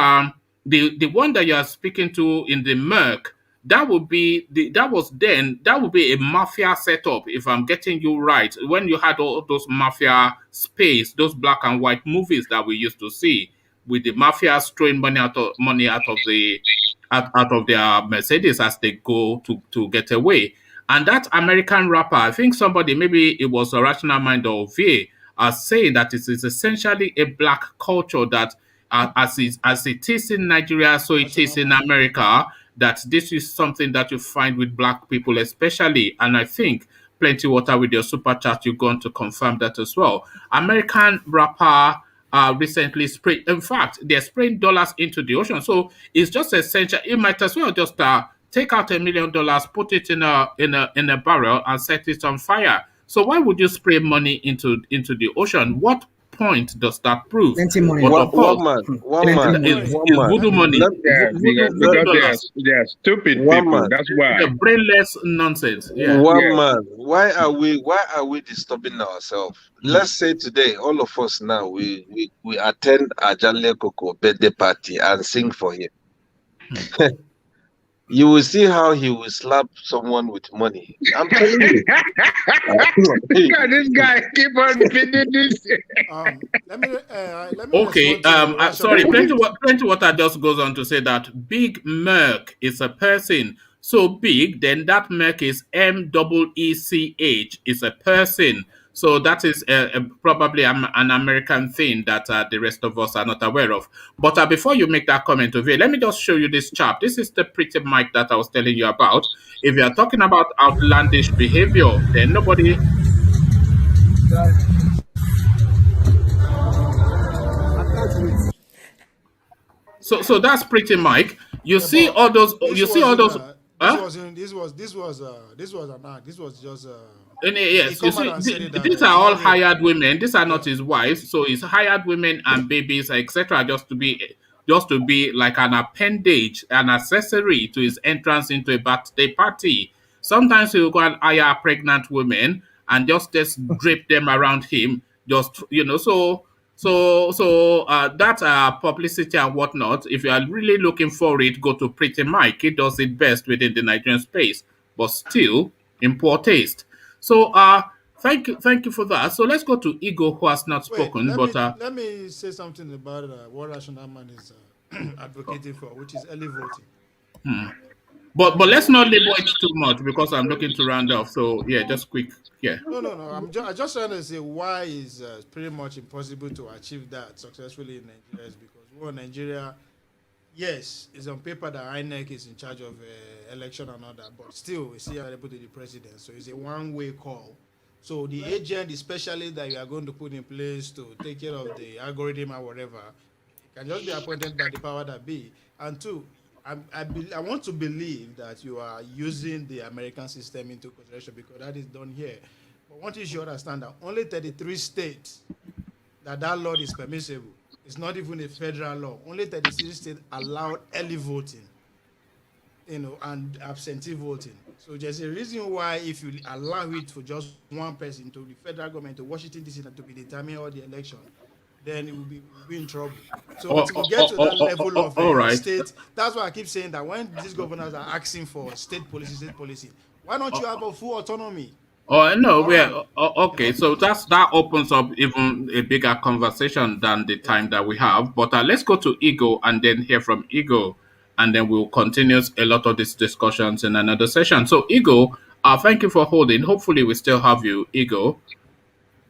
the one that you are speaking to in the Merc, that would be a mafia setup, if I'm getting you right. When you had all those mafia space, those black and white movies that we used to see, with the mafia throwing money out of their Mercedes as they go to get away. And that American rapper, I think somebody, maybe it was a Rational Mind or VA, are saying that it is essentially a black culture that, as it is in Nigeria, so it is in America, that this is something that you find with black people especially. And I think Plenty Water, with your super chat, you're going to confirm that as well. American rapper recently sprayed, in fact, they're spraying dollars into the ocean. So it's just essential. You might as well just take out $1 million, put it in a barrel, and set it on fire. So why would you spray money into the ocean? What point does that prove? Plenty money. One man. It's voodoo money. Because they are stupid people. That's why. The brainless nonsense. Yeah. One man. Why are we disturbing ourselves? Let's say today, all of us now, we attend Ajanle Cocoa birthday party and sing for him. You will see how he will slap someone with money. I'm telling you. Look at this guy keep on feeding this. Let me Okay. Sorry. Plenty Water just goes on to say that Big Merc is a person. So big, then that Merc is MEECH. Is a person. So that is probably an American thing that the rest of us are not aware of. But before you make that comment, Ovie, let me just show you this chart. This is the pretty mic that I was telling you about. If you are talking about outlandish behavior, then nobody... So that's pretty mic. You see all those... This was just yes, you see, these are all hired women. These are not his wives. So it's hired women and babies, etc., just to be like an appendage, an accessory to his entrance into a birthday party. Sometimes he will go and hire pregnant women and just drape them around him. So that publicity and whatnot. If you are really looking for it, go to Pretty Mike. He does it best within the Nigerian space, but still in poor taste. So thank you for that. So let's go to Ego, who has not spoken. Let me say something about what Rational Man is advocating for, which is early voting. But let's not label it too much because I'm looking to round off. So yeah, just quick. Yeah. No. I'm just trying to say why is pretty much impossible to achieve that successfully in Nigeria is because Nigeria, yes, it's on paper that INEC is in charge of election and all that, but still it's still available to the president. So it's a one-way call. So the agent, especially that you are going to put in place to take care of the algorithm or whatever, can just be appointed by the power that be. And two, I want to believe that you are using the American system into consideration because that is done here. But one thing you should understand that only 33 states that law is permissible. It's not even a federal law. Only 36 states allowed early voting, and absentee voting. So there's a reason why if you allow it for just one person to the federal government to Washington DC to be determining all the election, then it will be in trouble. So to get to that level of state, that's why I keep saying that when these governors are asking for state policy, why don't you have a full autonomy? Oh no, All right. okay. So that opens up even a bigger conversation than the time that we have. But let's go to Ego and then hear from Ego, and then we'll continue a lot of these discussions in another session. So Ego, thank you for holding. Hopefully, we still have you, Ego.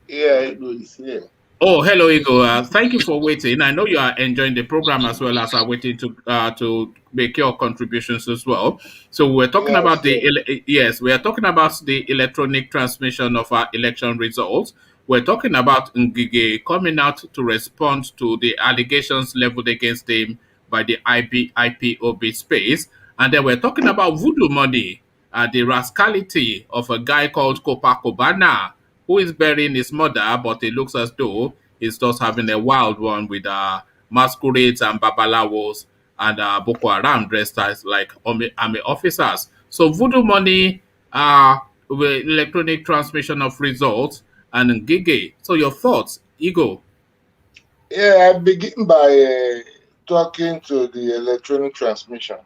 Yeah, it was here. Oh, hello, Ego. Thank you for waiting. I know you are enjoying the program as well as are waiting to make your contributions as well. So we're talking Yeah, about sure. yes, we are talking about the electronic transmission of our election results. We're talking about Ngige coming out to respond to the allegations leveled against him by the IPOB space, and then we're talking about voodoo money, the rascality of a guy called Kopa Kobana who is burying his mother, but it looks as though he's just having a wild one with masquerades and babalawos and Boko Haram dressed as like army officers. So voodoo money, with electronic transmission of results, and Gigi. So your thoughts, Ego? Yeah, I begin by talking to the electronic transmission.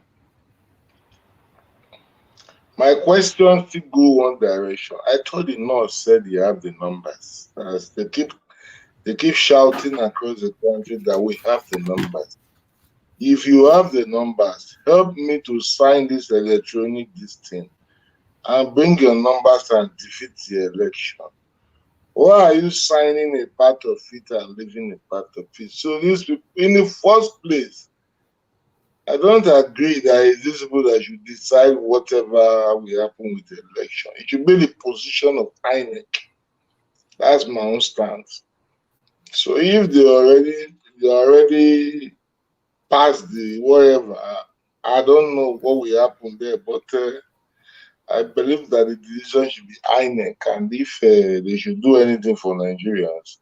My question still go one direction. I told the nurse said you have the numbers. As they keep shouting across the country that we have the numbers. If you have the numbers, help me to sign this electronic thing and bring your numbers and defeat the election. Why are you signing a part of it and leaving a part of it? So these people, in the first place, I don't agree that it's these people that should decide whatever will happen with the election. It should be the position of INEC. That's my own stance. So if they already passed the whatever, I don't know what will happen there, but I believe that the decision should be INEC, and if they should do anything for Nigerians,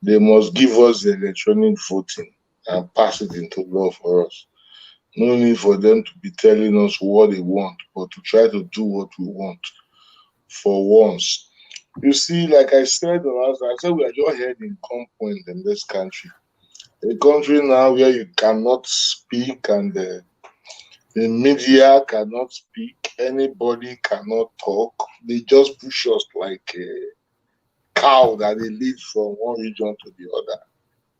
they must give us the electronic voting and pass it into law for us. No need for them to be telling us what they want, but to try to do what we want for once. You see, like I said last, I said we are just heading point in this country. A country now where you cannot speak and the media cannot speak, anybody cannot talk. They just push us like a cow that they lead from one region to the other.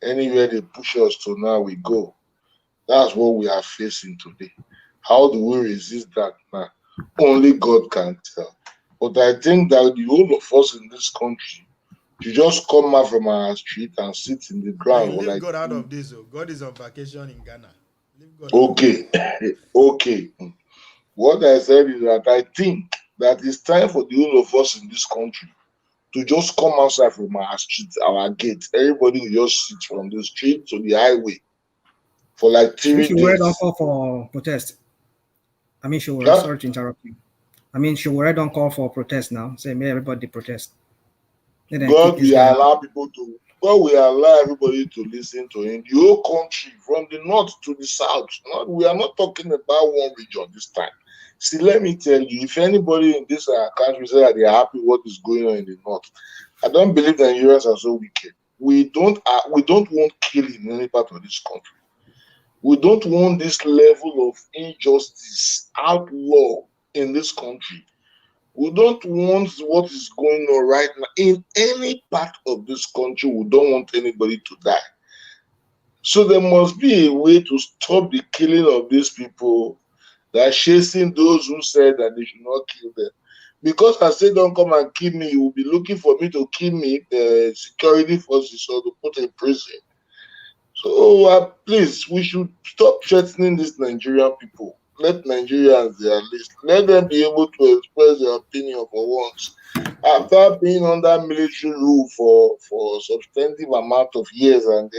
Anywhere they push us to now, we go. That's what we are facing today. How do we resist that now? Only God can tell. But I think that the whole of us in this country should just come out from our street and sit in the ground. Leave like God out of this. God is on vacation in Ghana. Okay, okay. What I said is that I think that it's time for the whole of us in this country to just come outside from our streets, our gates. Everybody will just sit from the street to the highway for like 3 She will don't days. call for protest. I mean, she will. Yeah. Sorry to interrupt you. I mean, she will don't call for protest now. Say, may everybody protest. God will allow people to. God will allow everybody to listen to him. The whole country, from the north to the south. We are not talking about one region this time. See, let me tell you, if anybody in this country say that they are happy what is going on in the north, I don't believe that Nigerians are so wicked. We don't want killing in any part of this country. We don't want this level of injustice, outlaw in this country. We don't want what is going on right now in any part of this country. We don't want anybody to die. So there must be a way to stop the killing of these people that are chasing those who said that they should not kill them. Because I said, don't come and kill me, you will be looking for me to kill me, the security forces, or to put in prison. So please, we should stop threatening these Nigerian people. Let Nigerians their list. Let them be able to express their opinion for once. After being under military rule for a substantive amount of years, and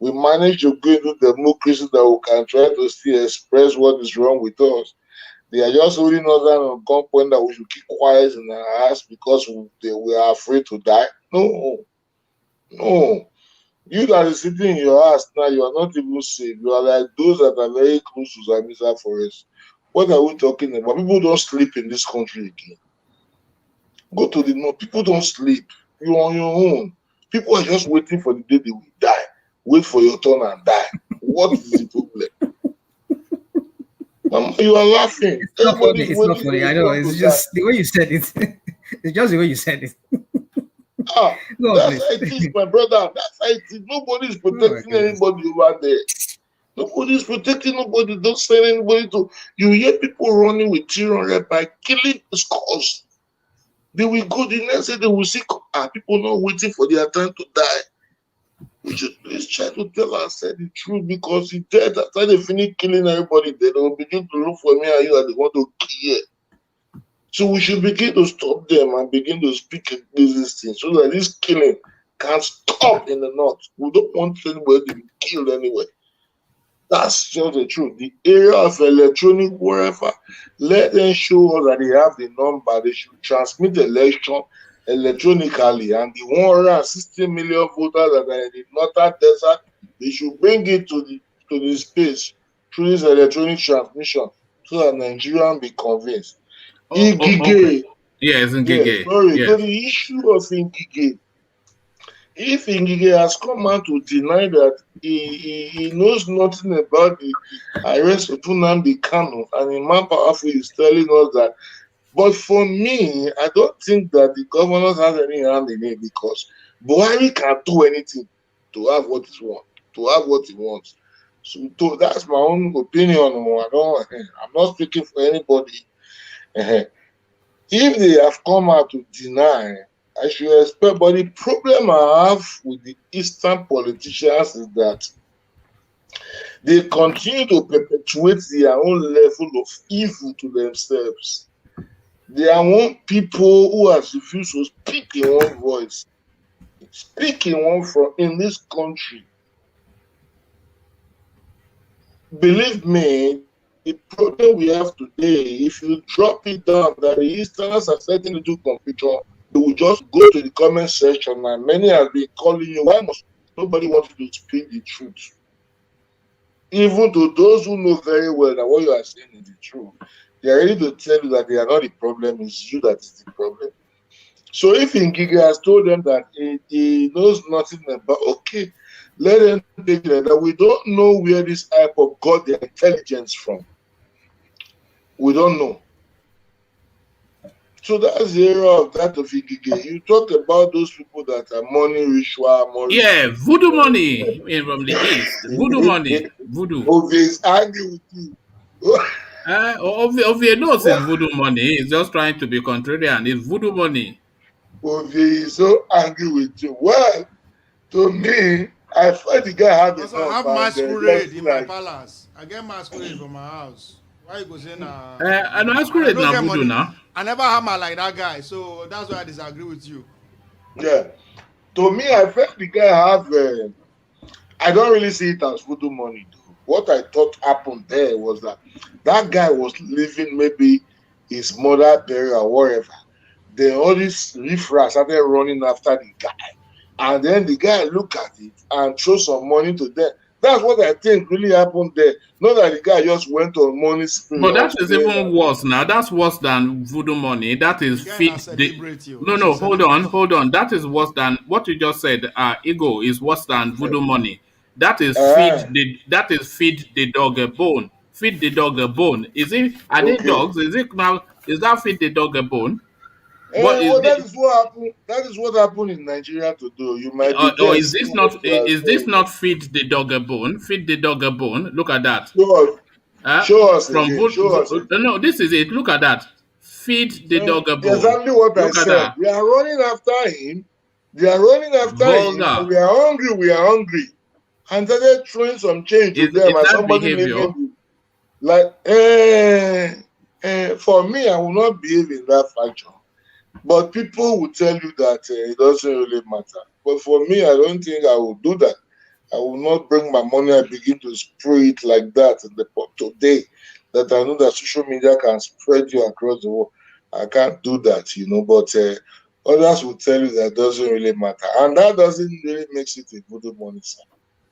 we managed to go into democracy that we can try to still express what is wrong with us. They are just holding us down on gunpoint that we should keep quiet in our house because we are afraid to die. No. You that is sitting in your house now, you are not even safe. You are like those that are very close to Zamisa Forest. What are we talking about? People don't sleep in this country again. Go to the north. People don't sleep. You're on your own. People are just waiting for the day they will die. Wait for your turn and die. What is the problem? You are laughing. It's not funny. I know. It's just the way you said it. It's just the way you said it. Ah, No, that's please. how it is, my brother. That's how it is. Nobody's protecting goodness. anybody over there. Nobody's protecting nobody. Don't send anybody to. You hear people running with 300 by killing scores. They will go the next day. They will see people not waiting for their time to die. We should please try to tell ourselves the truth because the dead after they finish killing everybody, they will begin to look for me and you and they want to kill. So we should begin to stop them and begin to speak against these things so that this killing can stop in the north. We don't want anybody to be killed anyway. That's just the truth. The area of electronic wherever, let them show us that they have the number. They should transmit the election electronically, and the 160 million voters that are in the northern desert, they should bring it to the space through this electronic transmission so that Nigerians be convinced. Ngige. Yes, Ngige. Yes, sorry, Yes. to the issue of Ngige. If Ngige has come out to deny that he knows nothing about the arrest of Nnamdi Kanu, and Imam Powerful is telling us that. But for me, I don't think that the governor has any hand in it because Buhari can't do anything to have what he wants. So that's my own opinion. I'm not speaking for anybody. If they have come out to deny, I should expect. But the problem I have with the Eastern politicians is that they continue to perpetuate their own level of evil to themselves. They are one people who has refused to speak in one voice, speak in one front in this country. Believe me, the problem we have today, if you drop it down that the Easterners are setting into computer, they will just go to the comment section and many have been calling you. Why must nobody want you to speak the truth? Even to those who know very well that what you are saying is the truth, they are ready to tell you that they are not the problem, it's you that is the problem. So if Ngige has told them that he knows nothing about, okay, let them take it that we don't know where this IPOB got their intelligence from. We don't know. So that's the area of that of Ngige. You talk about those people that are money ritual. Yeah, voodoo money from the east. Voodoo money. Voodoo. Obvious angry with you. Ovie knows it's voodoo money. He's just trying to be contrarian. It's voodoo money. Ovie is so angry with you. Well, to me, I felt the guy had Also, I have masquerade in my palace. I get masquerade from my house. Why you go say na? I know masquerade na voodoo now. I never hammer like that guy, so that's why I disagree with you. Yeah. To me, I felt the guy have. I don't really see it as voodoo money, though. What I thought happened there was that guy was leaving maybe his mother burial or whatever. Then all these riffraff started running after the guy. And then the guy looked at it and threw some money to them. That's what I think really happened there. Not that the guy just went on money spree. But that is even worse now. That's worse than voodoo money. That is feed the... No, hold on. That is worse than what you just said. Ego is worse than voodoo money. That is feed the dog a bone. Feed the dog a bone. Is it? Are they dogs? Is it now? Is that feed the dog a bone? That is what happened. That is what happened in Nigeria to do. You might. Or is this not? Is this not feed the dog a bone? Feed the dog a bone. Look at that. Show us again. Show us. No, this is it. Look at that. Feed the dog a bone. Exactly what I said. We are running after him. They are running after him. We are hungry. We are hungry. And started throwing some change to them. And somebody making like, for me, I will not behave in that fashion. But people will tell you that it doesn't really matter. But for me, I don't think I will do that. I will not bring my money and begin to spray it like that in the today. That I know that social media can spread you across the world. I can't do that, But others will tell you that doesn't really matter, and that doesn't really make it a voodoo money, sir.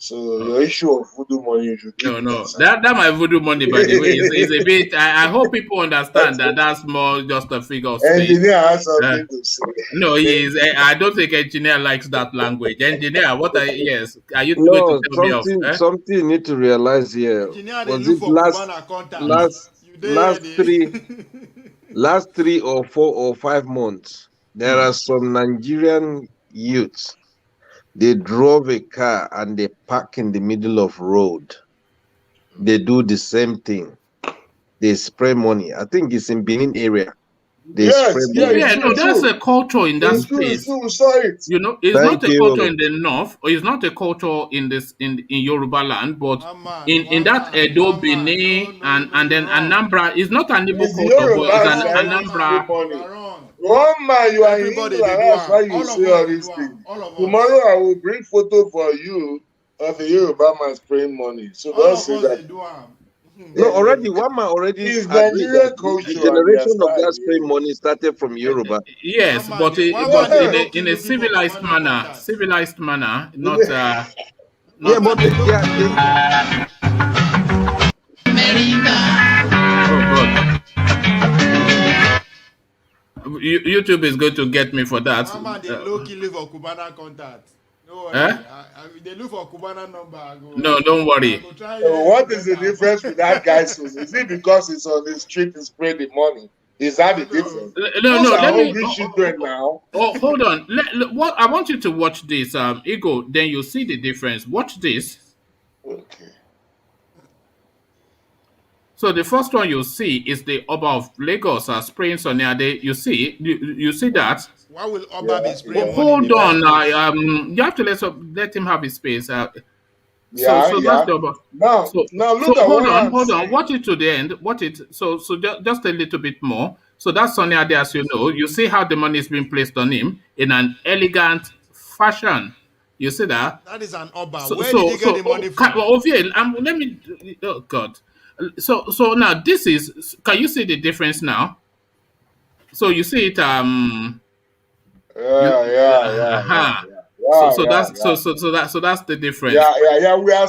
So your issue of voodoo money, you should no. That my voodoo money, by the way, is a bit. I hope people understand that that's more just a figure of speech. Engineer has something to say. No, he is. I don't think engineer likes that language. Engineer, what are you going No, to tell me of? something you need to realize here. Was it last 3 or 4 or 5 months? There are some Nigerian youths. They drove a car and they park in the middle of road. They do the same thing. They spray money. I think it's in Benin area. They spray money. Yeah, no, that's a culture in that space. We saw it. You know, it's Thank not a you. culture in the north, or it's not a culture in Yoruba land, but in that Edo, Benin, and then Anambra, it's not an Igbo culture, but it's an Anambra. One man, you are in Everybody England, dey do that's am. why you All of say us all dey these do am. things. All of us. Tomorrow I will bring photo for you of a Yoruba man spraying money. So All don't of say us that. dey do am. No, already one man already It's agreed Nigerian that culture the and generation their of that style, spray money started from Yoruba. Yes, but in a civilized manner, not Yeah, but they Oh God. YouTube is going to get me for that. Mama, they low key live for Cubana contact. No worry. Eh? They look for Cubana number. I go, No, don't worry. So what is the difference with that guy? Is it because it's on the street and spray the money? Is that the difference? No, Those are let me. hungry children now. Oh, hold on. What I want you to watch this, Ego. Then you see the difference. Watch this. Okay. So the first one you see is the Oba of Lagos spraying Soniade. You see that. Why will Oba be spraying money? Hold on. You have to let him have his space. That's the Oba. Now look at hold what on, I'm hold on. saying. Watch it to the end. Watch it. So just a little bit more. So that's Soniade, as you know. You see how the money is being placed on him in an elegant fashion. You see that? That is an Oba. So, Where did he get the money from? Let me. Oh God. So now this is. Can you see the difference now? So you see it. Yeah. So that's the difference. Yeah. We are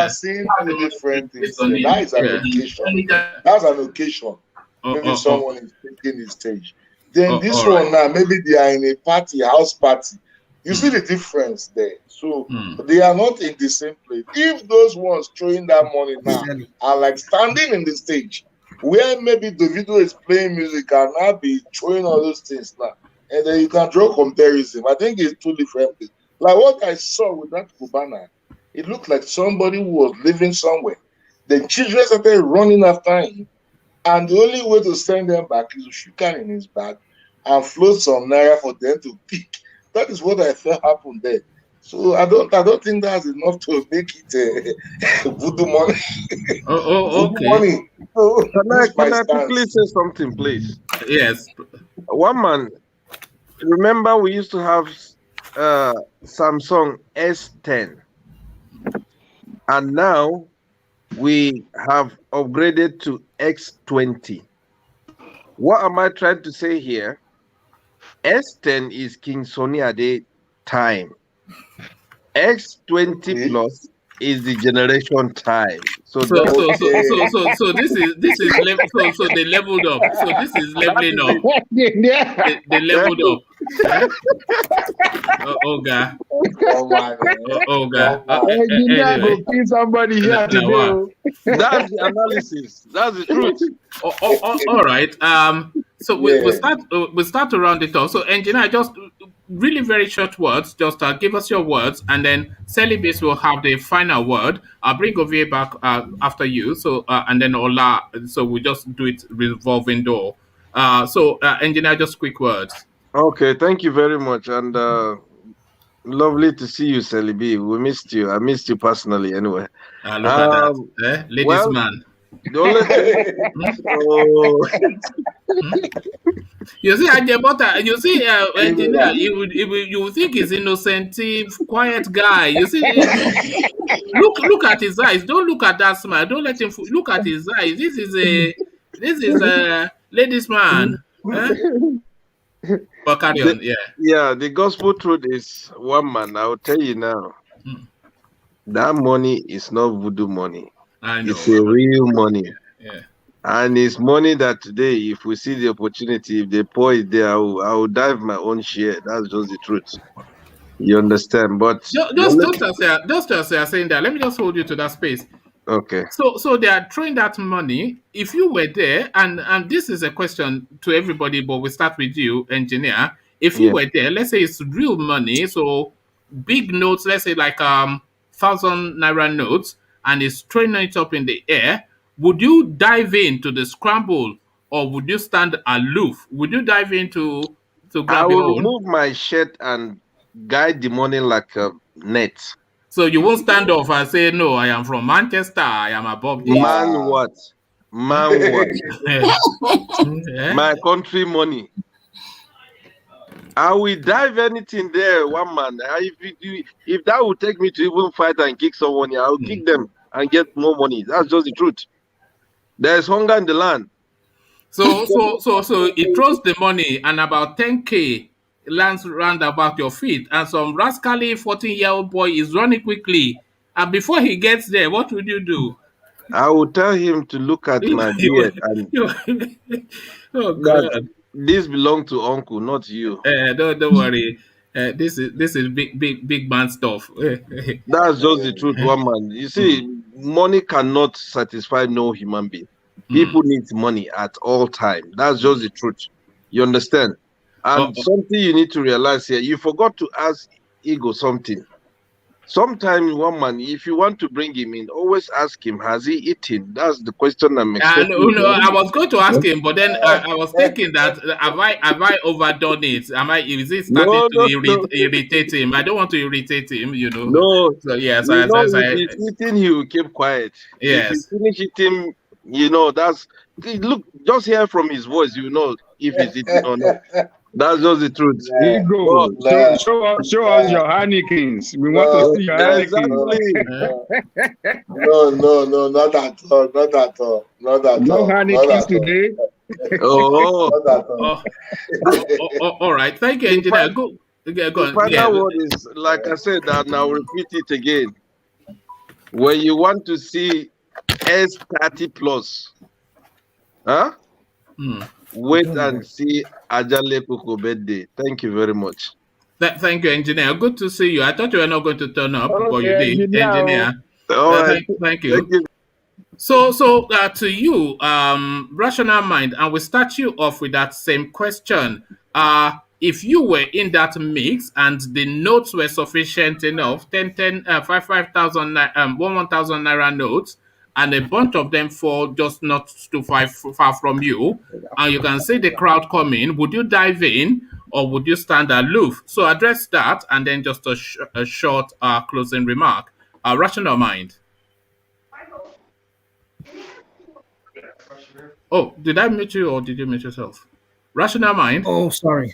seeing two different things. That is an occasion. That's an occasion. Maybe someone is taking the stage. Then this one now, maybe they are in a party, house party. You see the difference there. So they are not in the same place. If those ones throwing that money now are like standing in the stage, where maybe the video is playing music and now be throwing all those things now, and then you can draw comparison. I think it's two different things. Like what I saw with that Cubana, it looked like somebody who was living somewhere. The children started running after him, and the only way to send them back is to shoot him in his bag and float some naira for them to pick. That is what I felt happened there. So I don't think that's enough to make it voodoo money. Okay. Money. Can I quickly say something, please? Yes. One man, remember we used to have Samsung S10, and now we have upgraded to X20. What am I trying to say here? S10 is King Sunny Ade time. X20 plus is the generation time. So this is level. So they leveled up. So this is leveling up. They leveled up. Oh God. Oh God. Engineer go kill somebody here today. That's the analysis. That's the truth. All right. So we start to round it off. So engineer, just really very short words. Just give us your words, and then Celibis will have the final word. I'll bring Ovie back after you. So and then Ola. So we just do it revolving door. So engineer, just quick words. Okay, thank you very much, and lovely to see you, Celibi. We missed you. I missed you personally, anyway. Look at that, ladies man. The only You see, Ajebota, you see, engineer, you think he's innocent, quiet guy. You see, look at his eyes. Don't look at that smile. Don't let him look at his eyes. This is a ladies man. But carry on, yeah. The gospel truth is, one man, I'll tell you now. That money is not voodoo money. I know. It's a real money. Yeah. And it's money that today, if we see the opportunity, if they pour it there, I will dive my own share. That's just the truth. You understand? But just as they are saying that, let me just hold you to that space. Okay. So they are throwing that money. If you were there, and this is a question to everybody, but we start with you, engineer. If you were there, let's say it's real money, so big notes, let's say like 1,000 naira notes, and it's throwing it up in the air, would you dive into the scramble or would you stand aloof? Would you dive into to I grab your will own? remove my shirt and guide the money like a net. So you won't stand off and say, no, I am from Manchester, I am above this. Man, what? Man, what? My country money. I will dive anything there, one man. If that would take me to even fight and kick someone, I will kick them and get more money. That's just the truth. There's hunger in the land. So it throws the money and about 10K lands round about your feet, and some rascally 14-year-old boy is running quickly. And before he gets there, what would you do? I will tell him to look at my beard and oh God, this belongs to uncle, not you. Don't worry. This is big man stuff. That's just the truth, one man. You see, money cannot satisfy no human being. People need money at all time. That's just the truth. You understand? And something you need to realize here, you forgot to ask Ego something. Sometimes, one man, if you want to bring him in, always ask him, has he eaten? That's the question I'm expecting. No, I was going to ask him, but then I was thinking that have I overdone it? Is it starting to irritate him? I don't want to irritate him, you know. No. So yes, if he's eating, he will keep quiet. Yes. If he finish eating, look, just hear from his voice, you know if he's eating or not. That's just the truth. Ego, show us your Heinekens. We want to see your Heinekens. No, not at all. No Heinekens today. All right. Thank you, engineer. Go on. The final word is, like I said, and I'll repeat it again. When you want to see S30 plus, wait and see Ajale Koko birthday. Thank you very much. Thank you, engineer. Good to see you. I thought you were not going to turn up, but you did, engineer. All right. Thank you. So to you, rational mind, and we start you off with that same question. If you were in that mix and the notes were sufficient enough, 5,000, 1,000 naira notes, and a bunch of them fall just not too far from you, and you can see the crowd coming, would you dive in or would you stand aloof? So address that, and then just a short closing remark. Rational mind. Oh, did I mute you or did you mute yourself? Rational mind. Oh, sorry.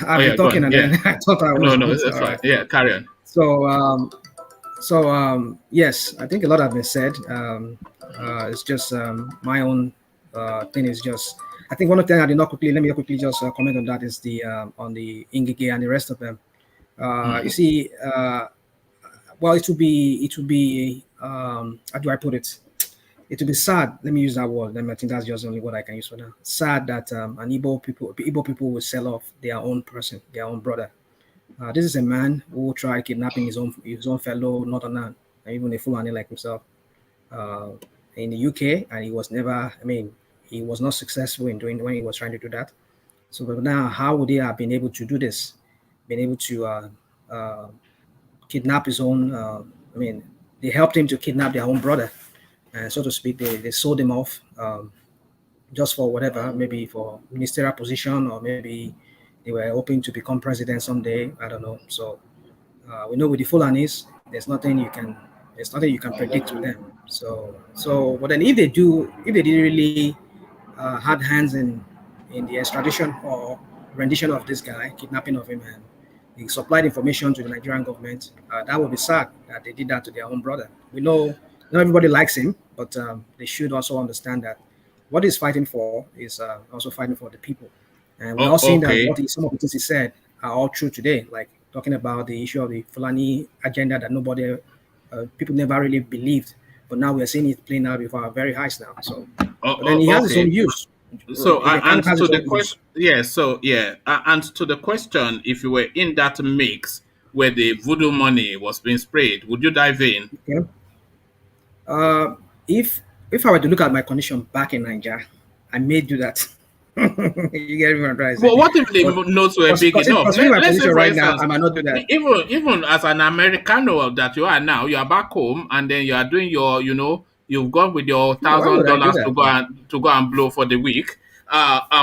I've been talking and then I thought I was. No, that's fine. Yeah, carry on. So, yes, I think a lot has been said. It's just my own thing is just, I think one of the things I did not quickly, let me quickly just comment on that is the on the Ingige and the rest of them. You see, well, it would be how do I put it? It would be sad. Let me use that word. I think that's just the only word I can use for now. Sad that an Igbo people will sell off their own person, their own brother. This is a man who tried kidnapping his own fellow Northern, even a Fulani like himself, in the UK, and he was never. I mean, he was not successful in doing when he was trying to do that. So, but now, how would they have been able to do this? Been able to kidnap his own? I mean, they helped him to kidnap their own brother, and so to speak, they sold him off just for whatever, maybe for ministerial position, or maybe they were hoping to become president someday. I don't know. So we know with the Fulanis, there's nothing you can predict with them. So but then if they did really had hands in the extradition or rendition of this guy, kidnapping of him, and they supplied information to the Nigerian government, that would be sad that they did that to their own brother. We know not everybody likes him, but they should also understand that what he's fighting for is also fighting for the people. And we're all seeing that some of the things he said are all true today, like talking about the issue of the Fulani agenda that nobody, people never really believed, but now we're seeing it playing out before our very eyes now. So, but then he has his own use. So, and to the question, and to the question, if you were in that mix where the voodoo money was being sprayed, would you dive in? Okay. If I were to look at my condition back in Nigeria, I may do that. You get what I'm trying to say? But what if the notes were big enough? Considering my Let's say, position for right now, instance, I might not do that. even as an Americano that you are now, you are back home and then you are doing your, you've gone with your Yeah, why would I do $1,000 that? to go and blow for the week,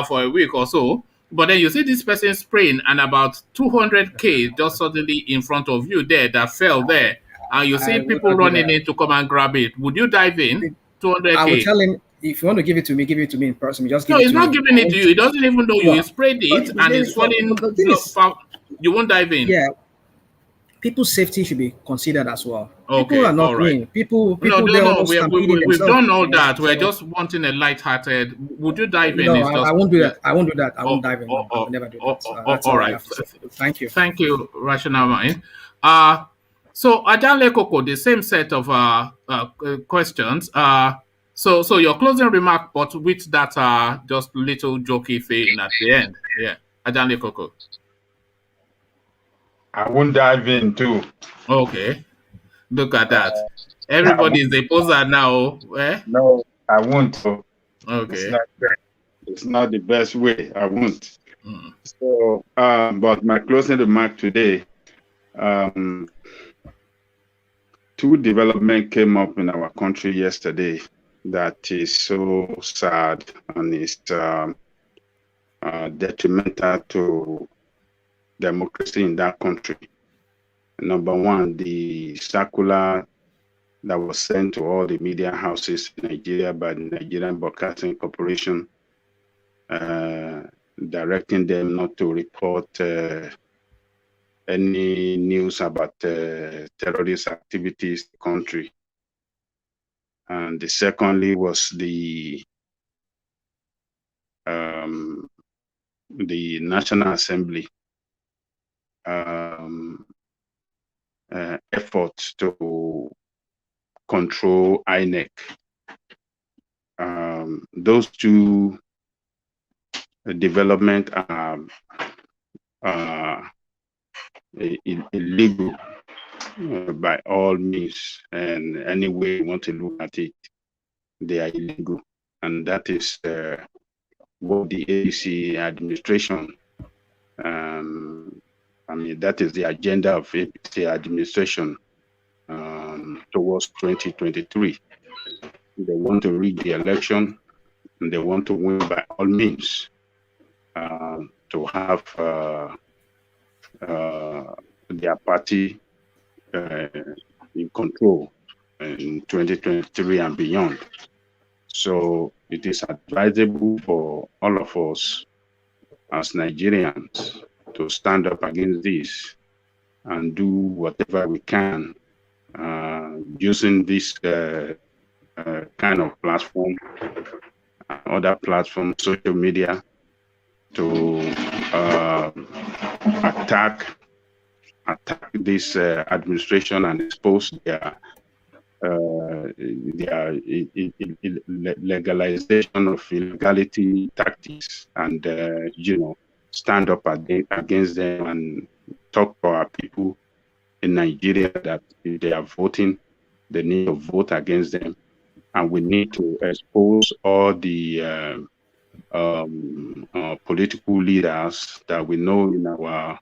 for a week or so. But then you see this person spraying and about 200K just suddenly in front of you there that fell there, and you see I would people not do running that. in to come and grab it. Would you dive in? I would 200K. tell him, if you want to give it to me in person. Just give No, it he's to not me. giving it to you. He doesn't even know you. Well, He sprayed it and it's falling. the thing is, You won't dive in. yeah, people's safety should be considered as well. Okay, People are not all right. mean. People No, they're almost we've stampeding themselves. done all that. So, We're just wanting a light-hearted. Would you dive in? no, It's I just won't do that. I won't do that. I won't dive in. No, I will never do that. That's all all I right. have to say. Thank you. Thank you, Rational Mind. So Adanle Koko, the same set of questions. So your closing remark, but with that just little jokey thing at the end. Yeah, Adanle Koko. I won't dive in too. Okay, look at that. Everybody's a poser now. Eh? No, I won't. Okay. It's not the best way. I won't. So, but my closing remark today, two developments came up in our country yesterday that is so sad and is detrimental to democracy in that country. Number one, the circular that was sent to all the media houses in Nigeria by the Nigerian Broadcasting Corporation, directing them not to report any news about terrorist activities in the country. And the secondly was the National Assembly effort to control INEC. Those two developments are illegal by all means, and any way you want to look at it, they are illegal. And that is what the APC administration, that is the agenda of APC administration towards 2023. They want to rig the election, and they want to win by all means to have their party in control in 2023 and beyond. So it is advisable for all of us as Nigerians to stand up against this and do whatever we can using this kind of platform, other platforms, social media, to attack this administration and expose their legalization of illegality tactics, and stand up against them and talk to our people in Nigeria that if they are voting, they need to vote against them, and we need to expose all the political leaders that we know in our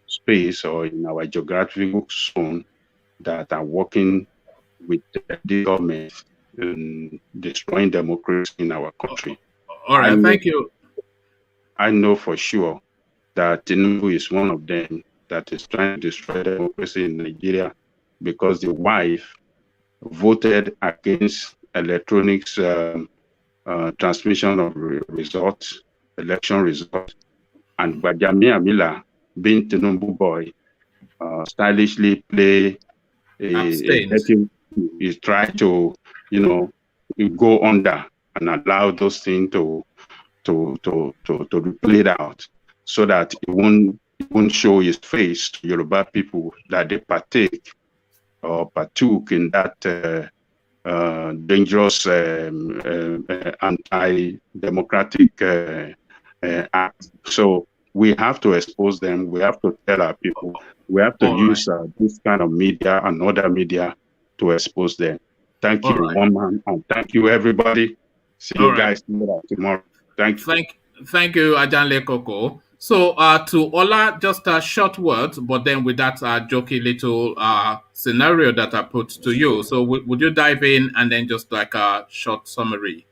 space or in our geographical zone that are working with the government and destroying democracy in our country. All right, thank you. I know for sure that Tinubu is one of them that is trying to destroy democracy in Nigeria because the wife voted against electronics transmission of results, election results, and Bajami Amila, being Tinubu boy, stylishly play he tried to, go under and allow those things to be played out so that it won't show his face to Yoruba people that they partake or partook in that dangerous anti-democratic act. So we have to expose them. We have to tell our people. We have to use this kind of media and other media to expose them. Thank you, one man, and thank you, everybody. See you guys tomorrow. Thank you. Thank you, Ajanle Koko. So to Ola, just short words, but then with that jokey little scenario that I put to you. So would you dive in and then just like a short summary?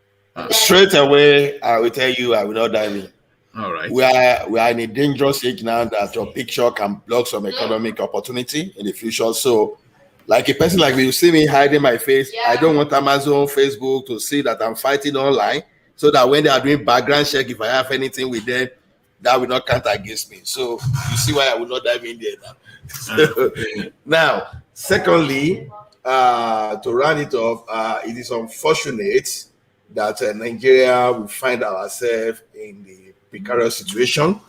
Straight away, I will tell you, I will not dive in. All right. We are in a dangerous age now that your picture can block some economic opportunity in the future. So, like a person like me, you see me hiding my face. I don't want Amazon, Facebook to see that I'm fighting online, so that when they are doing background check, if I have anything with them, that will not count against me. So you see why I will not dive in there now. Now, secondly, to round it off, it is unfortunate that Nigeria will find ourselves in the precarious situation,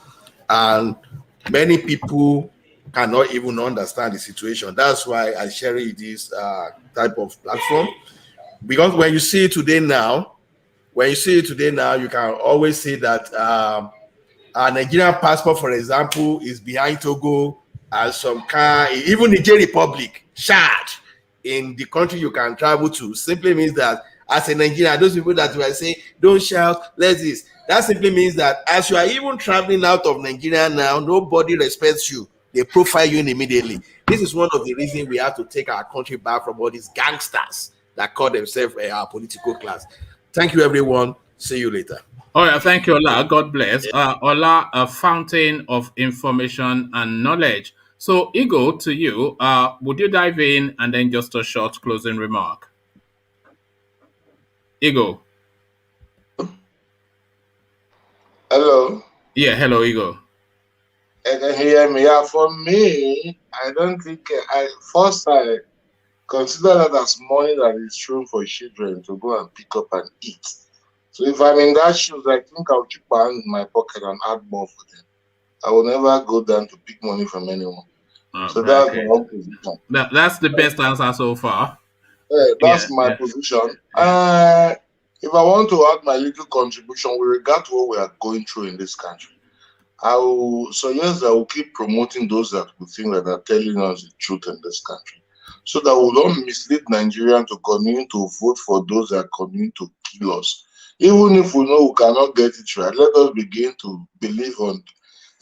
and many people cannot even understand the situation. That's why I share this type of platform, because when you see it today now, you can always see that a Nigerian passport, for example, is behind Togo, and some car, even Niger Republic, Chad, in the country you can travel to, simply means that as a Nigerian, those people that were saying, don't shout, let's this, that simply means that as you are even traveling out of Nigeria now, nobody respects you. They profile you immediately. This is one of the reasons we have to take our country back from all these gangsters that call themselves our political class. Thank you, everyone. See you later. All right, thank you, Ola. God bless. Ola, a fountain of information and knowledge. So, Igo, to you, would you dive in and then just a short closing remark? Igo. Hello. Yeah, hello, Igo. You can hear me. Yeah, for me, I don't think I consider that as money that is true for children to go and pick up and eat. So if I'm in that shoes, I think I'll keep my hand in my pocket and add more for them. I will never go down to pick money from anyone. So that's my own position. That's the best answer so far. That's my position. If I want to add my little contribution with regard to what we are going through in this country, I will keep promoting those that we think that are telling us the truth in this country, so that we don't mislead Nigerians to continue to vote for those that continue to kill us. Even if we know we cannot get it right, let us begin to believe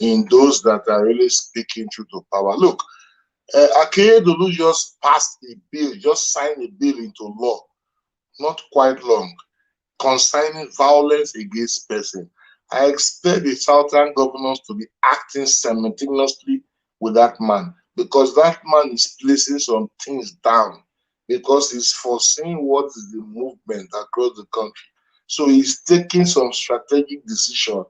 in those that are really speaking truth to power. Look, Akeredolu just signed a bill into law, not quite long, concerning violence against person. I expect the southern governors to be acting simultaneously with that man, because that man is placing some things down, because he's foreseeing what is the movement across the country. So he's taking some strategic decision,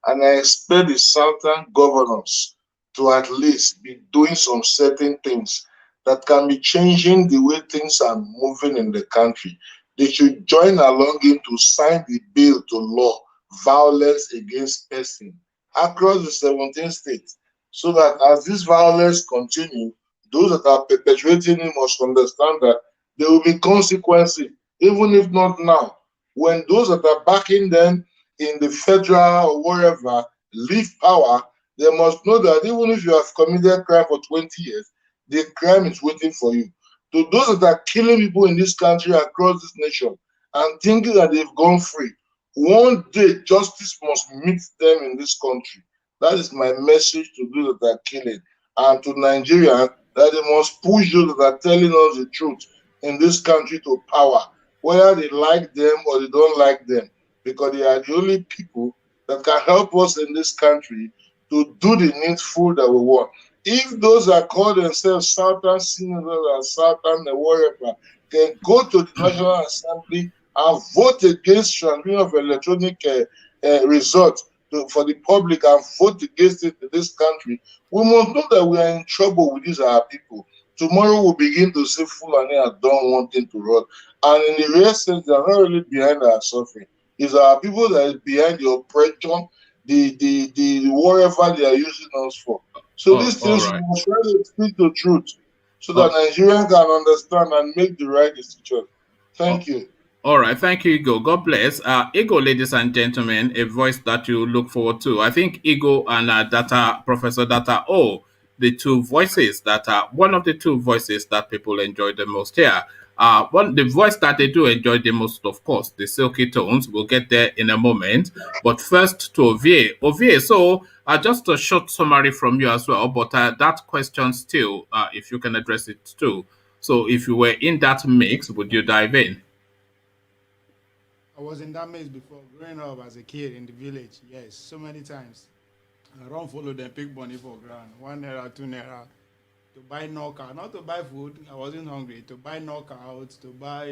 and I expect the southern governors to at least be doing some certain things that can be changing the way things are moving in the country. They should join along in to sign the bill to law, violence against person, across the 17 states, so that as this violence continues, those that are perpetuating it must understand that there will be consequences, even if not now. When those that are backing them in the federal or wherever leave power, they must know that even if you have committed crime for 20 years, the crime is waiting for you. To those that are killing people in this country, across this nation, and thinking that they've gone free, one day justice must meet them in this country. That is my message to those that are killing, and to Nigeria, that they must push those that are telling us the truth in this country to power, whether they like them or they don't like them, because they are the only people that can help us in this country to do the needful that we want. If those that call themselves Southern Senators and Southern whatever can go to the National Assembly and vote against transmission of electronic results for the public and vote against it in this country, we must know that we are in trouble with these our people. Tomorrow we'll begin to see Fulani are done wanting to run. And in the real sense, they are not really behind our suffering. It's our people that is behind the oppression, the whatever they are using us for. So these things we must really speak the truth, so that Nigerians can understand and make the right decision. Thank you. All right, thank you, Igo. God bless. Igo, ladies and gentlemen, a voice that you look forward to. I think Igo and Professor Data O, the two voices that are one of the two voices that people enjoy the most here. The voice that they do enjoy the most, of course, the silky tones. We'll get there in a moment. But first to Ovie. Ovie, so just a short summary from you as well. But that question still, if you can address it too. So if you were in that mix, would you dive in? I was in that maze before, growing up as a kid in the village. Yes, so many times. I run follow them, pick money for ground. 1 naira, 2 naira. To buy knockout, not to buy food. I wasn't hungry. To buy knockout, to buy,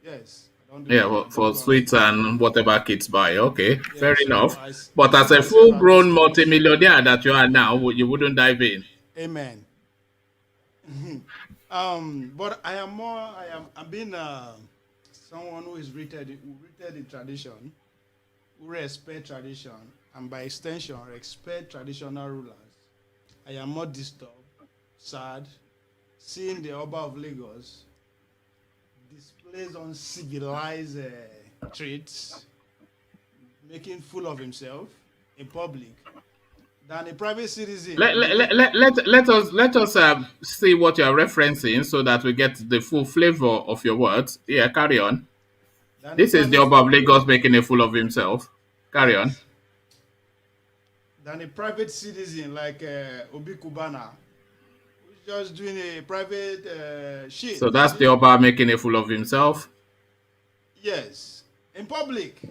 yes. I don't do Yeah, that. well, for sweets and whatever kids buy. Okay, Yeah, fair so enough. I But as see a myself as full-grown a multimillionaire that you are now, you wouldn't dive in. Amen. But I'm being someone who is rooted in tradition, who respect tradition, and by extension respect traditional rulers. I am more disturbed, sad, seeing the Oba of Lagos displays uncivilized traits, making fool of himself in public, than a private citizen. Let us see what you are referencing so that we get the full flavor of your words. Yeah, carry on. Than a This is the private- Oba of Lagos making a fool of himself. Carry on. Than a private citizen like Obi Kubana, who's just doing a private shit. So that's the Oba making a fool of himself Yes, in public.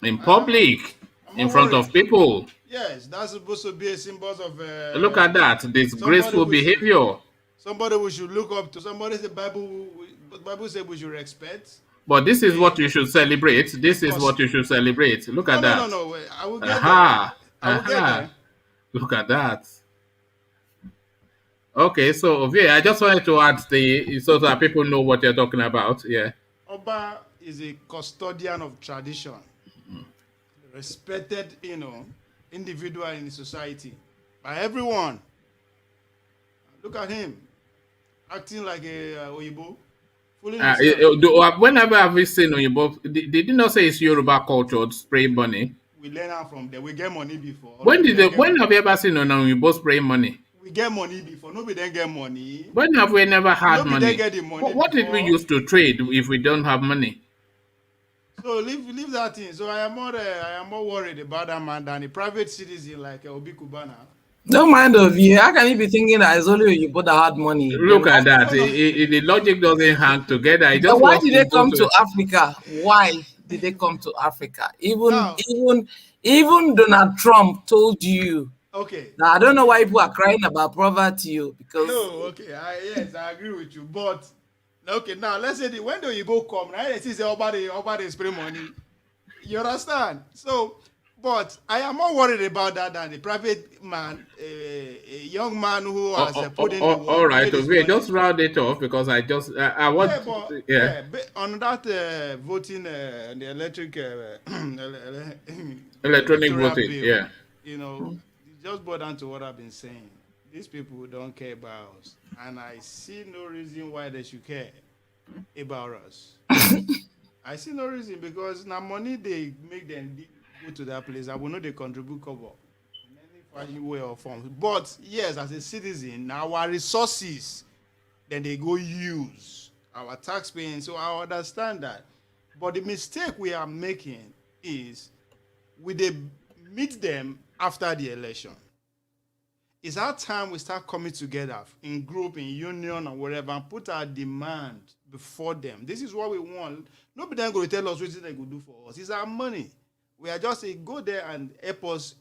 in public, in front of people. Yes, that's supposed to be a symbol of. Look at that, disgraceful behavior. Somebody we should look up to. Somebody the Bible said we should respect. But this is what you should celebrate. This is what you should celebrate. Look at that. No. Wait, I will get Aha. there. I will get there. Look at that. Okay, so Ovie, I just wanted to add so that people know what you're talking about. Yeah. Oba is a custodian of tradition, respected, individual in the society by everyone. Look at him, acting like a Oyibo, fooling himself. Whenever have we seen Oyibo, did you not say it's Yoruba culture to spray money? We learn out from there. We get money before. When have you ever seen an Oyibo spray money? We get money before. Nobody then get money. When have we never had Nobody money? then get the money What did we before. use to trade if we don't have money? So leave that thing. So I am more worried about that man than a private citizen like Obi Kubana. Don't mind of you. How can you be thinking that it's only you that had money? Look at that. The logic doesn't hang together. I just Why want did they people come to Africa? Why did they come to Africa? Even Donald Trump told you. Okay. Now I don't know why people are crying about poverty, because No, okay. Yes, I agree with you. But okay, now let's say when do you go come? Now they say over the spray money. You understand? So, but I am more worried about that than the private man, a young man who has put in the work. All right, paid his okay, money. just round it off because I want. On that voting, the electric Electronic electoral voting, bill, yeah. It just boiled down to what I've been saying. These people don't care about us, and I see no reason why they should care about us. I see no reason because now money they make them go to that place. I will know they contribute cover in any way or form. But yes, as a citizen, our resources, then they go use our tax paying. So I understand that. But the mistake we are making is we they meet them after the election. It's our time we start coming together in group, in union, or whatever, and put our demand before them. This is what we want. Nobody then going to tell us what they could do for us. It's our money. We are just saying, go there and help us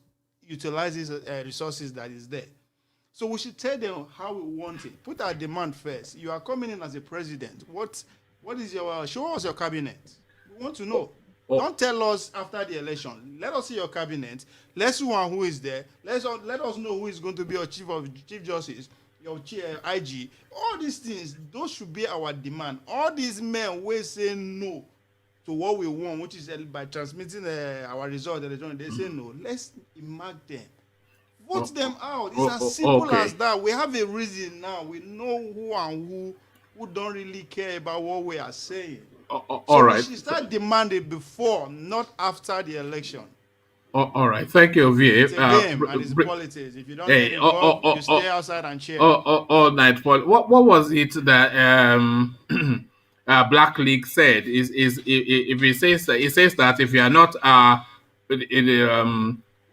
utilize these resources that is there. So we should tell them how we want it. Put our demand first. You are coming in as a president. What is your show us your cabinet? We want to know. Don't tell us after the election. Let us see your cabinet. Let's see who is there. Let us know who is going to be your chief justice, your IG. All these things, those should be our demand. All these men will say no to what we want, which is by transmitting our result. They say no. Let's mark them. Vote them out. It's as simple as that. We have a reason now. We know who and who don't really care about what we are saying. All right. We should start demanding before, not after the election. All right. Thank you, VA. It's a game and it's politics. If you don't get involved, you stay outside and cheer. All night. What was it that Black League said is if it says that if you are not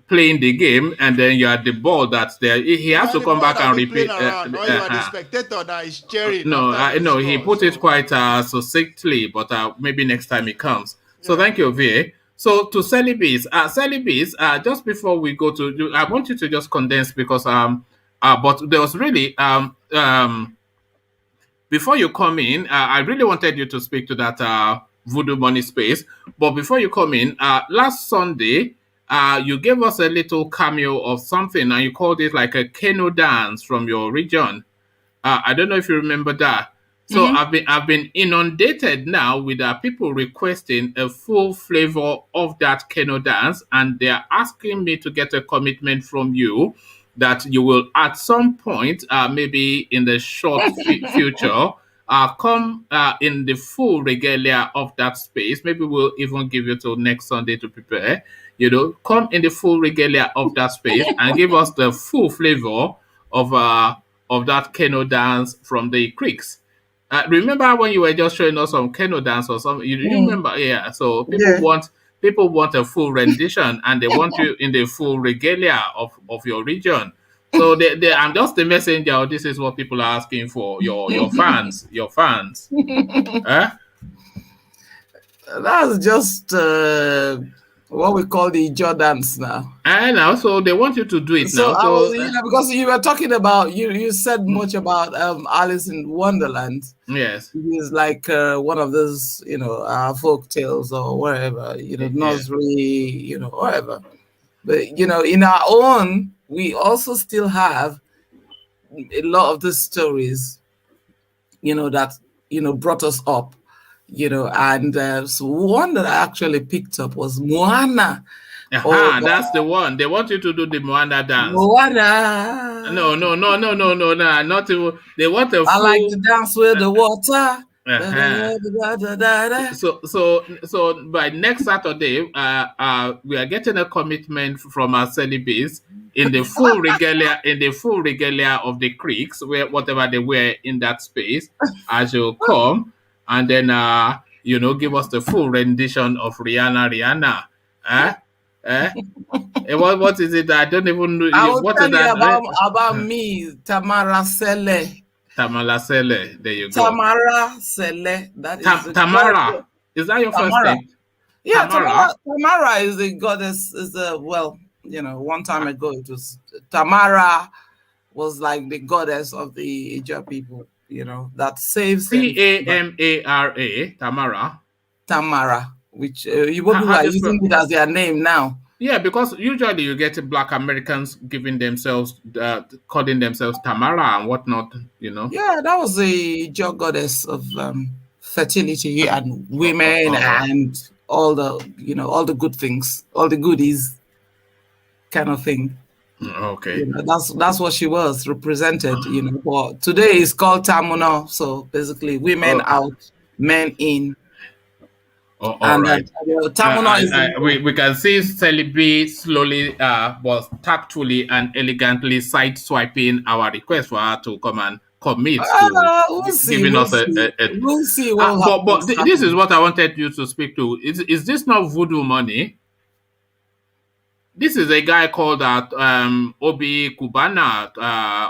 playing the game and then you are the ball that's there, he has to come back and repeat. Around, or you are the spectator that is cheering. No, he put it quite succinctly, but maybe next time he comes. So thank you, VA. So to Celibis, just before we go to, I want you to just condense because but there was really before you come in, I really wanted you to speak to that voodoo money space. But before you come in, last Sunday, you gave us a little cameo of something, and you called it like a Keno dance from your region. I don't know if you remember that. So I've been inundated now with people requesting a full flavor of that Keno dance, and they're asking me to get a commitment from you that you will at some point, maybe in the short future, come in the full regalia of that space. Maybe we'll even give you till next Sunday to prepare. Come in the full regalia of that space and give us the full flavor of that Keno dance from the creeks. Remember when you were just showing us some Keno dance or something? You remember? Yeah. So people want a full rendition, and they want you in the full regalia of your region. So I'm just the messenger. This is what people are asking for. Your fans. That's just what we call the Jordans now. And now, so they want you to do it now. So because you were talking about, you said much about Alice in Wonderland. Yes, it's like one of those, folk tales or whatever, nursery, whatever. But in our own, we also still have a lot of these stories, that brought us up. And so one that I actually picked up was Moana. That's the one. They want you to do the Moana dance. Moana. No, not even. They want a full... I like to dance with the water. So by next Saturday, we are getting a commitment from our Celibis in the full regalia of the creeks, where whatever they were in that space, as you come. And then, give us the full rendition of Rihanna. What is it? I don't even know. I will tell you about me, Tamara Sele. Tamara Sele. There you go. Tamara Sele. That is Tamara. Is that your first name? Yeah, Tamara is the goddess. One time ago it was Tamara was like the goddess of the Ija people. That saves Tamara, Tamara. Tamara, which you are using it as their name now. Yeah, because usually you get Black Americans calling themselves Tamara and whatnot, Yeah, that was the goddess of fertility and women and all the, all the good things, all the goodies kind of thing. Okay. That's what she was represented, But today is called Tamuno, so basically women out, men in. All right. Tamuno we can see Celebi slowly, but tactfully and elegantly side-swiping our request for her to come and commit to giving us We'll see. But this is what I wanted you to speak to. Is this not voodoo money? This is a guy called Obi Kubana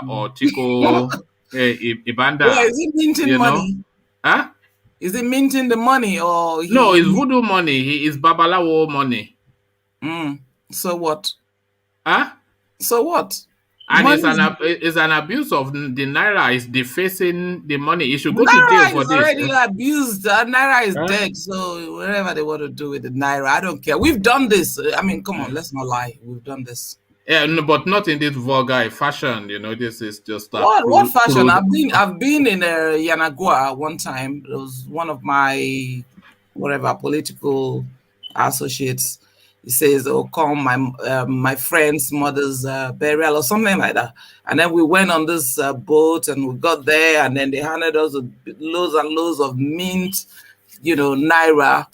or Chico Ibanda. Yeah, is he minting money? Huh? Is he minting the money or? No, it's voodoo money. He is Babalawo money. So what? Huh? So what? And it's an abuse of the Naira. It's defacing the money. You should go to jail for this. Naira is already abused. Naira is dead. So whatever they want to do with the Naira, I don't care. We've done this. I mean, come on, let's not lie. We've done this. Yeah, no, but not in this vulgar fashion. This is just what fashion? I've been in Yanagua one time. It was one of my political associates. He says, "Oh, come my friend's mother's burial or something like that." And then we went on this boat and we got there, and then they handed us loads and loads of mint, Naira,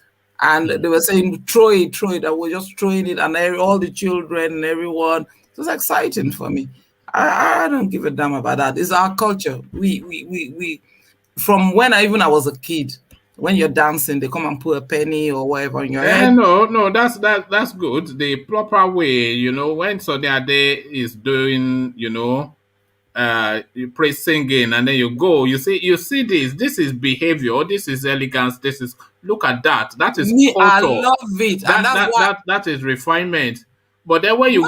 and they were saying, "Throw it." And we're just throwing it, and all the children and everyone. It was exciting for me. I don't give a damn about that. It's our culture. We from when I was a kid, when you're dancing, they come and put a penny or whatever in your head. No, that's good. The proper way, when Sunny Ade is doing, you praise singing, and then you go, you see this is behavior, this is elegance, this is, look at that. That is Me, I culture. love it, and that's why. That is refinement. But then when you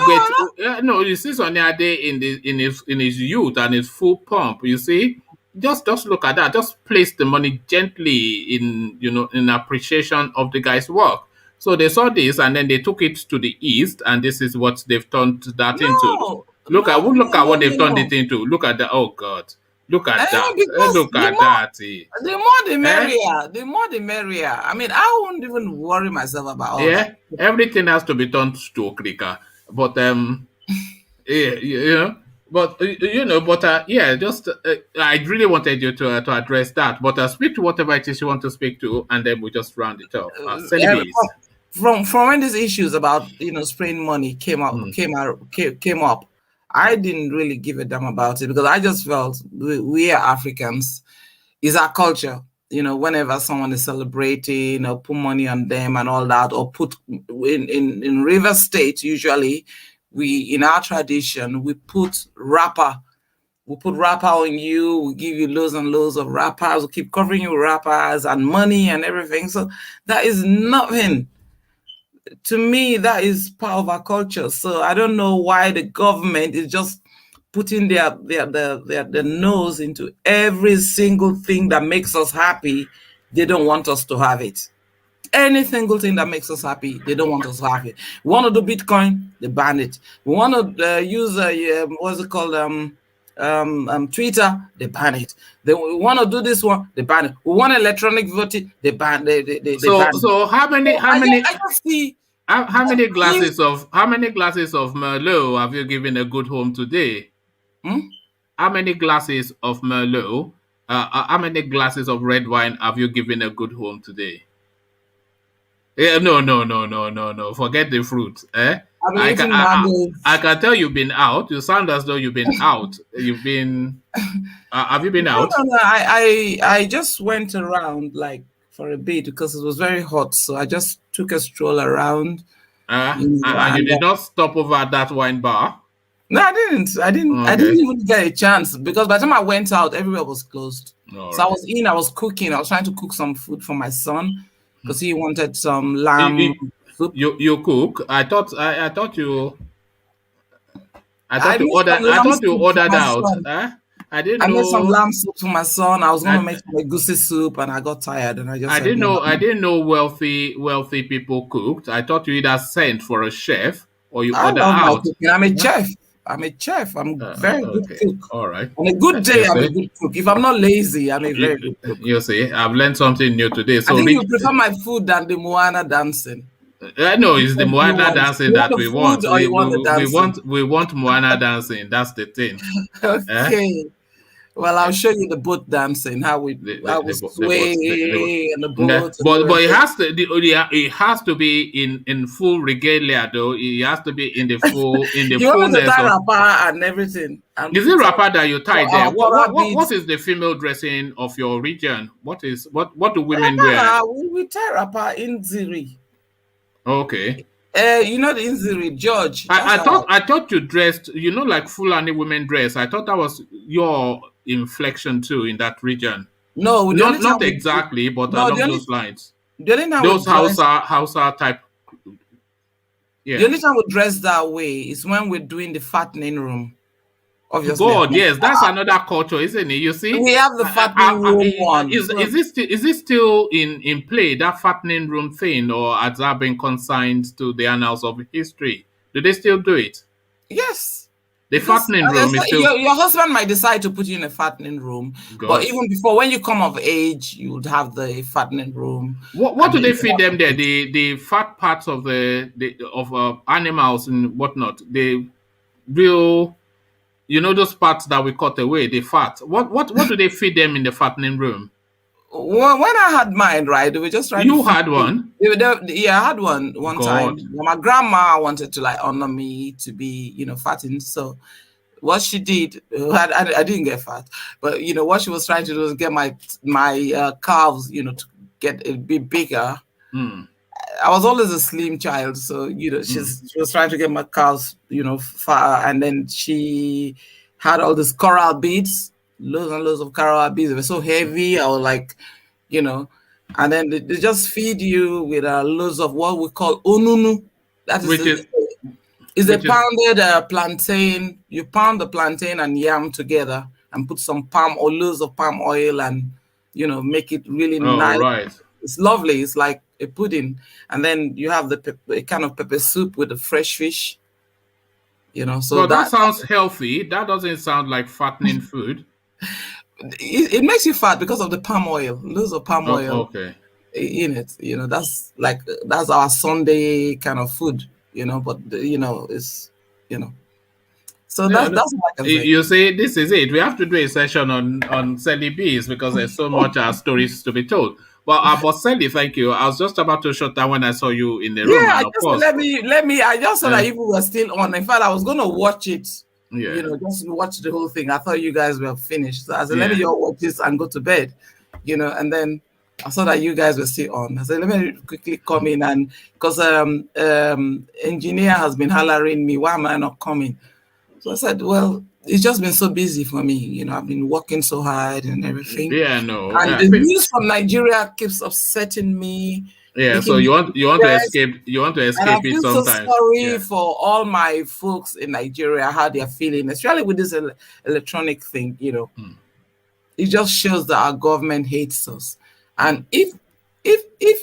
you see Sunny Ade in his youth and his full pump, you see, just look at that. Just place the money gently in appreciation of the guy's work. So they saw this and then they took it to the east, and this is what they've turned that into. Look at what they've turned it into. Look at that. Oh God. Look at that. Look at that. The more the merrier. The more the merrier. I mean, I won't even worry myself about all that. Everything has to be turned to Okrika. But just I really wanted you to address that. But speak to whatever it is you want to speak to, and then we just round it up. From when these issues about spraying money came up, I didn't really give a damn about it because I just felt we are Africans. It's our culture. Whenever someone is celebrating or put money on them and all that, or put in River State, usually in our tradition, we put wrapper. We put wrapper on you. We give you loads and loads of wrappers. We keep covering you with wrappers and money and everything. So that is nothing. To me, that is part of our culture. So I don't know why the government is just putting their nose into every single thing that makes us happy. They don't want us to have it. Any single thing that makes us happy, they don't want us to have it. We want to do Bitcoin, they ban it. We want to use what's it called? Twitter, they ban it. We want to do this one, they ban it. We want electronic voting, they ban. They ban it. So how many I just see. How many glasses of Merlot have you given a good home today? How many glasses of Merlot? How many glasses of red wine have you given a good home today? Yeah, no. Forget the fruit. I can tell you've been out. You sound as though you've been out. You've been. Have you been out? No. I just went around for a bit because it was very hot. So I just took a stroll around. And you did not stop over at that wine bar? No, I didn't. I didn't even get a chance because by the time I went out, everywhere was closed. So I was cooking. I was trying to cook some food for my son because he wanted some lamb soup. You cook? I thought you ordered out. I didn't know. I made some lamb soup for my son. I was going to make some egusi soup, and I got tired, and I didn't know wealthy people cooked. I thought you either sent for a chef or you order out. I'm a chef. I'm very good cook. All right. On a good day, I'm a good cook. If I'm not lazy, I'm a very good cook. You see, I've learned something new today. So I think you prefer my food than the Moana dancing. No, it's the Moana dancing that we want. We want Moana dancing. That's the thing. Okay. Well, I'll show you the boat dancing, how we sway in the boat. But it has to be in full regalia though. It has to be in the fullness. You want to tie wrapper and everything. Is it wrapper that you tie there? What is the female dressing of your region? What do women wear? We tie wrapper in Ziri. Okay. You know the Inziri, George. I thought you dressed, like Fulani women dress. I thought that was your inflection too in that region. No, not exactly, but along those lines. Those Hausa type. Yeah. The only time we dress that way is when we're doing the fattening room. Obviously. God, yes, that's another culture, isn't it? You see, we have the fattening room one. Is it still in play, that fattening room thing, or has that been consigned to the annals of history? Do they still do it? Yes. The fattening room is still... Your husband might decide to put you in a fattening room, but even before, when you come of age, you would have the fattening room. What do they feed them there? The fat parts of animals and whatnot. The real, those parts that we cut away, the fat. What do they feed them in the fattening room? Well, when I had mine, right, they were just trying. You had one? Yeah, I had one time. My grandma wanted to honor me to be, fattened. So what she did, I didn't get fat, but what she was trying to do was get my calves, to get a bit bigger. Hmm. I was always a slim child, so she was trying to get my cows, far, and then she had all these coral beads, loads and loads of coral beads. They were so heavy. I was like, and then they just feed you with loads of what we call onunu. That is a pounded plantain. You pound the plantain and yam together and put some loads of palm oil and make it really nice. Right. It's lovely. It's like a pudding, and then you have a kind of pepper soup with the fresh fish. So well, that sounds healthy. That doesn't sound like fattening food. It makes you fat because of the palm oil, loads of palm oil. Okay. In it, that's our Sunday kind of food, But it's So that's what I can say. You see, this is it. We have to do a session on Sally Bees because there's so much stories to be told. But Sally, thank you. I was just about to shut down when I saw you in the room. Yeah, and of course, let me. I just saw that you were still on. In fact, I was gonna watch it. Yeah. Just watch the whole thing. I thought you guys were finished. So I said, let me all watch this and go to bed. And then I saw that you guys were still on. I said, let me quickly come in and because engineer has been hollering me, why am I not coming? So I said, well, it's just been so busy for me. I've been working so hard and everything. Yeah, no. And the news from Nigeria keeps upsetting me. Yeah, so you want to escape. You want to escape and I it feel sometimes. so sorry for all my folks in Nigeria, how they're feeling, especially with this electronic thing. It just shows that our government hates us. And if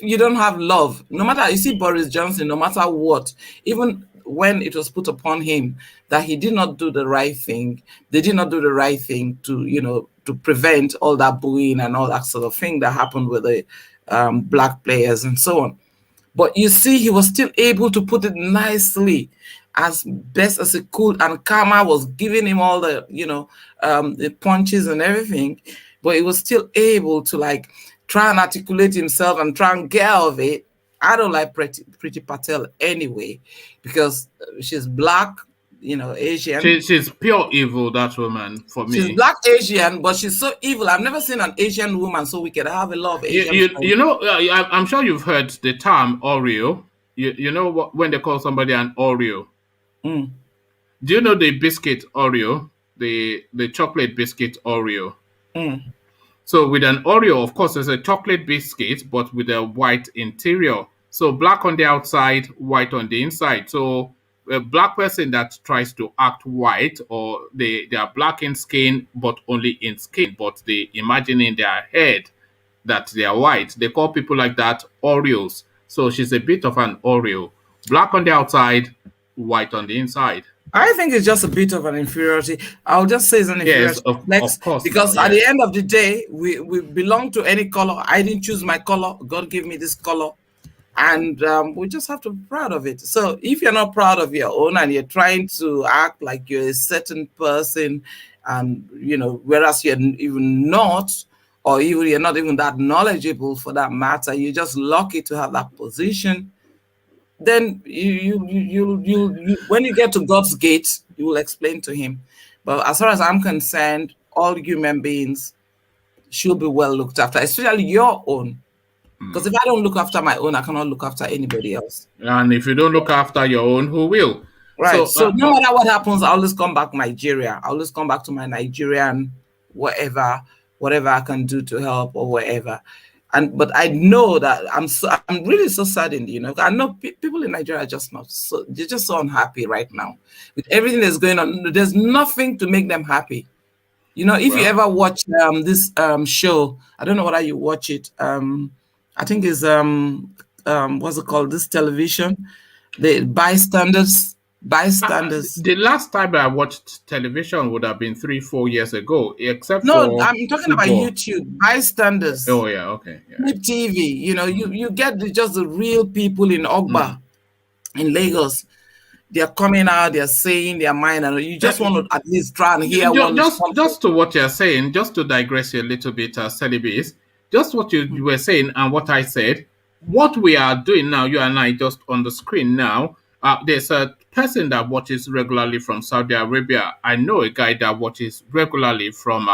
you don't have love, no matter, you see Boris Johnson, no matter what, even when it was put upon him that he did not do the right thing, they did not do the right thing to prevent all that bullying and all that sort of thing that happened with the black players and so on. But you see, he was still able to put it nicely, as best as he could, and karma was giving him all the the punches and everything, but he was still able to try and articulate himself and try and get out of it. I don't like Priti Patel anyway, because she's black, Asian. She's pure evil, that woman, for me. She's black Asian, but she's so evil. I've never seen an Asian woman so wicked. I have a lot of Asian. I'm sure you've heard the term Oreo. You know when they call somebody an Oreo? Mm. Do you know the biscuit Oreo? The chocolate biscuit Oreo? Mm. So with an Oreo, of course, it's a chocolate biscuit, but with a white interior. So black on the outside, white on the inside. So a black person that tries to act white, or they are black in skin, but only in skin, but they imagine in their head that they are white. They call people like that Oreos. So she's a bit of an Oreo. Black on the outside, white on the inside. I think it's just a bit of an inferiority. I'll just say it's an inferiority. Yes, of course. Because at the end of the day, we belong to any color. I didn't choose my color. God gave me this color. And we just have to be proud of it. So if you're not proud of your own and you're trying to act like you're a certain person, and whereas you're even not, or even you're not even that knowledgeable for that matter, you're just lucky to have that position, then you when you get to God's gate, you will explain to him. But as far as I'm concerned, all human beings should be well looked after, especially your own. Because if I don't look after my own, I cannot look after anybody else. And if you don't look after your own, who will? Right. So no matter what happens, I always come back Nigeria. I always come back to my Nigerian whatever I can do to help or whatever. But I know that I'm really so saddened, I know people in Nigeria are just not so, they're just so unhappy right now with everything that's going on. There's nothing to make them happy. If you ever watch this show, I don't know whether you watch it. I think it's what's it called? This television, the Bystanders. The last time I watched television would have been 3-4 years ago, except no, for I'm talking about YouTube. Bystanders. Oh yeah, okay. Yeah. TV. You get just the real people in Ogba, in Lagos. They're coming out, they're saying their mind, and you just want to at least try and hear just to what you're saying, just to digress a little bit, Celibes, just what you were saying and what I said. What we are doing now, you and I, just on the screen now, there's a person that watches regularly from Saudi Arabia. I know a guy that watches regularly from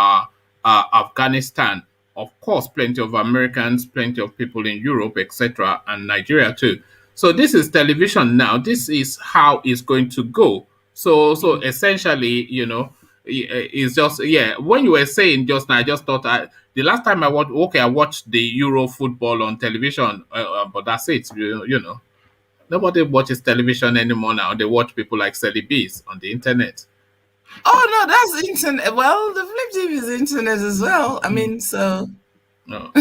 Afghanistan of course, plenty of Americans, plenty of people in Europe, etc., and Nigeria too. So this is television now. This is how it's going to go. So essentially, it's just, when you were saying just now, I just thought the last time I watched the Euro football on television, but that's it. Nobody watches television anymore now. They watch people like Sally Bees on the internet. Oh no, that's internet. Well, the Flip TV is internet as well. I mean, so. No.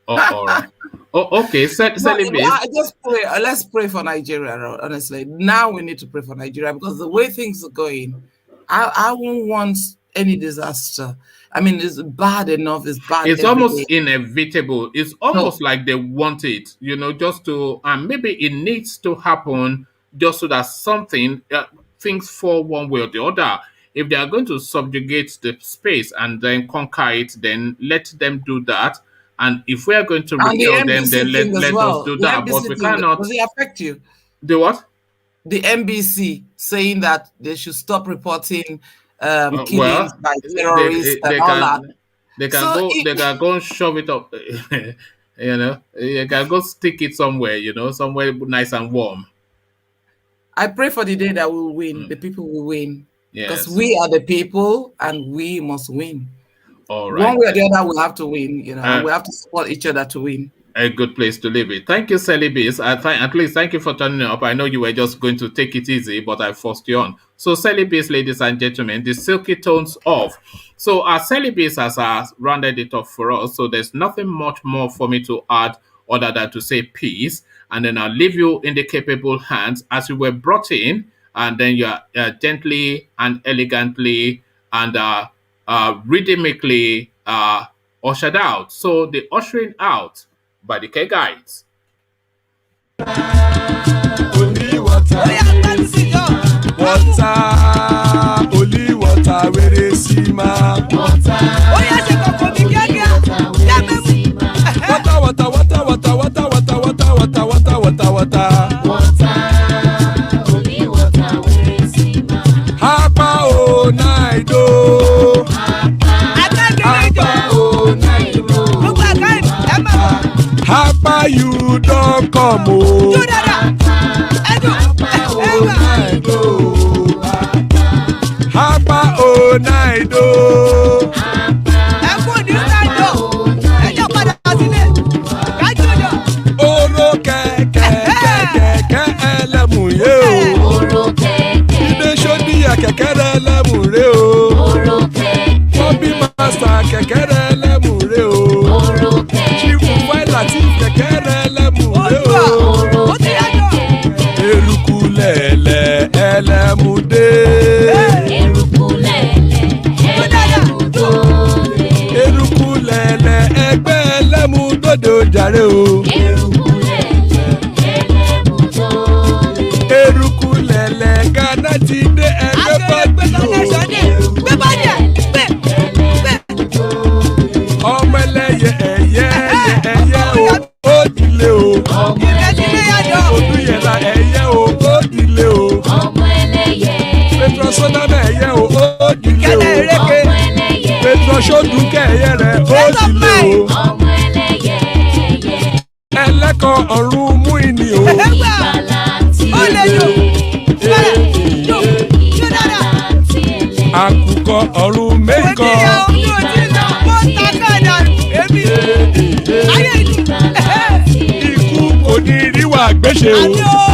All right. Okay. Sally Bees. I just pray. Let's pray for Nigeria. Honestly, now we need to pray for Nigeria because the way things are going, I won't want any disaster. I mean, it's bad enough. It's bad. It's almost inevitable. It's almost like they want it, just to, and maybe it needs to happen just so that things fall one way or the other. If they are going to subjugate the space and then conquer it, then let them do that. And if we are going to repel them, then let us do that. But we cannot. Does it affect you? The what? The NBC saying that they should stop reporting killings by terrorists and all that. They can go and shove it up. They can go stick it somewhere. Somewhere nice and warm. I pray for the day that we'll win. The people will win. Because we are the people and we must win. All right. One way or the other, we'll have to win. We have to support each other to win. A good place to leave it. Thank you, Sally Bees. At least thank you for turning up. I know you were just going to take it easy, but I forced you on. So, Sally Bees, ladies and gentlemen, the silky tones off. So, Sally Bees has rounded it off for us. So, there's nothing much more for me to add other than to say peace. And then I'll leave you in the capable hands as you were brought in. And then you are gently and elegantly and rhythmically ushered out. So the ushering out by the K Guides. Only water, only water, where is Sima? Water, Hapa you don't come oh. Hapa oh night oh. Oro keke elemuye o. Ide shodi ya kekere elemure o. Bobby master kekere elemure o. Kekere elemure o. Erukulele elemude. Erukulele ẹgbẹ́ ẹlẹ́mudóde ojàre o. Erukulele Ghana ti dé ẹgbẹ́ bọ́ọ̀dì o. Ọmọ ẹlẹ́yẹ ẹ̀yẹ o, ó dìle o. Odúyẹ̀lá ẹ̀yẹ o, ó dìle o. Petrosoname ẹ̀yẹ o, ó dìle o. Petrosodunke ẹ̀yẹ rẹ̀, ó dìle o. Ẹlẹ́kọ̀ ọ̀run mú ìní o. Àkùkọ ọ̀run mẹ́kọ̀. Ikú kò ní rí wa gbéṣe o.